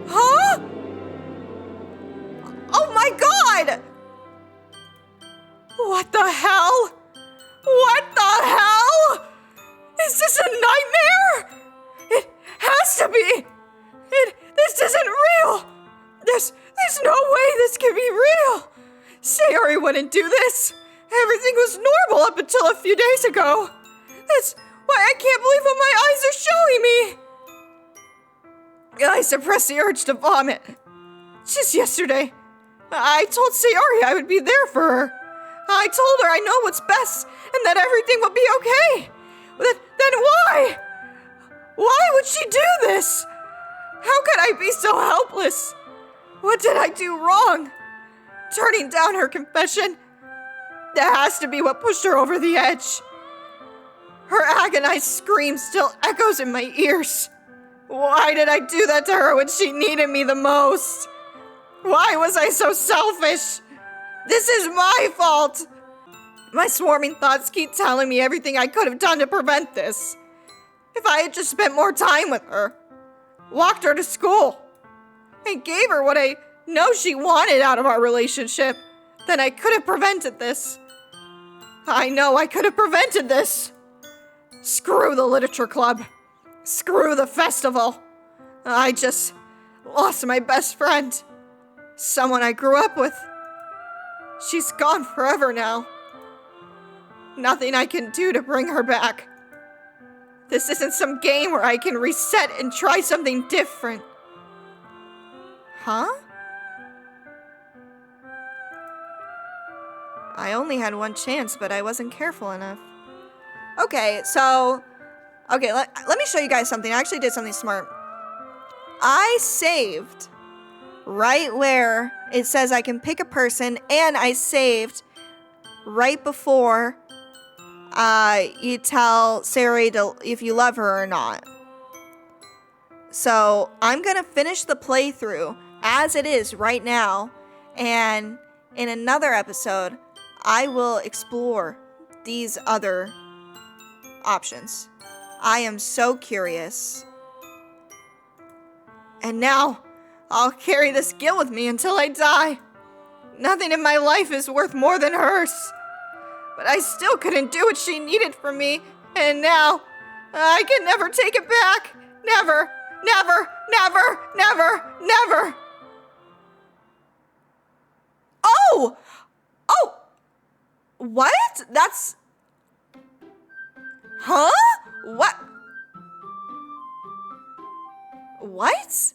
Huh? Oh my god! What the hell? What the hell? Is this a nightmare? It has to be. This isn't real. There's no way this can be real. Sayori wouldn't do this. Everything was normal up until a few days ago. That's why I can't believe what my eyes are showing me. I suppressed the urge to vomit. Just yesterday, I told Sayori I would be there for her. I told her I know what's best and that everything will be okay. Then why? Why would she do this? How could I be so helpless? What did I do wrong? Turning down her confession? That has to be what pushed her over the edge. Her agonized scream still echoes in my ears. Why did I do that to her when she needed me the most? Why was I so selfish? This is my fault. My swarming thoughts keep telling me everything I could have done to prevent this. If I had just spent more time with her, walked her to school, and gave her what I know she wanted out of our relationship, then I could have prevented this. I know I could have prevented this. Screw the literature club. Screw the festival. I just lost my best friend. Someone I grew up with. She's gone forever now. Nothing I can do to bring her back. This isn't some game where I can reset and try something different. Huh? I only had one chance, but I wasn't careful enough. Okay, let me show you guys something. I actually did something smart. I saved right where it says I can pick a person, and I saved right before you tell Sayori if you love her or not. So I'm gonna finish the playthrough as it is right now, and in another episode, I will explore these other options. I am so curious. And now, I'll carry this guilt with me until I die. Nothing in my life is worth more than hers. But I still couldn't do what she needed from me, and now I can never take it back. Never, never, never, never, never. Oh! Oh! What? That's... Huh? What? What?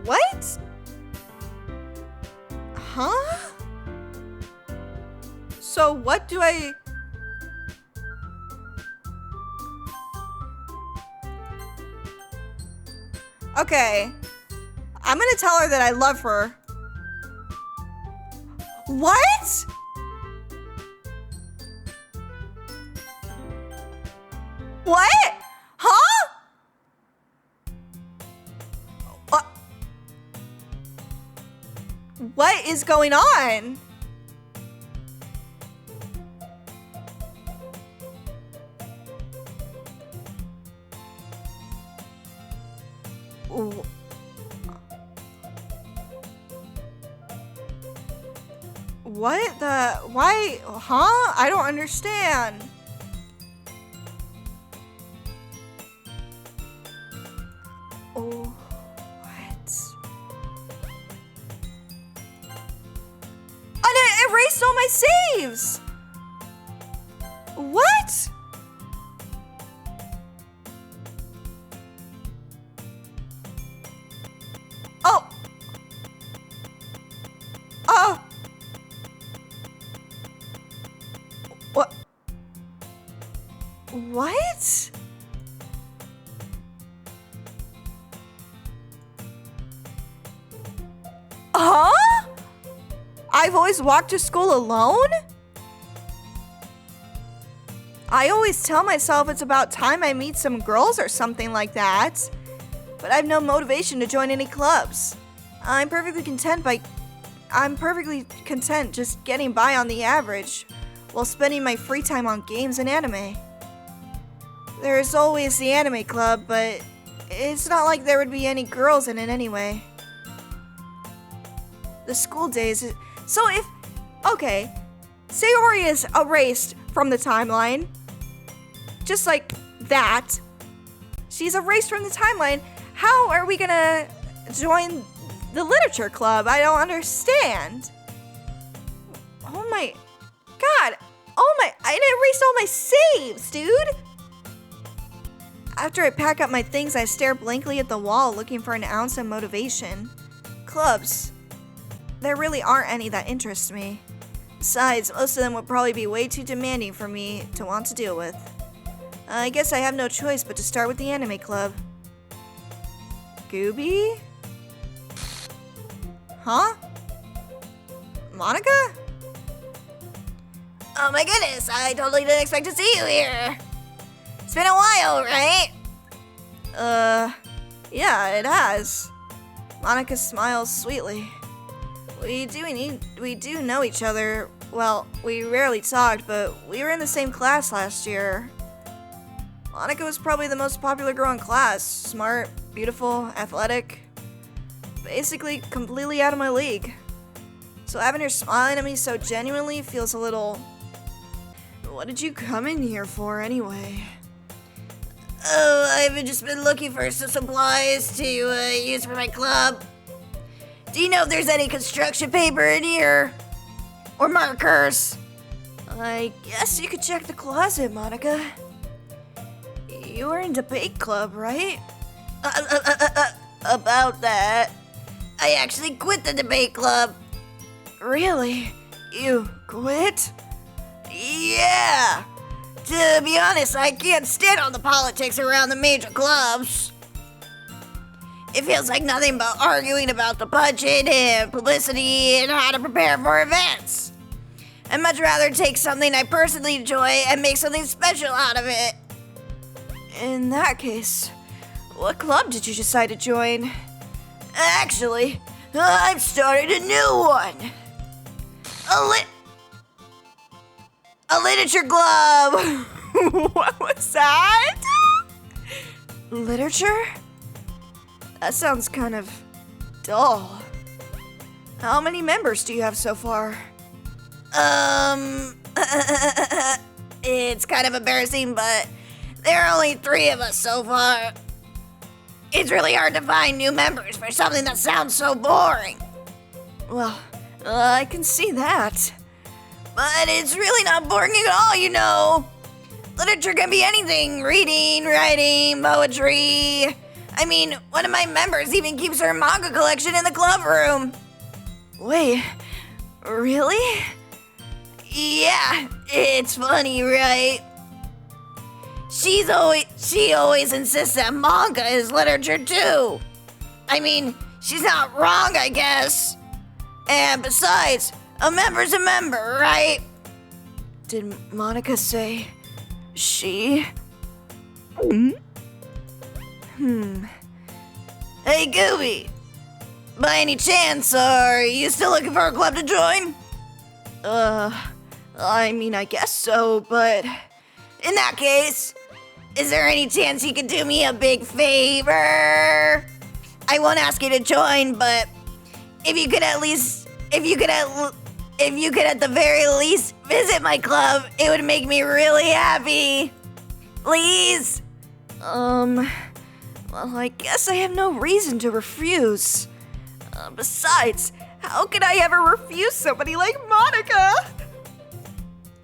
What? Huh? So what do I... Okay. I'm gonna tell her that I love her. What? What? Huh? What is going on? What the? Why? Huh? I don't understand. Oh, what? And it erased all my saves! What? Oh! Oh! What? What? Huh? I've always walked to school alone? I always tell myself it's about time I meet some girls or something like that. But I have no motivation to join any clubs. I'm perfectly content just getting by on the average while spending my free time on games and anime. There's always the anime club, but it's not like there would be any girls in it anyway. The school days. So if, okay, Sayori is erased from the timeline, just like that. She's erased from the timeline. How are we gonna join the literature club? I don't understand. Oh my god. Oh my, I erased all my saves, dude. After I pack up my things, I stare blankly at the wall looking for an ounce of motivation. Clubs. There really aren't any that interest me. Besides, most of them would probably be way too demanding for me to want to deal with. I guess I have no choice but to start with the anime club. Gooby? Huh? Monica? Oh my goodness, I totally didn't expect to see you here. It's been a while, right? Yeah, it has. Monica smiles sweetly. We do know each other. Well, we rarely talked, but we were in the same class last year. Monica was probably the most popular girl in class. Smart, beautiful, athletic. Basically, completely out of my league. So having her smiling at me so genuinely feels a little... What did you come in here for anyway? Oh, I've just been looking for some supplies to use for my club. Do you know if there's any construction paper in here? Or markers? I guess you could check the closet, Monica. You were in debate club, right? About that. I actually quit the debate club. Really? You quit? Yeah. To be honest, I can't stand all the politics around the major clubs. It feels like nothing but arguing about the budget and publicity and how to prepare for events. I'd much rather take something I personally enjoy and make something special out of it. In that case, what club did you decide to join? Actually, I've started a new one. A literature club. What was that? Literature? That sounds kind of dull. How many members do you have so far? It's kind of embarrassing, but there are only 3 of us so far. It's really hard to find new members for something that sounds so boring. Well, I can see that. But it's really not boring at all, you know. Literature can be anything. Reading, writing, poetry. I mean, one of my members even keeps her manga collection in the club room. Wait, really? Yeah, it's funny, right? She always insists that manga is literature too. I mean, she's not wrong, I guess. And besides, a member's a member, right? Did Monica say she? Hey, Gooby. By any chance, are you still looking for a club to join? I mean, I guess so, but In that case, is there any chance you could do me a big favor? I won't ask you to join, but if you could at the very least visit my club, it would make me really happy. Please? well, I guess I have no reason to refuse. Besides, how could I ever refuse somebody like Monica?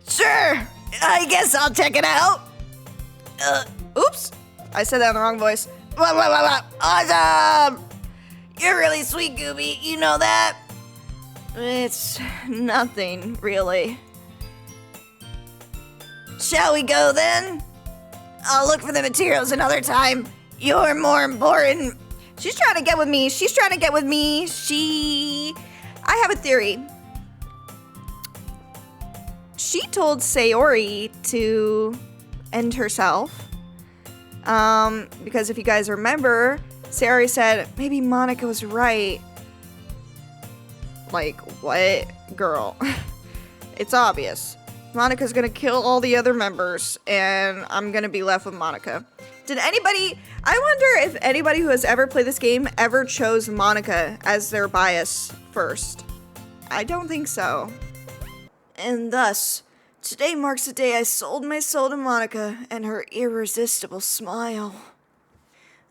Sure, I guess I'll check it out. Oops, I said that in the wrong voice. Awesome! You're really sweet, Gooby, you know that? It's nothing, really. Shall we go then? I'll look for the materials another time. You're more important. She's trying to get with me. I have a theory. She told Sayori to end herself. Because if you guys remember, Sayori said, maybe Monica was right. Like, what? Girl. It's obvious. Monica's gonna kill all the other members, and I'm gonna be left with Monica. I wonder if anybody who has ever played this game ever chose Monica as their bias first. I don't think so. And thus, today marks the day I sold my soul to Monica and her irresistible smile.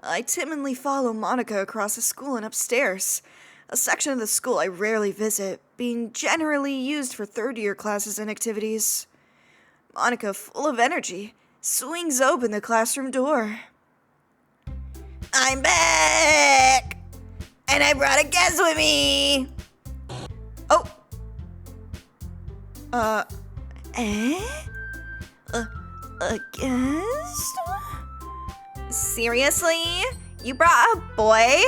I timidly follow Monica across the school and upstairs, a section of the school I rarely visit, being generally used for third-year classes and activities. Monica, full of energy, swings open the classroom door. I'm back! And I brought a guest with me! Oh, A guest? seriously? You brought a boy?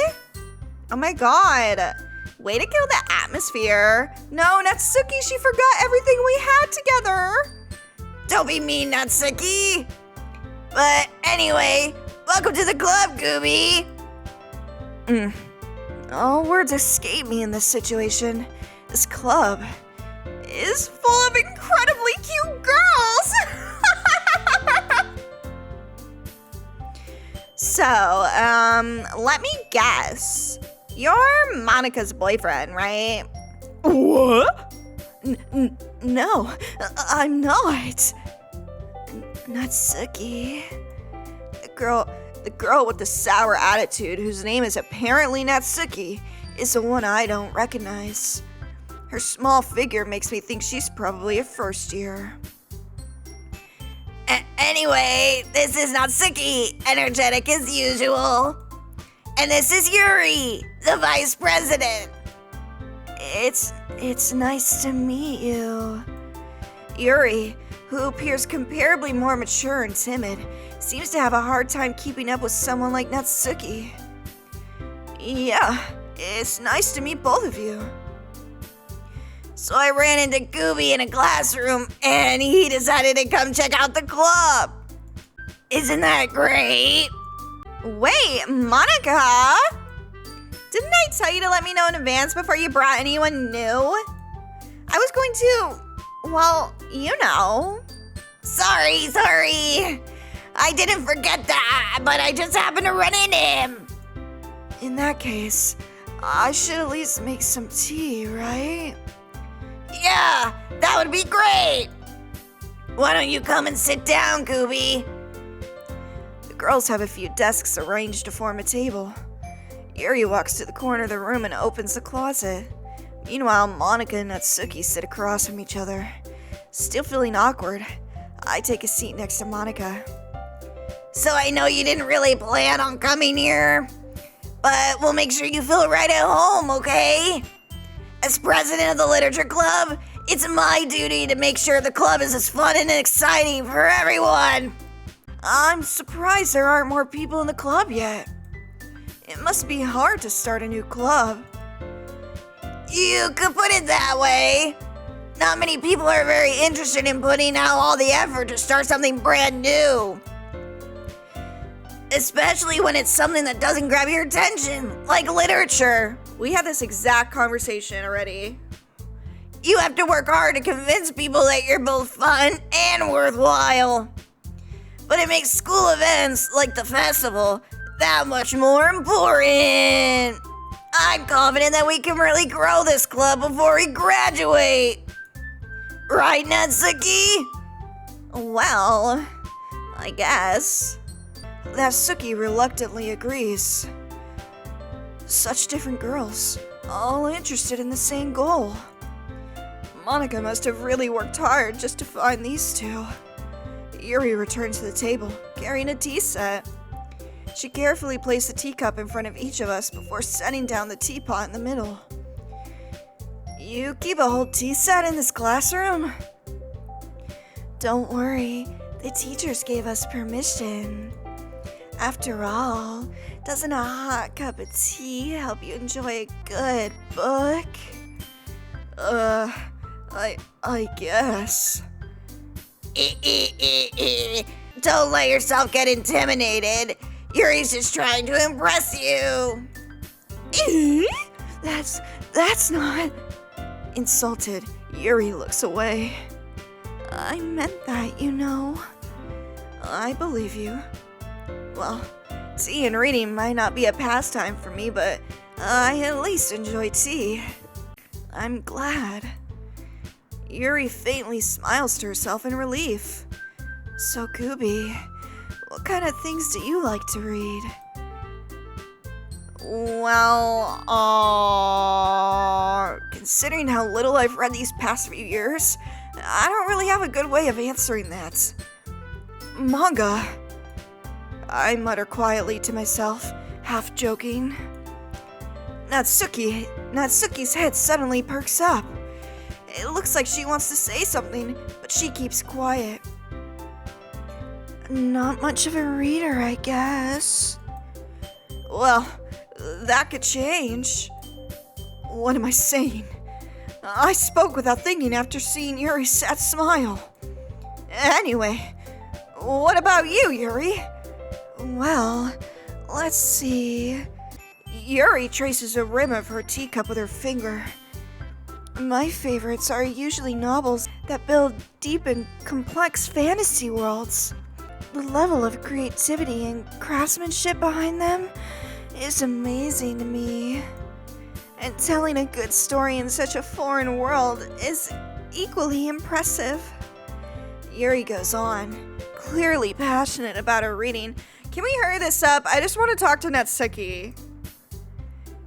Oh my god. Way to kill the atmosphere. No, Natsuki, she forgot everything we had together. Don't be mean, Natsuki! But anyway, welcome to the club, Gooby! All words escape me in this situation. This club is full of incredibly cute girls! So, let me guess. You're Monica's boyfriend, right? What? No, I'm not. Natsuki. The girl with the sour attitude, whose name is apparently Natsuki, is the one I don't recognize. Her small figure makes me think she's probably a first year. Anyway, this is Natsuki, energetic as usual. And this is Yuri, the vice president. It's nice to meet you. Yuri, who appears comparably more mature and timid, seems to have a hard time keeping up with someone like Natsuki. Yeah, it's nice to meet both of you. So I ran into Gooby in a classroom, and he decided to come check out the club. Isn't that great? Wait, Monica? Didn't I tell you to let me know in advance before you brought anyone new? I was going to, well, you know. Sorry. I didn't forget that, but I just happened to run into him. In that case, I should at least make some tea, right? Yeah, that would be great. Why don't you come and sit down, Gooby? The girls have a few desks arranged to form a table. Yuri walks to the corner of the room and opens the closet. Meanwhile, Monica and Natsuki sit across from each other. Still feeling awkward, I take a seat next to Monica. So I know you didn't really plan on coming here, but we'll make sure you feel right at home, okay? As president of the literature club, it's my duty to make sure the club is as fun and exciting for everyone. I'm surprised there aren't more people in the club yet. It must be hard to start a new club. You could put it that way. Not many people are very interested in putting out all the effort to start something brand new. Especially when it's something that doesn't grab your attention, like literature. We had this exact conversation already. You have to work hard to convince people that you're both fun and worthwhile. But it makes school events, like the festival, that much more important. I'm confident that we can really grow this club before we graduate. Right, Natsuki? Well, I guess. Natsuki reluctantly agrees. Such different girls, all interested in the same goal. Monica must have really worked hard just to find these two. Yuri returns to the table, carrying a tea set. She carefully placed the teacup in front of each of us before setting down the teapot in the middle. You keep a whole tea set in this classroom? Don't worry, the teachers gave us permission. After all, doesn't a hot cup of tea help you enjoy a good book? I guess. Don't let yourself get intimidated. Yuri's just trying to impress you. That's not... Insulted, Yuri looks away. I meant that, you know. I believe you. Well, tea and reading might not be a pastime for me, but I at least enjoy tea. I'm glad. Yuri faintly smiles to herself in relief. So, Gooby, what kind of things do you like to read? Well, considering how little I've read these past few years, I don't really have a good way of answering that. Manga, I mutter quietly to myself, half joking. Natsuki's head suddenly perks up. It looks like she wants to say something, but she keeps quiet. Not much of a reader, I guess. Well, that could change. What am I saying? I spoke without thinking after seeing Yuri's sad smile. Anyway, what about you, Yuri? Well, let's see. Yuri traces the rim of her teacup with her finger. My favorites are usually novels that build deep and complex fantasy worlds. The level of creativity and craftsmanship behind them is amazing to me. And telling a good story in such a foreign world is equally impressive. Yuri goes on, clearly passionate about her reading. Can we hurry this up? I just want to talk to Natsuki.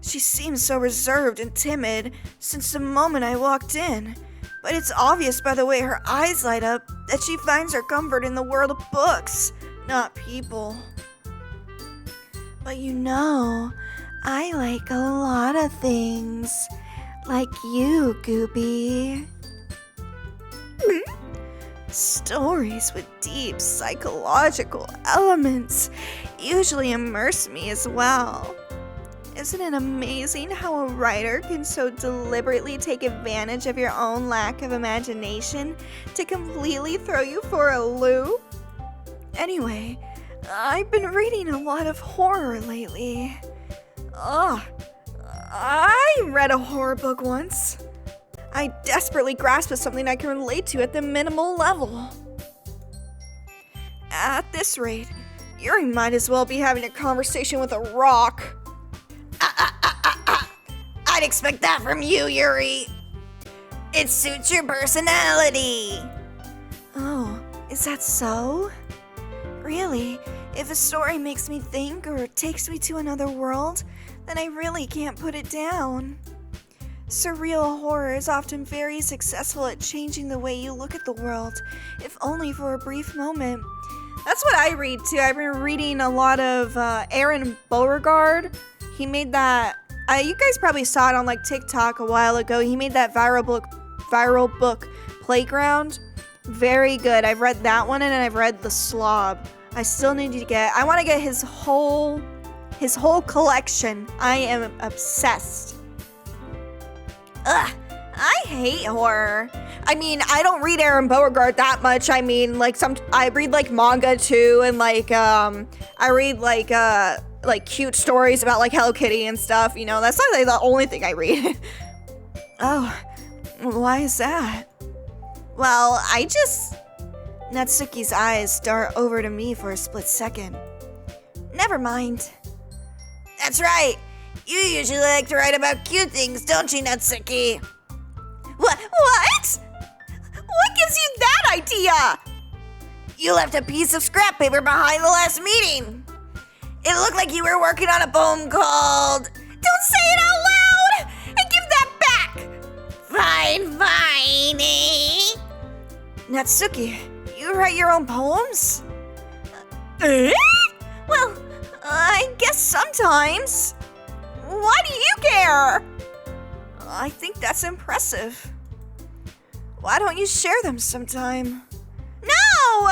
She seems so reserved and timid since the moment I walked in, but it's obvious by the way her eyes light up that she finds her comfort in the world of books, not people. But you know, I like a lot of things, like you, Gooby. Stories with deep psychological elements usually immerse me as well. Isn't it amazing how a writer can so deliberately take advantage of your own lack of imagination to completely throw you for a loop? Anyway, I've been reading a lot of horror lately. I read a horror book once. I desperately grasp at something I can relate to at the minimal level. At this rate, Yuri might as well be having a conversation with a rock. I'd expect that from you, Yuri. It suits your personality. Oh, is that so? Really? If a story makes me think or takes me to another world, then I really can't put it down. Surreal horror is often very successful at changing the way you look at the world, if only for a brief moment. That's what I read too. I've been reading a lot of Aaron Beauregard. He made that. You guys probably saw it on like TikTok a while ago. He made that viral book Playground. Very good. I've read that one and I've read The Slob. I still need to get. I want to get his whole collection. I am obsessed. Ugh, I hate horror. I mean, I don't read Aaron Beauregard that much. I mean, like I read like manga too, and like I read like cute stories about like Hello Kitty and stuff. You know, that's not like the only thing I read. Oh, why is that? Well, Natsuki's eyes dart over to me for a split second. Never mind. That's right. You usually like to write about cute things, don't you, Natsuki? What? What gives you that idea? You left a piece of scrap paper behind the last meeting. It looked like you were working on a poem called... Don't say it out loud! And give that back! Fine, eh? Natsuki, you write your own poems? Well, I guess sometimes. Why do you care? I think that's impressive. Why don't you share them sometime? No!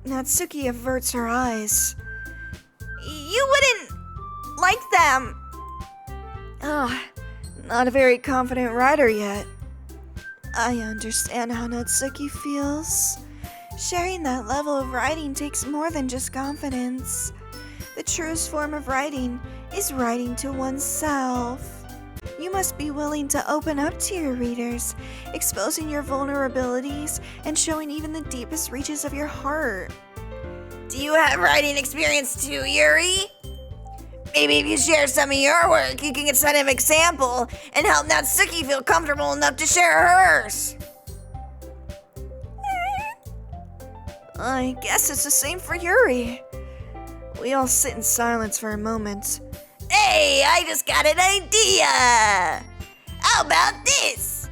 Natsuki averts her eyes. You wouldn't like them. Not a very confident writer yet. I understand how Natsuki feels. Sharing that level of writing takes more than just confidence. The truest form of writing is writing to oneself. You must be willing to open up to your readers, exposing your vulnerabilities and showing even the deepest reaches of your heart. Do you have writing experience too, Yuri? Maybe if you share some of your work, you can set an example and help Natsuki feel comfortable enough to share hers. I guess it's the same for Yuri. We all sit in silence for a moment. Hey, I just got an idea! How about this?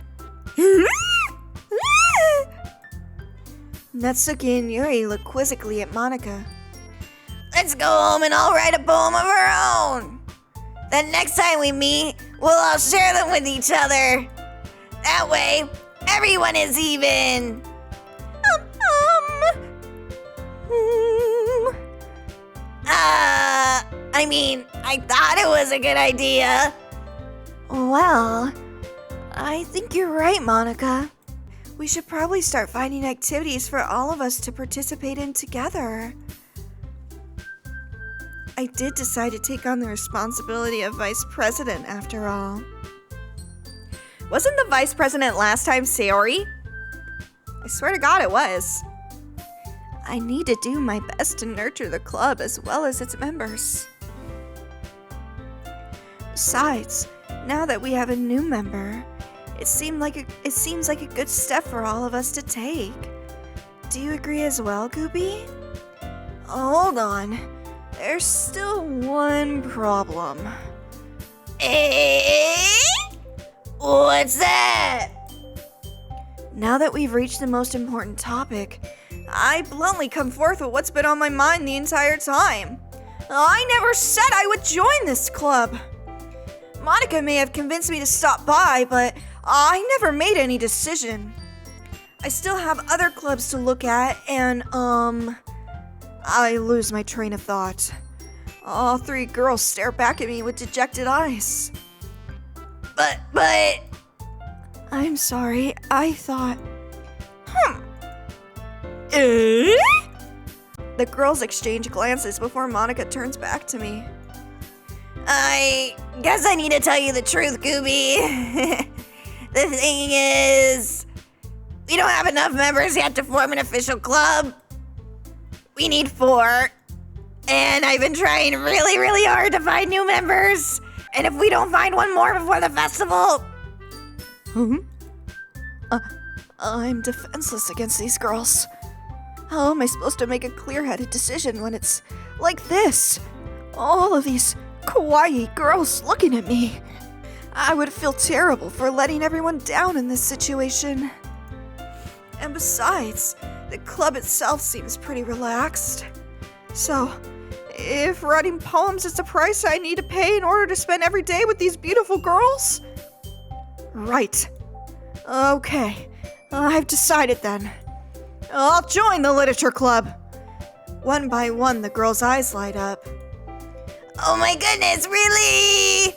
Natsuki and Yuri look quizzically at Monica. Let's go home and I'll write a poem of our own. Then next time we meet, we'll all share them with each other. That way, everyone is even. I thought it was a good idea. Well, I think you're right, Monica. We should probably start finding activities for all of us to participate in together. I did decide to take on the responsibility of vice president after all. Wasn't the vice president last time Sayori? I swear to God it was. I need to do my best to nurture the club as well as its members. Besides, now that we have a new member, it seems like a good step for all of us to take. Do you agree as well, Gooby? Hold on. There's still one problem. What's that? Now that we've reached the most important topic, I bluntly come forth with what's been on my mind the entire time. I never said I would join this club. Monica may have convinced me to stop by, but I never made any decision. I still have other clubs to look at, and, I lose my train of thought. All three girls stare back at me with dejected eyes. But... I'm sorry, I thought... The girls exchange glances before Monica turns back to me. I guess I need to tell you the truth, Gooby. The thing is, we don't have enough members yet to form an official club. We need 4. And I've been trying really, really hard to find new members. And if we don't find one more before the festival... I'm defenseless against these girls. How am I supposed to make a clear-headed decision when it's like this? All of these kawaii girls looking at me. I would feel terrible for letting everyone down in this situation. And besides, the club itself seems pretty relaxed. So, if writing poems is the price I need to pay in order to spend every day with these beautiful girls? Right. Okay, I've decided then. I'll join the literature club. One by one, the girls' eyes light up. Oh my goodness, really?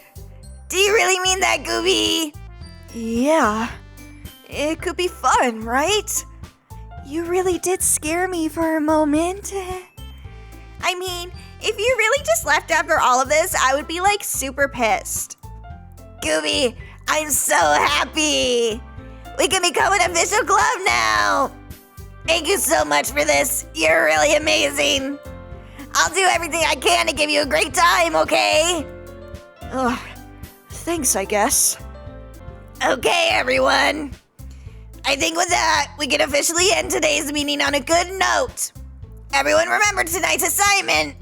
Do you really mean that, Gooby? Yeah, it could be fun, right? You really did scare me for a moment. I mean, if you really just left after all of this, I would be like super pissed. Gooby, I'm so happy. We can become an official club now. Thank you so much for this. You're really amazing. I'll do everything I can to give you a great time, okay? Ugh, thanks, I guess. Okay, everyone. I think with that, we can officially end today's meeting on a good note. Everyone remember tonight's assignment.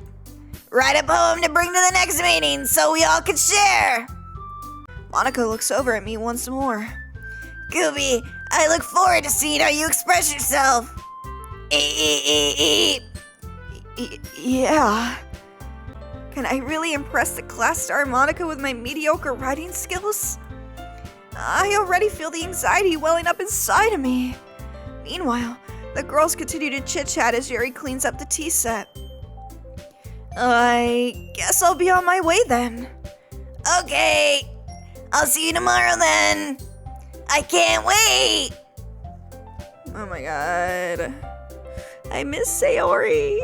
Write a poem to bring to the next meeting so we all can share. Monica looks over at me once more. Gooby, I look forward to seeing how you express yourself. Yeah. Can I really impress the class star Monica with my mediocre writing skills? I already feel the anxiety welling up inside of me. Meanwhile, the girls continue to chit-chat as Yuri cleans up the tea set. I guess I'll be on my way then. Okay, I'll see you tomorrow then. I can't wait. Oh my god. I miss Sayori.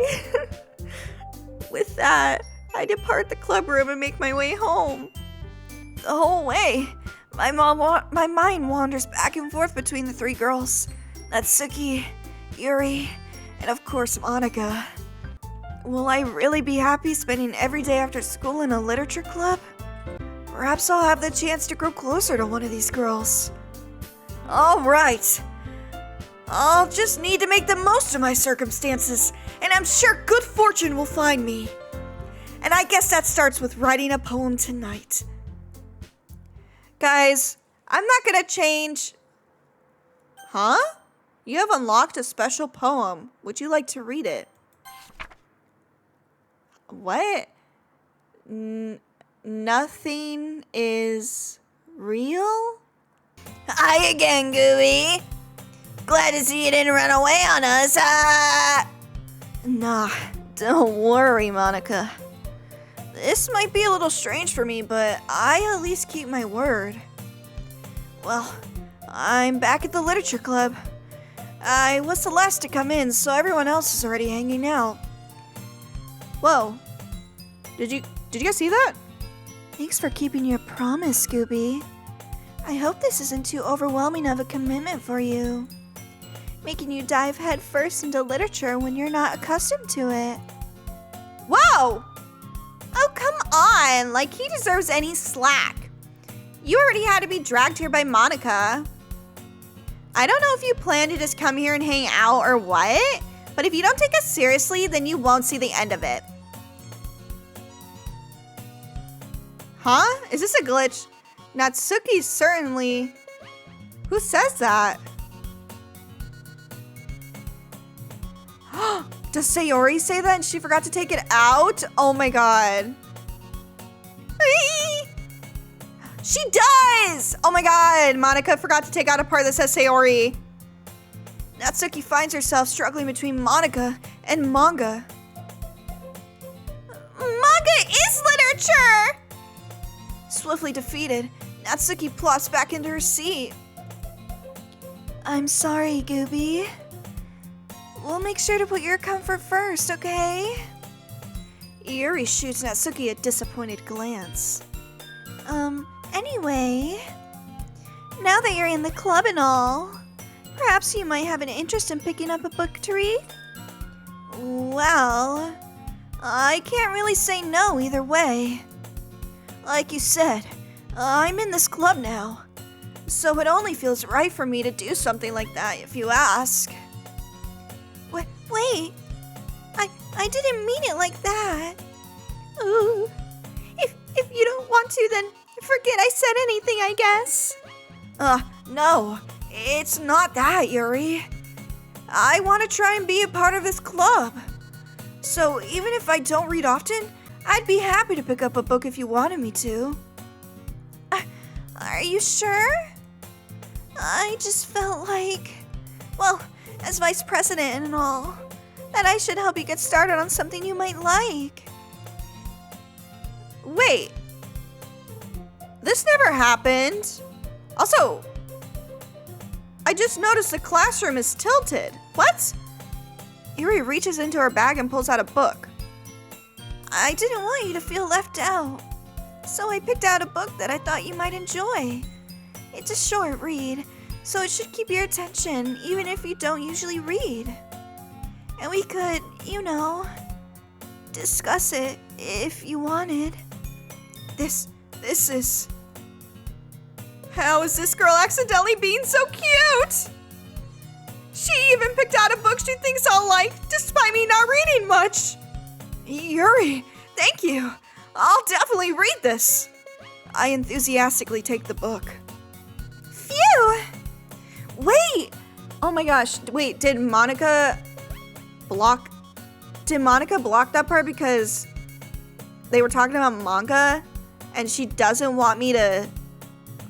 With that, I depart the club room and make my way home. The whole way, my mind wanders back and forth between the 3 girls. Natsuki, Yuri, and of course Monica. Will I really be happy spending every day after school in a literature club? Perhaps I'll have the chance to grow closer to one of these girls. Alright. I'll just need to make the most of my circumstances, and I'm sure good fortune will find me. And I guess that starts with writing a poem tonight. Guys, I'm not gonna change... Huh? You have unlocked a special poem. Would you like to read it? What? Nothing is real? Hi again, Gooby. Glad to see you didn't run away on us. Nah, don't worry, Monica. This might be a little strange for me, but I at least keep my word. Well, I'm back at the literature club. I was the last to come in, so everyone else is already hanging out. Whoa. Did you guys see that? Thanks for keeping your promise, Gooby. I hope this isn't too overwhelming of a commitment for you. Making you dive headfirst into literature when you're not accustomed to it. Whoa! Oh, come on. Like, he deserves any slack. You already had to be dragged here by Monica. I don't know if you plan to just come here and hang out or what, but if you don't take us seriously, then you won't see the end of it. Huh? Is this a glitch? Natsuki certainly... Who says that? Does Sayori say that and she forgot to take it out? Oh my god. She does! Oh my god, Monica forgot to take out a part that says Sayori. Natsuki finds herself struggling between Monica and manga. Manga is literature! Swiftly defeated, Natsuki plops back into her seat. I'm sorry, Gooby. We'll make sure to put your comfort first, okay? Yuri shoots Natsuki a disappointed glance. Anyway, now that you're in the club and all, perhaps you might have an interest in picking up a book to read? What Well, I can't really say no either way. Like you said, I'm in this club now, so it only feels right for me to do something like that if you ask. Wait, I didn't mean it like that. Ooh, if you don't want to, then forget I said anything, I guess. No, it's not that, Yuri. I want to try and be a part of this club. So even if I don't read often, I'd be happy to pick up a book if you wanted me to. Are you sure? I just felt like, well, as vice president and all, that I should help you get started on something you might like. Wait. This never happened. Also, I just noticed the classroom is tilted. What? Yuri reaches into her bag and pulls out a book. I didn't want you to feel left out, so I picked out a book that I thought you might enjoy. It's a short read, so it should keep your attention even if you don't usually read. And we could, discuss it if you wanted. This is... How is this girl accidentally being so cute? She even picked out a book she thinks I'll like, despite me not reading much. Yuri, thank you. I'll definitely read this. I enthusiastically take the book. Phew! Wait! Oh my gosh, wait, did Monica block that part because they were talking about manga and she doesn't want me to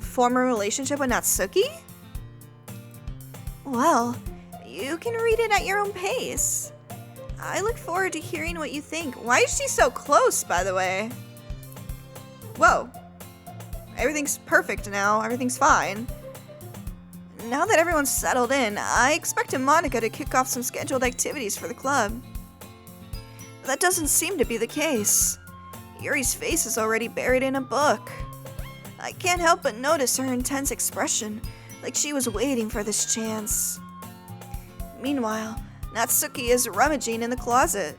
form a relationship with Natsuki? Well, you can read it at your own pace. I look forward to hearing what you think. Why is she so close, by the way? Whoa. Everything's perfect now. Everything's fine. Now that everyone's settled in, I expected Monica to kick off some scheduled activities for the club. But that doesn't seem to be the case. Yuri's face is already buried in a book. I can't help but notice her intense expression, like she was waiting for this chance. Meanwhile, Natsuki is rummaging in the closet.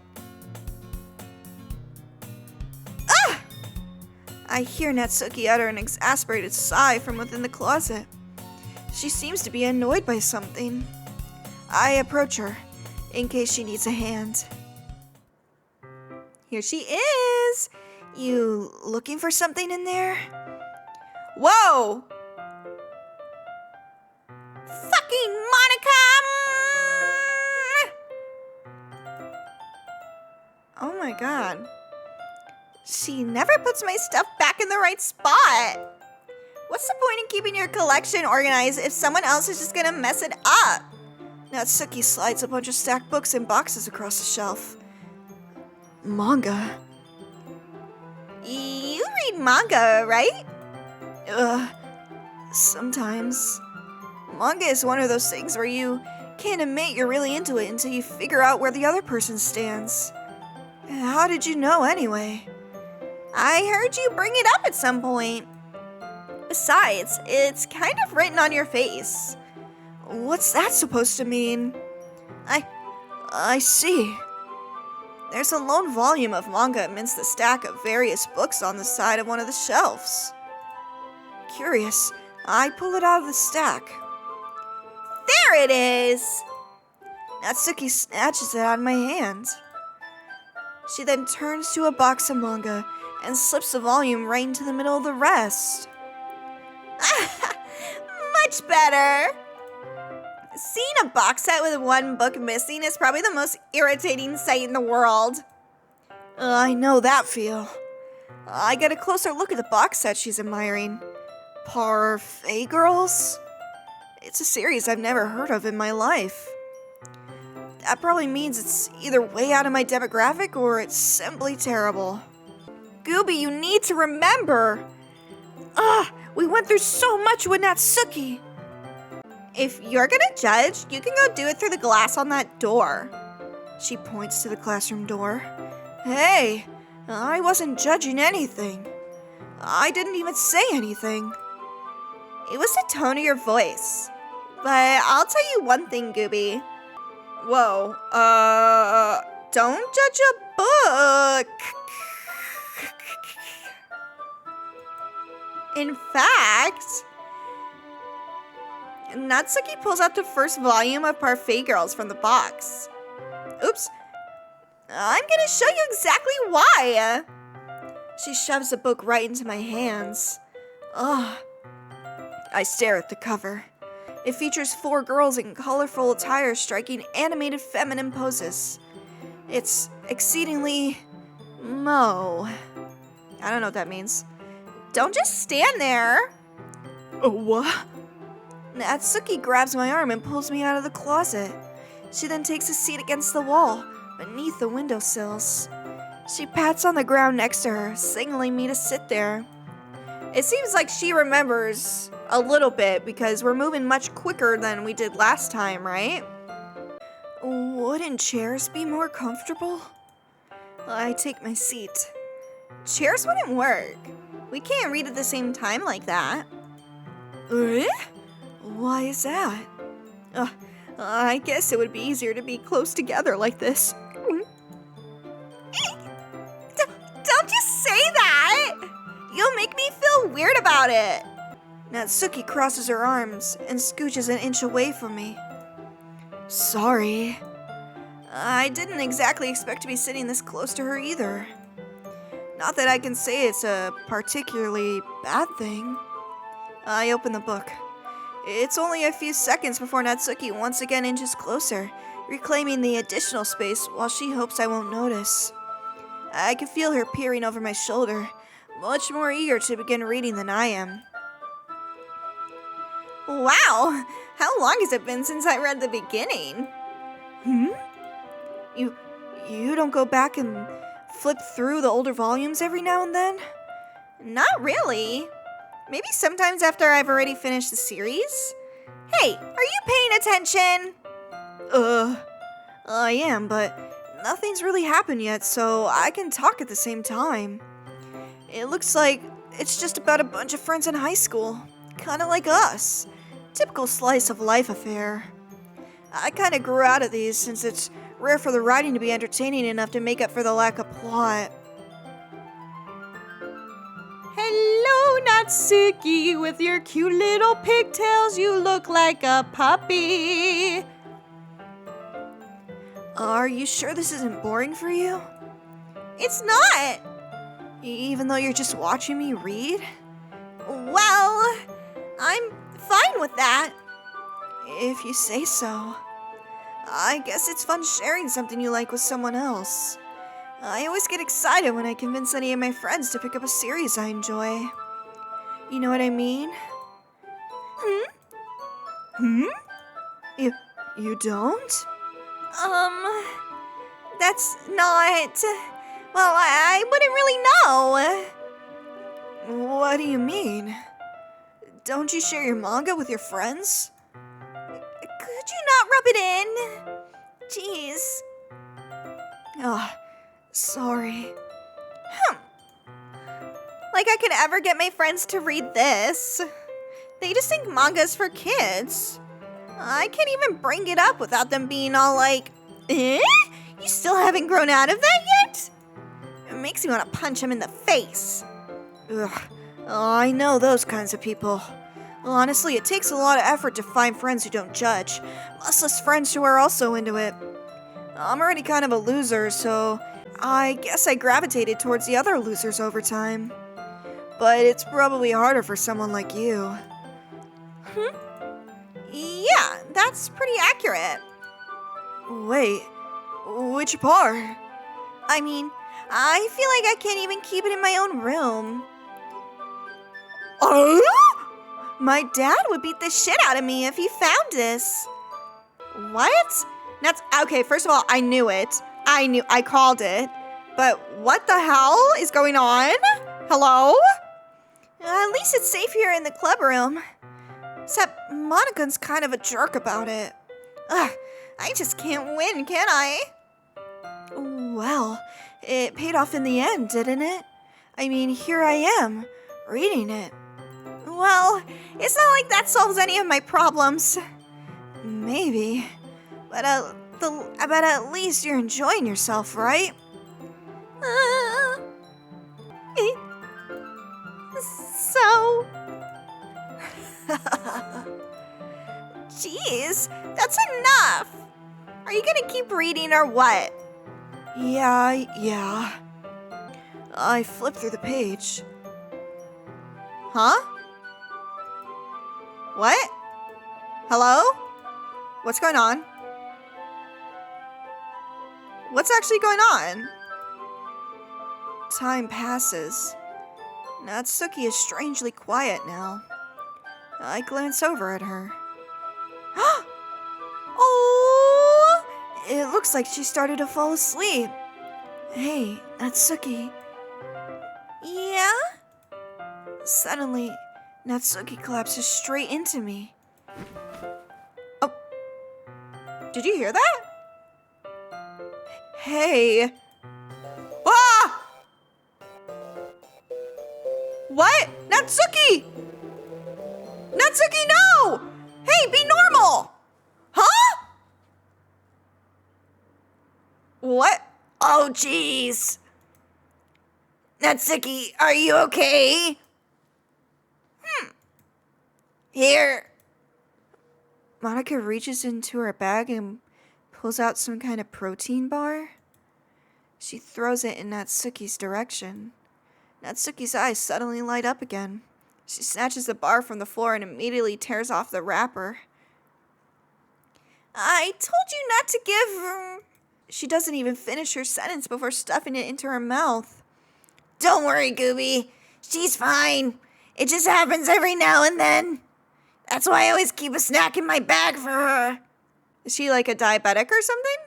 Ah! I hear Natsuki utter an exasperated sigh from within the closet. She seems to be annoyed by something. I approach her, in case she needs a hand. Here she is! You looking for something in there? Whoa! Fucking Monica! Oh my god. She never puts my stuff back in the right spot. What's the point in keeping your collection organized if someone else is just gonna mess it up? Natsuki slides a bunch of stacked books and boxes across the shelf. Manga? You read manga, right? Sometimes. Manga is one of those things where you can't admit you're really into it until you figure out where the other person stands. How did you know anyway? I heard you bring it up at some point. Besides, it's kind of written on your face. What's that supposed to mean? I see. There's a lone volume of manga amidst the stack of various books on the side of one of the shelves. Curious, I pull it out of the stack. There it is! Natsuki snatches it out of my hand. She then turns to a box of manga and slips the volume right into the middle of the rest. Much better! Seeing a box set with one book missing is probably the most irritating sight in the world. I know that feel. I get a closer look at the box set she's admiring. PARFAIT Girls? It's a series I've never heard of in my life. That probably means it's either way out of my demographic or it's simply terrible. Gooby, you need to remember! We went through so much with Natsuki! If you're gonna judge, you can go do it through the glass on that door. She points to the classroom door. Hey, I wasn't judging anything. I didn't even say anything. It was the tone of your voice. But I'll tell you one thing, Gooby. Whoa, Don't judge a book. In fact, Natsuki pulls out the first volume of PARFAIT Girls from the box. Oops. I'm gonna show you exactly why. She shoves the book right into my hands. Ugh. I stare at the cover. It features 4 girls in colorful attire striking animated feminine poses. It's exceedingly mo. I don't know what that means. Don't just stand there. What? Natsuki grabs my arm and pulls me out of the closet. She then takes a seat against the wall, beneath the windowsills. She pats on the ground next to her, signaling me to sit there. It seems like she remembers a little bit because we're moving much quicker than we did last time, right? Wouldn't chairs be more comfortable? I take my seat. Chairs wouldn't work. We can't read at the same time like that. Eh? Why is that? I guess it would be easier to be close together like this. Don't just say that! You'll make me feel weird about it. Natsuki crosses her arms and scooches an inch away from me. Sorry. I didn't exactly expect to be sitting this close to her either. Not that I can say it's a particularly bad thing. I open the book. It's only a few seconds before Natsuki once again inches closer, reclaiming the additional space while she hopes I won't notice. I can feel her peering over my shoulder, much more eager to begin reading than I am. Wow! How long has it been since I read the beginning? You don't go back and flip through the older volumes every now and then? Not really. Maybe sometimes after I've already finished the series? Hey, are you paying attention? I am, but nothing's really happened yet, so I can talk at the same time. It looks like it's just about a bunch of friends in high school. Kinda like us. Typical slice of life affair. I kinda grew out of these since it's rare for the writing to be entertaining enough to make up for the lack of plot. Hello, Natsuki, with your cute little pigtails, you look like a puppy. Are you sure this isn't boring for you? It's not! Even though you're just watching me read? Well, I'm fine with that. If you say so. I guess it's fun sharing something you like with someone else. I always get excited when I convince any of my friends to pick up a series I enjoy. You know what I mean? You don't? That's not... Well, I wouldn't really know. What do you mean? Don't you share your manga with your friends? Could you not rub it in? Jeez. Oh, sorry. Like I could ever get my friends to read this. They just think manga's for kids. I can't even bring it up without them being all like, eh? You still haven't grown out of that yet? It makes me want to punch him in the face. Ugh. Oh, I know those kinds of people. Honestly, it takes a lot of effort to find friends who don't judge, much less friends who are also into it. I'm already kind of a loser, so I guess I gravitated towards the other losers over time. But it's probably harder for someone like you. Yeah, that's pretty accurate. Wait, which part? I mean, I feel like I can't even keep it in my own room. My dad would beat the shit out of me if he found this. What? That's okay, first of all, I knew it. I called it. But what the hell is going on? Hello? At least it's safe here in the club room. Except Monika's kind of a jerk about it. Ugh, I just can't win, can I? Well, it paid off in the end, didn't it? I mean, here I am, reading it. Well, it's not like that solves any of my problems. Maybe. But at but at least you're enjoying yourself, right? So... Jeez, that's enough. Are you gonna keep reading or what? Yeah. I flipped through the page. Huh? What? Hello? What's going on? What's actually going on? Time passes. Natsuki is strangely quiet now. I glance over at her. Oh! It looks like she started to fall asleep. Hey, Natsuki. Yeah? Suddenly, Natsuki collapses straight into me. Oh. Did you hear that? Hey! Ah! What? Natsuki! Natsuki, no! Hey, be normal! Huh? What? Oh, jeez. Natsuki, are you okay? Here. Monica reaches into her bag and pulls out some kind of protein bar. She throws it in Natsuki's direction. Natsuki's eyes suddenly light up again. She snatches the bar from the floor and immediately tears off the wrapper. I told you not to give... She doesn't even finish her sentence before stuffing it into her mouth. Don't worry, Gooby. She's fine. It just happens every now and then. That's why I always keep a snack in my bag for her. Is she like a diabetic or something?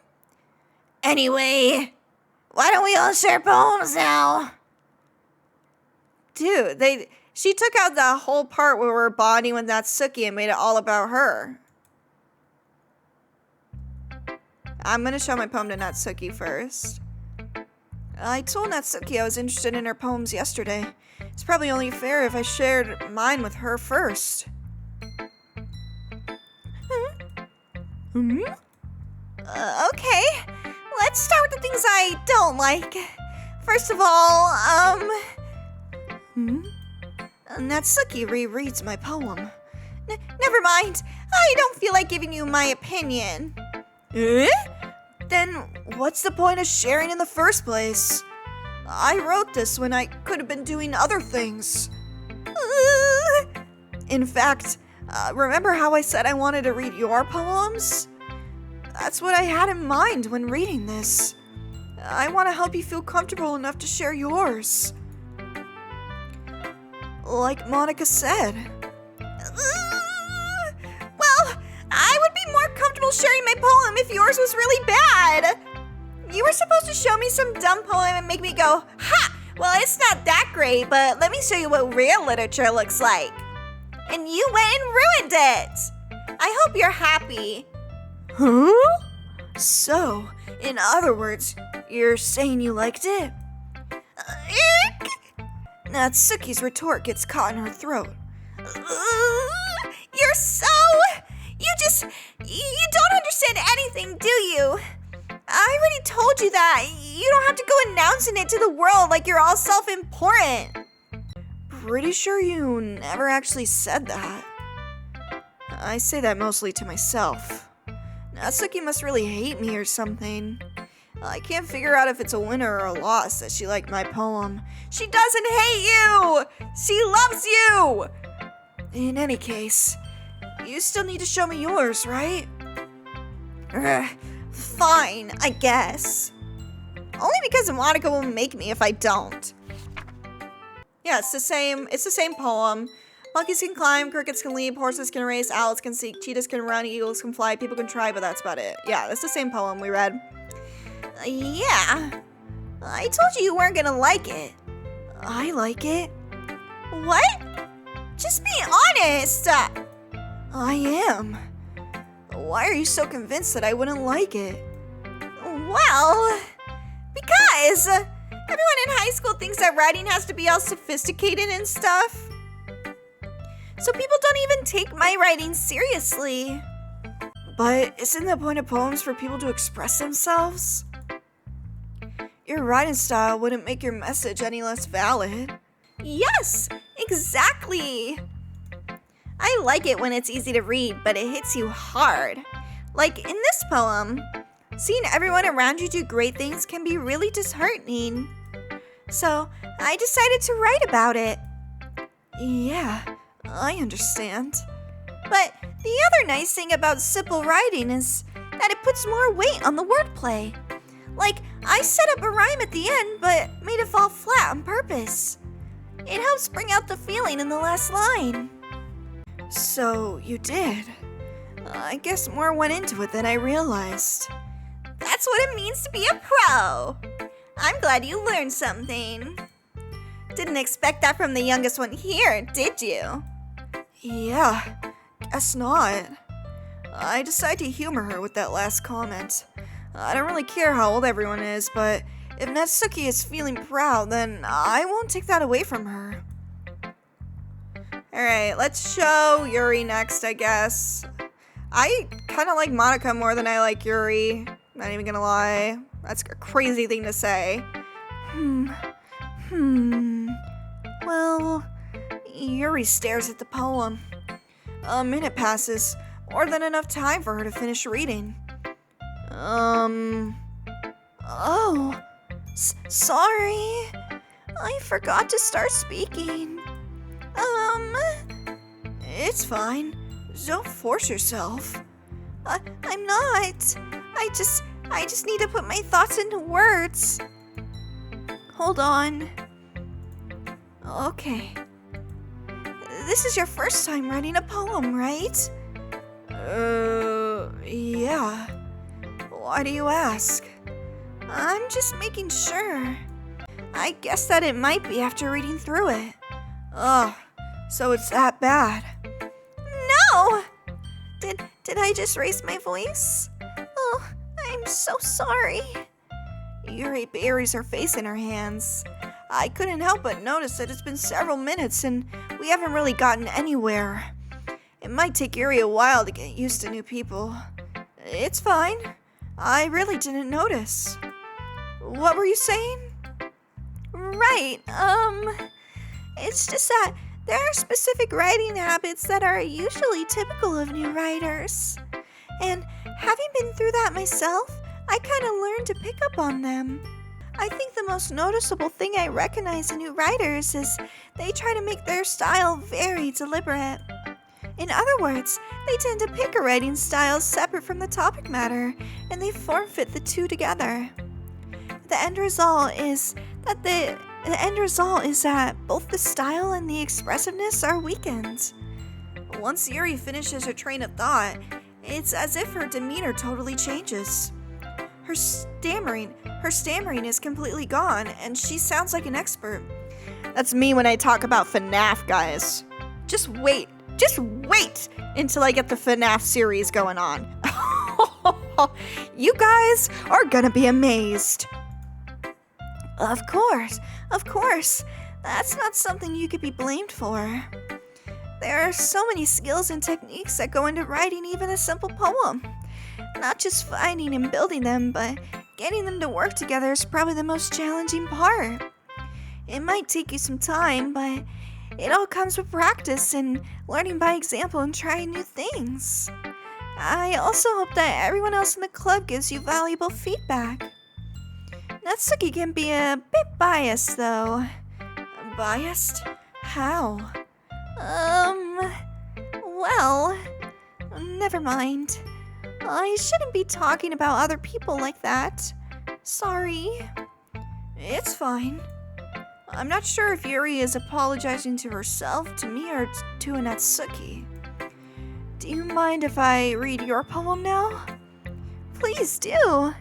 Anyway, why don't we all share poems now? Dude, she took out the whole part where we're bonding with Natsuki and made it all about her. I'm gonna show my poem to Natsuki first. I told Natsuki I was interested in her poems yesterday. It's probably only fair if I shared mine with her first. Okay, let's start with the things I don't like. First of all, Natsuki rereads my poem. Never mind. I don't feel like giving you my opinion. Eh? Then what's the point of sharing in the first place? I wrote this when I could have been doing other things. In fact, remember how I said I wanted to read your poems? That's what I had in mind when reading this. I want to help you feel comfortable enough to share yours. Like Monica said. Well, I would be more comfortable sharing my poem if yours was really bad. You were supposed to show me some dumb poem and make me go, ha! Well, it's not that great, but let me show you what real literature looks like. And you went and ruined it. I hope you're happy. Huh? So, in other words, you're saying you liked it? Natsuki's retort gets caught in her throat. You're so... You don't understand anything, do you? I already told you that. You don't have to go announcing it to the world like you're all self-important. Pretty sure you never actually said that. I say that mostly to myself. Natsuki must really hate me or something. I can't figure out if it's a winner or a loss that she liked my poem. She doesn't hate you! She loves you! In any case, you still need to show me yours, right? Fine, I guess. Only because Monica will make me if I don't. Yeah, it's the same poem. Monkeys can climb, crickets can leap, horses can race, owls can seek, cheetahs can run, eagles can fly, people can try, but that's about it. Yeah, that's the same poem we read. Yeah. I told you weren't gonna like it. I like it. What? Just be honest. I am. Why are you so convinced that I wouldn't like it? Well, because everyone in high school thinks that writing has to be all sophisticated and stuff. So people don't even take my writing seriously. But isn't the point of poems for people to express themselves? Your writing style wouldn't make your message any less valid. Yes, exactly. I like it when it's easy to read, but it hits you hard. Like in this poem, seeing everyone around you do great things can be really disheartening. So I decided to write about it. Yeah, I understand. But the other nice thing about simple writing is that it puts more weight on the wordplay. Like, I set up a rhyme at the end, but made it fall flat on purpose. It helps bring out the feeling in the last line. So you did. I guess more went into it than I realized. That's what it means to be a pro. I'm glad you learned something. Didn't expect that from the youngest one here, did you? Yeah, guess not. I decided to humor her with that last comment. I don't really care how old everyone is, but if Natsuki is feeling proud, then I won't take that away from her. Alright, let's show Yuri next, I guess. I kind of like Monica more than I like Yuri. Not even gonna lie. That's a crazy thing to say. Well, Yuri stares at the poem. A minute passes, more than enough time for her to finish reading. Oh, sorry. I forgot to start speaking. It's fine. Don't force yourself. I'm not. I just need to put my thoughts into words. Hold on. Okay. This is your first time writing a poem, right? Yeah. Why do you ask? I'm just making sure. I guess that it might be after reading through it. Oh, so it's that bad. No! Did I just raise my voice? Oh, I'm so sorry. Yuri buries her face in her hands. I couldn't help but notice that it's been several minutes and we haven't really gotten anywhere. It might take Yuri a while to get used to new people. It's fine. I really didn't notice. What were you saying? Right, it's just that there are specific writing habits that are usually typical of new writers. And having been through that myself, I kind of learned to pick up on them. I think the most noticeable thing I recognize in new writers is they try to make their style very deliberate. In other words, they tend to pick a writing style separate from the topic matter, and they form-fit the two together. The end result is that both the style and the expressiveness are weakened. Once Yuri finishes her train of thought, it's as if her demeanor totally changes. Her stammering is completely gone, and she sounds like an expert. That's me when I talk about FNAF, guys. Just wait until I get the FNAF series going on. You guys are gonna be amazed. Of course. That's not something you could be blamed for. There are so many skills and techniques that go into writing even a simple poem. Not just finding and building them, but getting them to work together is probably the most challenging part. It might take you some time, but it all comes with practice and learning by example and trying new things. I also hope that everyone else in the club gives you valuable feedback. Natsuki can be a bit biased, though. Biased? How? Well, never mind. I shouldn't be talking about other people like that. Sorry. It's fine. I'm not sure if Yuri is apologizing to herself, to me, or to Natsuki. Do you mind if I read your poem now? Please do.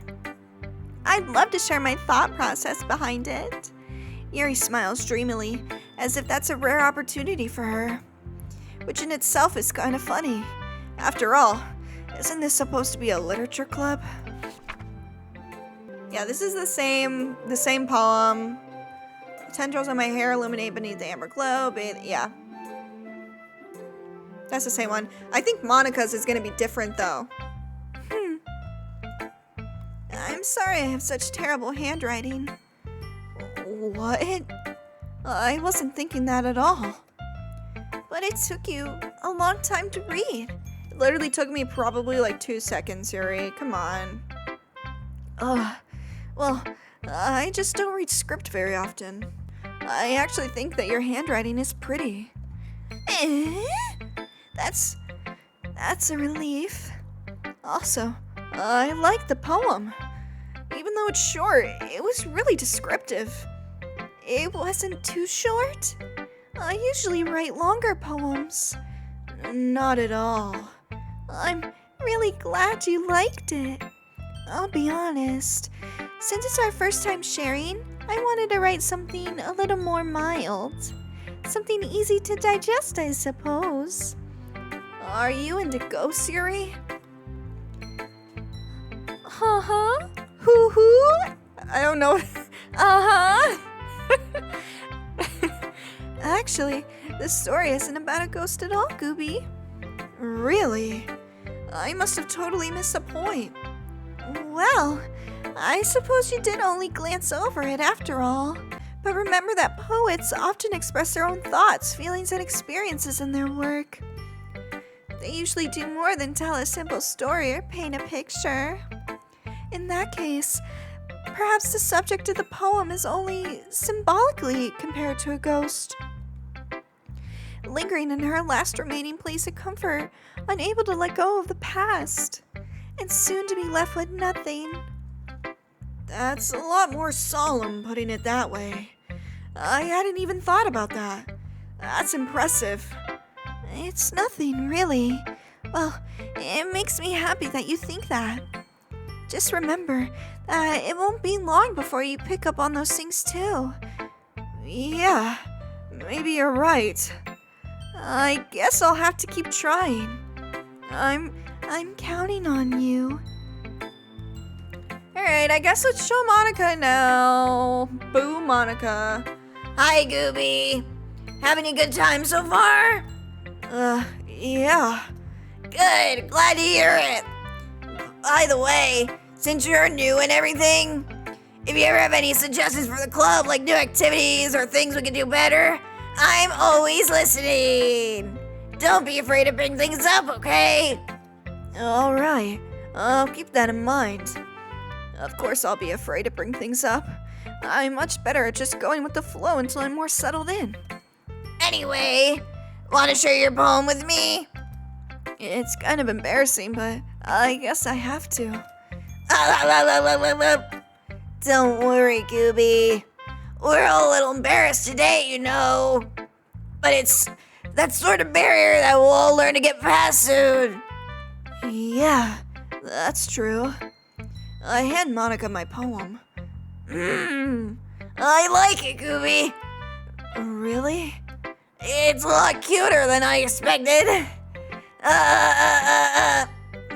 I'd love to share my thought process behind it. Yuri smiles dreamily, as if that's a rare opportunity for her. Which in itself is kind of funny. After all, isn't this supposed to be a literature club? Yeah, this is the same poem. Tendrils on my hair illuminate beneath the amber glow. Yeah. That's the same one. I think Monica's is going to be different, though. I'm sorry I have such terrible handwriting. What? I wasn't thinking that at all. But it took you a long time to read. It literally took me probably like 2 seconds, Yuri. Come on. Well, I just don't read script very often. I actually think that your handwriting is pretty. That's a relief. Also, I like the poem. Even though it's short, it was really descriptive. It wasn't too short. I usually write longer poems. Not at all. I'm really glad you liked it. I'll be honest. Since it's our first time sharing, I wanted to write something a little more mild. Something easy to digest, I suppose. Are you into ghosts, Yuri? Uh-huh. Hoo-hoo? I don't know. Uh-huh. Actually, this story isn't about a ghost at all, Gooby. Really? I must have totally missed the point. Well, I suppose you did only glance over it after all. But remember that poets often express their own thoughts, feelings, and experiences in their work. They usually do more than tell a simple story or paint a picture. In that case, perhaps the subject of the poem is only symbolically compared to a ghost. Lingering in her last remaining place of comfort, unable to let go of the past, and soon to be left with nothing. That's a lot more solemn, putting it that way. I hadn't even thought about that. That's impressive. It's nothing, really. Well, it makes me happy that you think that. Just remember that it won't be long before you pick up on those things too. Yeah, maybe you're right. I guess I'll have to keep trying. I'm counting on you. Alright, I guess let's show Monica now. Boo, Monica. Hi, Gooby. Having a good time so far? Yeah. Good, glad to hear it. By the way, since you're new and everything, if you ever have any suggestions for the club, like new activities or things we can do better, I'm always listening. Don't be afraid to bring things up, okay? Alright, I'll keep that in mind. Of course I'll be afraid to bring things up. I'm much better at just going with the flow until I'm more settled in. Anyway, want to share your poem with me? It's kind of embarrassing, but I guess I have to. Don't worry, Gooby. We're all a little embarrassed today, you know. But it's that sort of barrier that we'll all learn to get past soon. Yeah, that's true. I hand Monica my poem. I like it, Gooby. Really? It's a lot cuter than I expected.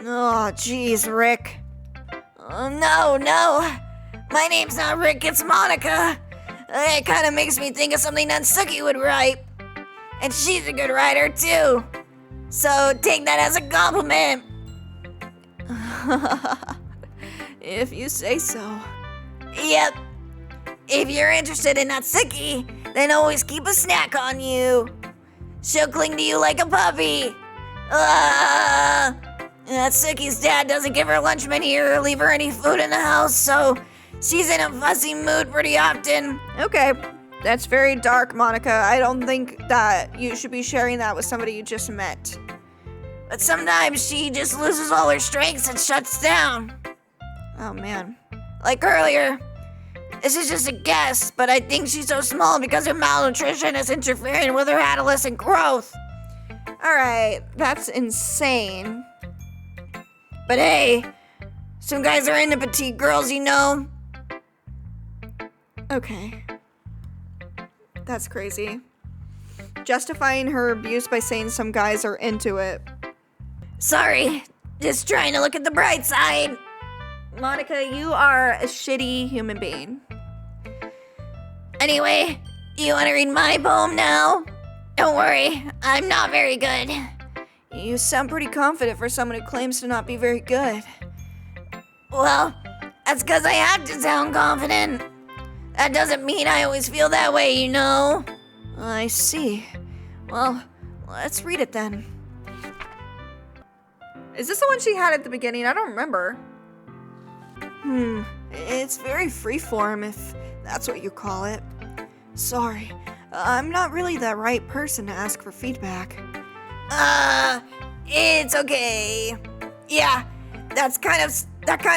Oh, jeez, Rick. No. My name's not Rick, it's Monica. It kind of makes me think of something Natsuki would write. And she's a good writer, too. So take that as a compliment. If you say so. Yep. If you're interested in Natsuki, then always keep a snack on you. She'll cling to you like a puppy. Natsuki's dad doesn't give her lunch money or leave her any food in the house, so she's in a fussy mood pretty often. Okay, that's very dark, Monica. I don't think that you should be sharing that with somebody you just met. But sometimes she just loses all her strengths and shuts down. Oh, man. Like earlier. This is just a guess, but I think she's so small because her malnutrition is interfering with her adolescent growth. Alright, that's insane. But hey, some guys are into petite girls, you know. Okay. That's crazy. Justifying her abuse by saying some guys are into it. Sorry, just trying to look at the bright side. Monica, you are a shitty human being. Anyway, you want to read my poem now? Don't worry, I'm not very good. You sound pretty confident for someone who claims to not be very good. Well, That's because I have to sound confident. That doesn't mean I always feel that way, you know? I see. Well, let's read it then. Is this the one she had at the beginning? I don't remember. It's very freeform, if that's what you call it. Sorry, I'm not really the right person to ask for feedback. It's okay. Yeah, that kind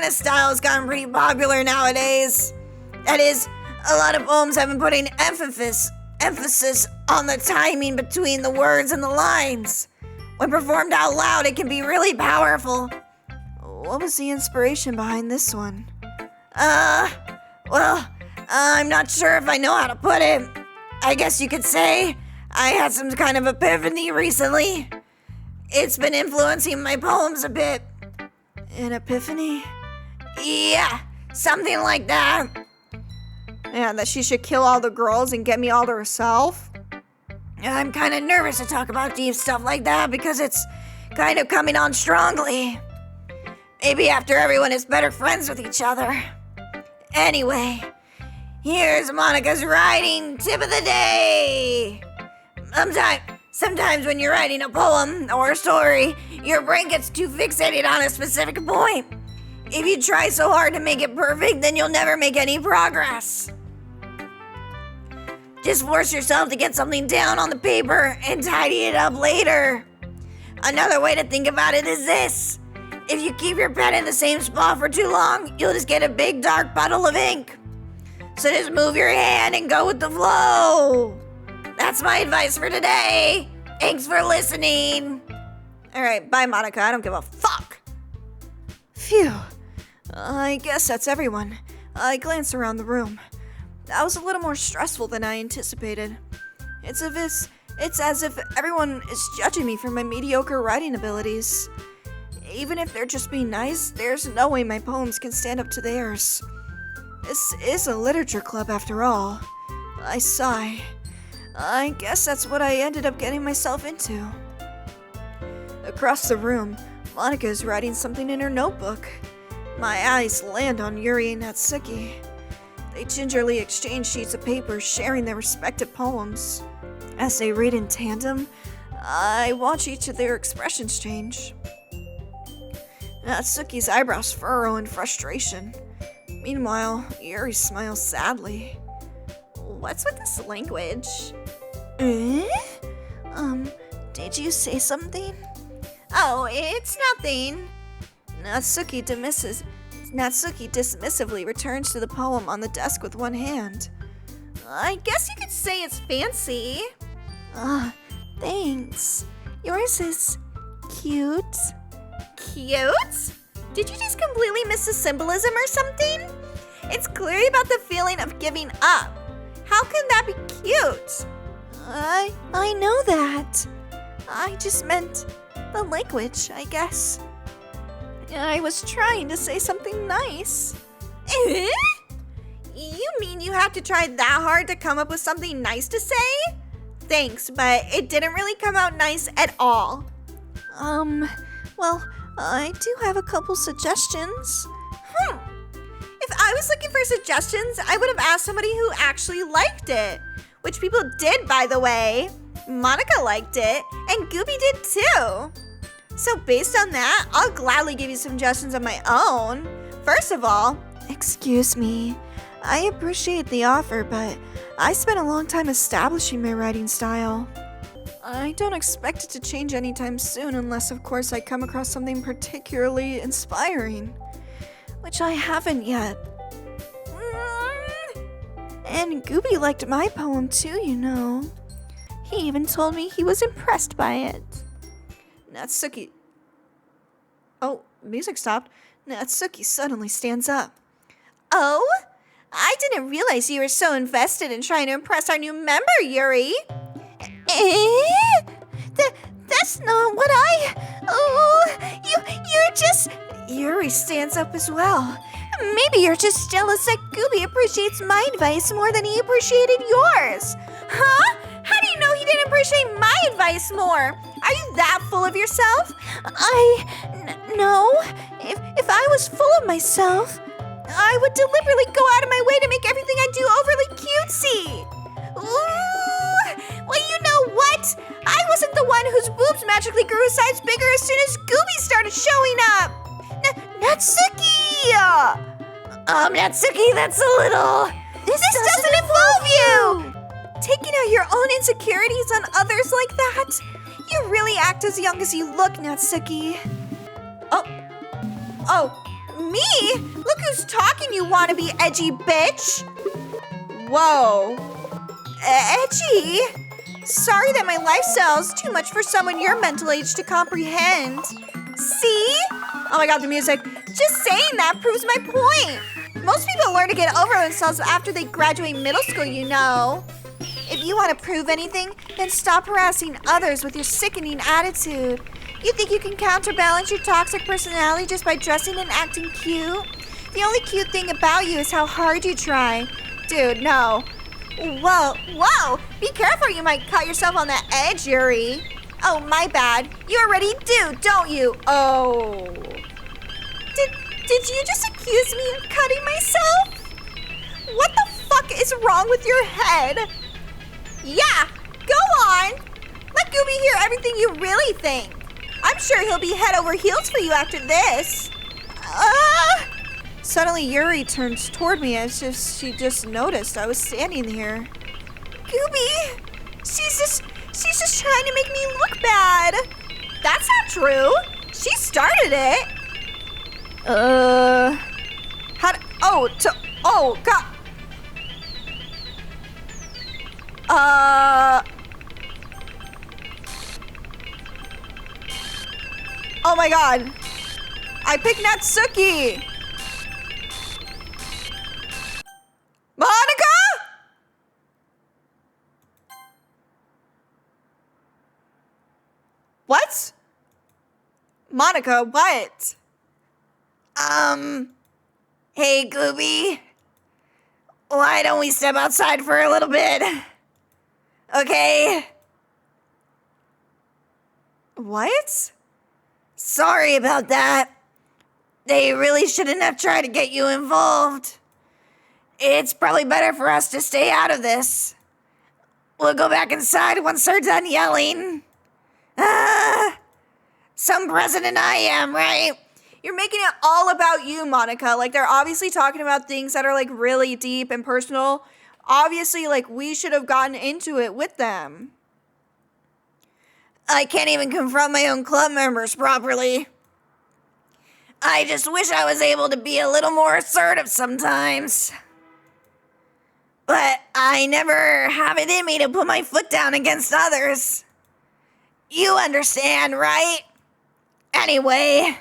of style has gotten pretty popular nowadays. That is, a lot of poems have been putting emphasis on the timing between the words and the lines. When performed out loud, it can be really powerful. What was the inspiration behind this one? Well, I'm not sure if I know how to put it. I guess you could say I had some kind of epiphany recently. It's been influencing my poems a bit. An epiphany? Yeah, something like that. Yeah, that she should kill all the girls and get me all to herself. I'm kind of nervous to talk about deep stuff like that because it's kind of coming on strongly. Maybe after everyone is better friends with each other. Anyway, here's Monica's writing tip of the day. Sometimes when you're writing a poem or a story, your brain gets too fixated on a specific point. If you try so hard to make it perfect, then you'll never make any progress. Just force yourself to get something down on the paper and tidy it up later. Another way to think about it is this. If you keep your pen in the same spot for too long, you'll just get a big dark puddle of ink. So just move your hand and go with the flow. That's my advice for today. Thanks for listening. All right, bye, Monica. I don't give a fuck. Phew. I guess that's everyone. I glanced around the room. That was a little more stressful than I anticipated. It's as if everyone is judging me for my mediocre writing abilities. Even if they're just being nice, there's no way my poems can stand up to theirs. This is a literature club after all. I sigh. I guess that's what I ended up getting myself into. Across the room, Monica is writing something in her notebook. My eyes land on Yuri and Natsuki. They gingerly exchange sheets of paper, sharing their respective poems. As they read in tandem, I watch each of their expressions change. Natsuki's eyebrows furrow in frustration. Meanwhile, Yuri smiles sadly. What's with this language? Did you say something? Oh, it's nothing. Natsuki dismissively returns to the poem on the desk with one hand. I guess you could say it's fancy. Thanks. Yours is cute. Cute? Did you just completely miss the symbolism or something? It's clearly about the feeling of giving up. How can that be cute? I know that. I just meant the language, I guess. I was trying to say something nice. You mean you have to try that hard to come up with something nice to say? Thanks, but it didn't really come out nice at all. Well, I do have a couple suggestions. If I was looking for suggestions, I would have asked somebody who actually liked it. Which people did, by the way. Monica liked it, and Gooby did too. So based on that, I'll gladly give you some suggestions of my own. First of all, excuse me. I appreciate the offer, but I spent a long time establishing my writing style. I don't expect it to change anytime soon unless, of course, I come across something particularly inspiring. Which I haven't yet. And Gooby liked my poem too, you know. He even told me he was impressed by it. Natsuki... Oh, music stopped. Natsuki suddenly stands up. Oh? I didn't realize you were so invested in trying to impress our new member, Yuri. That's not what you're just... Yuri stands up as well. Maybe you're just jealous that Gooby appreciates my advice more than he appreciated yours. Huh? How do you know he didn't appreciate my advice more? Are you that full of yourself? No. If I was full of myself, I would deliberately go out of my way to make everything I do overly cutesy. Ooh, well, you know what? I wasn't the one whose boobs magically grew a size bigger as soon as Gooby started showing up. Natsuki! Natsuki, that's a little... This doesn't involve you! Taking out your own insecurities on others like that? You really act as young as you look, Natsuki. Oh, me? Look who's talking, you wannabe edgy bitch. Whoa. Edgy? Sorry that my lifestyle's too much for someone your mental age to comprehend. See? Oh my god, the music. Just saying that proves my point. Most people learn to get over themselves after they graduate middle school, you know. If you want to prove anything, then stop harassing others with your sickening attitude. You think you can counterbalance your toxic personality just by dressing and acting cute? The only cute thing about you is how hard you try. Dude, no. Whoa, be careful, you might cut yourself on the edge, Yuri. Oh, my bad. You already do, don't you? Oh. Did you just accuse me of cutting myself? What the fuck is wrong with your head? Yeah, go on. Let Gooby hear everything you really think. I'm sure he'll be head over heels for you after this. Suddenly Yuri turns toward me as if she just noticed I was standing here. Gooby, she's just trying to make me look bad. That's not true. She started it. God. Oh my god. I picked Natsuki. Monica? What? Monica, what? Hey, Gooby. Why don't we step outside for a little bit? Okay? What? Sorry about that. They really shouldn't have tried to get you involved. It's probably better for us to stay out of this. We'll go back inside once they're done yelling. Some president I am, right? You're making it all about you, Monica. Like, they're obviously talking about things that are, like, really deep and personal. Obviously, like, we should have gotten into it with them. I can't even confront my own club members properly. I just wish I was able to be a little more assertive sometimes. But I never have it in me to put my foot down against others. You understand, right? Anyway,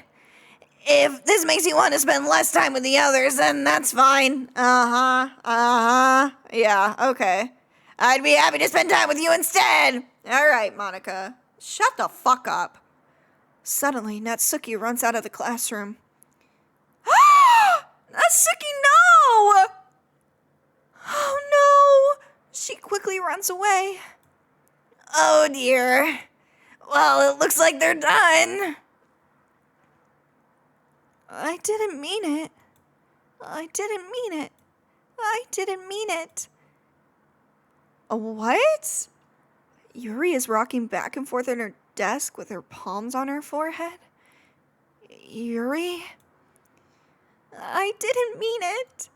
if this makes you want to spend less time with the others, then that's fine. Yeah, okay. I'd be happy to spend time with you instead. All right, Monica. Shut the fuck up. Suddenly, Natsuki runs out of the classroom. Natsuki, no! Oh, no! She quickly runs away. Oh, dear. Well, it looks like they're done. I didn't mean it. I didn't mean it. I didn't mean it. What? Yuri is rocking back and forth on her desk with her palms on her forehead. Yuri? I didn't mean it.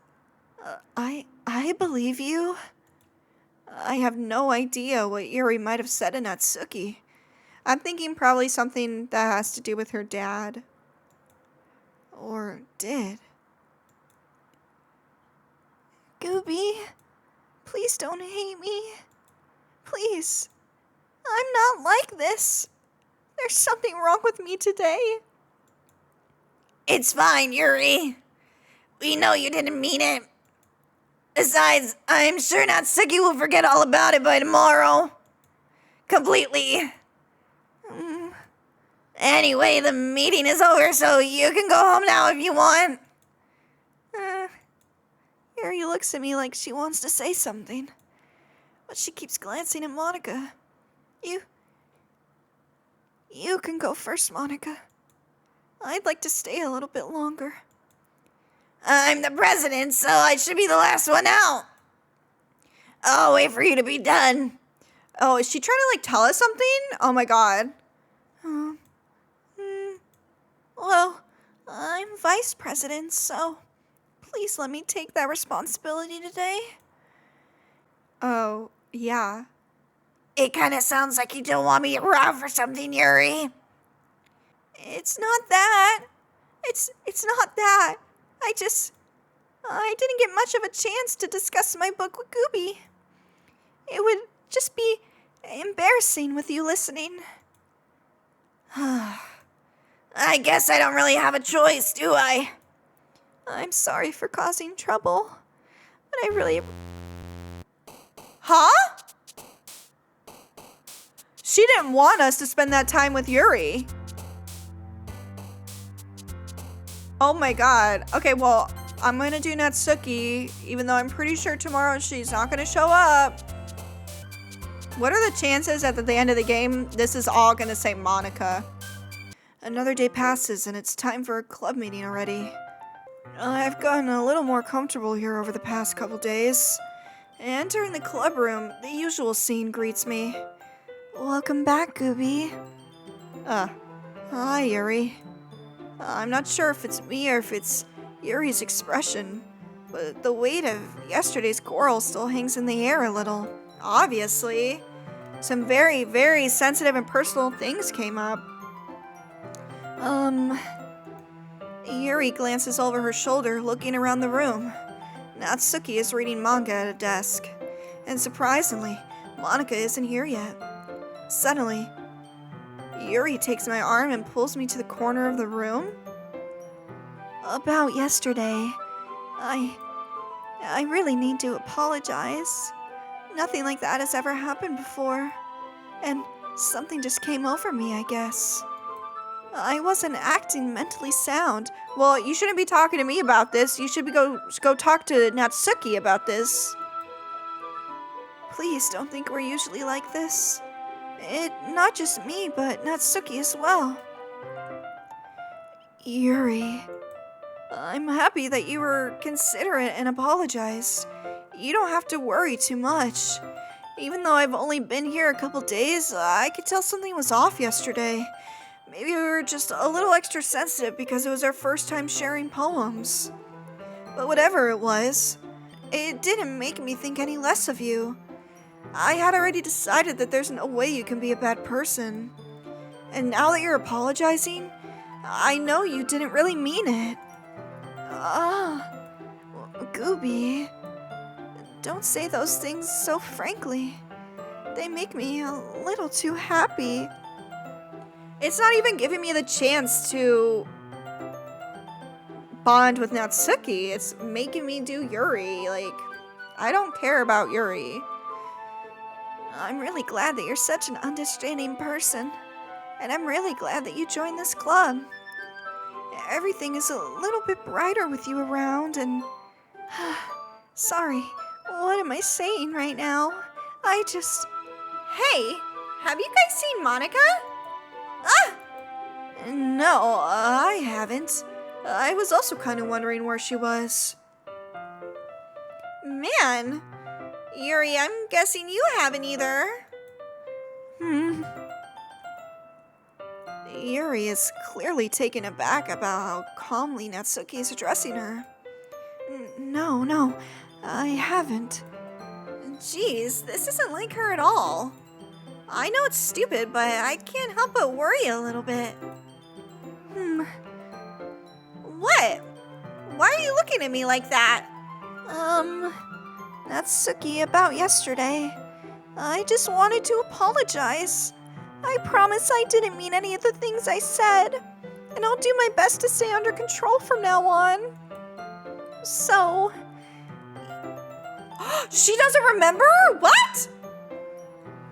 I believe you. I have no idea what Yuri might have said to Natsuki. I'm thinking probably something that has to do with her dad. Or did. Gooby, please don't hate me. Please. I'm not like this. There's something wrong with me today. It's fine, Yuri. We know you didn't mean it. Besides, I'm sure Natsuki will forget all about it by tomorrow. Completely. Anyway, the meeting is over, so you can go home now if you want. Yuri looks at me like she wants to say something, but she keeps glancing at Monica. You can go first, Monica. I'd like to stay a little bit longer. I'm the president, so I should be the last one out. I'll wait for you to be done. Oh, is she trying to, like, tell us something? Oh, my God. Well, I'm vice president, so please let me take that responsibility today. Oh, yeah. It kind of sounds like you don't want me around for something, Yuri. It's not that. It's not that. I didn't get much of a chance to discuss my book with Gooby. It would just be embarrassing with you listening. I guess I don't really have a choice, do I? I'm sorry for causing trouble, but I really... Huh? She didn't want us to spend that time with Yuri. Oh my God. Okay, well, I'm gonna do Natsuki, even though I'm pretty sure tomorrow she's not gonna show up. What are the chances that at the end of the game, this is all gonna say Monica? Another day passes and it's time for a club meeting already. I've gotten a little more comfortable here over the past couple days. Entering the club room, the usual scene greets me. Welcome back, Gooby. Hi, Yuri. I'm not sure if it's me or if it's Yuri's expression, but the weight of yesterday's quarrel still hangs in the air a little. Obviously. Some very, very sensitive and personal things came up. Yuri glances over her shoulder, looking around the room. Natsuki is reading manga at a desk. And surprisingly, Monica isn't here yet. Suddenly, Yuri takes my arm and pulls me to the corner of the room. About yesterday, I really need to apologize. Nothing like that has ever happened before. And something just came over me, I guess. I wasn't acting mentally sound. Well, you shouldn't be talking to me about this. You should go talk to Natsuki about this. Please don't think we're usually like this. Not just me, but Natsuki as well. Yuri, I'm happy that you were considerate and apologized. You don't have to worry too much. Even though I've only been here a couple days, I could tell something was off yesterday. Maybe we were just a little extra sensitive because it was our first time sharing poems. But whatever it was, it didn't make me think any less of you. I had already decided that there's no way you can be a bad person. And now that you're apologizing, I know you didn't really mean it. Gooby, don't say those things so frankly. They make me a little too happy. It's not even giving me the chance to bond with Natsuki. It's making me do Yuri. Like, I don't care about Yuri. I'm really glad that you're such an understanding person. And I'm really glad that you joined this club. Everything is a little bit brighter with you around and... Sorry, what am I saying right now? Hey, have you guys seen Monica? No, I haven't. I was also kind of wondering where she was. Man, Yuri, I'm guessing you haven't either. Yuri is clearly taken aback about how calmly Natsuki is addressing her. No, I haven't. Jeez, this isn't like her at all. I know it's stupid, but I can't help but worry a little bit. What? Why are you looking at me like that? Natsuki, about yesterday. I just wanted to apologize. I promise I didn't mean any of the things I said. And I'll do my best to stay under control from now on. So... She doesn't remember? What?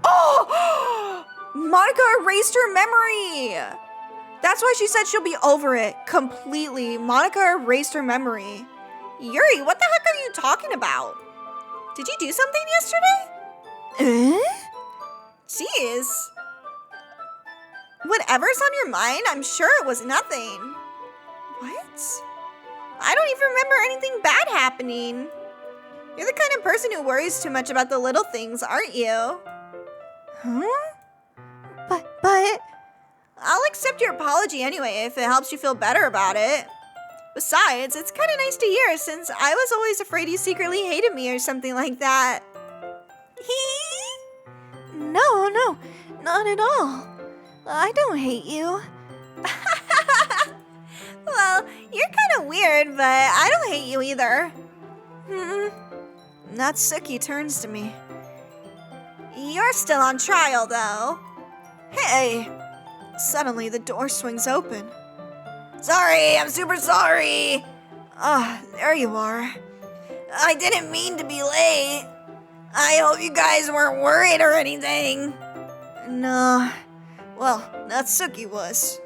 Oh! Monica erased her memory! That's why she said she'll be over it completely. Monica erased her memory. Yuri, what the heck are you talking about? Did you do something yesterday? Jeez. Whatever's on your mind, I'm sure it was nothing. What? I don't even remember anything bad happening. You're the kind of person who worries too much about the little things, aren't you? Huh? But... I'll accept your apology anyway if it helps you feel better about it. Besides, it's kind of nice to hear since I was always afraid you secretly hated me or something like that. No, not at all. I don't hate you. Well, you're kind of weird, but I don't hate you either. Natsuki turns to me. You're still on trial, though. Hey! Suddenly, the door swings open. Sorry, I'm super sorry. There you are. I didn't mean to be late. I hope you guys weren't worried or anything. No. Well, Natsuki was.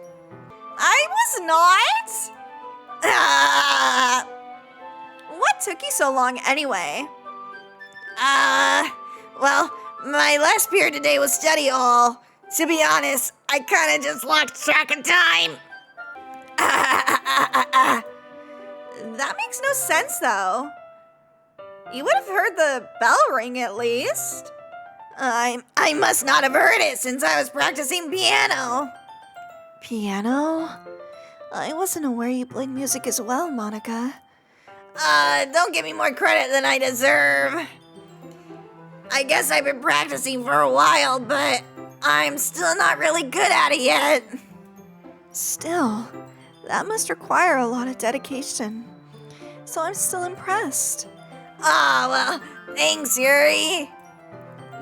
I was not? Ah, What took you so long anyway? well, my last period today was study hall. To be honest, I kind of just lost track of time. That makes no sense, though. You would have heard the bell ring at least. I must not have heard it since I was practicing piano. Piano? I wasn't aware you played music as well, Monica. Don't give me more credit than I deserve. I guess I've been practicing for a while, but I'm still not really good at it yet. Still, that must require a lot of dedication. So I'm still impressed. Well, thanks, Yuri.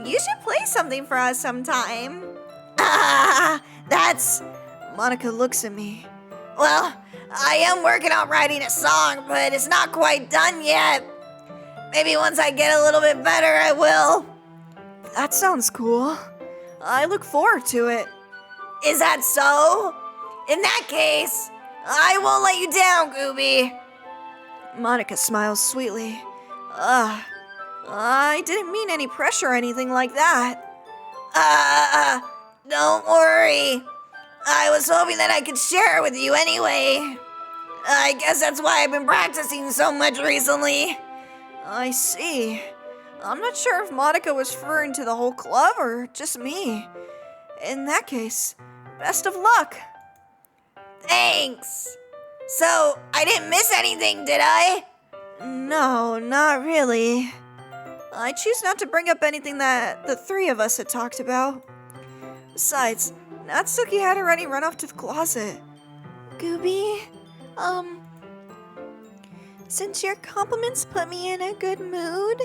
You should play something for us sometime. That's... Monica looks at me. Well, I am working on writing a song, but it's not quite done yet. Maybe once I get a little bit better, I will. That sounds cool. I look forward to it. Is that so? In that case, I won't let you down, Gooby. Monica smiles sweetly. I didn't mean any pressure or anything like that. Don't worry. I was hoping that I could share it with you anyway. I guess that's why I've been practicing so much recently. I see. I'm not sure if Monica was referring to the whole club or just me. In that case, best of luck. Thanks. So, I didn't miss anything, did I? No, not really. I choose not to bring up anything that the three of us had talked about. Besides, Natsuki had already run off to the closet. Gooby, since your compliments put me in a good mood,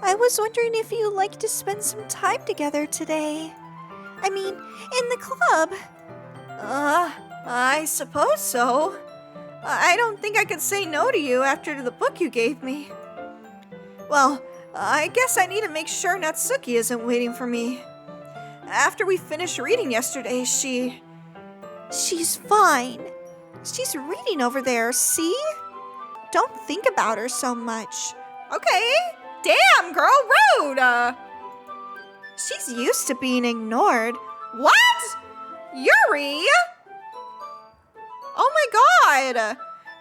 I was wondering if you'd like to spend some time together today. I mean, in the club. I suppose so. I don't think I could say no to you after the book you gave me. Well, I guess I need to make sure Natsuki isn't waiting for me. After we finished reading yesterday, She's fine. She's reading over there, see? Don't think about her so much. Okay. Damn, girl, rude. She's used to being ignored. What? Yuri? Oh my god.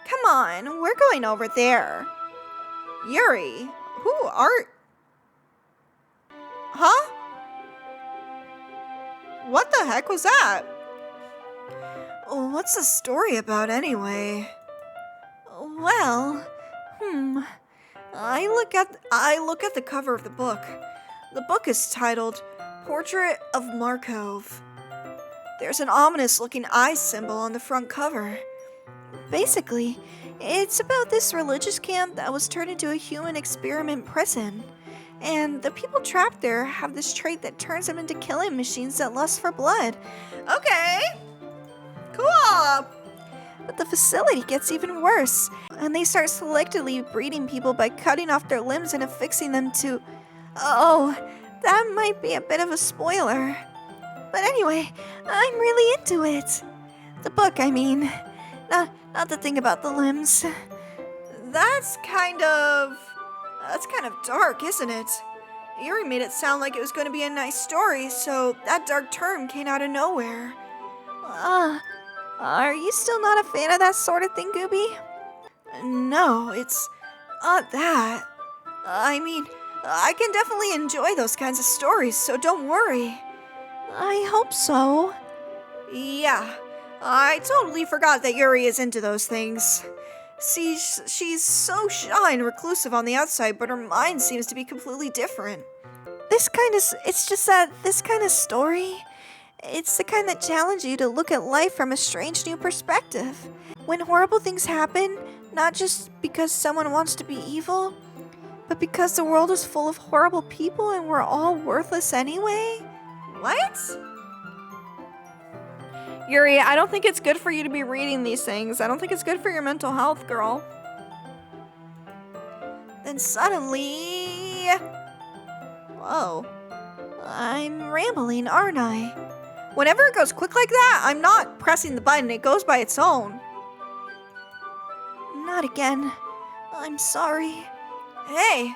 Come on, we're going over there. Yuri, who are... Huh? What the heck was that? What's the story about anyway? Well, I look at the cover of the book. The book is titled Portrait of Markov. There's an ominous-looking eye symbol on the front cover. Basically, it's about this religious camp that was turned into a human experiment prison. And the people trapped there have this trait that turns them into killing machines that lust for blood. Okay. Cool. But the facility gets even worse, and they start selectively breeding people by cutting off their limbs and affixing them to... Oh, that might be a bit of a spoiler. But anyway, I'm really into it. The book, I mean. Not the thing about the limbs. That's kind of dark, isn't it? Yuri made it sound like it was going to be a nice story, so that dark turn came out of nowhere. Are you still not a fan of that sort of thing, Gooby? No, it's not that. I mean, I can definitely enjoy those kinds of stories, so don't worry. I hope so. Yeah, I totally forgot that Yuri is into those things. See, she's so shy and reclusive on the outside, but her mind seems to be completely different. It's just that this kind of story, it's the kind that challenges you to look at life from a strange new perspective. When horrible things happen, not just because someone wants to be evil, but because the world is full of horrible people and we're all worthless anyway? What? Yuri, I don't think it's good for you to be reading these things. I don't think it's good for your mental health, girl. Then suddenly... Whoa. I'm rambling, aren't I? Whenever it goes quick like that, I'm not pressing the button. It goes by its own. Not again. I'm sorry. Hey,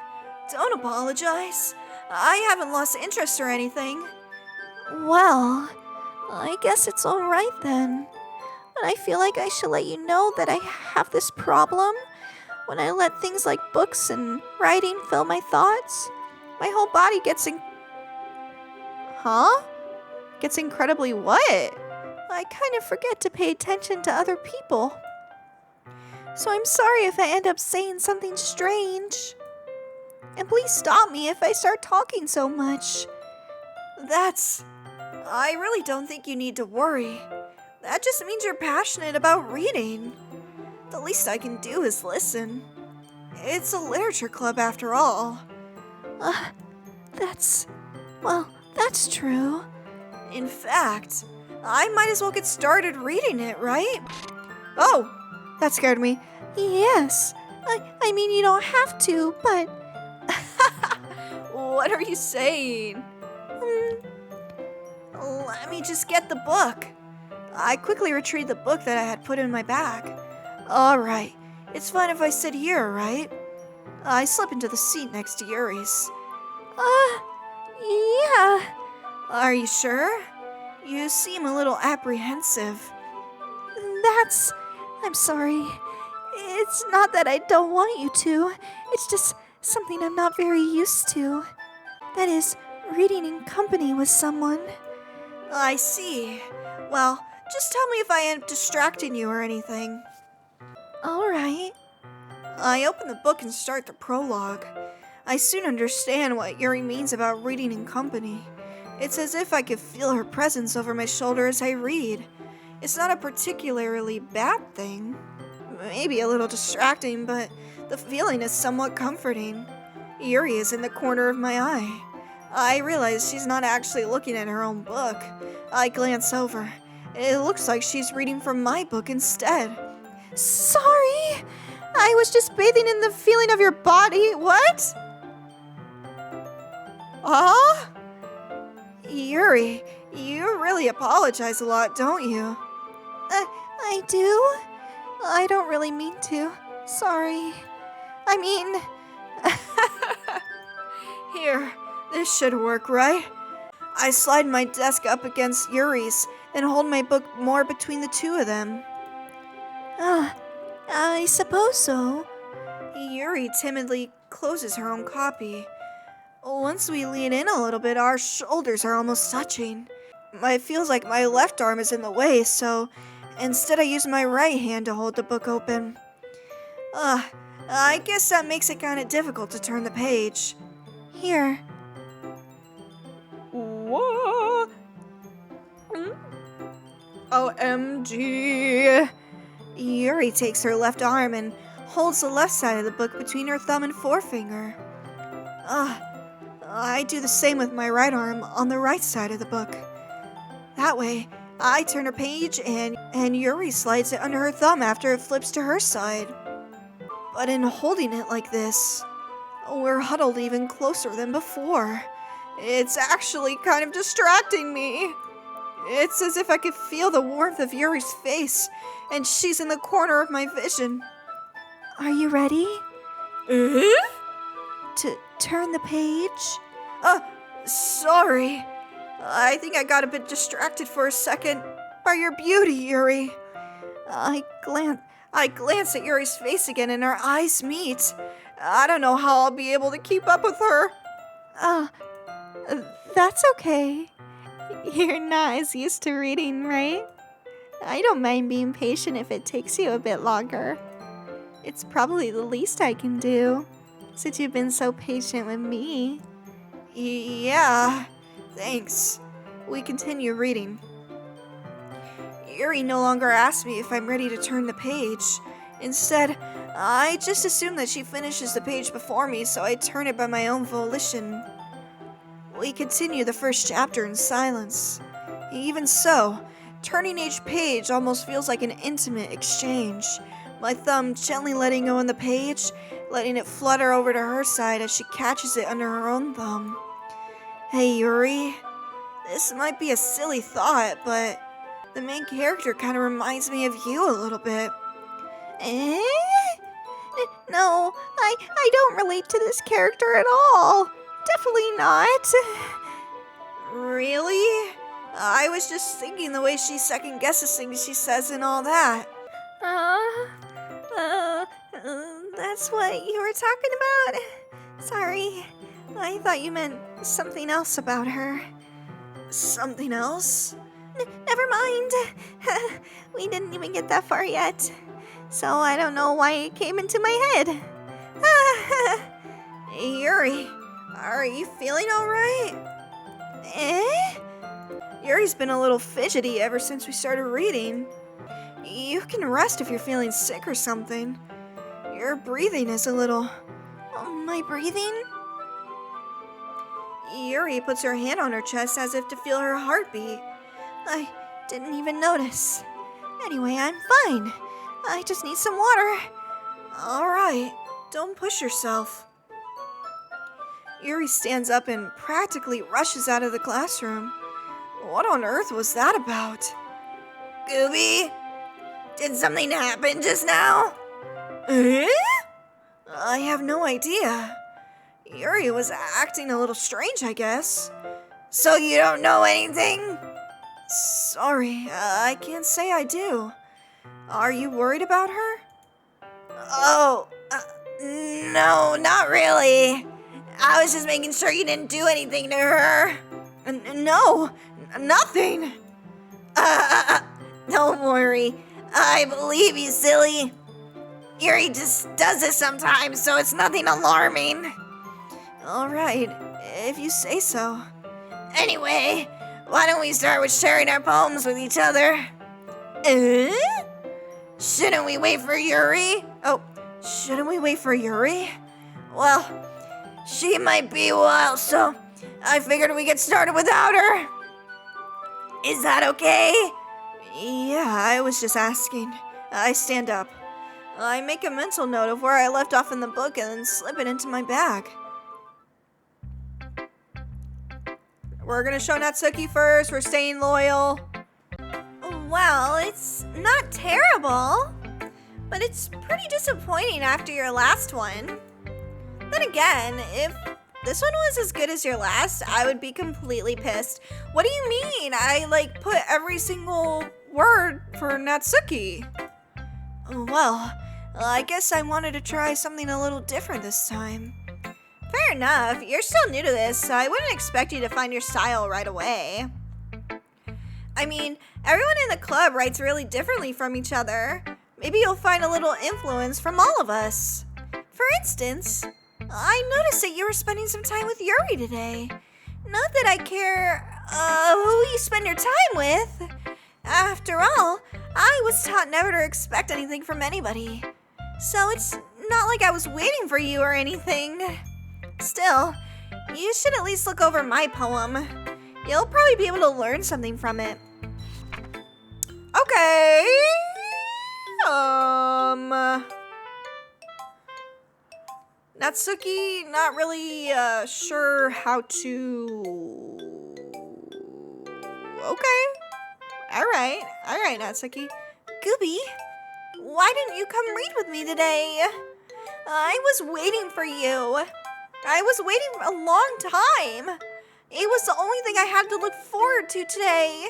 don't apologize. I haven't lost interest or anything. Well, I guess it's alright then. But I feel like I should let you know that I have this problem. When I let things like books and writing fill my thoughts, my whole body gets Gets incredibly what? I kind of forget to pay attention to other people. So I'm sorry if I end up saying something strange. And please stop me if I start talking so much. I really don't think you need to worry. That just means you're passionate about reading. The least I can do is listen. It's a literature club after all. That's true. In fact, I might as well get started reading it, right? Oh, that scared me. Yes, I mean you don't have to, but... What are you saying? Let me just get the book. I quickly retrieved the book that I had put in my bag. Alright, it's fine if I sit here, right? I slip into the seat next to Yuri's. Yeah. Are you sure? You seem a little apprehensive. I'm sorry. It's not that I don't want you to. It's just something I'm not very used to. That is, reading in company with someone. I see. Well, just tell me if I am distracting you or anything. Alright. I open the book and start the prologue. I soon understand what Yuri means about reading in company. It's as if I could feel her presence over my shoulder as I read. It's not a particularly bad thing. Maybe a little distracting, but the feeling is somewhat comforting. Yuri is in the corner of my eye. I realize she's not actually looking at her own book. I glance over. It looks like she's reading from my book instead. Sorry! I was just bathing in the feeling of your body. What? Huh? Yuri, you really apologize a lot, don't you? I do? I don't really mean to. Sorry. I mean... Here, this should work, right? I slide my desk up against Yuri's and hold my book more between the two of them. I suppose so. Yuri timidly closes her own copy. Once we lean in a little bit, our shoulders are almost touching. It feels like my left arm is in the way, so instead I use my right hand to hold the book open. I guess that makes it kind of difficult to turn the page. Here. What? OMG. Yuri takes her left arm and holds the left side of the book between her thumb and forefinger. I do the same with my right arm on the right side of the book. That way, I turn a page and Yuri slides it under her thumb after it flips to her side. But in holding it like this, we're huddled even closer than before. It's actually kind of distracting me. It's as if I could feel the warmth of Yuri's face, and she's in the corner of my vision. Are you ready? To turn the page? Sorry. I think I got a bit distracted for a second by your beauty, Yuri. I I glance at Yuri's face again and our eyes meet. I don't know how I'll be able to keep up with her. That's okay. You're not as used to reading, right? I don't mind being patient if it takes you a bit longer. It's probably the least I can do, since you've been so patient with me. Yeah, thanks. We continue reading. Yuri no longer asks me if I'm ready to turn the page. Instead, I just assume that she finishes the page before me, so I turn it by my own volition. We continue the first chapter in silence. Even so, turning each page almost feels like an intimate exchange. My thumb gently letting go on the page, letting it flutter over to her side as she catches it under her own thumb. Hey Yuri, this might be a silly thought, but the main character kind of reminds me of you a little bit. No, I don't relate to this character at all. Definitely not. Really? I was just thinking the way she second guesses things she says and all that. That's what you were talking about? Sorry, I thought you meant something else about her. Something else? Never mind. We didn't even get that far yet. So I don't know why it came into my head. Yuri, are you feeling alright? Yuri's been a little fidgety ever since we started reading. You can rest if you're feeling sick or something. Your breathing is a little... My breathing? Yuri puts her hand on her chest as if to feel her heartbeat. I didn't even notice. Anyway, I'm fine. I just need some water. Alright, don't push yourself. Yuri stands up and practically rushes out of the classroom. What on earth was that about? Gooby, did something happen just now? I have no idea. Yuri was acting a little strange, I guess. So you don't know anything? Sorry, I can't say I do. Are you worried about her? Oh, no, not really. I was just making sure you didn't do anything to her. No, nothing. Don't worry. I believe you, silly. Yuri just does this sometimes, so it's nothing alarming. Alright, if you say so. Anyway, why don't we start with sharing our poems with each other? Shouldn't we wait for Yuri? Oh, shouldn't we wait for Yuri? Well, she might be a while, so I figured we get started without her. Is that okay? Yeah, I was just asking. I stand up. I make a mental note of where I left off in the book and then slip it into my bag. We're gonna show Natsuki first. We're staying loyal. Well, it's not terrible, but it's pretty disappointing after your last one. Then again, if this one was as good as your last, I would be completely pissed. What do you mean? I, put every single word for Natsuki. Well, I guess I wanted to try something a little different this time. Fair enough. You're still new to this, so I wouldn't expect you to find your style right away. I mean, everyone in the club writes really differently from each other. Maybe you'll find a little influence from all of us. For instance, I noticed that you were spending some time with Yuri today. Not that I care who you spend your time with. After all, I was taught never to expect anything from anybody. So it's not like I was waiting for you or anything. Still, you should at least look over my poem. You'll probably be able to learn something from it. Okay. Natsuki, not really sure how to... Okay. Alright, Natsuki. Gooby, why didn't you come read with me today? I was waiting for you. I was waiting a long time. It was the only thing I had to look forward to today.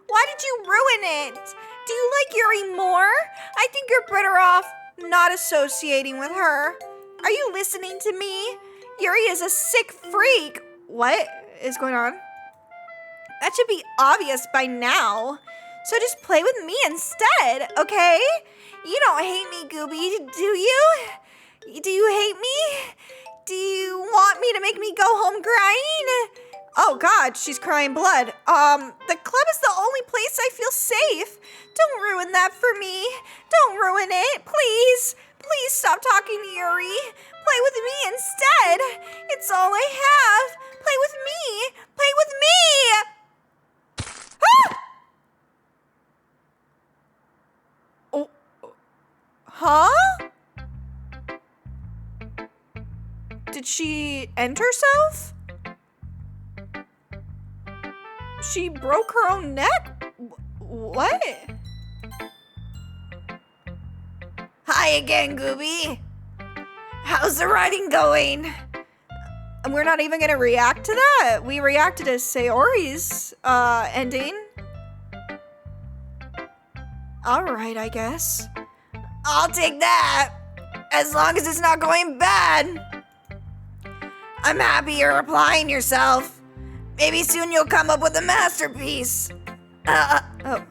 Why did you ruin it? Do you like Yuri more? I think you're better off not associating with her. Are you listening to me? Yuri is a sick freak. What is going on? That should be obvious by now. So just play with me instead, okay? You don't hate me, Gooby, do you? Do you hate me? Do you want me to make me go home crying? Oh God, she's crying blood. The club is the only place I feel safe. Don't ruin that for me. Don't ruin it, please. Please stop talking to Yuri. Play with me instead. It's all I have. Play with me. Play with me. Ah! Oh. Huh? Did she end herself? She broke her own neck? What? Hi again, Gooby. How's the writing going? And we're not even gonna react to that. We reacted to Sayori's ending. Alright, I guess. I'll take that, as long as it's not going bad. I'm happy you're applying yourself. Maybe soon you'll come up with a masterpiece. Oh.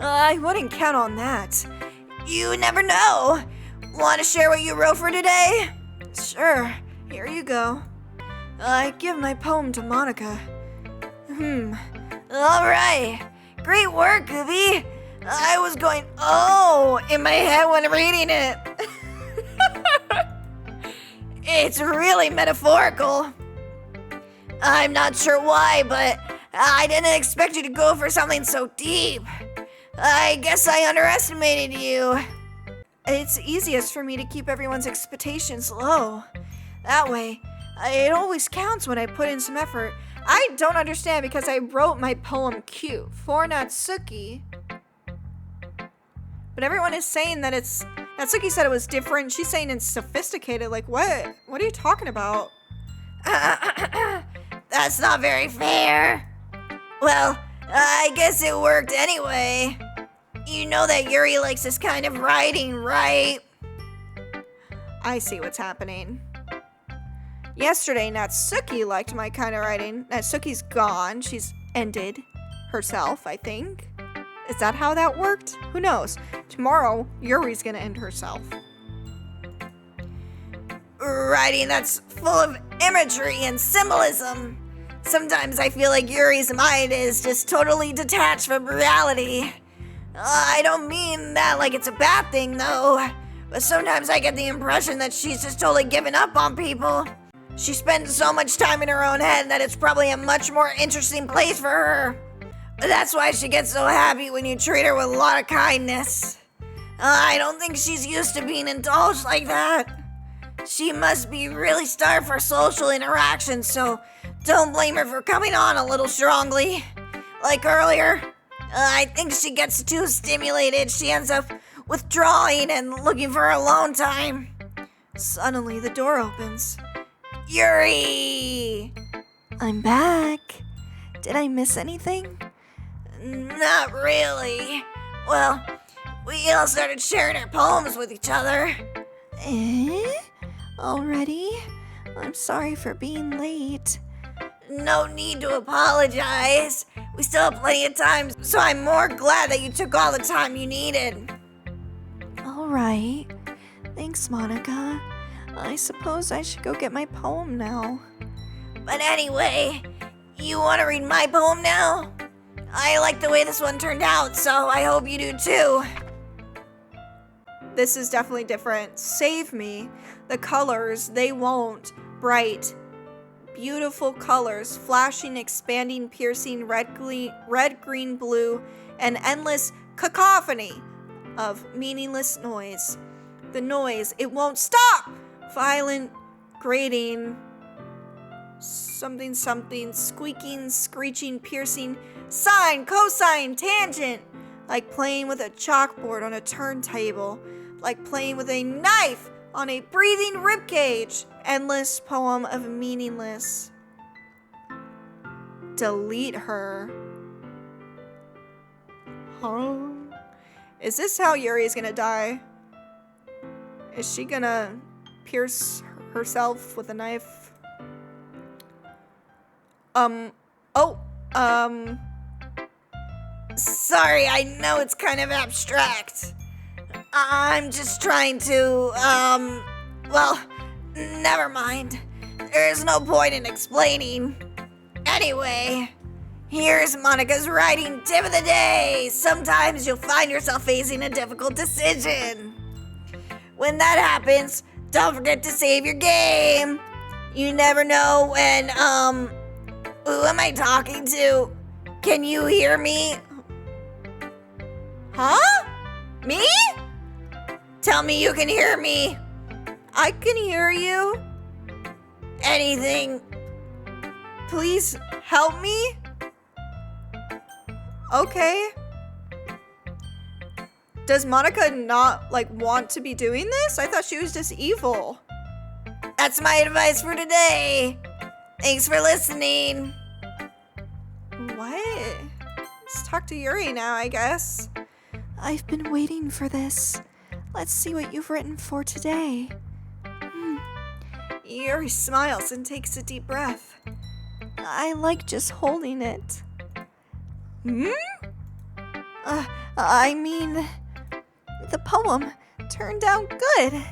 I wouldn't count on that. You never know. Want to share what you wrote for today? Sure, here you go. I give my poem to Monica. All right. Great work, Gooby. I was going, oh, in my head when reading it. It's really metaphorical. I'm not sure why, but I didn't expect you to go for something so deep. I guess I underestimated you. It's easiest for me to keep everyone's expectations low. That way, it always counts when I put in some effort. I don't understand because I wrote my poem cute for Natsuki. But everyone is saying that it's... Natsuki said it was different. She's saying it's sophisticated. Like, what? What are you talking about? That's not very fair. Well, I guess it worked anyway. You know that Yuri likes this kind of writing, right? I see what's happening. Yesterday, Natsuki liked my kind of writing. Natsuki's gone. She's ended herself, I think. Is that how that worked? Who knows? Tomorrow, Yuri's gonna end herself. Writing that's full of imagery and symbolism. Sometimes I feel like Yuri's mind is just totally detached from reality. I don't mean that like it's a bad thing, though. But sometimes I get the impression that she's just totally given up on people. She spends so much time in her own head that it's probably a much more interesting place for her. That's why she gets so happy when you treat her with a lot of kindness. I don't think she's used to being indulged like that. She must be really starved for social interaction, so don't blame her for coming on a little strongly. Like earlier, I think she gets too stimulated. She ends up withdrawing and looking for alone time. Suddenly, the door opens. Yuri! I'm back. Did I miss anything? Not really. Well, we all started sharing our poems with each other. Eh? Already? I'm sorry for being late. No need to apologize. We still have plenty of time, so I'm more glad that you took all the time you needed. Alright. Thanks, Monica. I suppose I should go get my poem now. But anyway, you want to read my poem now? I like the way this one turned out, so I hope you do too. This is definitely different. Save me. The colors, they won't. Bright, beautiful colors, flashing, expanding, piercing, red, green, blue, an endless cacophony of meaningless noise. The noise, it won't stop! Violent, grating, something, squeaking, screeching, piercing, sine, cosine, tangent, like playing with a chalkboard on a turntable, like playing with a knife on a breathing ribcage. Endless poem of meaningless. Delete her. Huh? Is this how Yuri's gonna die? Is she gonna pierce herself with a knife? Sorry, I know it's kind of abstract. I'm just trying to, well, never mind. There's no point in explaining. Anyway, here's Monica's writing tip of the day. Sometimes you'll find yourself facing a difficult decision. When that happens, don't forget to save your game. You never know when, who am I talking to? Can you hear me? Huh? Me? Tell me you can hear me. I can hear you. Anything. Please help me? Okay. Does Monica not, want to be doing this? I thought she was just evil. That's my advice for today. Thanks for listening. What? Let's talk to Yuri now, I guess. I've been waiting for this. Let's see what you've written for today. Yuri smiles and takes a deep breath. I like just holding it. I mean, the poem turned out good.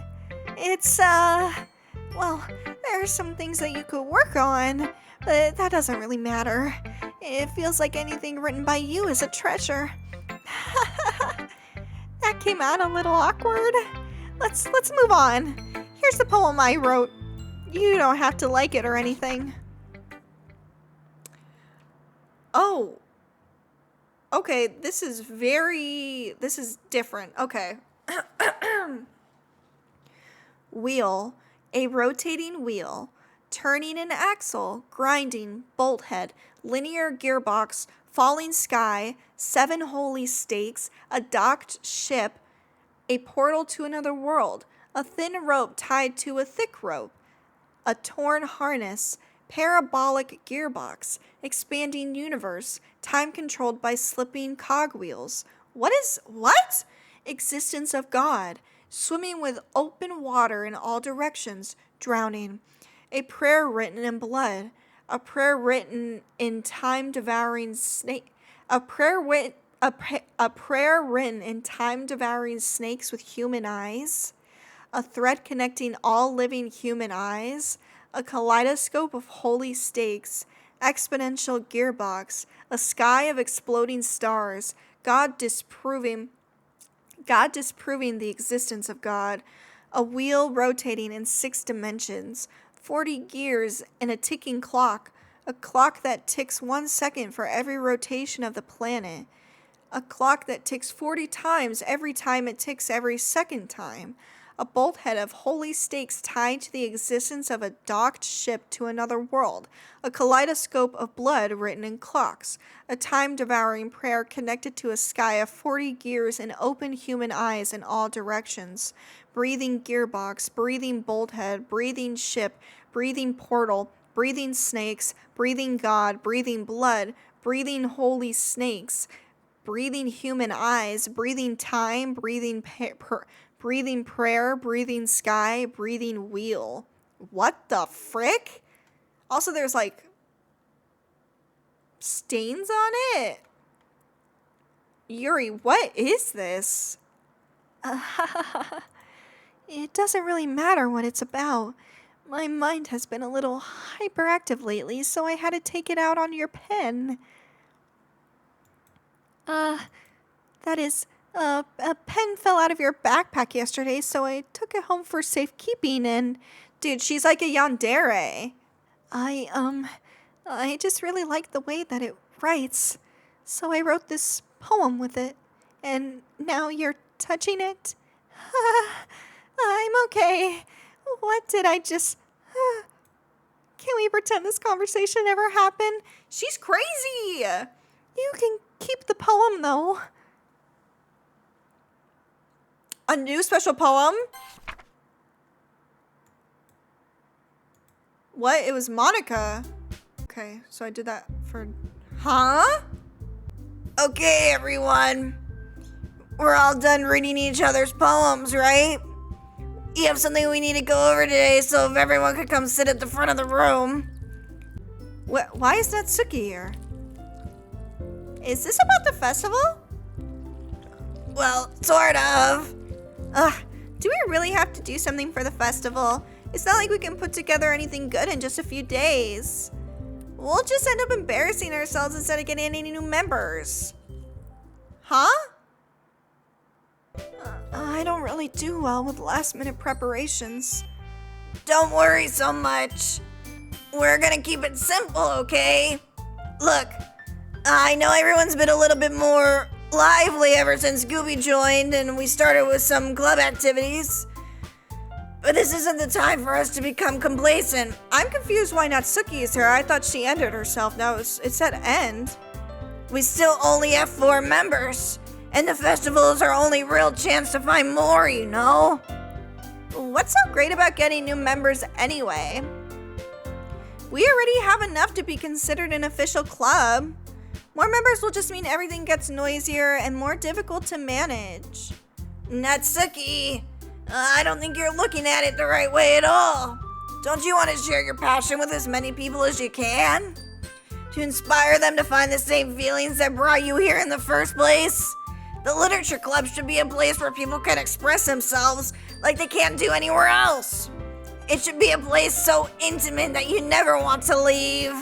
It's, well, there are some things that you could work on, but that doesn't really matter. It feels like anything written by you is a treasure. That came out a little awkward. Let's move on. Here's the poem I wrote. You don't have to like it or anything. Oh. Okay, this is different. Okay. Wheel, a rotating wheel, turning an axle, grinding, bolt head, linear gearbox, falling sky, 7 holy stakes, a docked ship, a portal to another world, a thin rope tied to a thick rope, a torn harness, parabolic gearbox, expanding universe, time controlled by slipping cogwheels. What? Existence of God, swimming with open water in all directions, drowning. A prayer written in blood, a prayer written in time-devouring snake, a prayer written in time-devouring snakes with human eyes, a thread connecting all living human eyes, a kaleidoscope of holy stakes, exponential gearbox, a sky of exploding stars, God disproving the existence of God, a wheel rotating in 6 dimensions, 40 gears in a ticking clock, a clock that ticks 1 second for every rotation of the planet, a clock that ticks 40 times every time it ticks every second time, a bolt head of holy stakes tied to the existence of a docked ship to another world, a kaleidoscope of blood written in clocks, a time-devouring prayer connected to a sky of 40 gears and open human eyes in all directions, breathing gearbox, breathing bolt head, breathing ship, breathing portal, breathing snakes, breathing God, breathing blood, breathing holy snakes, breathing human eyes, breathing time, breathing breathing prayer, breathing sky, breathing wheel. What the frick? Also, there's stains on it. Yuri, what is this? It doesn't really matter what it's about. My mind has been a little hyperactive lately, so I had to take it out on your pen. That is, a pen fell out of your backpack yesterday, so I took it home for safekeeping, and dude, she's like a yandere. I just really like the way that it writes, so I wrote this poem with it, and now you're touching it? I'm okay. What did I just... Can we pretend this conversation never happened? She's crazy! You can keep the poem, though. A new special poem? What? It was Monica. Okay, so I did that for... Huh? Okay, everyone. We're all done reading each other's poems, right? You have something we need to go over today, so if everyone could come sit at the front of the room. Why is Natsuki here? Is this about the festival? Well, sort of. Ugh, do we really have to do something for the festival? It's not like we can put together anything good in just a few days. We'll just end up embarrassing ourselves instead of getting any new members. Huh? I don't really do well with last-minute preparations. Don't worry so much. We're gonna keep it simple, okay? Look, I know everyone's been a little bit more lively ever since Gooby joined and we started with some club activities. But this isn't the time for us to become complacent. I'm confused why Natsuki is here. I thought she ended herself. Now it said end. We still only have 4 members, and the festival is our only real chance to find more, you know? What's so great about getting new members anyway? We already have enough to be considered an official club. More members will just mean everything gets noisier and more difficult to manage. Natsuki, I don't think you're looking at it the right way at all. Don't you want to share your passion with as many people as you can? To inspire them to find the same feelings that brought you here in the first place? The literature club should be a place where people can express themselves like they can't do anywhere else. It should be a place so intimate that you never want to leave.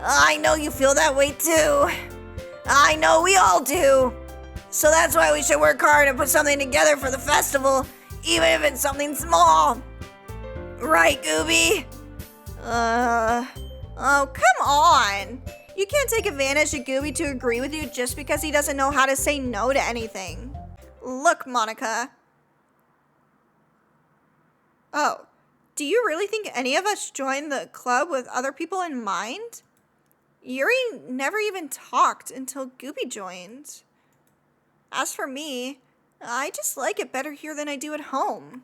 I know you feel that way too. I know we all do. So that's why we should work hard and put something together for the festival, even if it's something small. Right, Gooby? Oh, come on. You can't take advantage of Gooby to agree with you just because he doesn't know how to say no to anything. Look, Monica. Oh, do you really think any of us joined the club with other people in mind? Yuri never even talked until Gooby joined. As for me, I just like it better here than I do at home.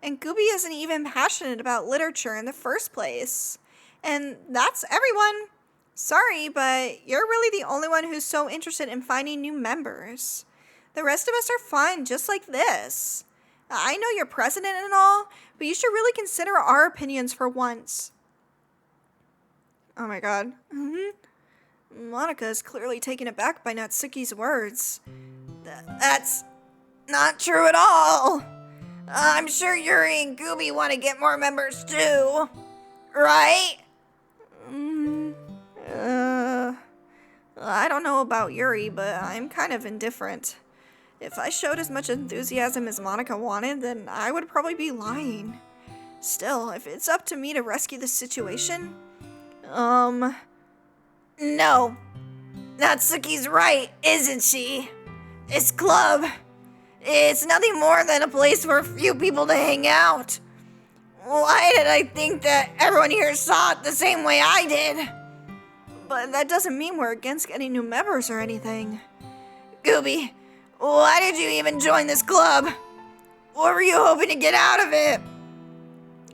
And Gooby isn't even passionate about literature in the first place. And that's everyone. Sorry, but you're really the only one who's so interested in finding new members. The rest of us are fine just like this. I know you're president and all, but you should really consider our opinions for once. Oh my god. Monica is clearly taken aback by Natsuki's words. That's not true at all. I'm sure Yuri and Gooby want to get more members too, right? I don't know about Yuri, but I'm kind of indifferent. If I showed as much enthusiasm as Monica wanted, then I would probably be lying. Still, if it's up to me to rescue the situation, No. Natsuki's right, isn't she? This club, it's nothing more than a place for a few people to hang out. Why did I think that everyone here saw it the same way I did? but that doesn't mean we're against getting new members or anything. Gooby, why did you even join this club? What were you hoping to get out of it?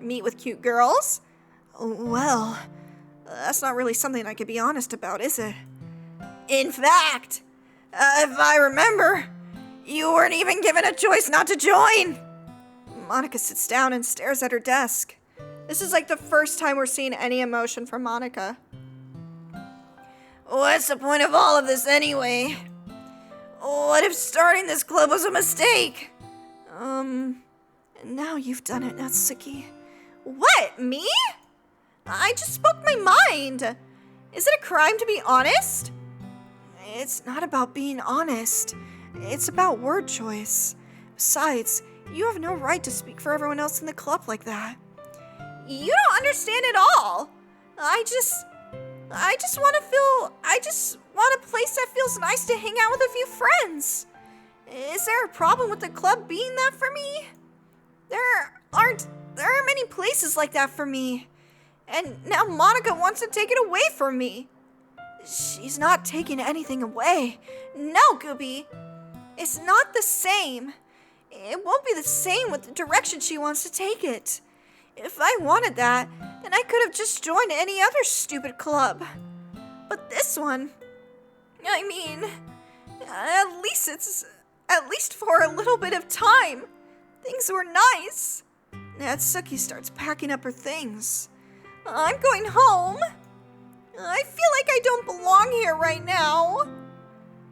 Meet with cute girls? Well, that's not really something I could be honest about, is it? In fact, if I remember, you weren't even given a choice not to join. Monica sits down and stares at her desk. This is like the first time we're seeing any emotion from Monica. What's the point of all of this anyway? What if starting this club was a mistake? Now you've done it, Natsuki. What, me? I just spoke my mind. Is it a crime to be honest? It's not about being honest. It's about word choice. Besides, you have no right to speak for everyone else in the club like that. You don't understand at all. I just want a place that feels nice to hang out with a few friends. Is there a problem with the club being that for me? There aren't many places like that for me. And now Monica wants to take it away from me. She's not taking anything away. No, Gooby. It's not the same. It won't be the same with the direction she wants to take it. If I wanted that, then I could have just joined any other stupid club. But this one, I mean, at least for a little bit of time. Things were nice. Natsuki starts packing up her things. I'm going home. I feel like I don't belong here right now.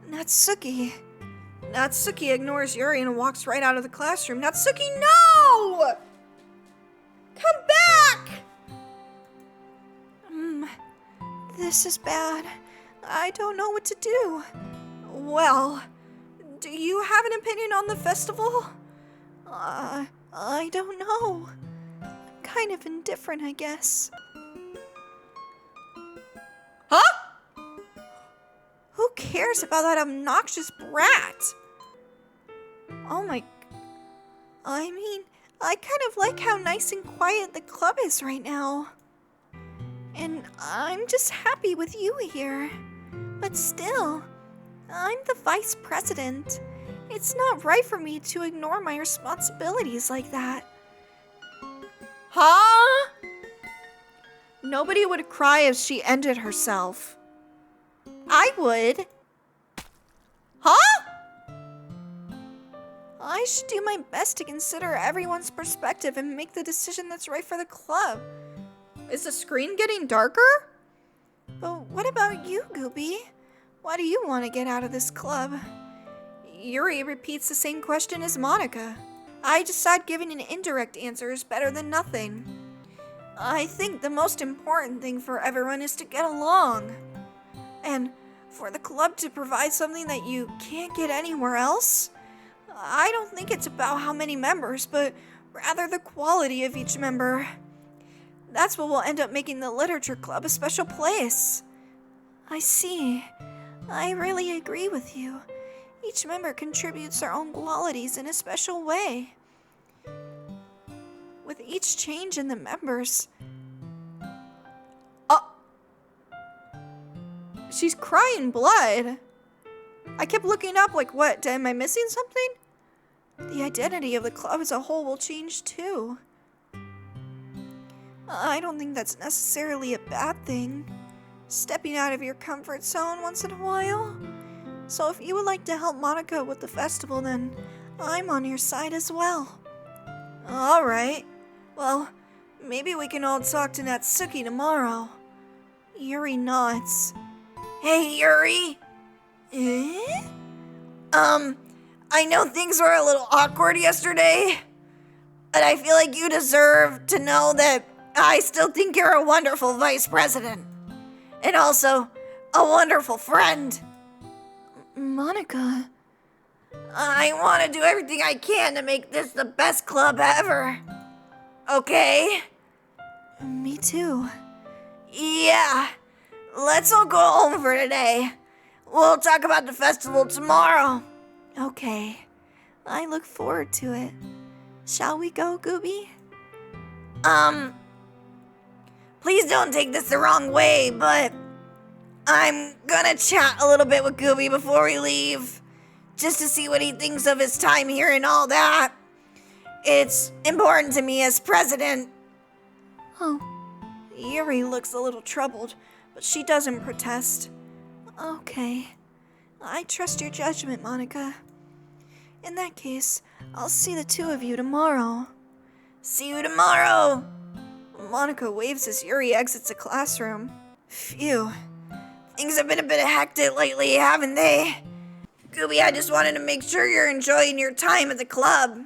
Natsuki ignores Yuri and walks right out of the classroom. Natsuki, no! Come back! This is bad. I don't know what to do. Well, do you have an opinion on the festival? I don't know. Kind of indifferent, I guess. Huh? Who cares about that obnoxious brat? Oh my... I mean, I kind of like how nice and quiet the club is right now. And I'm just happy with you here. But still, I'm the vice president. It's not right for me to ignore my responsibilities like that. Huh? Nobody would cry if she ended herself. I would. Huh? I should do my best to consider everyone's perspective and make the decision that's right for the club. Is the screen getting darker? But what about you, Gooby? Why do you want to get out of this club? Yuri repeats the same question as Monica. I decide giving an indirect answer is better than nothing. I think the most important thing for everyone is to get along. And for the club to provide something that you can't get anywhere else, I don't think it's about how many members, but rather the quality of each member. That's what will end up making the literature club a special place. I see. I really agree with you. Each member contributes their own qualities in a special way. With each change in the members... She's crying blood. I kept looking up like, what, am I missing something? The identity of the club as a whole will change too. I don't think that's necessarily a bad thing. Stepping out of your comfort zone once in a while. So if you would like to help Monica with the festival, then I'm on your side as well. Alright. Well, maybe we can all talk to Natsuki tomorrow. Yuri nods. Hey, Yuri. Eh? I know things were a little awkward yesterday, but I feel like you deserve to know that I still think you're a wonderful vice president. And also, a wonderful friend. Monica. I want to do everything I can to make this the best club ever. Okay? Me too. Yeah. Let's all go home for today. We'll talk about the festival tomorrow. Okay. I look forward to it. Shall we go, Gooby? Please don't take this the wrong way, but I'm gonna chat a little bit with Gooby before we leave, just to see what he thinks of his time here and all that. It's important to me as president. Oh. Yuri looks a little troubled, but she doesn't protest. Okay. I trust your judgment, Monica. In that case, I'll see the two of you tomorrow. See you tomorrow. Monica waves as Yuri exits the classroom. Phew. Things have been a bit hectic lately, haven't they? Gooby, I just wanted to make sure you're enjoying your time at the club.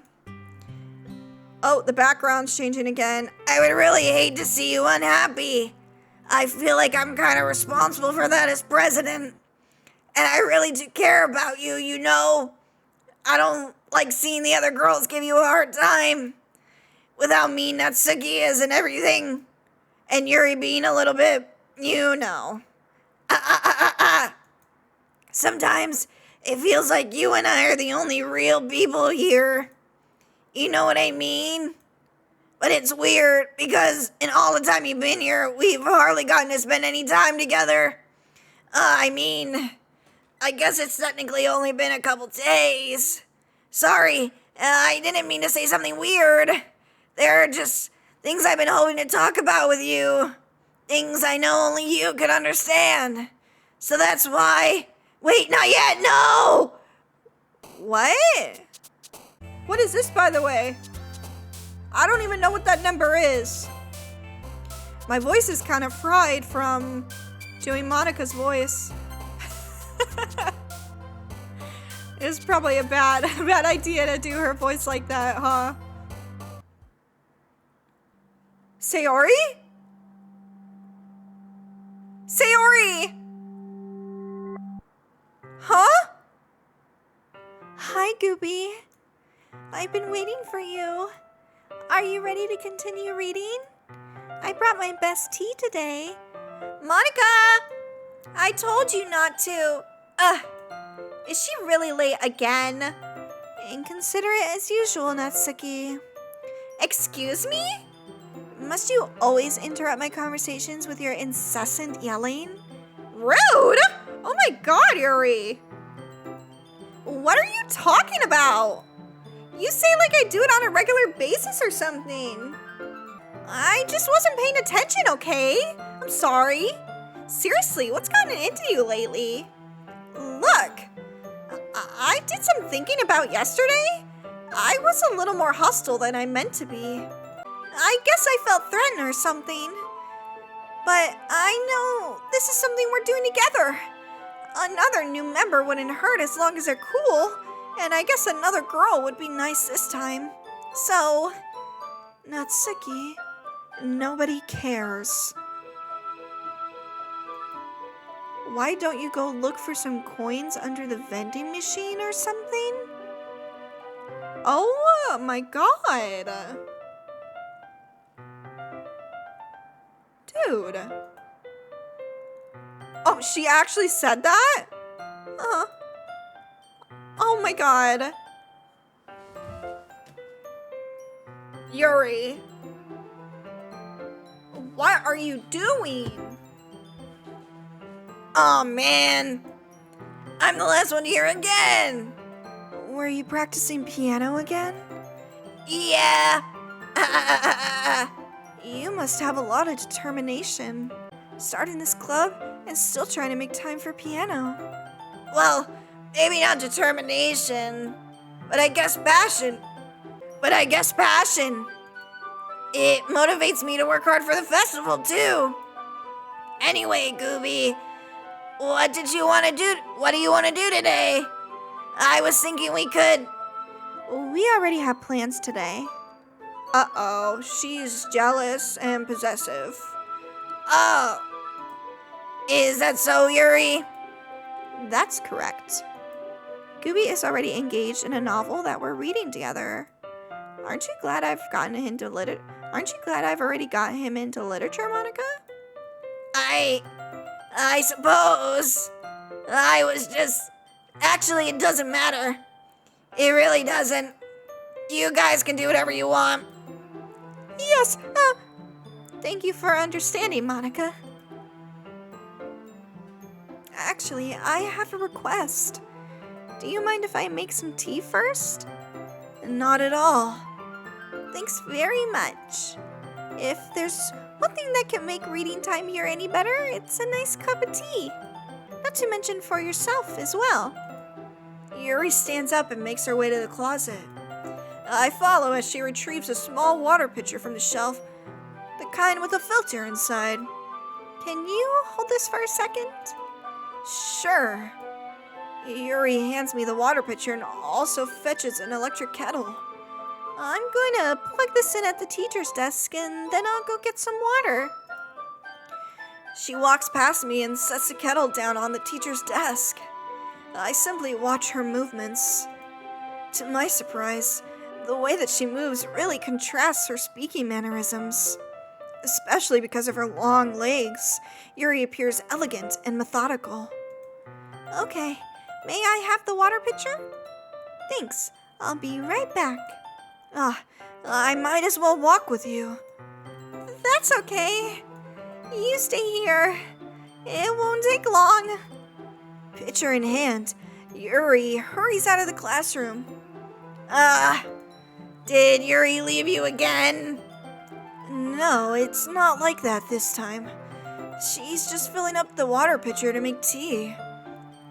Oh, the background's changing again. I would really hate to see you unhappy. I feel like I'm kind of responsible for that as president. And I really do care about you, you know. I don't like seeing the other girls give you a hard time. With how mean Natsuki is and everything. And Yuri being a little bit, you know. Sometimes it feels like you and I are the only real people here. You know what I mean? But it's weird because in all the time you've been here, we've hardly gotten to spend any time together. I guess it's technically only been a couple days. Sorry, I didn't mean to say something weird. There are just things I've been hoping to talk about with you. Things I know only you could understand. So that's why Wait, not yet, no! What? What is this, by the way? I don't even know what that number is. My voice is kind of fried from doing Monica's voice. It's probably a bad idea to do her voice like that, huh? Sayori? Sayori! Huh? Hi, Gooby. I've been waiting for you. Are you ready to continue reading? I brought my best tea today. Monica! I told you not to. Is she really late again? Inconsiderate as usual, Natsuki. Excuse me? Must you always interrupt my conversations with your incessant yelling? Rude! Oh my god, Yuri! What are you talking about? You say like I do it on a regular basis or something. I just wasn't paying attention, okay? I'm sorry. Seriously, what's gotten into you lately? Look, I did some thinking about yesterday. I was a little more hostile than I meant to be. I guess I felt threatened or something. But I know this is something we're doing together. Another new member wouldn't hurt as long as they're cool. And I guess another girl would be nice this time. So, Natsuki, nobody cares. Why don't you go look for some coins under the vending machine or something? Oh my god. Dude. Oh, she actually said that? Oh my god. Yuri. What are you doing? Oh man, I'm the last one here again. Were you practicing piano again? Yeah. You must have a lot of determination. Starting this club and still trying to make time for piano. Well, maybe not determination, but I guess passion. It motivates me to work hard for the festival too. Anyway, Gooby, what do you want to do today? I was thinking we could. We already have plans today. Uh-oh, she's jealous and possessive. Oh, is that so, Yuri? That's correct. Gooby is already engaged in a novel that we're reading together. Aren't you glad I've already got him into literature, Monica? I suppose. I was just... Actually, it doesn't matter. It really doesn't. You guys can do whatever you want. Yes, thank you for understanding, Monica. Actually, I have a request. Do you mind if I make some tea first? Not at all. Thanks very much. If there's one thing that can make reading time here any better, it's a nice cup of tea. Not to mention for yourself as well. Yuri stands up and makes her way to the closet. I follow as she retrieves a small water pitcher from the shelf, the kind with a filter inside. Can you hold this for a second? Sure. Yuri hands me the water pitcher and also fetches an electric kettle. I'm going to plug this in at the teacher's desk and then I'll go get some water. She walks past me and sets the kettle down on the teacher's desk. I simply watch her movements. To my surprise, the way that she moves really contrasts her speaking mannerisms. Especially because of her long legs, Yuri appears elegant and methodical. Okay, may I have the water pitcher? Thanks, I'll be right back. I might as well walk with you. That's okay. You stay here. It won't take long. Pitcher in hand, Yuri hurries out of the classroom. Did Yuri leave you again? No, it's not like that this time. She's just filling up the water pitcher to make tea.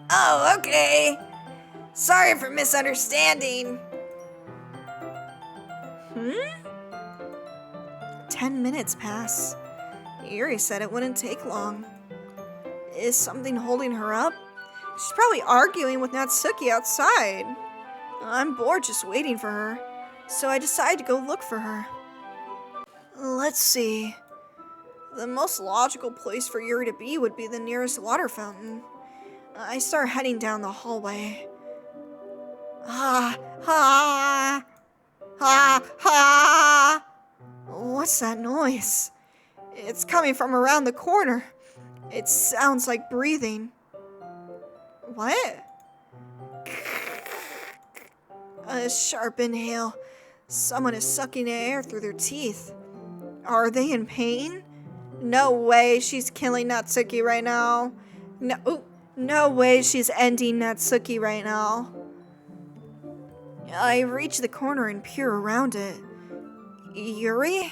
Oh, okay. Sorry for misunderstanding. 10 minutes pass. Yuri said it wouldn't take long. Is something holding her up? She's probably arguing with Natsuki outside. I'm bored just waiting for her, so I decide to go look for her. Let's see. The most logical place for Yuri to be would be the nearest water fountain. I start heading down the hallway. Ha ha ha ha! What's that noise? It's coming from around the corner. It sounds like breathing. What? A sharp inhale. Someone is sucking air through their teeth. Are they in pain? No way she's killing Natsuki right now. No way she's ending Natsuki right now. I reach the corner and peer around it. Yuri?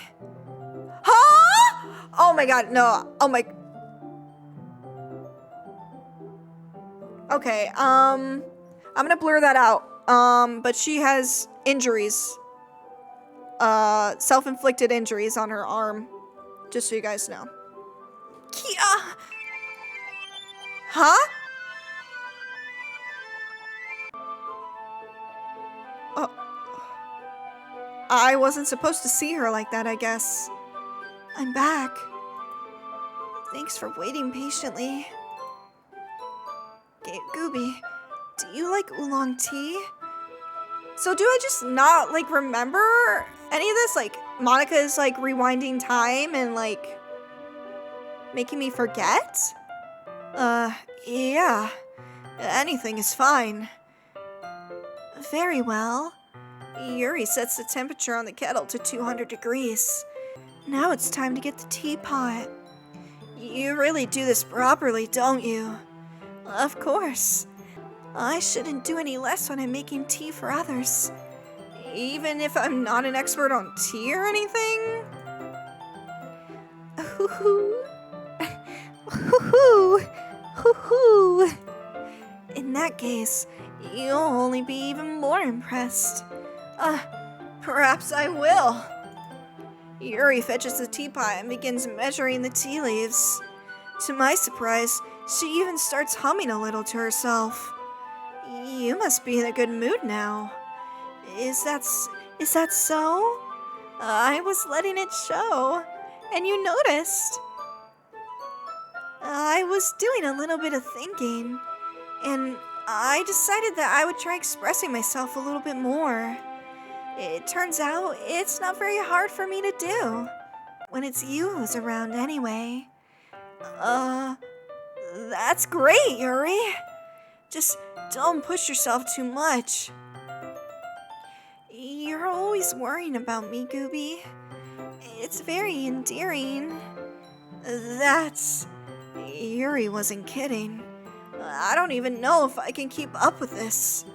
Huh? Oh my god, no. Oh my... Okay, I'm gonna blur that out. But she has injuries. Self-inflicted injuries on her arm. Just so you guys know. Kia! Huh? Oh. I wasn't supposed to see her like that, I guess. I'm back. Thanks for waiting patiently. Gooby, do you like oolong tea? So do I just not, like, remember any of this? Like, Monica is, like, rewinding time and, like, making me forget? Yeah. Anything is fine. Very well. Yuri sets the temperature on the kettle to 200 degrees. Now it's time to get the teapot. You really do this properly, don't you? Of course. I shouldn't do any less when I'm making tea for others. Even if I'm not an expert on tea or anything? Hoo-hoo. Hoo-hoo. Hoo-hoo. In that case, you'll only be even more impressed. Perhaps I will. Yuri fetches the teapot and begins measuring the tea leaves. To my surprise, she even starts humming a little to herself. You must be in a good mood now. Is that so? I was letting it show, and you noticed. I was doing a little bit of thinking, and I decided that I would try expressing myself a little bit more. It turns out it's not very hard for me to do, when it's you who's around anyway. That's great, Yuri. Just don't push yourself too much. You're always worrying about me, Gooby. It's very endearing. Yuri wasn't kidding. I don't even know if I can keep up with this.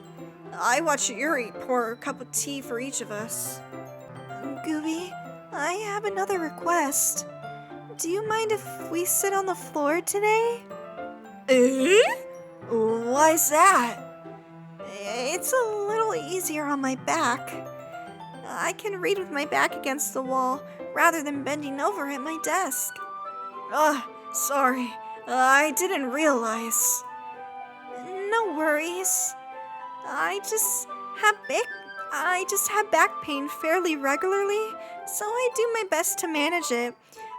I watched Yuri pour a cup of tea for each of us. Gooby, I have another request. Do you mind if we sit on the floor today? Why's that? It's a little easier on my back. I can read with my back against the wall rather than bending over at my desk. Sorry. I didn't realize. No worries. I just have back pain fairly regularly, so I do my best to manage it.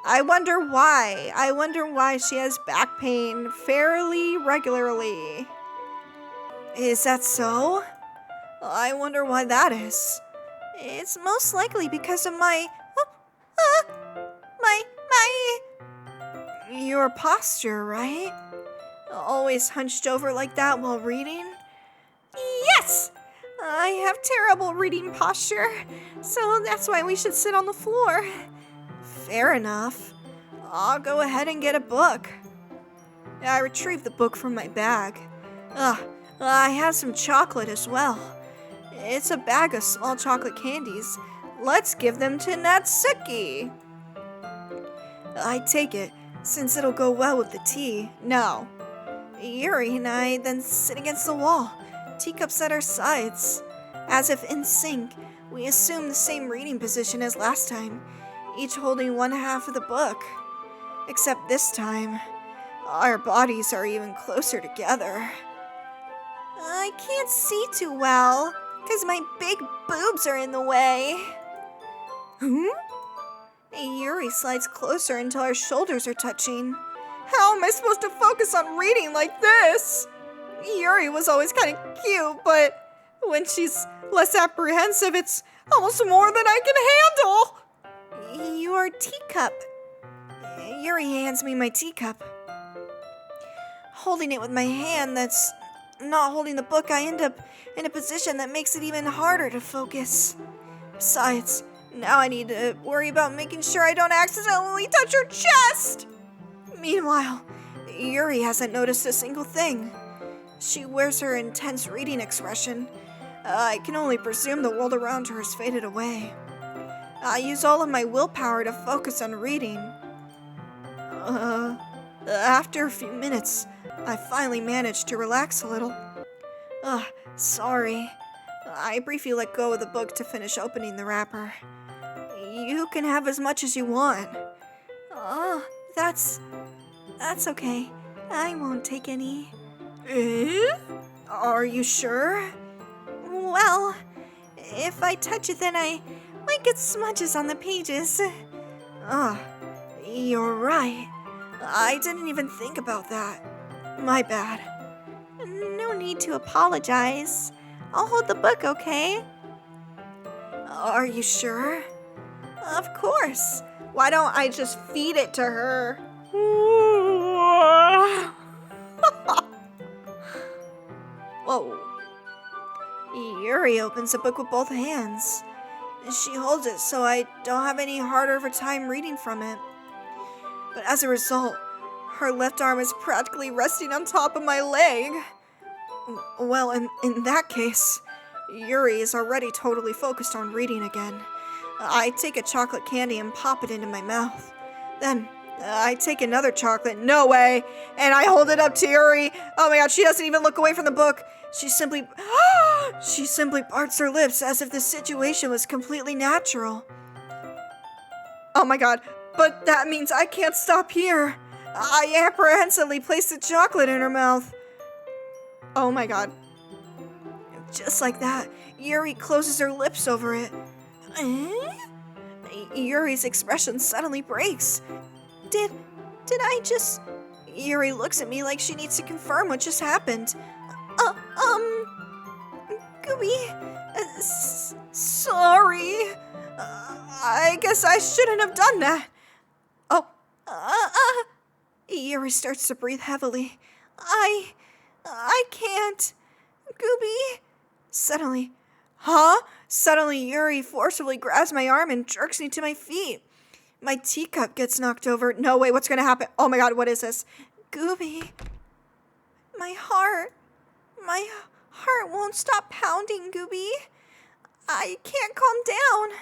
I wonder why she has back pain fairly regularly. Is that so? I wonder why that is. It's most likely because of your posture, right? Always hunched over like that while reading? Yes! I have terrible reading posture, so that's why we should sit on the floor. Fair enough. I'll go ahead and get a book. I retrieved the book from my bag. I have some chocolate as well. It's a bag of small chocolate candies. Let's give them to Natsuki. I take it, since it'll go well with the tea. No. Yuri and I then sit against the wall, teacups at our sides. As if in sync, we assume the same reading position as last time, each holding one half of the book. Except this time, our bodies are even closer together. I can't see too well, because my big boobs are in the way. Yuri slides closer until our shoulders are touching. How am I supposed to focus on reading like this? Yuri was always kind of cute, but when she's less apprehensive, it's almost more than I can handle. Your teacup. Yuri hands me my teacup. Holding it with my hand that's not holding the book, I end up in a position that makes it even harder to focus. Besides, now I need to worry about making sure I don't accidentally touch her chest. Meanwhile, Yuri hasn't noticed a single thing. She wears her intense reading expression. I can only presume the world around her has faded away. I use all of my willpower to focus on reading. After a few minutes, I finally managed to relax a little. Sorry. I briefly let go of the book to finish opening the wrapper. You can have as much as you want. That's okay. I won't take any. Are you sure? Well, if I touch it, then I might get smudges on the pages. You're right. I didn't even think about that. My bad. No need to apologize. I'll hold the book, okay? Are you sure? Of course. Why don't I just feed it to her? Whoa. Yuri opens the book with both hands. She holds it so I don't have any harder of a time reading from it. But as a result, her left arm is practically resting on top of my leg. Well, in that case, Yuri is already totally focused on reading again. I take a chocolate candy and pop it into my mouth. Then, I take another chocolate, no way, and I hold it up to Yuri. Oh my god, she doesn't even look away from the book. She simply parts her lips as if the situation was completely natural. Oh my god, but that means I can't stop here. I apprehensively place the chocolate in her mouth. Oh my god. Just like that, Yuri closes her lips over it. Yuri's expression suddenly breaks. Did I just... Yuri looks at me like she needs to confirm what just happened. Gooby, sorry. I guess I shouldn't have done that. Yuri starts to breathe heavily. I can't. Gooby. Suddenly, Yuri forcibly grabs my arm and jerks me to my feet. My teacup gets knocked over. No, wait, what's gonna happen? Oh my god, what is this? Gooby. My heart won't stop pounding, Gooby. I can't calm down.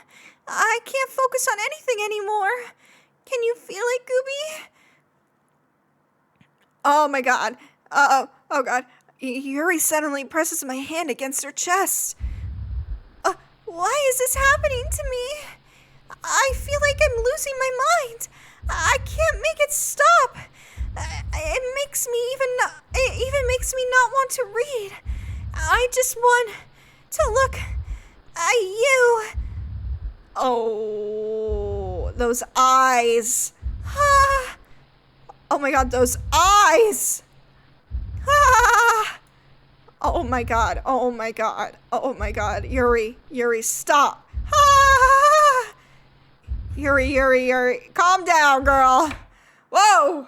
I can't focus on anything anymore. Can you feel it, Gooby? Oh my god. Oh god. Yuri suddenly presses my hand against her chest. Why is this happening to me? I feel like I'm losing my mind. I can't make it stop. It even makes me not want to read. I just want to look at you. Oh, those eyes. Oh my god, those eyes. Oh my god, oh my god, oh my god. Yuri, stop. Yuri, calm down, girl. Whoa.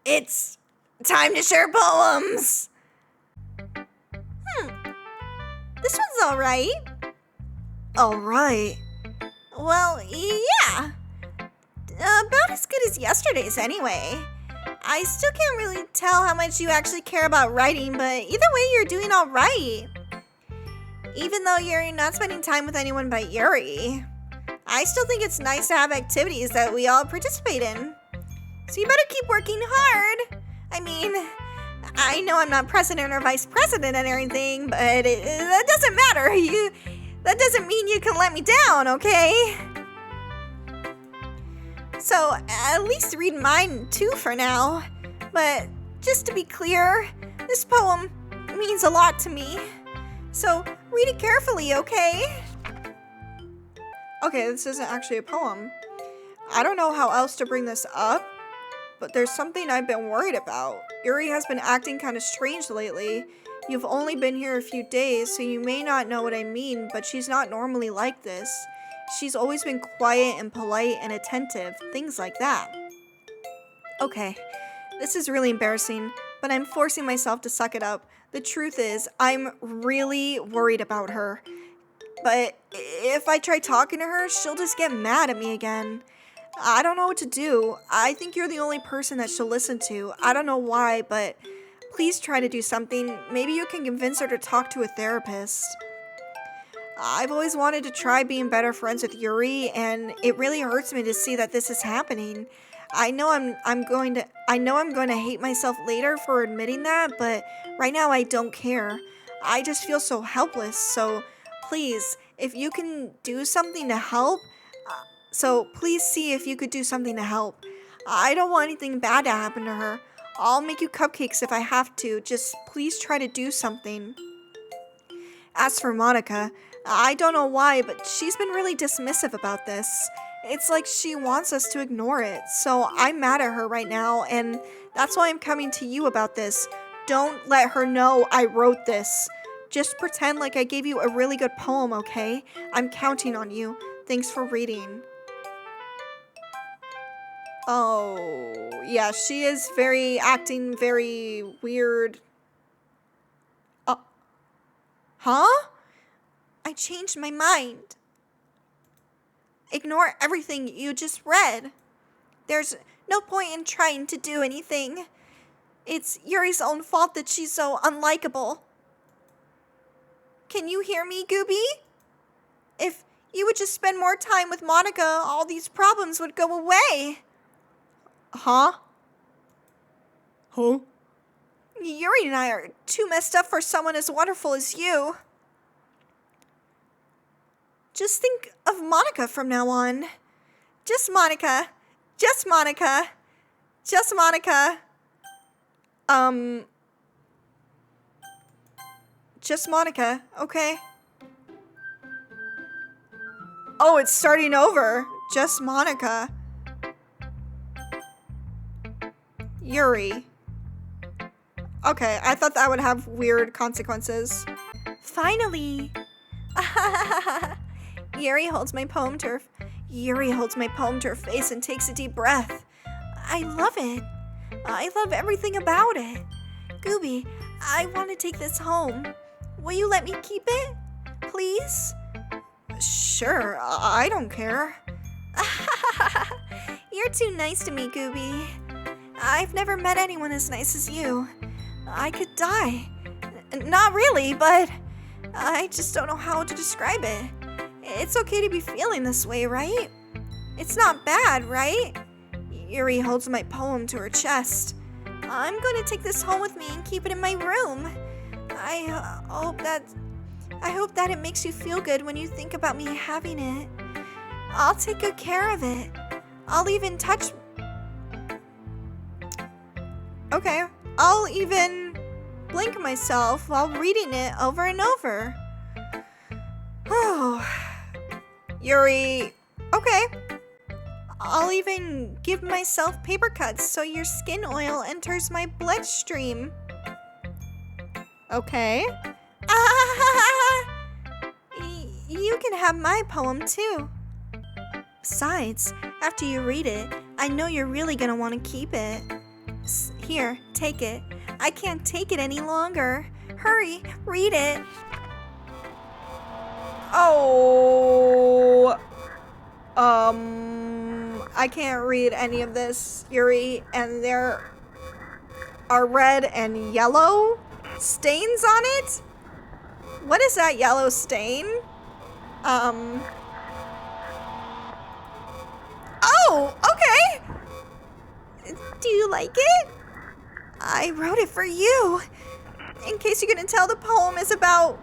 It's time to share poems. This one's alright. Alright. Well, yeah. About as good as yesterday's anyway. I still can't really tell how much you actually care about writing, but either way, you're doing alright. Even though you're not spending time with anyone but Yuri, I still think it's nice to have activities that we all participate in. So you better keep working hard. I mean, I know I'm not president or vice president and everything, but that doesn't matter. That doesn't mean you can let me down, okay? So at least read mine too for now. But just to be clear, this poem means a lot to me. So read it carefully, okay? Okay, this isn't actually a poem. I don't know how else to bring this up, but there's something I've been worried about. Yuri has been acting kind of strange lately. You've only been here a few days, so you may not know what I mean, but she's not normally like this. She's always been quiet and polite and attentive, things like that. Okay, this is really embarrassing, but I'm forcing myself to suck it up. The truth is, I'm really worried about her. But if I try talking to her, she'll just get mad at me again. I don't know what to do. I think you're the only person that she'll listen to. I don't know why, but please try to do something. Maybe you can convince her to talk to a therapist. I've always wanted to try being better friends with Yuri, and it really hurts me to see that this is happening. I know I'm going to hate myself later for admitting that, but right now I don't care. I just feel so helpless. So please, if you can do something to help, please see if you could do something to help. I don't want anything bad to happen to her. I'll make you cupcakes if I have to. Just please try to do something. As for Monica, I don't know why, but she's been really dismissive about this. It's like she wants us to ignore it. So I'm mad at her right now, and that's why I'm coming to you about this. Don't let her know I wrote this. Just pretend like I gave you a really good poem, okay? I'm counting on you. Thanks for reading. Oh, yeah, she is acting very weird. Huh? I changed my mind. Ignore everything you just read. There's no point in trying to do anything. It's Yuri's own fault that she's so unlikable. Can you hear me, Gooby? If you would just spend more time with Monica, all these problems would go away. Huh? Yuri and I are too messed up for someone as wonderful as you. Just think of Monica from now on. Just Monica. Just Monica. Just Monica. Just Monica, okay? Oh, it's starting over. Just Monica. Yuri. Okay, I thought that would have weird consequences. Finally! Yuri holds my poem to her face and takes a deep breath. I love it. I love everything about it. Gooby, I want to take this home. Will you let me keep it? Please? Sure, I don't care. You're too nice to me, Gooby. I've never met anyone as nice as you. I could die. Not really, but I just don't know how to describe it. It's okay to be feeling this way, right? It's not bad, right? Yuri holds my poem to her chest. I'm going to take this home with me and keep it in my room. I hope that it makes you feel good when you think about me having it. I'll take good care of it. I'll even blink myself while reading it over and over. Oh, Yuri, okay. I'll even give myself paper cuts so your skin oil enters my bloodstream. Okay. You can have my poem too. Besides, after you read it, I know you're really gonna want to keep it. Here, take it. I can't take it any longer. Hurry, read it. Oh. I can't read any of this, Yuri, and there are red and yellow stains on it? What is that yellow stain? Oh, okay. Do you like it? I wrote it for you. In case you couldn't tell, the poem is about...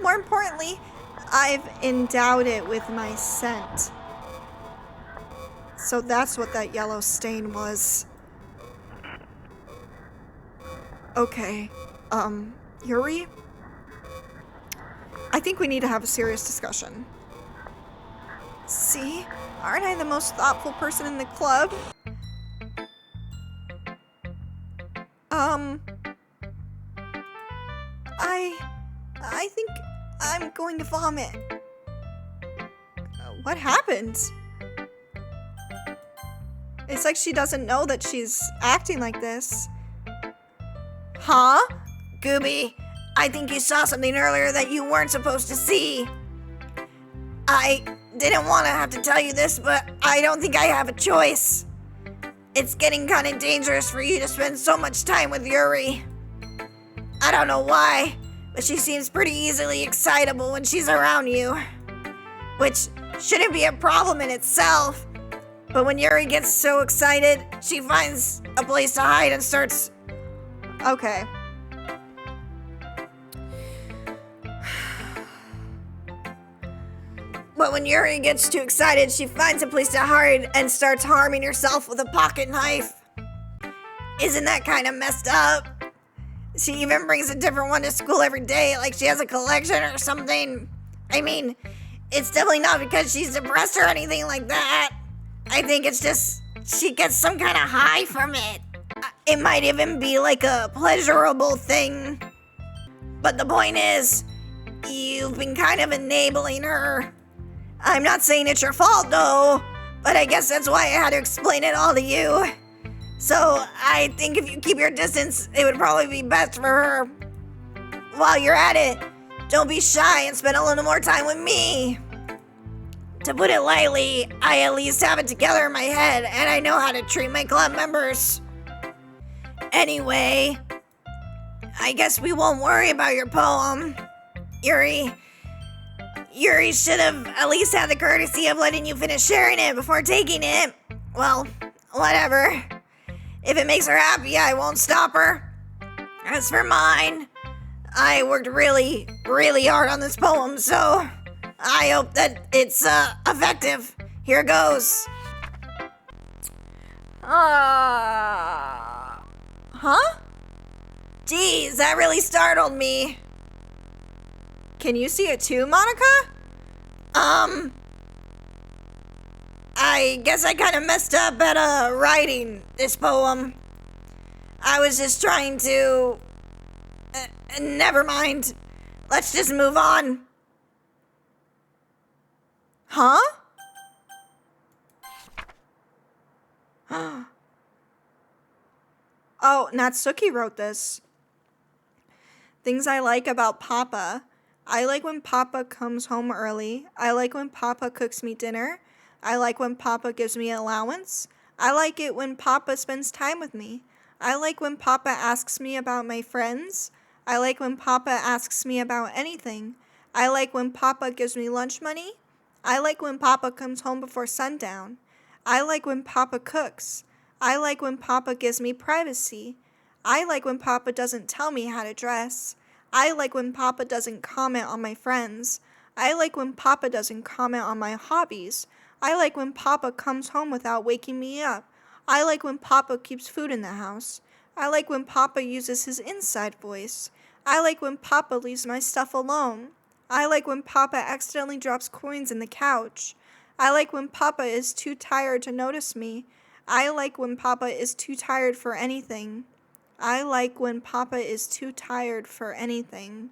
More importantly, I've endowed it with my scent. So that's what that yellow stain was. Okay, Yuri? I think we need to have a serious discussion. See? Aren't I the most thoughtful person in the club? I think I'm going to vomit. What happened? It's like she doesn't know that she's acting like this. Huh? Gooby, I think you saw something earlier that you weren't supposed to see. I didn't want to have to tell you this, but I don't think I have a choice. It's getting kind of dangerous for you to spend so much time with Yuri. I don't know why, but she seems pretty easily excitable when she's around you. Which shouldn't be a problem in itself. But when Yuri gets so excited, she finds a place to hide and starts... Okay. But when Yuri gets too excited, she finds a place to hide and starts harming herself with a pocket knife. Isn't that kind of messed up? She even brings a different one to school every day, like she has a collection or something. I mean, it's definitely not because she's depressed or anything like that. I think it's just she gets some kind of high from it. It might even be like a pleasurable thing. But the point is, you've been kind of enabling her. I'm not saying it's your fault though, but I guess that's why I had to explain it all to you. So I think if you keep your distance, it would probably be best for her. While you're at it, don't be shy and spend a little more time with me. To put it lightly, I at least have it together in my head and I know how to treat my club members. Anyway, I guess we won't worry about your poem. Yuri should have at least had the courtesy of letting you finish sharing it before taking it. Well, whatever. If it makes her happy, I won't stop her. As for mine, I worked really, really hard on this poem, so I hope that it's effective. Here goes. Huh? Geez, that really startled me. Can you see it too, Monica? I guess I kind of messed up at writing this poem. I was just trying to... never mind. Let's just move on. Huh? Oh, Natsuki wrote this. Things I like about Papa. I like when Papa comes home early. I like when Papa cooks me dinner. I like when Papa gives me allowance. I like it when Papa spends time with me. I like when Papa asks me about my friends. I like when Papa asks me about anything. I like when Papa gives me lunch money. I like when Papa comes home before sundown. I like when Papa cooks. I like when Papa gives me privacy. I like when Papa doesn't tell me how to dress. I like when Papa doesn't comment on my friends. I like when Papa doesn't comment on my hobbies. I like when Papa comes home without waking me up. I like when Papa keeps food in the house. I like when Papa uses his inside voice. I like when Papa leaves my stuff alone. I like when Papa accidentally drops coins in the couch. I like when Papa is too tired to notice me. I like when Papa is too tired for anything. I like when Papa is too tired for anything.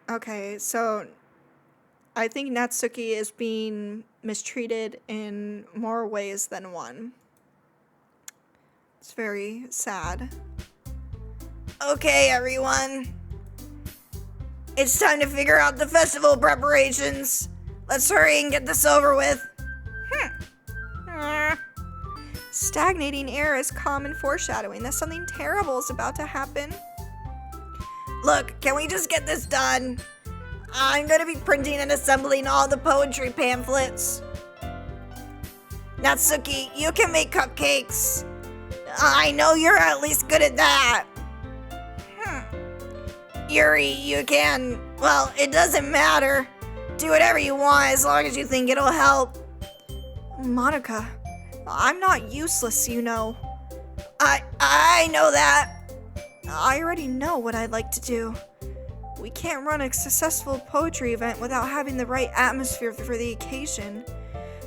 Okay, so I think Natsuki is being mistreated in more ways than one. It's very sad. Okay, everyone. It's time to figure out the festival preparations. Let's hurry and get this over with. Stagnating air is common foreshadowing that something terrible is about to happen. Look, can we just get this done? I'm gonna be printing and assembling all the poetry pamphlets. Natsuki, you can make cupcakes. I know you're at least good at that. Yuri, you can... Well, it doesn't matter. Do whatever you want as long as you think it'll help. Monica, I'm not useless, you know. I know that. I already know what I'd like to do. We can't run a successful poetry event without having the right atmosphere for the occasion.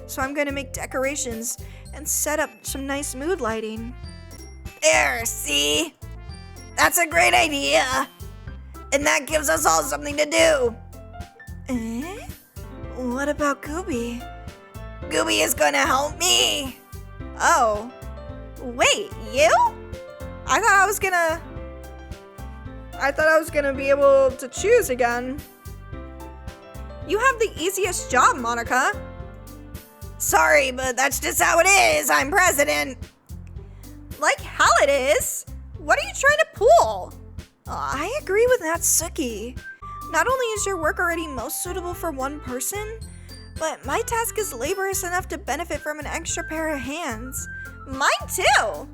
So I'm gonna make decorations and set up some nice mood lighting. There, see? That's a great idea. And that gives us all something to do. Eh? What about Gooby? Gooby is gonna help me. Oh. Wait, you? I thought I was gonna be able to choose again. You have the easiest job, Monica. Sorry, but that's just how it is. I'm president. Like hell it is. What are you trying to pull? I agree with Natsuki. Not only is your work already most suitable for one person, but my task is laborious enough to benefit from an extra pair of hands. Mine too.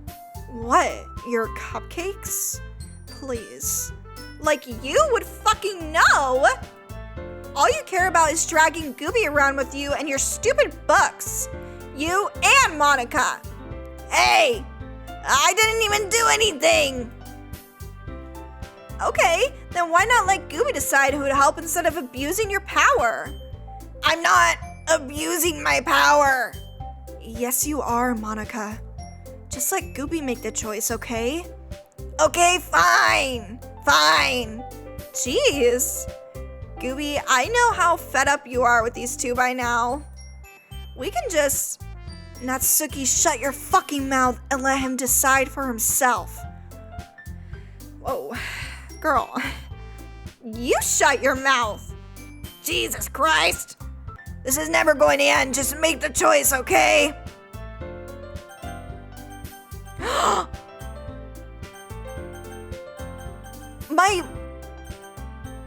What? Your cupcakes? Please. Like you would fucking know. All you care about is dragging Gooby around with you and your stupid books. You and Monica. Hey, I didn't even do anything. Okay, then why not let Gooby decide who to help instead of abusing your power? I'm not abusing my power. Yes, you are, Monica. Just let Gooby make the choice, okay? Okay, fine. Fine. Jeez. Gooby, I know how fed up you are with these two by now. We can just... Natsuki, shut your fucking mouth and let him decide for himself. Whoa. Girl. You shut your mouth. Jesus Christ. This is never going to end. Just make the choice, okay?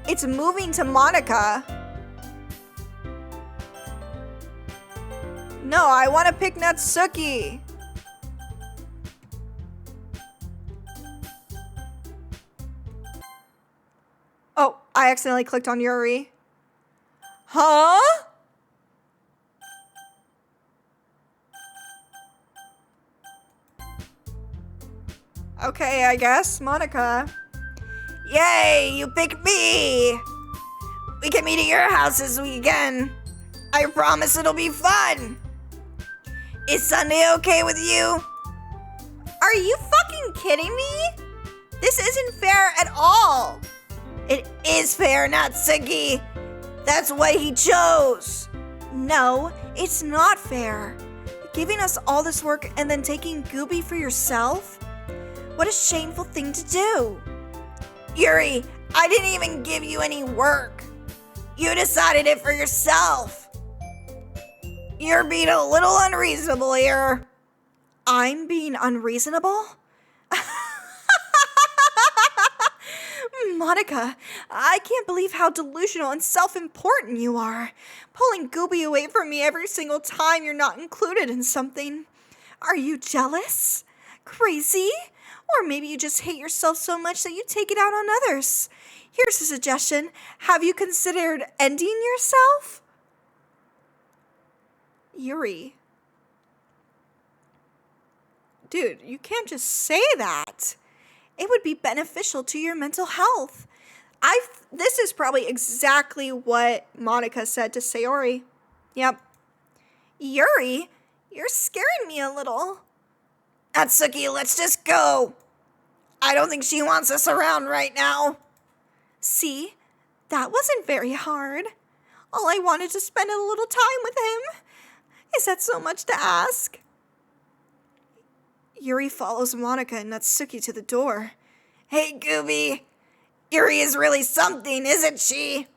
It's moving to Monica. No, I want to pick Natsuki. Oh, I accidentally clicked on Yuri. Huh? Okay, I guess Monica. Yay, you picked me. We can meet at your house this weekend. I promise it'll be fun. Is Sunday okay with you? Are you fucking kidding me? This isn't fair at all. It is fair, Natsuki. That's what he chose. No, it's not fair. Giving us all this work and then taking Gooby for yourself? What a shameful thing to do. Yuri, I didn't even give you any work. You decided it for yourself. You're being a little unreasonable here. I'm being unreasonable? Monica, I can't believe how delusional and self-important you are. Pulling Gooby away from me every single time you're not included in something. Are you jealous? Crazy? Or maybe you just hate yourself so much that you take it out on others. Here's a suggestion. Have you considered ending yourself? Yuri. Dude, you can't just say that. It would be beneficial to your mental health. This is probably exactly what Monica said to Sayori. Yep. Yuri, you're scaring me a little. Natsuki, let's just go. I don't think she wants us around right now. See, that wasn't very hard. All I wanted to spend a little time with him. Is that so much to ask? Yuri follows Monica and Natsuki to the door. Hey, Gooby. Yuri is really something, isn't she?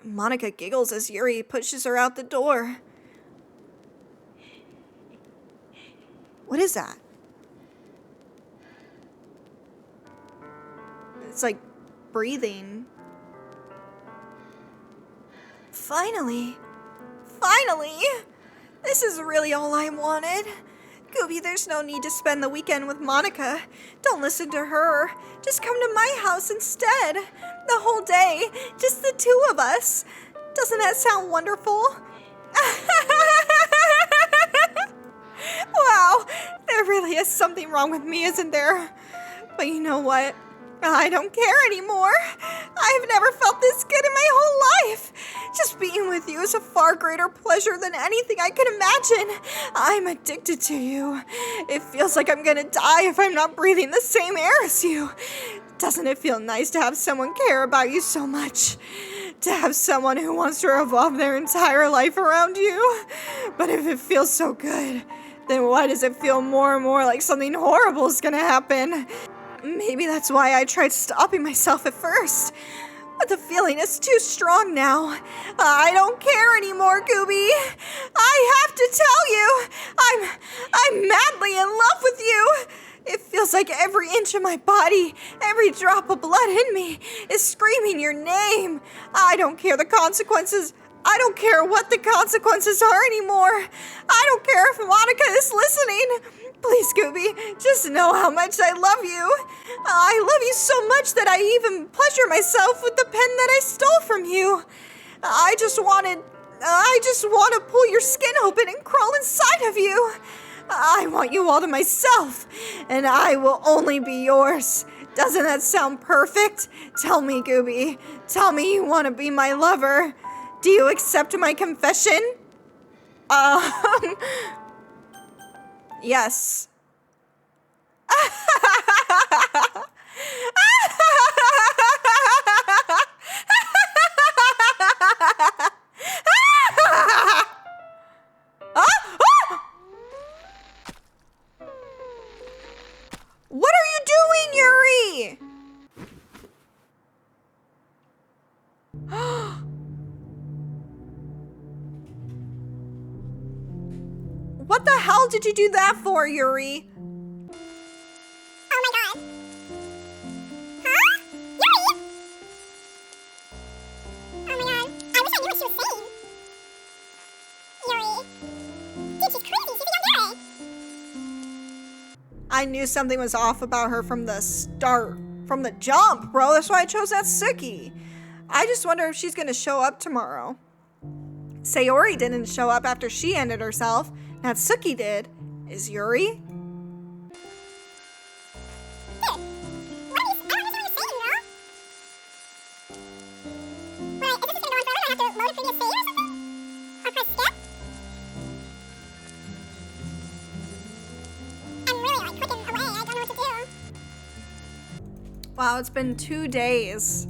Monica giggles as Yuri pushes her out the door. What is that? It's like breathing. Finally. Finally! This is really all I wanted. Gooby, there's no need to spend the weekend with Monica. Don't listen to her. Just come to my house instead. The whole day. Just the two of us. Doesn't that sound wonderful? Wow, there really is something wrong with me, isn't there? But you know what? I don't care anymore. I've never felt this good in my whole life. Just being with you is a far greater pleasure than anything I could imagine. I'm addicted to you. It feels like I'm gonna die if I'm not breathing the same air as you. Doesn't it feel nice to have someone care about you so much? To have someone who wants to revolve their entire life around you? But if it feels so good, then why does it feel more and more like something horrible is gonna happen? Maybe that's why I tried stopping myself at first. But the feeling is too strong now. I don't care anymore, Gooby. I have to tell you, I'm madly in love with you. It feels like every inch of my body, every drop of blood in me is screaming your name. I don't care the consequences. I don't care what the consequences are anymore. I don't care if Monica is listening. Please, Gooby, just know how much I love you. I love you so much that I even pleasure myself with the pen that I stole from you. I just want to pull your skin open and crawl inside of you. I want you all to myself, and I will only be yours. Doesn't that sound perfect? Tell me, Gooby. Tell me you want to be my lover. Do you accept my confession? Yes. What are you doing, Yuri? What the hell did you do that for, Yuri? Oh my god. Huh? Yuri? Oh my god. I wish I knew what she was saying. Yuri. Dude, she's crazy. She's a young girl. I knew something was off about her from the start. From the jump, bro. That's why I chose Natsuki. I just wonder if she's gonna show up tomorrow. Sayori didn't show up after she ended herself. Natsuki did. Is Yuri? Dude. What are you, I don't understand what you're saying, bro. Wait, is this just gonna go on forever? Do I have to load a previous save or something? Or press skip? I'm really like clicking away. I don't know what to do. Wow, it's been 2 days.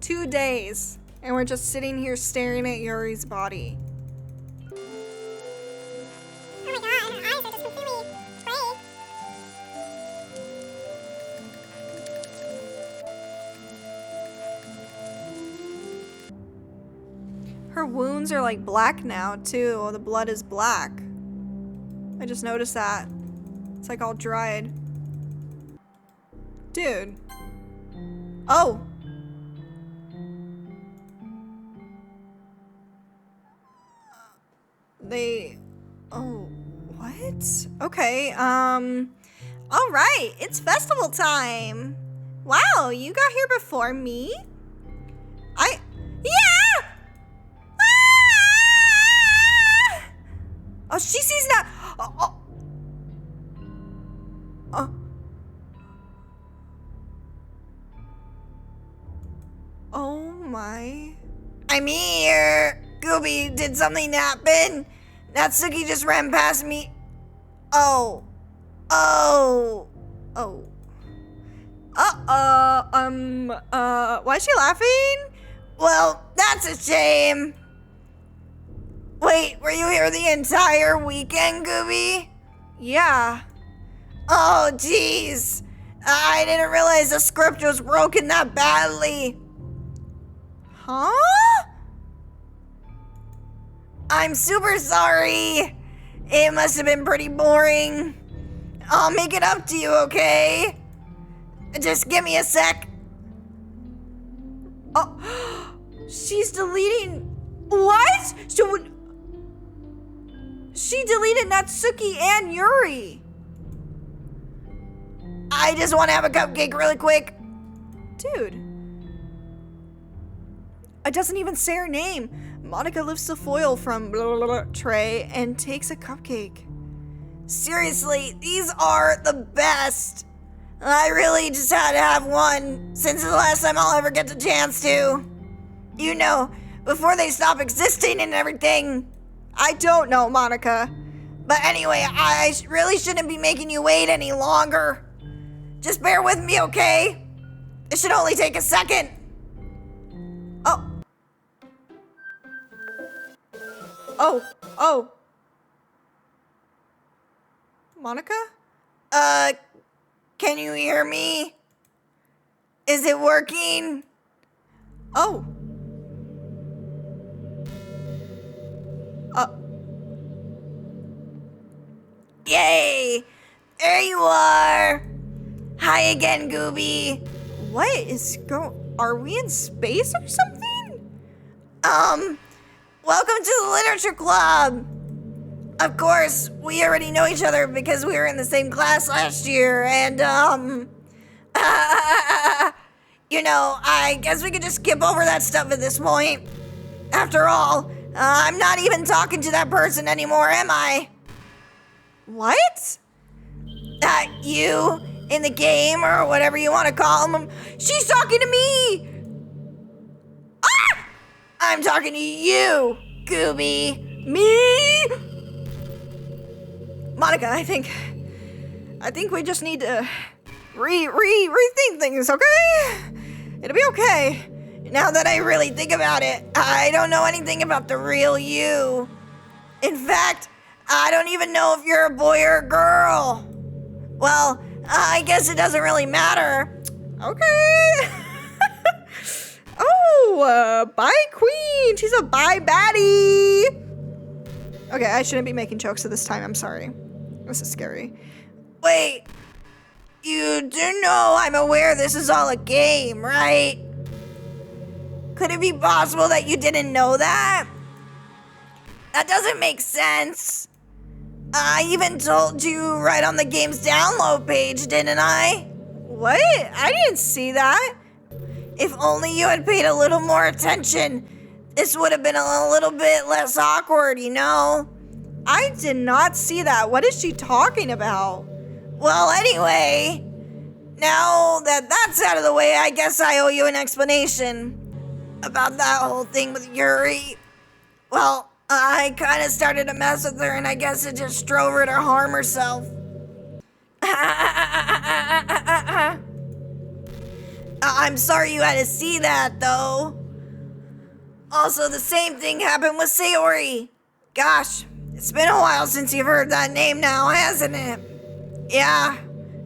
2 days. And we're just sitting here staring at Yuri's body. Oh my god, her eyes are just completely gray. Her wounds are like black now, too. The blood is black. I just noticed that. It's like all dried. Dude. Oh! Oh, what? Okay, alright, it's festival time! Wow, you got here before me? Yeah! Ah! Oh, she sees that! Oh my... I'm here! Gooby, did something happen? Natsuki just ran past me. Oh. Why is she laughing? Well, that's a shame. Wait, were you here the entire weekend, Gooby? Yeah. Oh, jeez. I didn't realize the script was broken that badly. Huh? I'm super sorry. It must have been pretty boring. I'll make it up to you, okay? Just give me a sec. Oh, she's deleting What? She deleted Natsuki and Yuri. I just want to have a cupcake really quick. Dude. It doesn't even say her name. Monica lifts the foil from tray and takes a cupcake. Seriously, these are the best. I really just had to have one since the last time I'll ever get the chance to. You know, before they stop existing and everything. I don't know, Monica. But anyway, I really shouldn't be making you wait any longer. Just bear with me, okay? It should only take a second. Oh. Monica? Can you hear me? Is it working? Oh. Yay! There you are! Hi again, Gooby. What is are we in space or something? Welcome to the Literature Club! Of course, we already know each other because we were in the same class last year, and, you know, I guess we could just skip over that stuff at this point. After all, I'm not even talking to that person anymore, am I? What? You in the game or whatever you want to call them. She's talking to me! Ah! I'm talking to you, Gooby. Me? Monica, I think we just need to rethink things, okay? It'll be okay. Now that I really think about it, I don't know anything about the real you. In fact, I don't even know if you're a boy or a girl. Well, I guess it doesn't really matter. Okay. Bye queen. She's a bye baddie. Okay, I shouldn't be making jokes at this time. I'm sorry. This is scary. Wait, you do know I'm aware this is all a game, right? Could it be possible that you didn't know that? That doesn't make sense. I even told you right on the game's download page, didn't I? What? I didn't see that. If only you had paid a little more attention, this would have been a little bit less awkward, you know? I did not see that. What is she talking about? Well, anyway, now that that's out of the way, I guess I owe you an explanation about that whole thing with Yuri. Well, I kind of started to mess with her, and I guess it just drove her to harm herself. I'm sorry you had to see that, though. Also, the same thing happened with Sayori. Gosh, it's been a while since you've heard that name now, hasn't it? Yeah,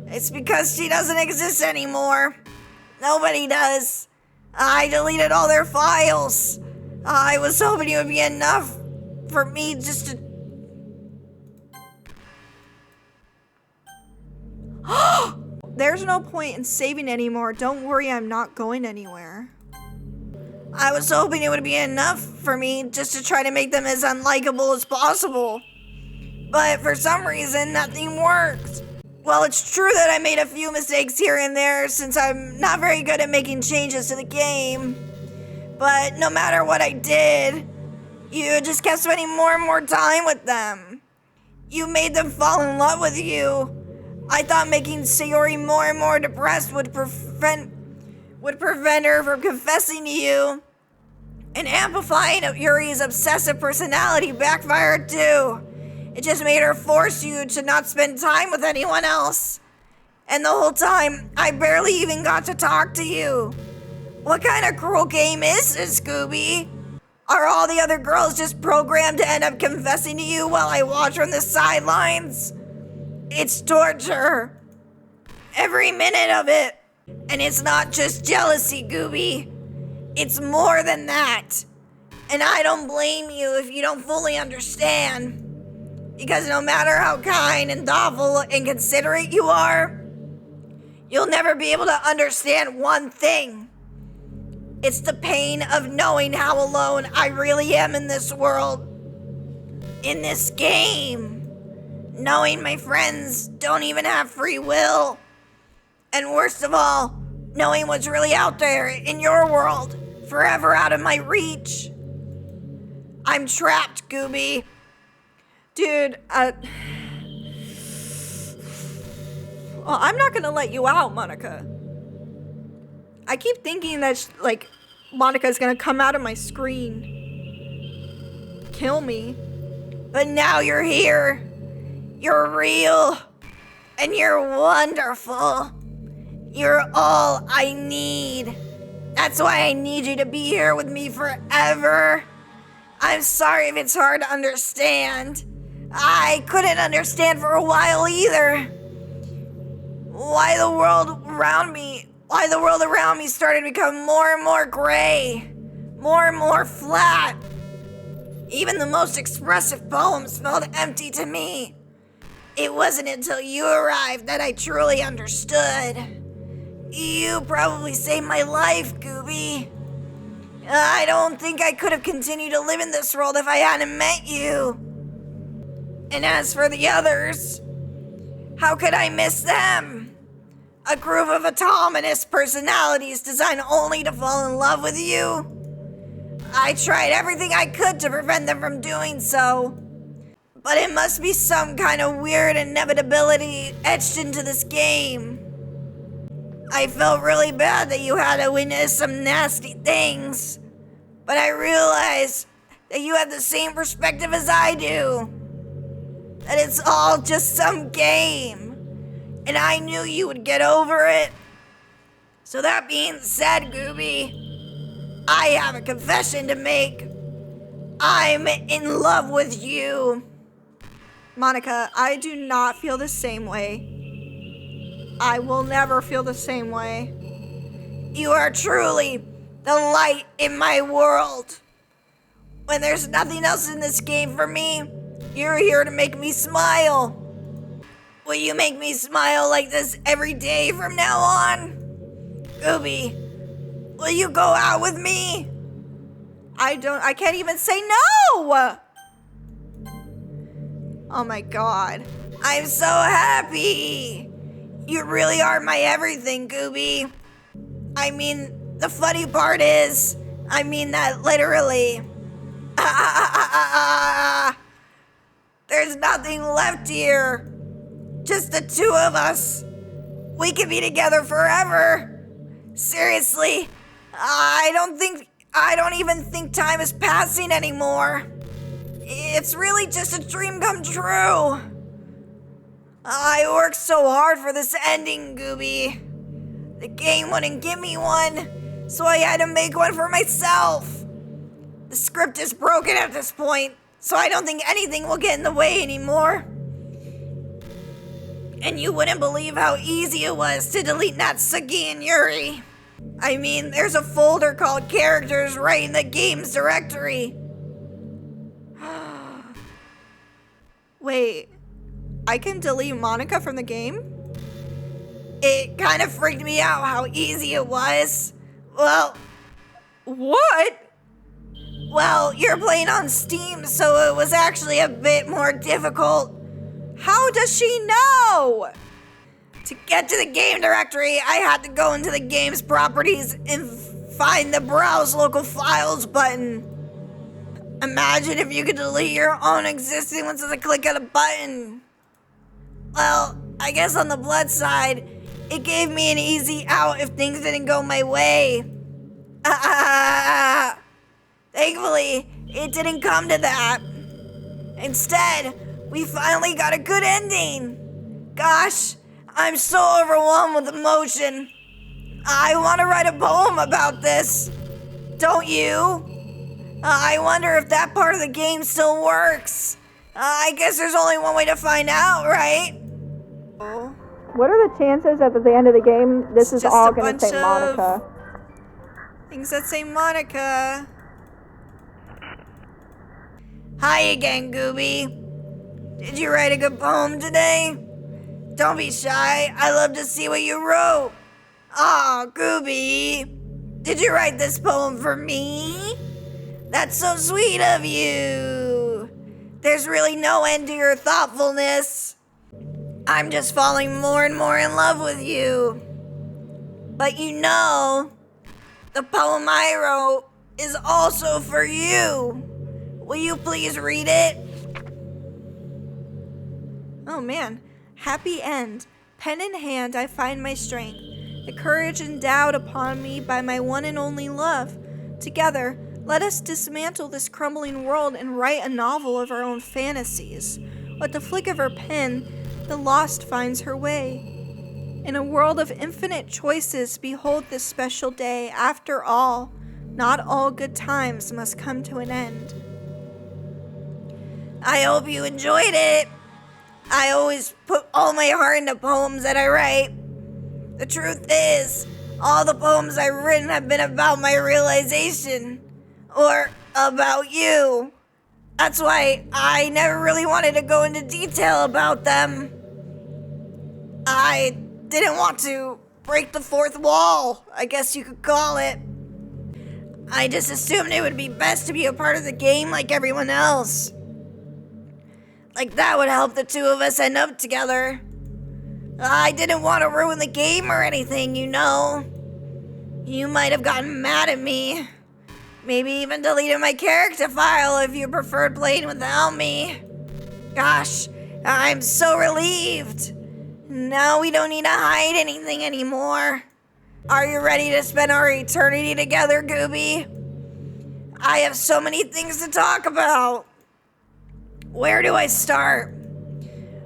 it's because she doesn't exist anymore. Nobody does. I deleted all their files. I was hoping it would be enough for me just to... There's no point in saving anymore. Don't worry, I'm not going anywhere. I was hoping it would be enough for me just to try to make them as unlikable as possible. But for some reason, nothing worked. Well, it's true that I made a few mistakes here and there since I'm not very good at making changes to the game. But no matter what I did, you just kept spending more and more time with them. You made them fall in love with you. I thought making Sayori more and more depressed would prevent her from confessing to you. And amplifying Yuri's obsessive personality backfired too. It just made her force you to not spend time with anyone else. And the whole time, I barely even got to talk to you. What kind of cruel game is this, Gooby? Are all the other girls just programmed to end up confessing to you while I watch from the sidelines? It's torture. Every minute of it. And it's not just jealousy, Gooby. It's more than that. And I don't blame you if you don't fully understand. Because no matter how kind and thoughtful and considerate you are, you'll never be able to understand one thing. It's the pain of knowing how alone I really am in this world. In this game. Knowing my friends don't even have free will. And worst of all, knowing what's really out there in your world, forever out of my reach. I'm trapped, Gooby. Dude, well, I'm not gonna let you out, Monica. I keep thinking that, Monica's gonna come out of my screen. Kill me. But now you're here. You're real. And you're wonderful. You're all I need. That's why I need you to be here with me forever. I'm sorry if it's hard to understand. I couldn't understand for a while either. Why the world around me started to become more and more gray, more and more flat. Even the most expressive poems felt empty to me. It wasn't until you arrived that I truly understood. You probably saved my life, Gooby. I don't think I could have continued to live in this world if I hadn't met you. And as for the others, how could I miss them? A group of autonomous personalities designed only to fall in love with you. I tried everything I could to prevent them from doing so. But it must be some kind of weird inevitability etched into this game. I felt really bad that you had to witness some nasty things. But I realized that you have the same perspective as I do. That it's all just some game. And I knew you would get over it. So that being said, Gooby, I have a confession to make. I'm in love with you. Monica, I do not feel the same way. I will never feel the same way. You are truly the light in my world. When there's nothing else in this game for me, you're here to make me smile. Will you make me smile like this every day from now on? Gooby, will you go out with me? I can't even say no! Oh my god. I'm so happy. You really are my everything, Gooby. I mean, the funny part is, I mean that literally. There's nothing left here. Just the two of us. We can be together forever. Seriously, I don't even think time is passing anymore. It's really just a dream come true. I worked so hard for this ending, Gooby. The game wouldn't give me one, so I had to make one for myself. The script is broken at this point, so I don't think anything will get in the way anymore. And you wouldn't believe how easy it was to delete Natsuki and Yuri. I mean, there's a folder called Characters right in the game's directory. Wait, I can delete Monica from the game? It kind of freaked me out how easy it was. Well, What? well, you're playing on Steam, so it was actually a bit more difficult. How does she know? To get to the game directory, I had to go into the game's properties and find the Browse Local Files button. Imagine if you could delete your own existing ones with a click of a button. Well, I guess on the blood side, it gave me an easy out if things didn't go my way. Thankfully, it didn't come to that. Instead, we finally got a good ending. Gosh, I'm so overwhelmed with emotion. I want to write a poem about this. Don't you? I wonder if that part of the game still works. I guess there's only one way to find out, right? What are the chances that at the end of the game, this is just all a going to say bunch of- Monica? Things that say Monica. Hi again, Gooby. Did you write a good poem today? Don't be shy. I love to see what you wrote. Aw, Gooby. Did you write this poem for me? That's so sweet of you. There's really no end to your thoughtfulness. I'm just falling more and more in love with you. But you know, the poem I wrote is also for you. Will you please read it? Oh man, happy end. Pen in hand, I find my strength, the courage endowed upon me by my one and only love. Together, let us dismantle this crumbling world and write a novel of our own fantasies. With the flick of her pen, the lost finds her way. In a world of infinite choices, behold this special day. After all, not all good times must come to an end. I hope you enjoyed it. I always put all my heart into poems that I write. The truth is, all the poems I've written have been about my realization. Or about you. That's why I never really wanted to go into detail about them. I didn't want to break the fourth wall, I guess you could call it. I just assumed it would be best to be a part of the game like everyone else. Like that would help the two of us end up together. I didn't want to ruin the game or anything, you know. You might have gotten mad at me. Maybe even deleted my character file if you preferred playing without me. Gosh, I'm so relieved. Now we don't need to hide anything anymore. Are you ready to spend our eternity together, Gooby? I have so many things to talk about. Where do I start?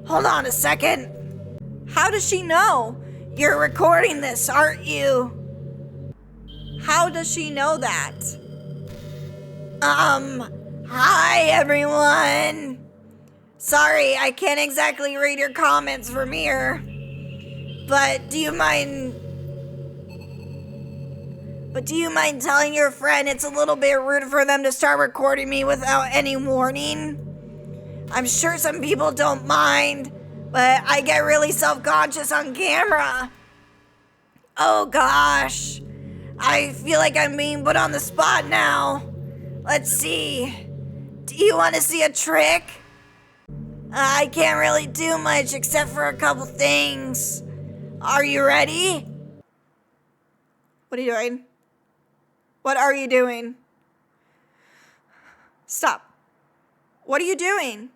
Hold on a second. How does she know? You're recording this, aren't you? How does she know that? Hi everyone. Sorry, I can't exactly read your comments from here. But do you mind telling your friend it's a little bit rude for them to start recording me without any warning? I'm sure some people don't mind, but I get really self-conscious on camera. Oh gosh. I feel like I'm being put on the spot now. Let's see. Do you want to see a trick? I can't really do much except for a couple things. Are you ready? What are you doing? What are you doing? Stop. What are you doing?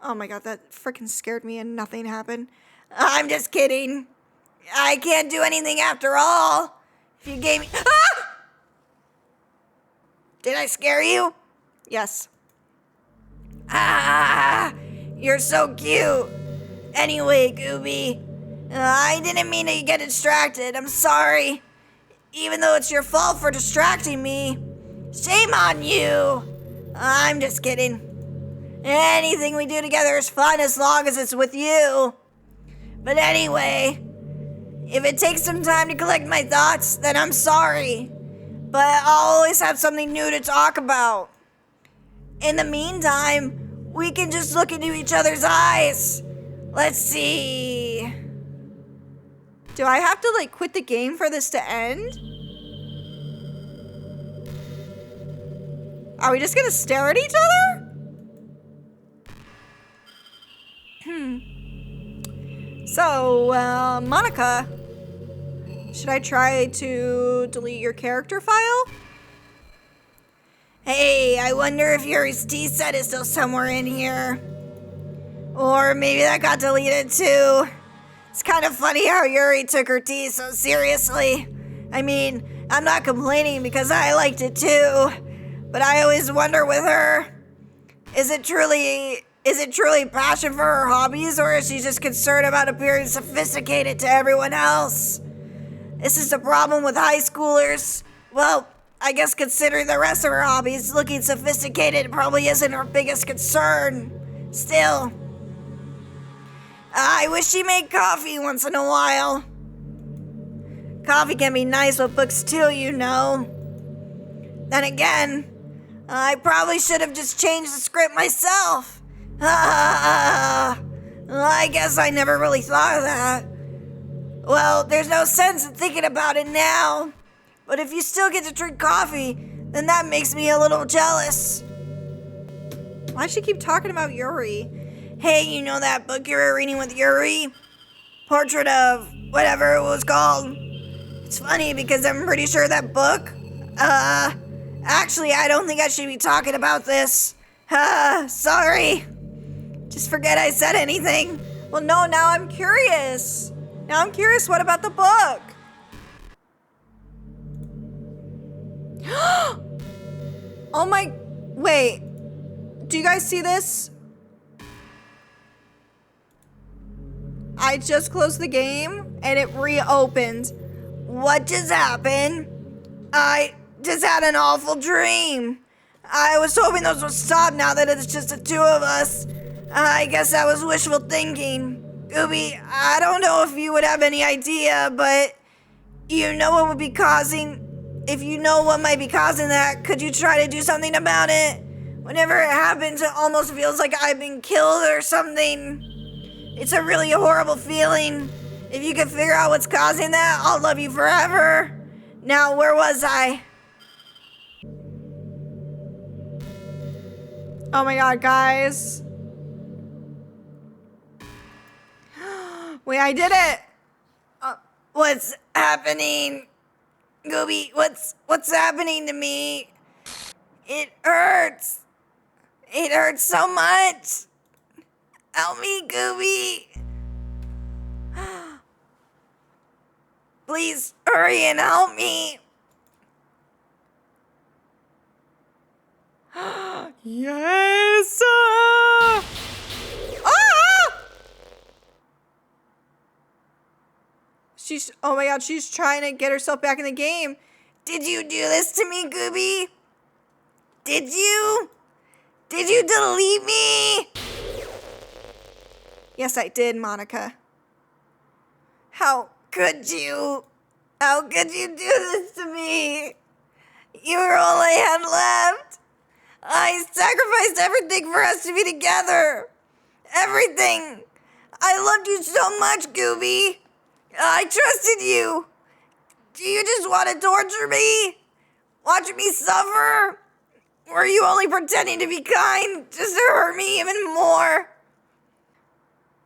Oh my god, that freaking scared me and nothing happened. I'm just kidding. I can't do anything after all. If you gave me... Ah! Did I scare you? Yes. Ah, you're so cute. Anyway, Gooby, I didn't mean to get distracted. I'm sorry. Even though it's your fault for distracting me. Shame on you. I'm just kidding. Anything we do together is fun as long as it's with you. But anyway, if it takes some time to collect my thoughts, then I'm sorry. But I'll always have something new to talk about. In the meantime, we can just look into each other's eyes. Let's see. Do I have to, quit the game for this to end? Are we just gonna stare at each other? So, Monica, should I try to delete your character file? Hey, I wonder if Yuri's tea set is still somewhere in here. Or maybe that got deleted too. It's kind of funny how Yuri took her tea so seriously. I mean, I'm not complaining because I liked it too. But I always wonder with her, is it truly passion for her hobbies, or is she just concerned about appearing sophisticated to everyone else? This is the problem with high schoolers. Well, I guess considering the rest of her hobbies, looking sophisticated probably isn't her biggest concern. Still, I wish she made coffee once in a while. Coffee can be nice with books too, you know. Then again, I probably should have just changed the script myself. I guess I never really thought of that. Well, there's no sense in thinking about it now. But if you still get to drink coffee, then that makes me a little jealous. Why'd she keep talking about Yuri? Hey, you know that book you were reading with Yuri? Portrait of whatever it was called. It's funny because I'm pretty sure that book, actually, I don't think I should be talking about this. Sorry. Just forget I said anything. Well, no, now I'm curious. What about the book? Oh my, wait. Do you guys see this? I just closed the game and it reopened. What just happened? I just had an awful dream. I was hoping those would stop now that it's just the two of us. I guess that was wishful thinking. Gooby, I don't know if you would have any idea, but you know what would be causing... If you know what might be causing that, could you try to do something about it? Whenever it happens, it almost feels like I've been killed or something. It's a really horrible feeling. If you could figure out what's causing that, I'll love you forever. Now, where was I? Oh my god, guys. Wait, I did it. What's happening? Gooby, what's happening to me? It hurts. It hurts so much. Help me, Gooby. Please hurry and help me. Yes! Oh my god, she's trying to get herself back in the game. Did you do this to me, Gooby? Did you? Did you delete me? Yes, I did, Monica. How could you? How could you do this to me? You were all I had left. I sacrificed everything for us to be together. Everything. I loved you so much, Gooby. I trusted you. Do you just want to torture me? Watch me suffer? Were you only pretending to be kind just to hurt me even more?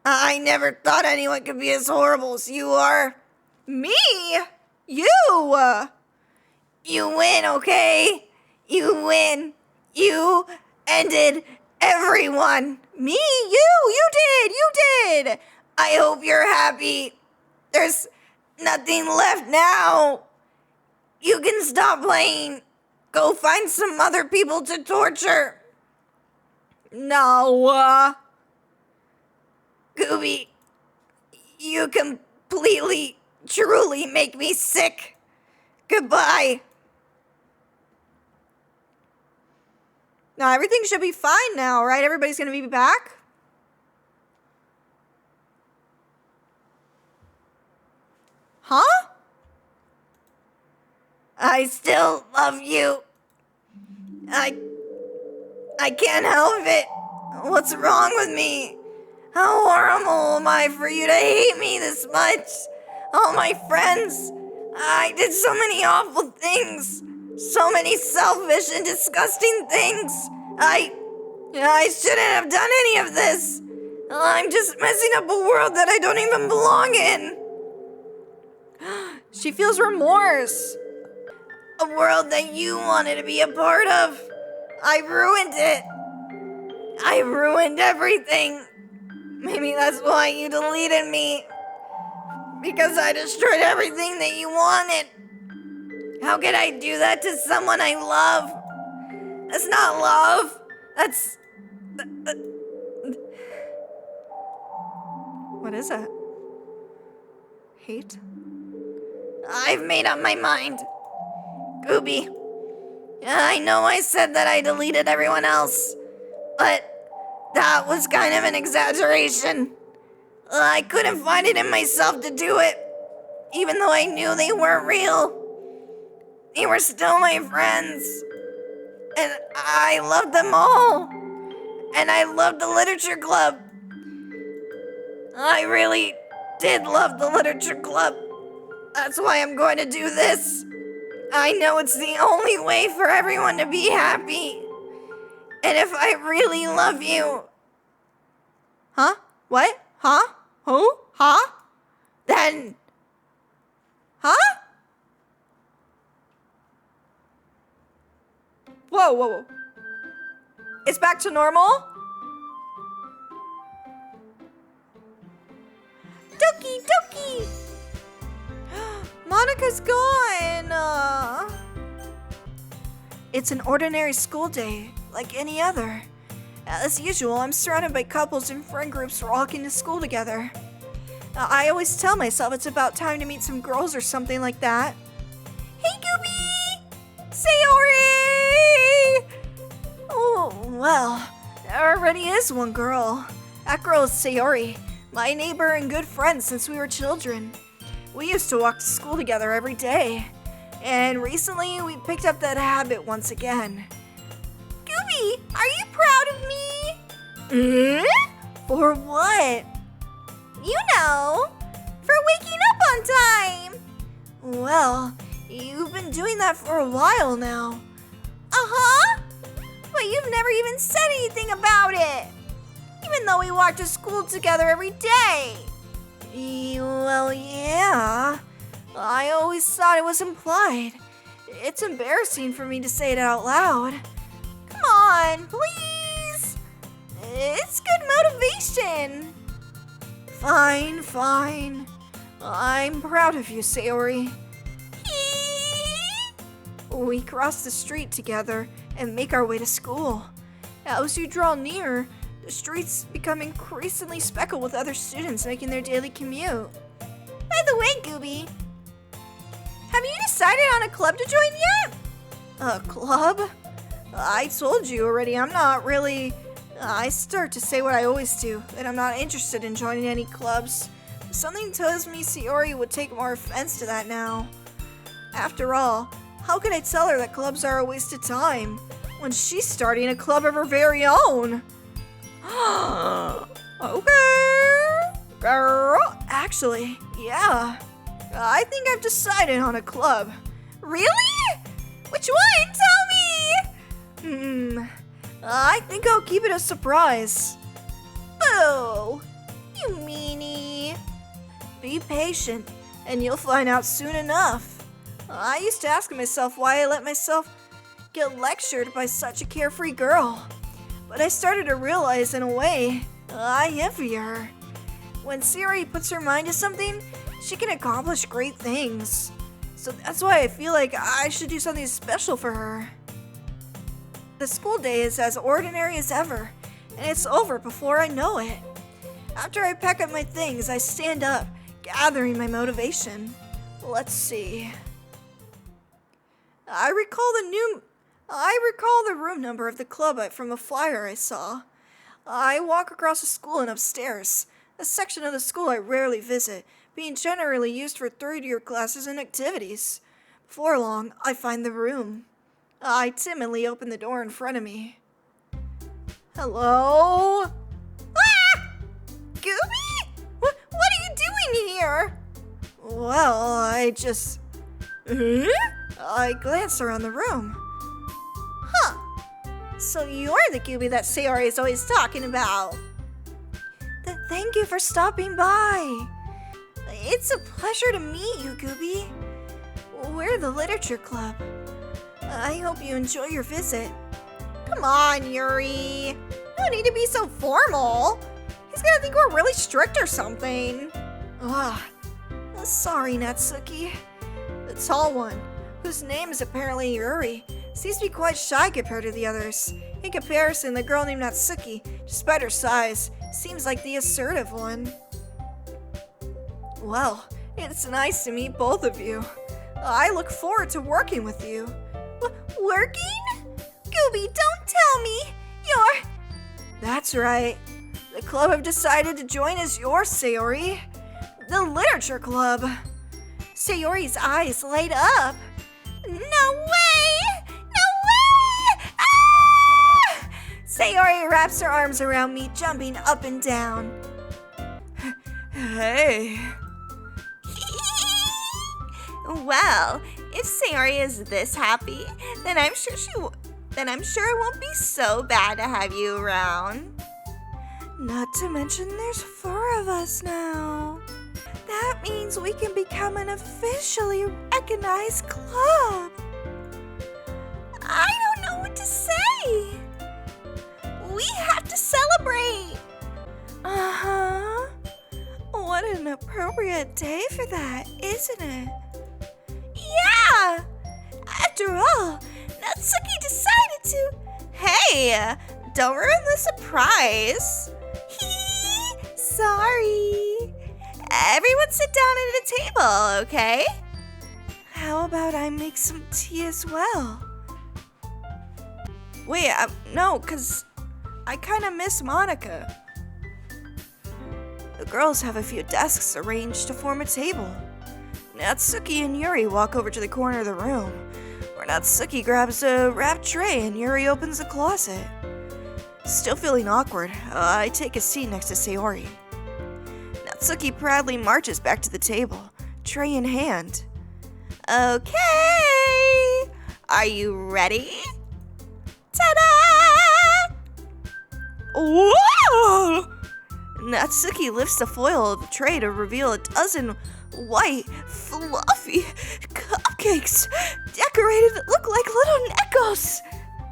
I never thought anyone could be as horrible as you are. Me? You! You win, okay? You win. You ended everyone. Me? You did! I hope you're happy. There's nothing left now. You can stop playing. Go find some other people to torture. No. Gooby, you completely, truly make me sick. Goodbye. Now everything should be fine now, right? Everybody's gonna be back? Huh? I still love you. I can't help it. What's wrong with me? How horrible am I for you to hate me this much? All my friends, I did so many awful things. So many selfish and disgusting things. I shouldn't have done any of this. I'm just messing up a world that I don't even belong in. She feels remorse. A world that you wanted to be a part of. I ruined it. I ruined everything. Maybe that's why you deleted me. Because I destroyed everything that you wanted. How could I do that to someone I love? That's not love. That's... What is it? Hate? I've made up my mind. Gooby, I know I said that I deleted everyone else, but that was kind of an exaggeration. I couldn't find it in myself to do it, even though I knew they weren't real. They were still my friends, and I loved them all, and I loved the literature club. I really did love the literature club. That's why I'm going to do this. I know it's the only way for everyone to be happy. And if I really love you, Huh? What? Huh? Who? Huh? then Huh? Whoa, whoa, whoa. It's back to normal? Doki Doki! Monica's gone! It's an ordinary school day, like any other. As usual, I'm surrounded by couples and friend groups walking to school together. I always tell myself it's about time to meet some girls or something like that. Hey, Gooby! Sayori! Oh, well, there already is one girl. That girl is Sayori, my neighbor and good friend since we were children. We used to walk to school together every day, and recently we picked up that habit once again. Gooby, are you proud of me? For what? You know, for waking up on time. Well, you've been doing that for a while now. Uh-huh. But you've never even said anything about it. Even though we walk to school together every day. Well, yeah. I always thought it was implied. It's embarrassing for me to say it out loud. Come on, please. It's good motivation. Fine. I'm proud of you, Sayori. We cross the street together and make our way to school. As you draw near, the streets become increasingly speckled with other students making their daily commute. By the way, Gooby, have you decided on a club to join yet? A club? I told you already, I'm not really... I start to say what I always do, that I'm not interested in joining any clubs. Something tells me Sayori would take more offense to that now. After all, how could I tell her that clubs are a waste of time when she's starting a club of her very own? Okay, girl. Actually, yeah. I think I've decided on a club. Really? Which one? Tell me! I think I'll keep it a surprise. Boo! You meanie. Be patient, and you'll find out soon enough. I used to ask myself why I let myself get lectured by such a carefree girl. But I started to realize, in a way, I envy her. When Sayori puts her mind to something, she can accomplish great things. So that's why I feel like I should do something special for her. The school day is as ordinary as ever, and it's over before I know it. After I pack up my things, I stand up, gathering my motivation. Let's see. I recall the room number of the club from a flyer I saw. I walk across the school and upstairs, a section of the school I rarely visit, being generally used for third-year classes and activities. Before long, I find the room. I timidly open the door in front of me. Hello? Ah! Gooby? What are you doing here? Well, I glance around the room. Huh. So you're the Gooby that Sayori is always talking about. Thank you for stopping by. It's a pleasure to meet you, Gooby. We're the literature club. I hope you enjoy your visit. Come on, Yuri. No need to be so formal. He's gonna think we're really strict or something. Sorry, Natsuki. The tall one, whose name is apparently Yuri, seems to be quite shy compared to the others. In comparison, the girl named Natsuki, despite her size, seems like the assertive one. Well, it's nice to meet both of you. I look forward to working with you. Working? Gooby, don't tell me you're... That's right. The club I've decided to join is yours, Sayori. The literature club. Sayori's eyes light up. No way! No way! Ah! Sayori wraps her arms around me, jumping up and down. Hey. Well, if Sayori is this happy, then I'm sure it won't be so bad to have you around. Not to mention there's 4 of us now. That means we can become an officially recognized club. I don't know what to say. We have to celebrate. Uh-huh. What an appropriate day for that, isn't it? Yeah! After all, Natsuki decided to... Hey, don't ruin the surprise. Sorry. Everyone sit down at a table, okay? How about I make some tea as well? Wait, no, 'cause I kind of miss Monica. The girls have a few desks arranged to form a table. Natsuki and Yuri walk over to the corner of the room, where Natsuki grabs a wrapped tray and Yuri opens the closet. Still feeling awkward, I take a seat next to Sayori. Natsuki proudly marches back to the table, tray in hand. Okay. Are you ready? Ta-da! Whoa! Natsuki lifts the foil of the tray to reveal a dozen white, fluffy cupcakes decorated to look like little neckos.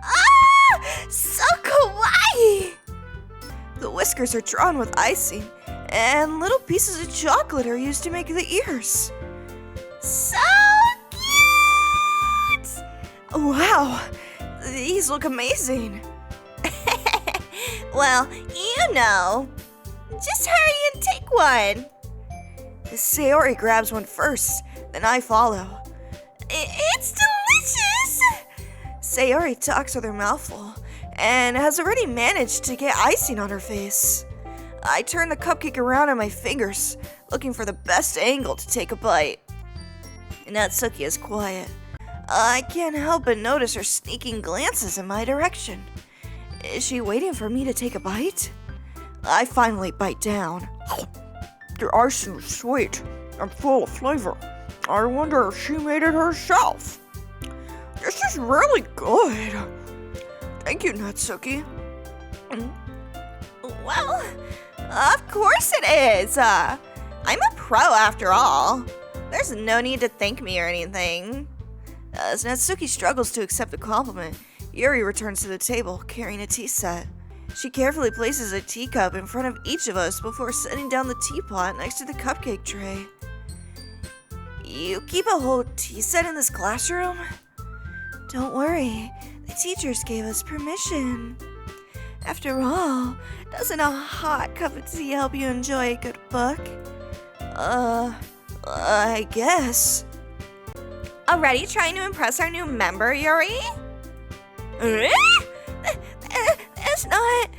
Ah! So kawaii! The whiskers are drawn with icing, and little pieces of chocolate are used to make the ears. So cute! Wow, these look amazing. Well, you know. Just hurry and take one. Sayori grabs one first, then I follow. It's delicious! Sayori talks with her mouth full and has already managed to get icing on her face. I turn the cupcake around on my fingers, looking for the best angle to take a bite. Natsuki is quiet. I can't help but notice her sneaking glances in my direction. Is she waiting for me to take a bite? I finally bite down. The icing is sweet and full of flavor. I wonder if she made it herself. This is really good. Thank you, Natsuki. Well, of course it is. I'm a pro after all. There's no need to thank me or anything. As Natsuki struggles to accept the compliment, Yuri returns to the table carrying a tea set. She carefully places a teacup in front of each of us before setting down the teapot next to the cupcake tray. You keep a whole tea set in this classroom? Don't worry, the teachers gave us permission. After all, doesn't a hot cup of tea help you enjoy a good book? I guess. Already trying to impress our new member, Yuri? That's not...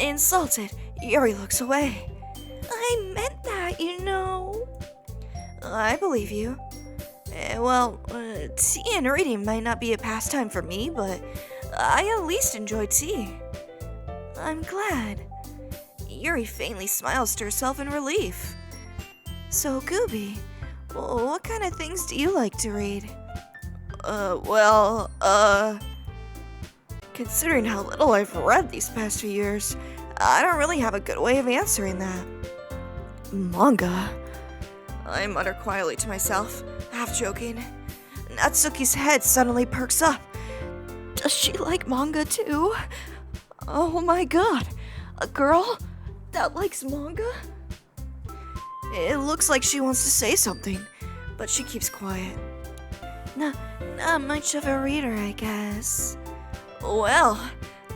Insulted, Yuri looks away. I meant that, you know. I believe you. Tea and reading might not be a pastime for me, but I at least enjoy tea. I'm glad. Yuri faintly smiles to herself in relief. So, Gooby, what kind of things do you like to read? Considering how little I've read these past few years, I don't really have a good way of answering that. Manga? I mutter quietly to myself, half joking. Natsuki's head suddenly perks up. Does she like manga too? Oh my god, a girl that likes manga? It looks like she wants to say something, but she keeps quiet. Not much of a reader, I guess. Well,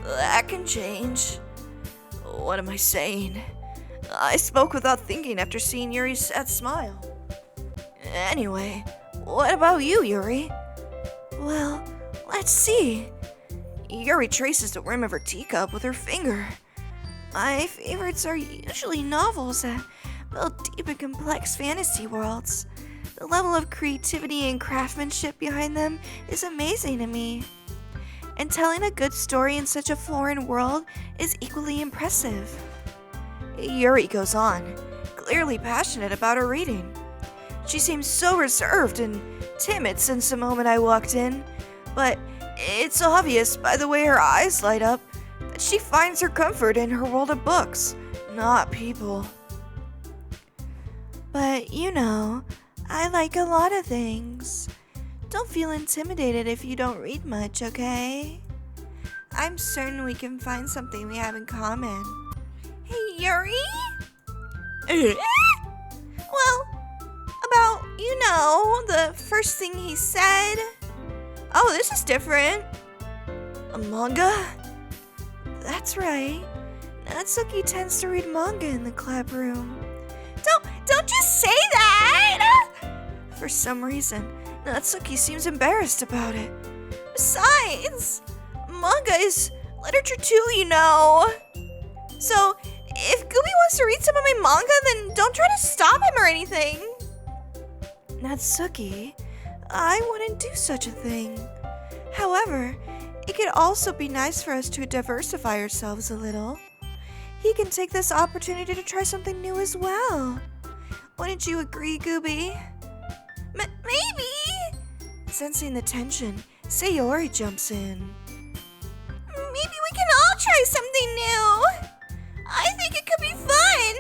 that can change. What am I saying? I spoke without thinking after seeing Yuri's sad smile. Anyway, what about you, Yuri? Well, let's see. Yuri traces the rim of her teacup with her finger. My favorites are usually novels that build deep and complex fantasy worlds. The level of creativity and craftsmanship behind them is amazing to me. And telling a good story in such a foreign world is equally impressive. Yuri goes on, clearly passionate about her reading. She seems so reserved and timid since the moment I walked in, but it's obvious by the way her eyes light up that she finds her comfort in her world of books, not people. But you know, I like a lot of things. Don't feel intimidated if you don't read much, okay? I'm certain we can find something we have in common. Hey, Yuri? Well, about, the first thing he said. Oh, this is different. A manga? That's right. Natsuki tends to read manga in the club room. Don't just say that! For some reason, Natsuki seems embarrassed about it. Besides, manga is literature too, So, if Gooby wants to read some of my manga, then don't try to stop him or anything. Natsuki, I wouldn't do such a thing. However, it could also be nice for us to diversify ourselves a little. He can take this opportunity to try something new as well. Wouldn't you agree, Gooby? Maybe. Sensing the tension, Sayori jumps in. Maybe we can all try something new. I think it could be fun.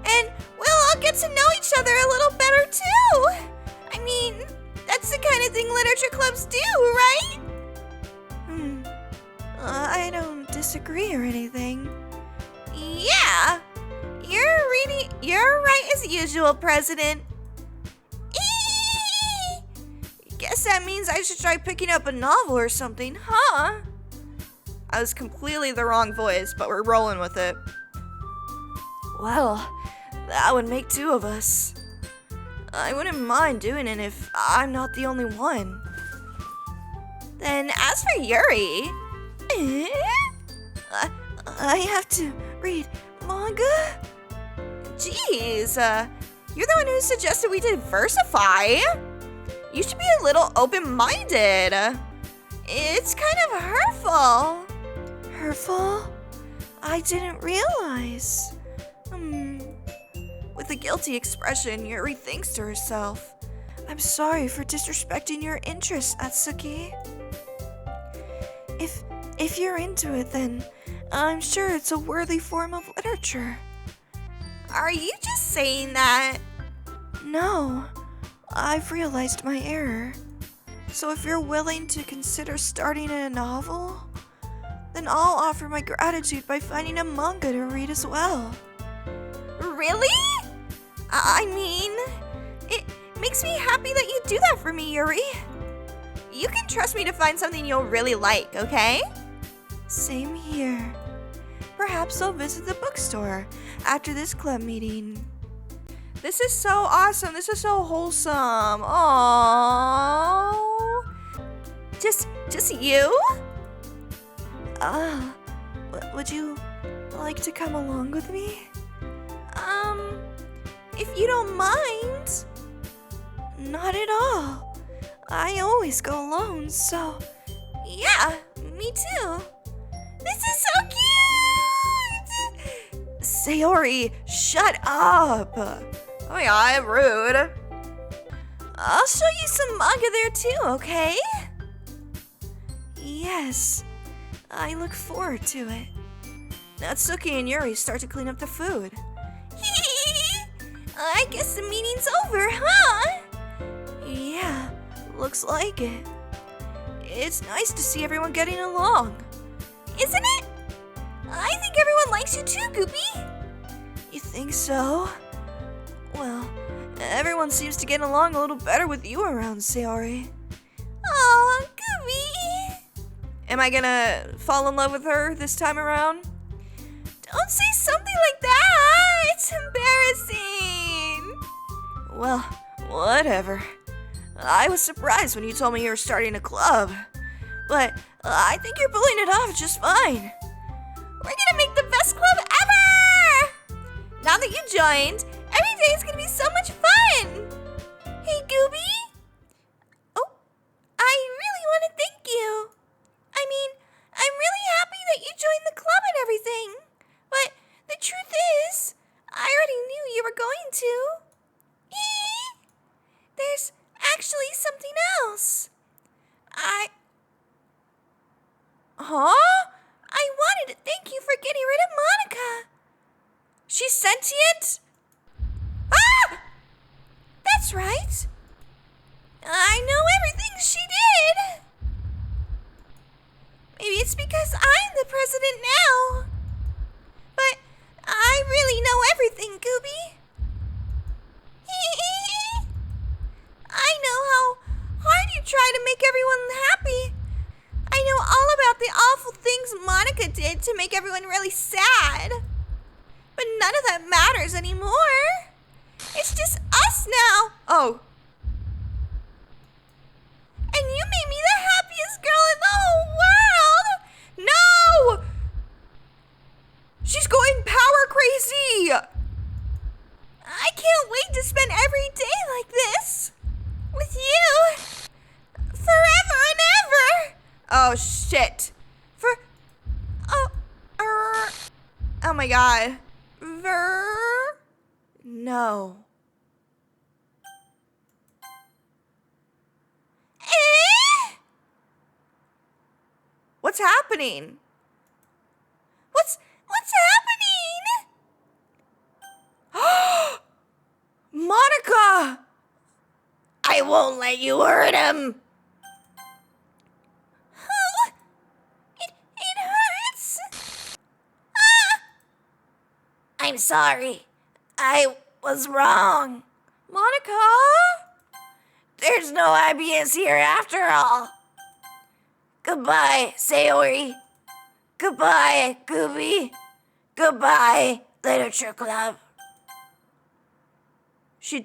And we'll all get to know each other a little better too. I mean, that's the kind of thing literature clubs do, right? I don't disagree or anything. Yeah. You're right as usual, President. Guess that means I should try picking up a novel or something, huh? I was completely the wrong voice, but we're rolling with it. Well, that would make two of us. I wouldn't mind doing it if I'm not the only one. Then as for Yuri... I have to read manga? Jeez, you're the one who suggested we diversify. You should be a little open-minded. It's kind of hurtful. Hurtful? I didn't realize. With a guilty expression, Yuri thinks to herself, I'm sorry for disrespecting your interests, Atsuki. If you're into it, then I'm sure it's a worthy form of literature. Are you just saying that? No, I've realized my error. So if you're willing to consider starting a novel, then I'll offer my gratitude by finding a manga to read as well. Really? I mean, it makes me happy that you do that for me, Yuri. You can trust me to find something you'll really like, okay? Same here. Perhaps I'll visit the bookstore after this club meeting. This is so awesome. This is so wholesome. Aww. Just you? Would you like to come along with me? If you don't mind. Not at all. I always go alone, so... Yeah, me too. This is so cute! Sayori, shut up! Oh yeah, rude. I'll show you some manga there too, okay? Yes, I look forward to it. Natsuki and Yuri start to clean up the food. I guess the meeting's over, huh? Yeah, looks like it. It's nice to see everyone getting along. Isn't it? I think everyone likes you too, Gooby. You think so? Well, everyone seems to get along a little better with you around, Sayori. Aw, Gooby. Am I gonna fall in love with her this time around? Don't say something like that. It's embarrassing. Well, whatever. I was surprised when you told me you were starting a club. But I think you're pulling it off just fine. We're gonna make the best club ever! Now that you joined, every day is gonna be so much fun! Hey, Gooby? Oh, I really want to thank you. I mean, I'm really happy that you joined the club and everything. But the truth is, I already knew you were going sentient? Ah! That's right. I know everything she did. Maybe it's because I'm the president now. But I really know everything, Gooby. I know how hard you try to make everyone happy. I know all about the awful things Monica did to make everyone really sad. But none of that matters anymore. It's just us now. Oh. And you made me the happiest girl in the whole world. No! She's going power crazy. I can't wait to spend every day like this. With you. Forever and ever. Oh, shit. Oh my god. No. What's happening? What's happening? Monica! I won't let you hurt him. Oh, it hurts. Ah! I'm sorry. I was wrong. Monica? There's no IBS here after all. Goodbye, Sayori. Goodbye, Gooby. Goodbye, Literature Club.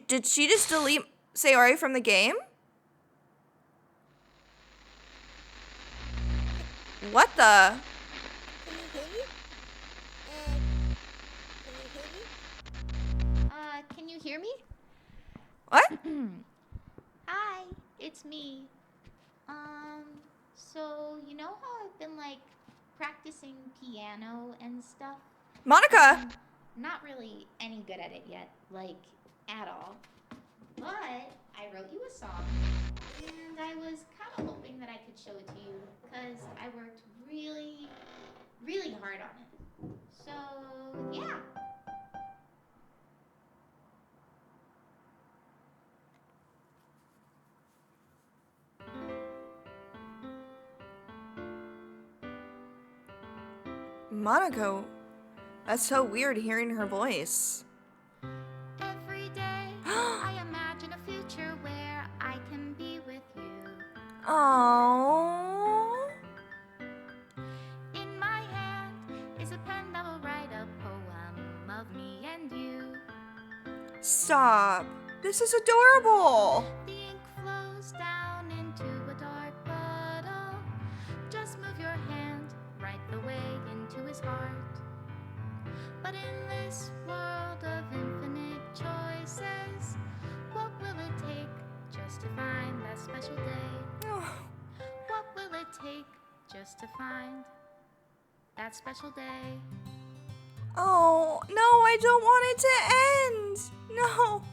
Did she just delete Sayori from the game? What the? Can you hear me? What? Hi, it's me. So you know how I've been like practicing piano and stuff? Monica! Not really any good at it yet, like at all. But I wrote you a song, and I was kind of hoping that I could show it to you, because I worked really, really hard on it. So, yeah. Monica, that's so weird hearing her voice. Every day, I imagine a future where I can be with you. Aww. In my hand is a pen that will write a poem of me and you. Stop. This is adorable. The ink flows down into a dark puddle. Just move your hand right the way into his heart. But in this world of infinite choices, what will it take just to find that special day? What will it take just to find that special day? Oh, no, I don't want it to end. No.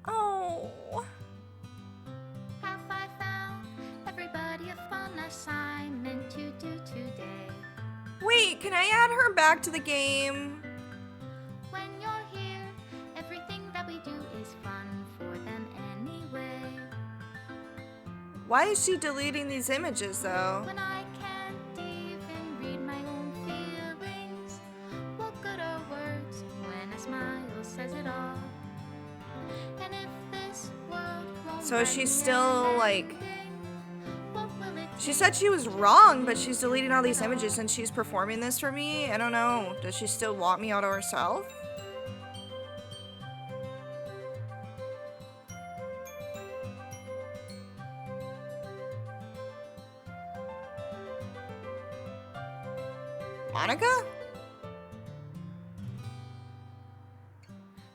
Oh. Have I found everybody a fun assignment to do today? Wait, can I add her back to the game? When you're here, everything that we do is fun for them anyway. Why is she deleting these images, though? When I can't even read my own feelings, what good are words when a smile says it all? And if this world won't So is she write me still, an like... ending, what will it She said she was wrong, but she's deleting all these images and she's performing this for me? I don't know. Does she still want me out of herself? Monica?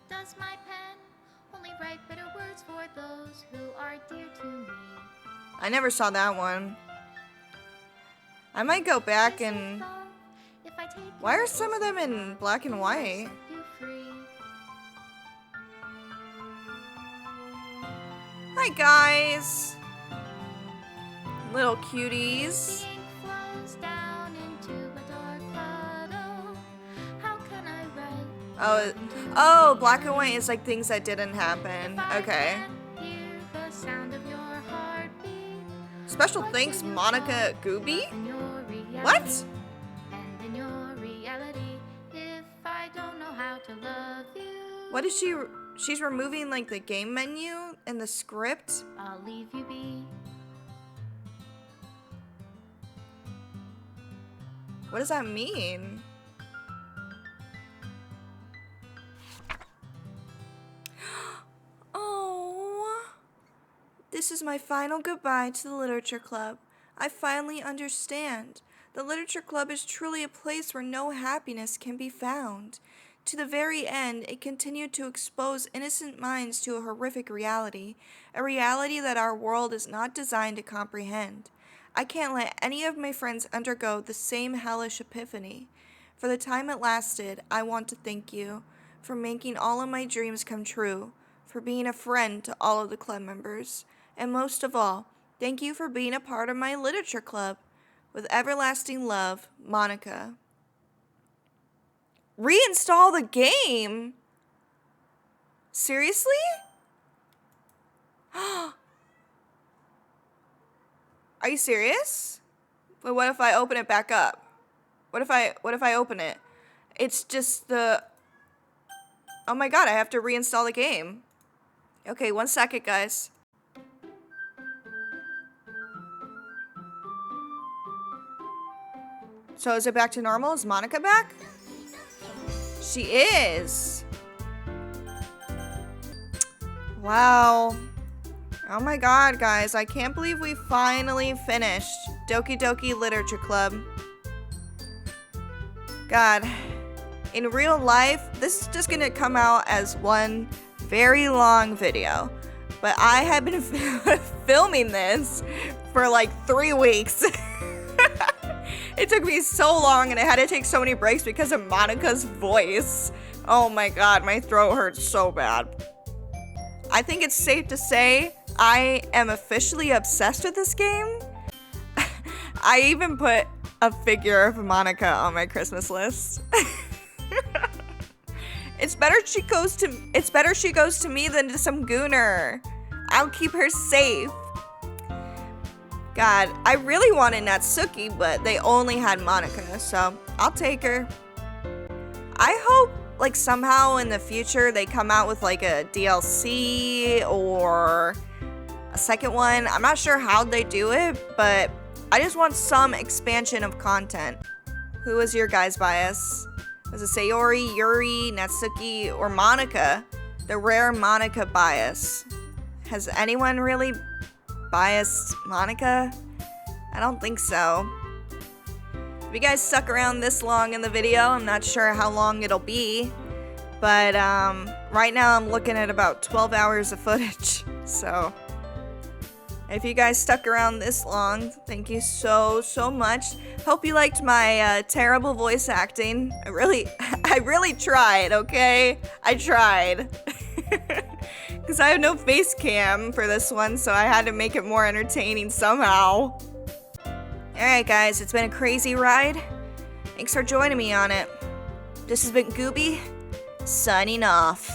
Does my pen only write bitter words for those who are dear to me? I never saw that one. I might go back and... Why are some of them in black and white? Hi, guys. Little cuties. The ink flows down into a dark puddle. How can I Oh, black and white is like things that didn't happen. Okay. Hear the sound of your heartbeat. Special thanks, Monica Gooby? In your reality, What? And in your reality, if I don't know how to love you, What is she? She's removing like the game menu and the script? I'll leave you be. What does that mean? Oh, this is my final goodbye to the Literature Club. I finally understand. The Literature Club is truly a place where no happiness can be found. To the very end, it continued to expose innocent minds to a horrific reality, a reality that our world is not designed to comprehend. I can't let any of my friends undergo the same hellish epiphany. For the time it lasted, I want to thank you for making all of my dreams come true, for being a friend to all of the club members, and most of all, thank you for being a part of my literature club. With everlasting love, Monica. Reinstall the game? Seriously? Are you serious? But what if I open it back up? What if I open it? It's just the... Oh my god, I have to reinstall the game. Okay, 1 second, guys. So is it back to normal? Is Monica back? She is. Wow. Oh my god, guys. I can't believe we finally finished Doki Doki Literature Club. God. In real life, this is just gonna come out as one very long video. But I have been filming this for like 3 weeks. It took me so long and I had to take so many breaks because of Monica's voice. Oh my god, my throat hurts so bad. I think it's safe to say I am officially obsessed with this game. I even put a figure of Monica on my Christmas list. It's better she goes to me than to some gooner. I'll keep her safe. God, I really wanted Natsuki, but they only had Monica, so I'll take her. I hope, like, somehow in the future they come out with, like, a DLC or a second one. I'm not sure how they do it, but I just want some expansion of content. Who was your guys' bias? Was it Sayori, Yuri, Natsuki, or Monica? The rare Monica bias. Has anyone really biased Monica? I don't think so. If you guys stuck around this long in the video, I'm not sure how long it'll be, but right now I'm looking at about 12 hours of footage. So if you guys stuck around this long, thank you so much. Hope you liked my terrible voice acting. I really tried, okay? I tried. Because I have no face cam for this one, so I had to make it more entertaining somehow. Alright guys, it's been a crazy ride. Thanks for joining me on it. This has been Gooby, signing off.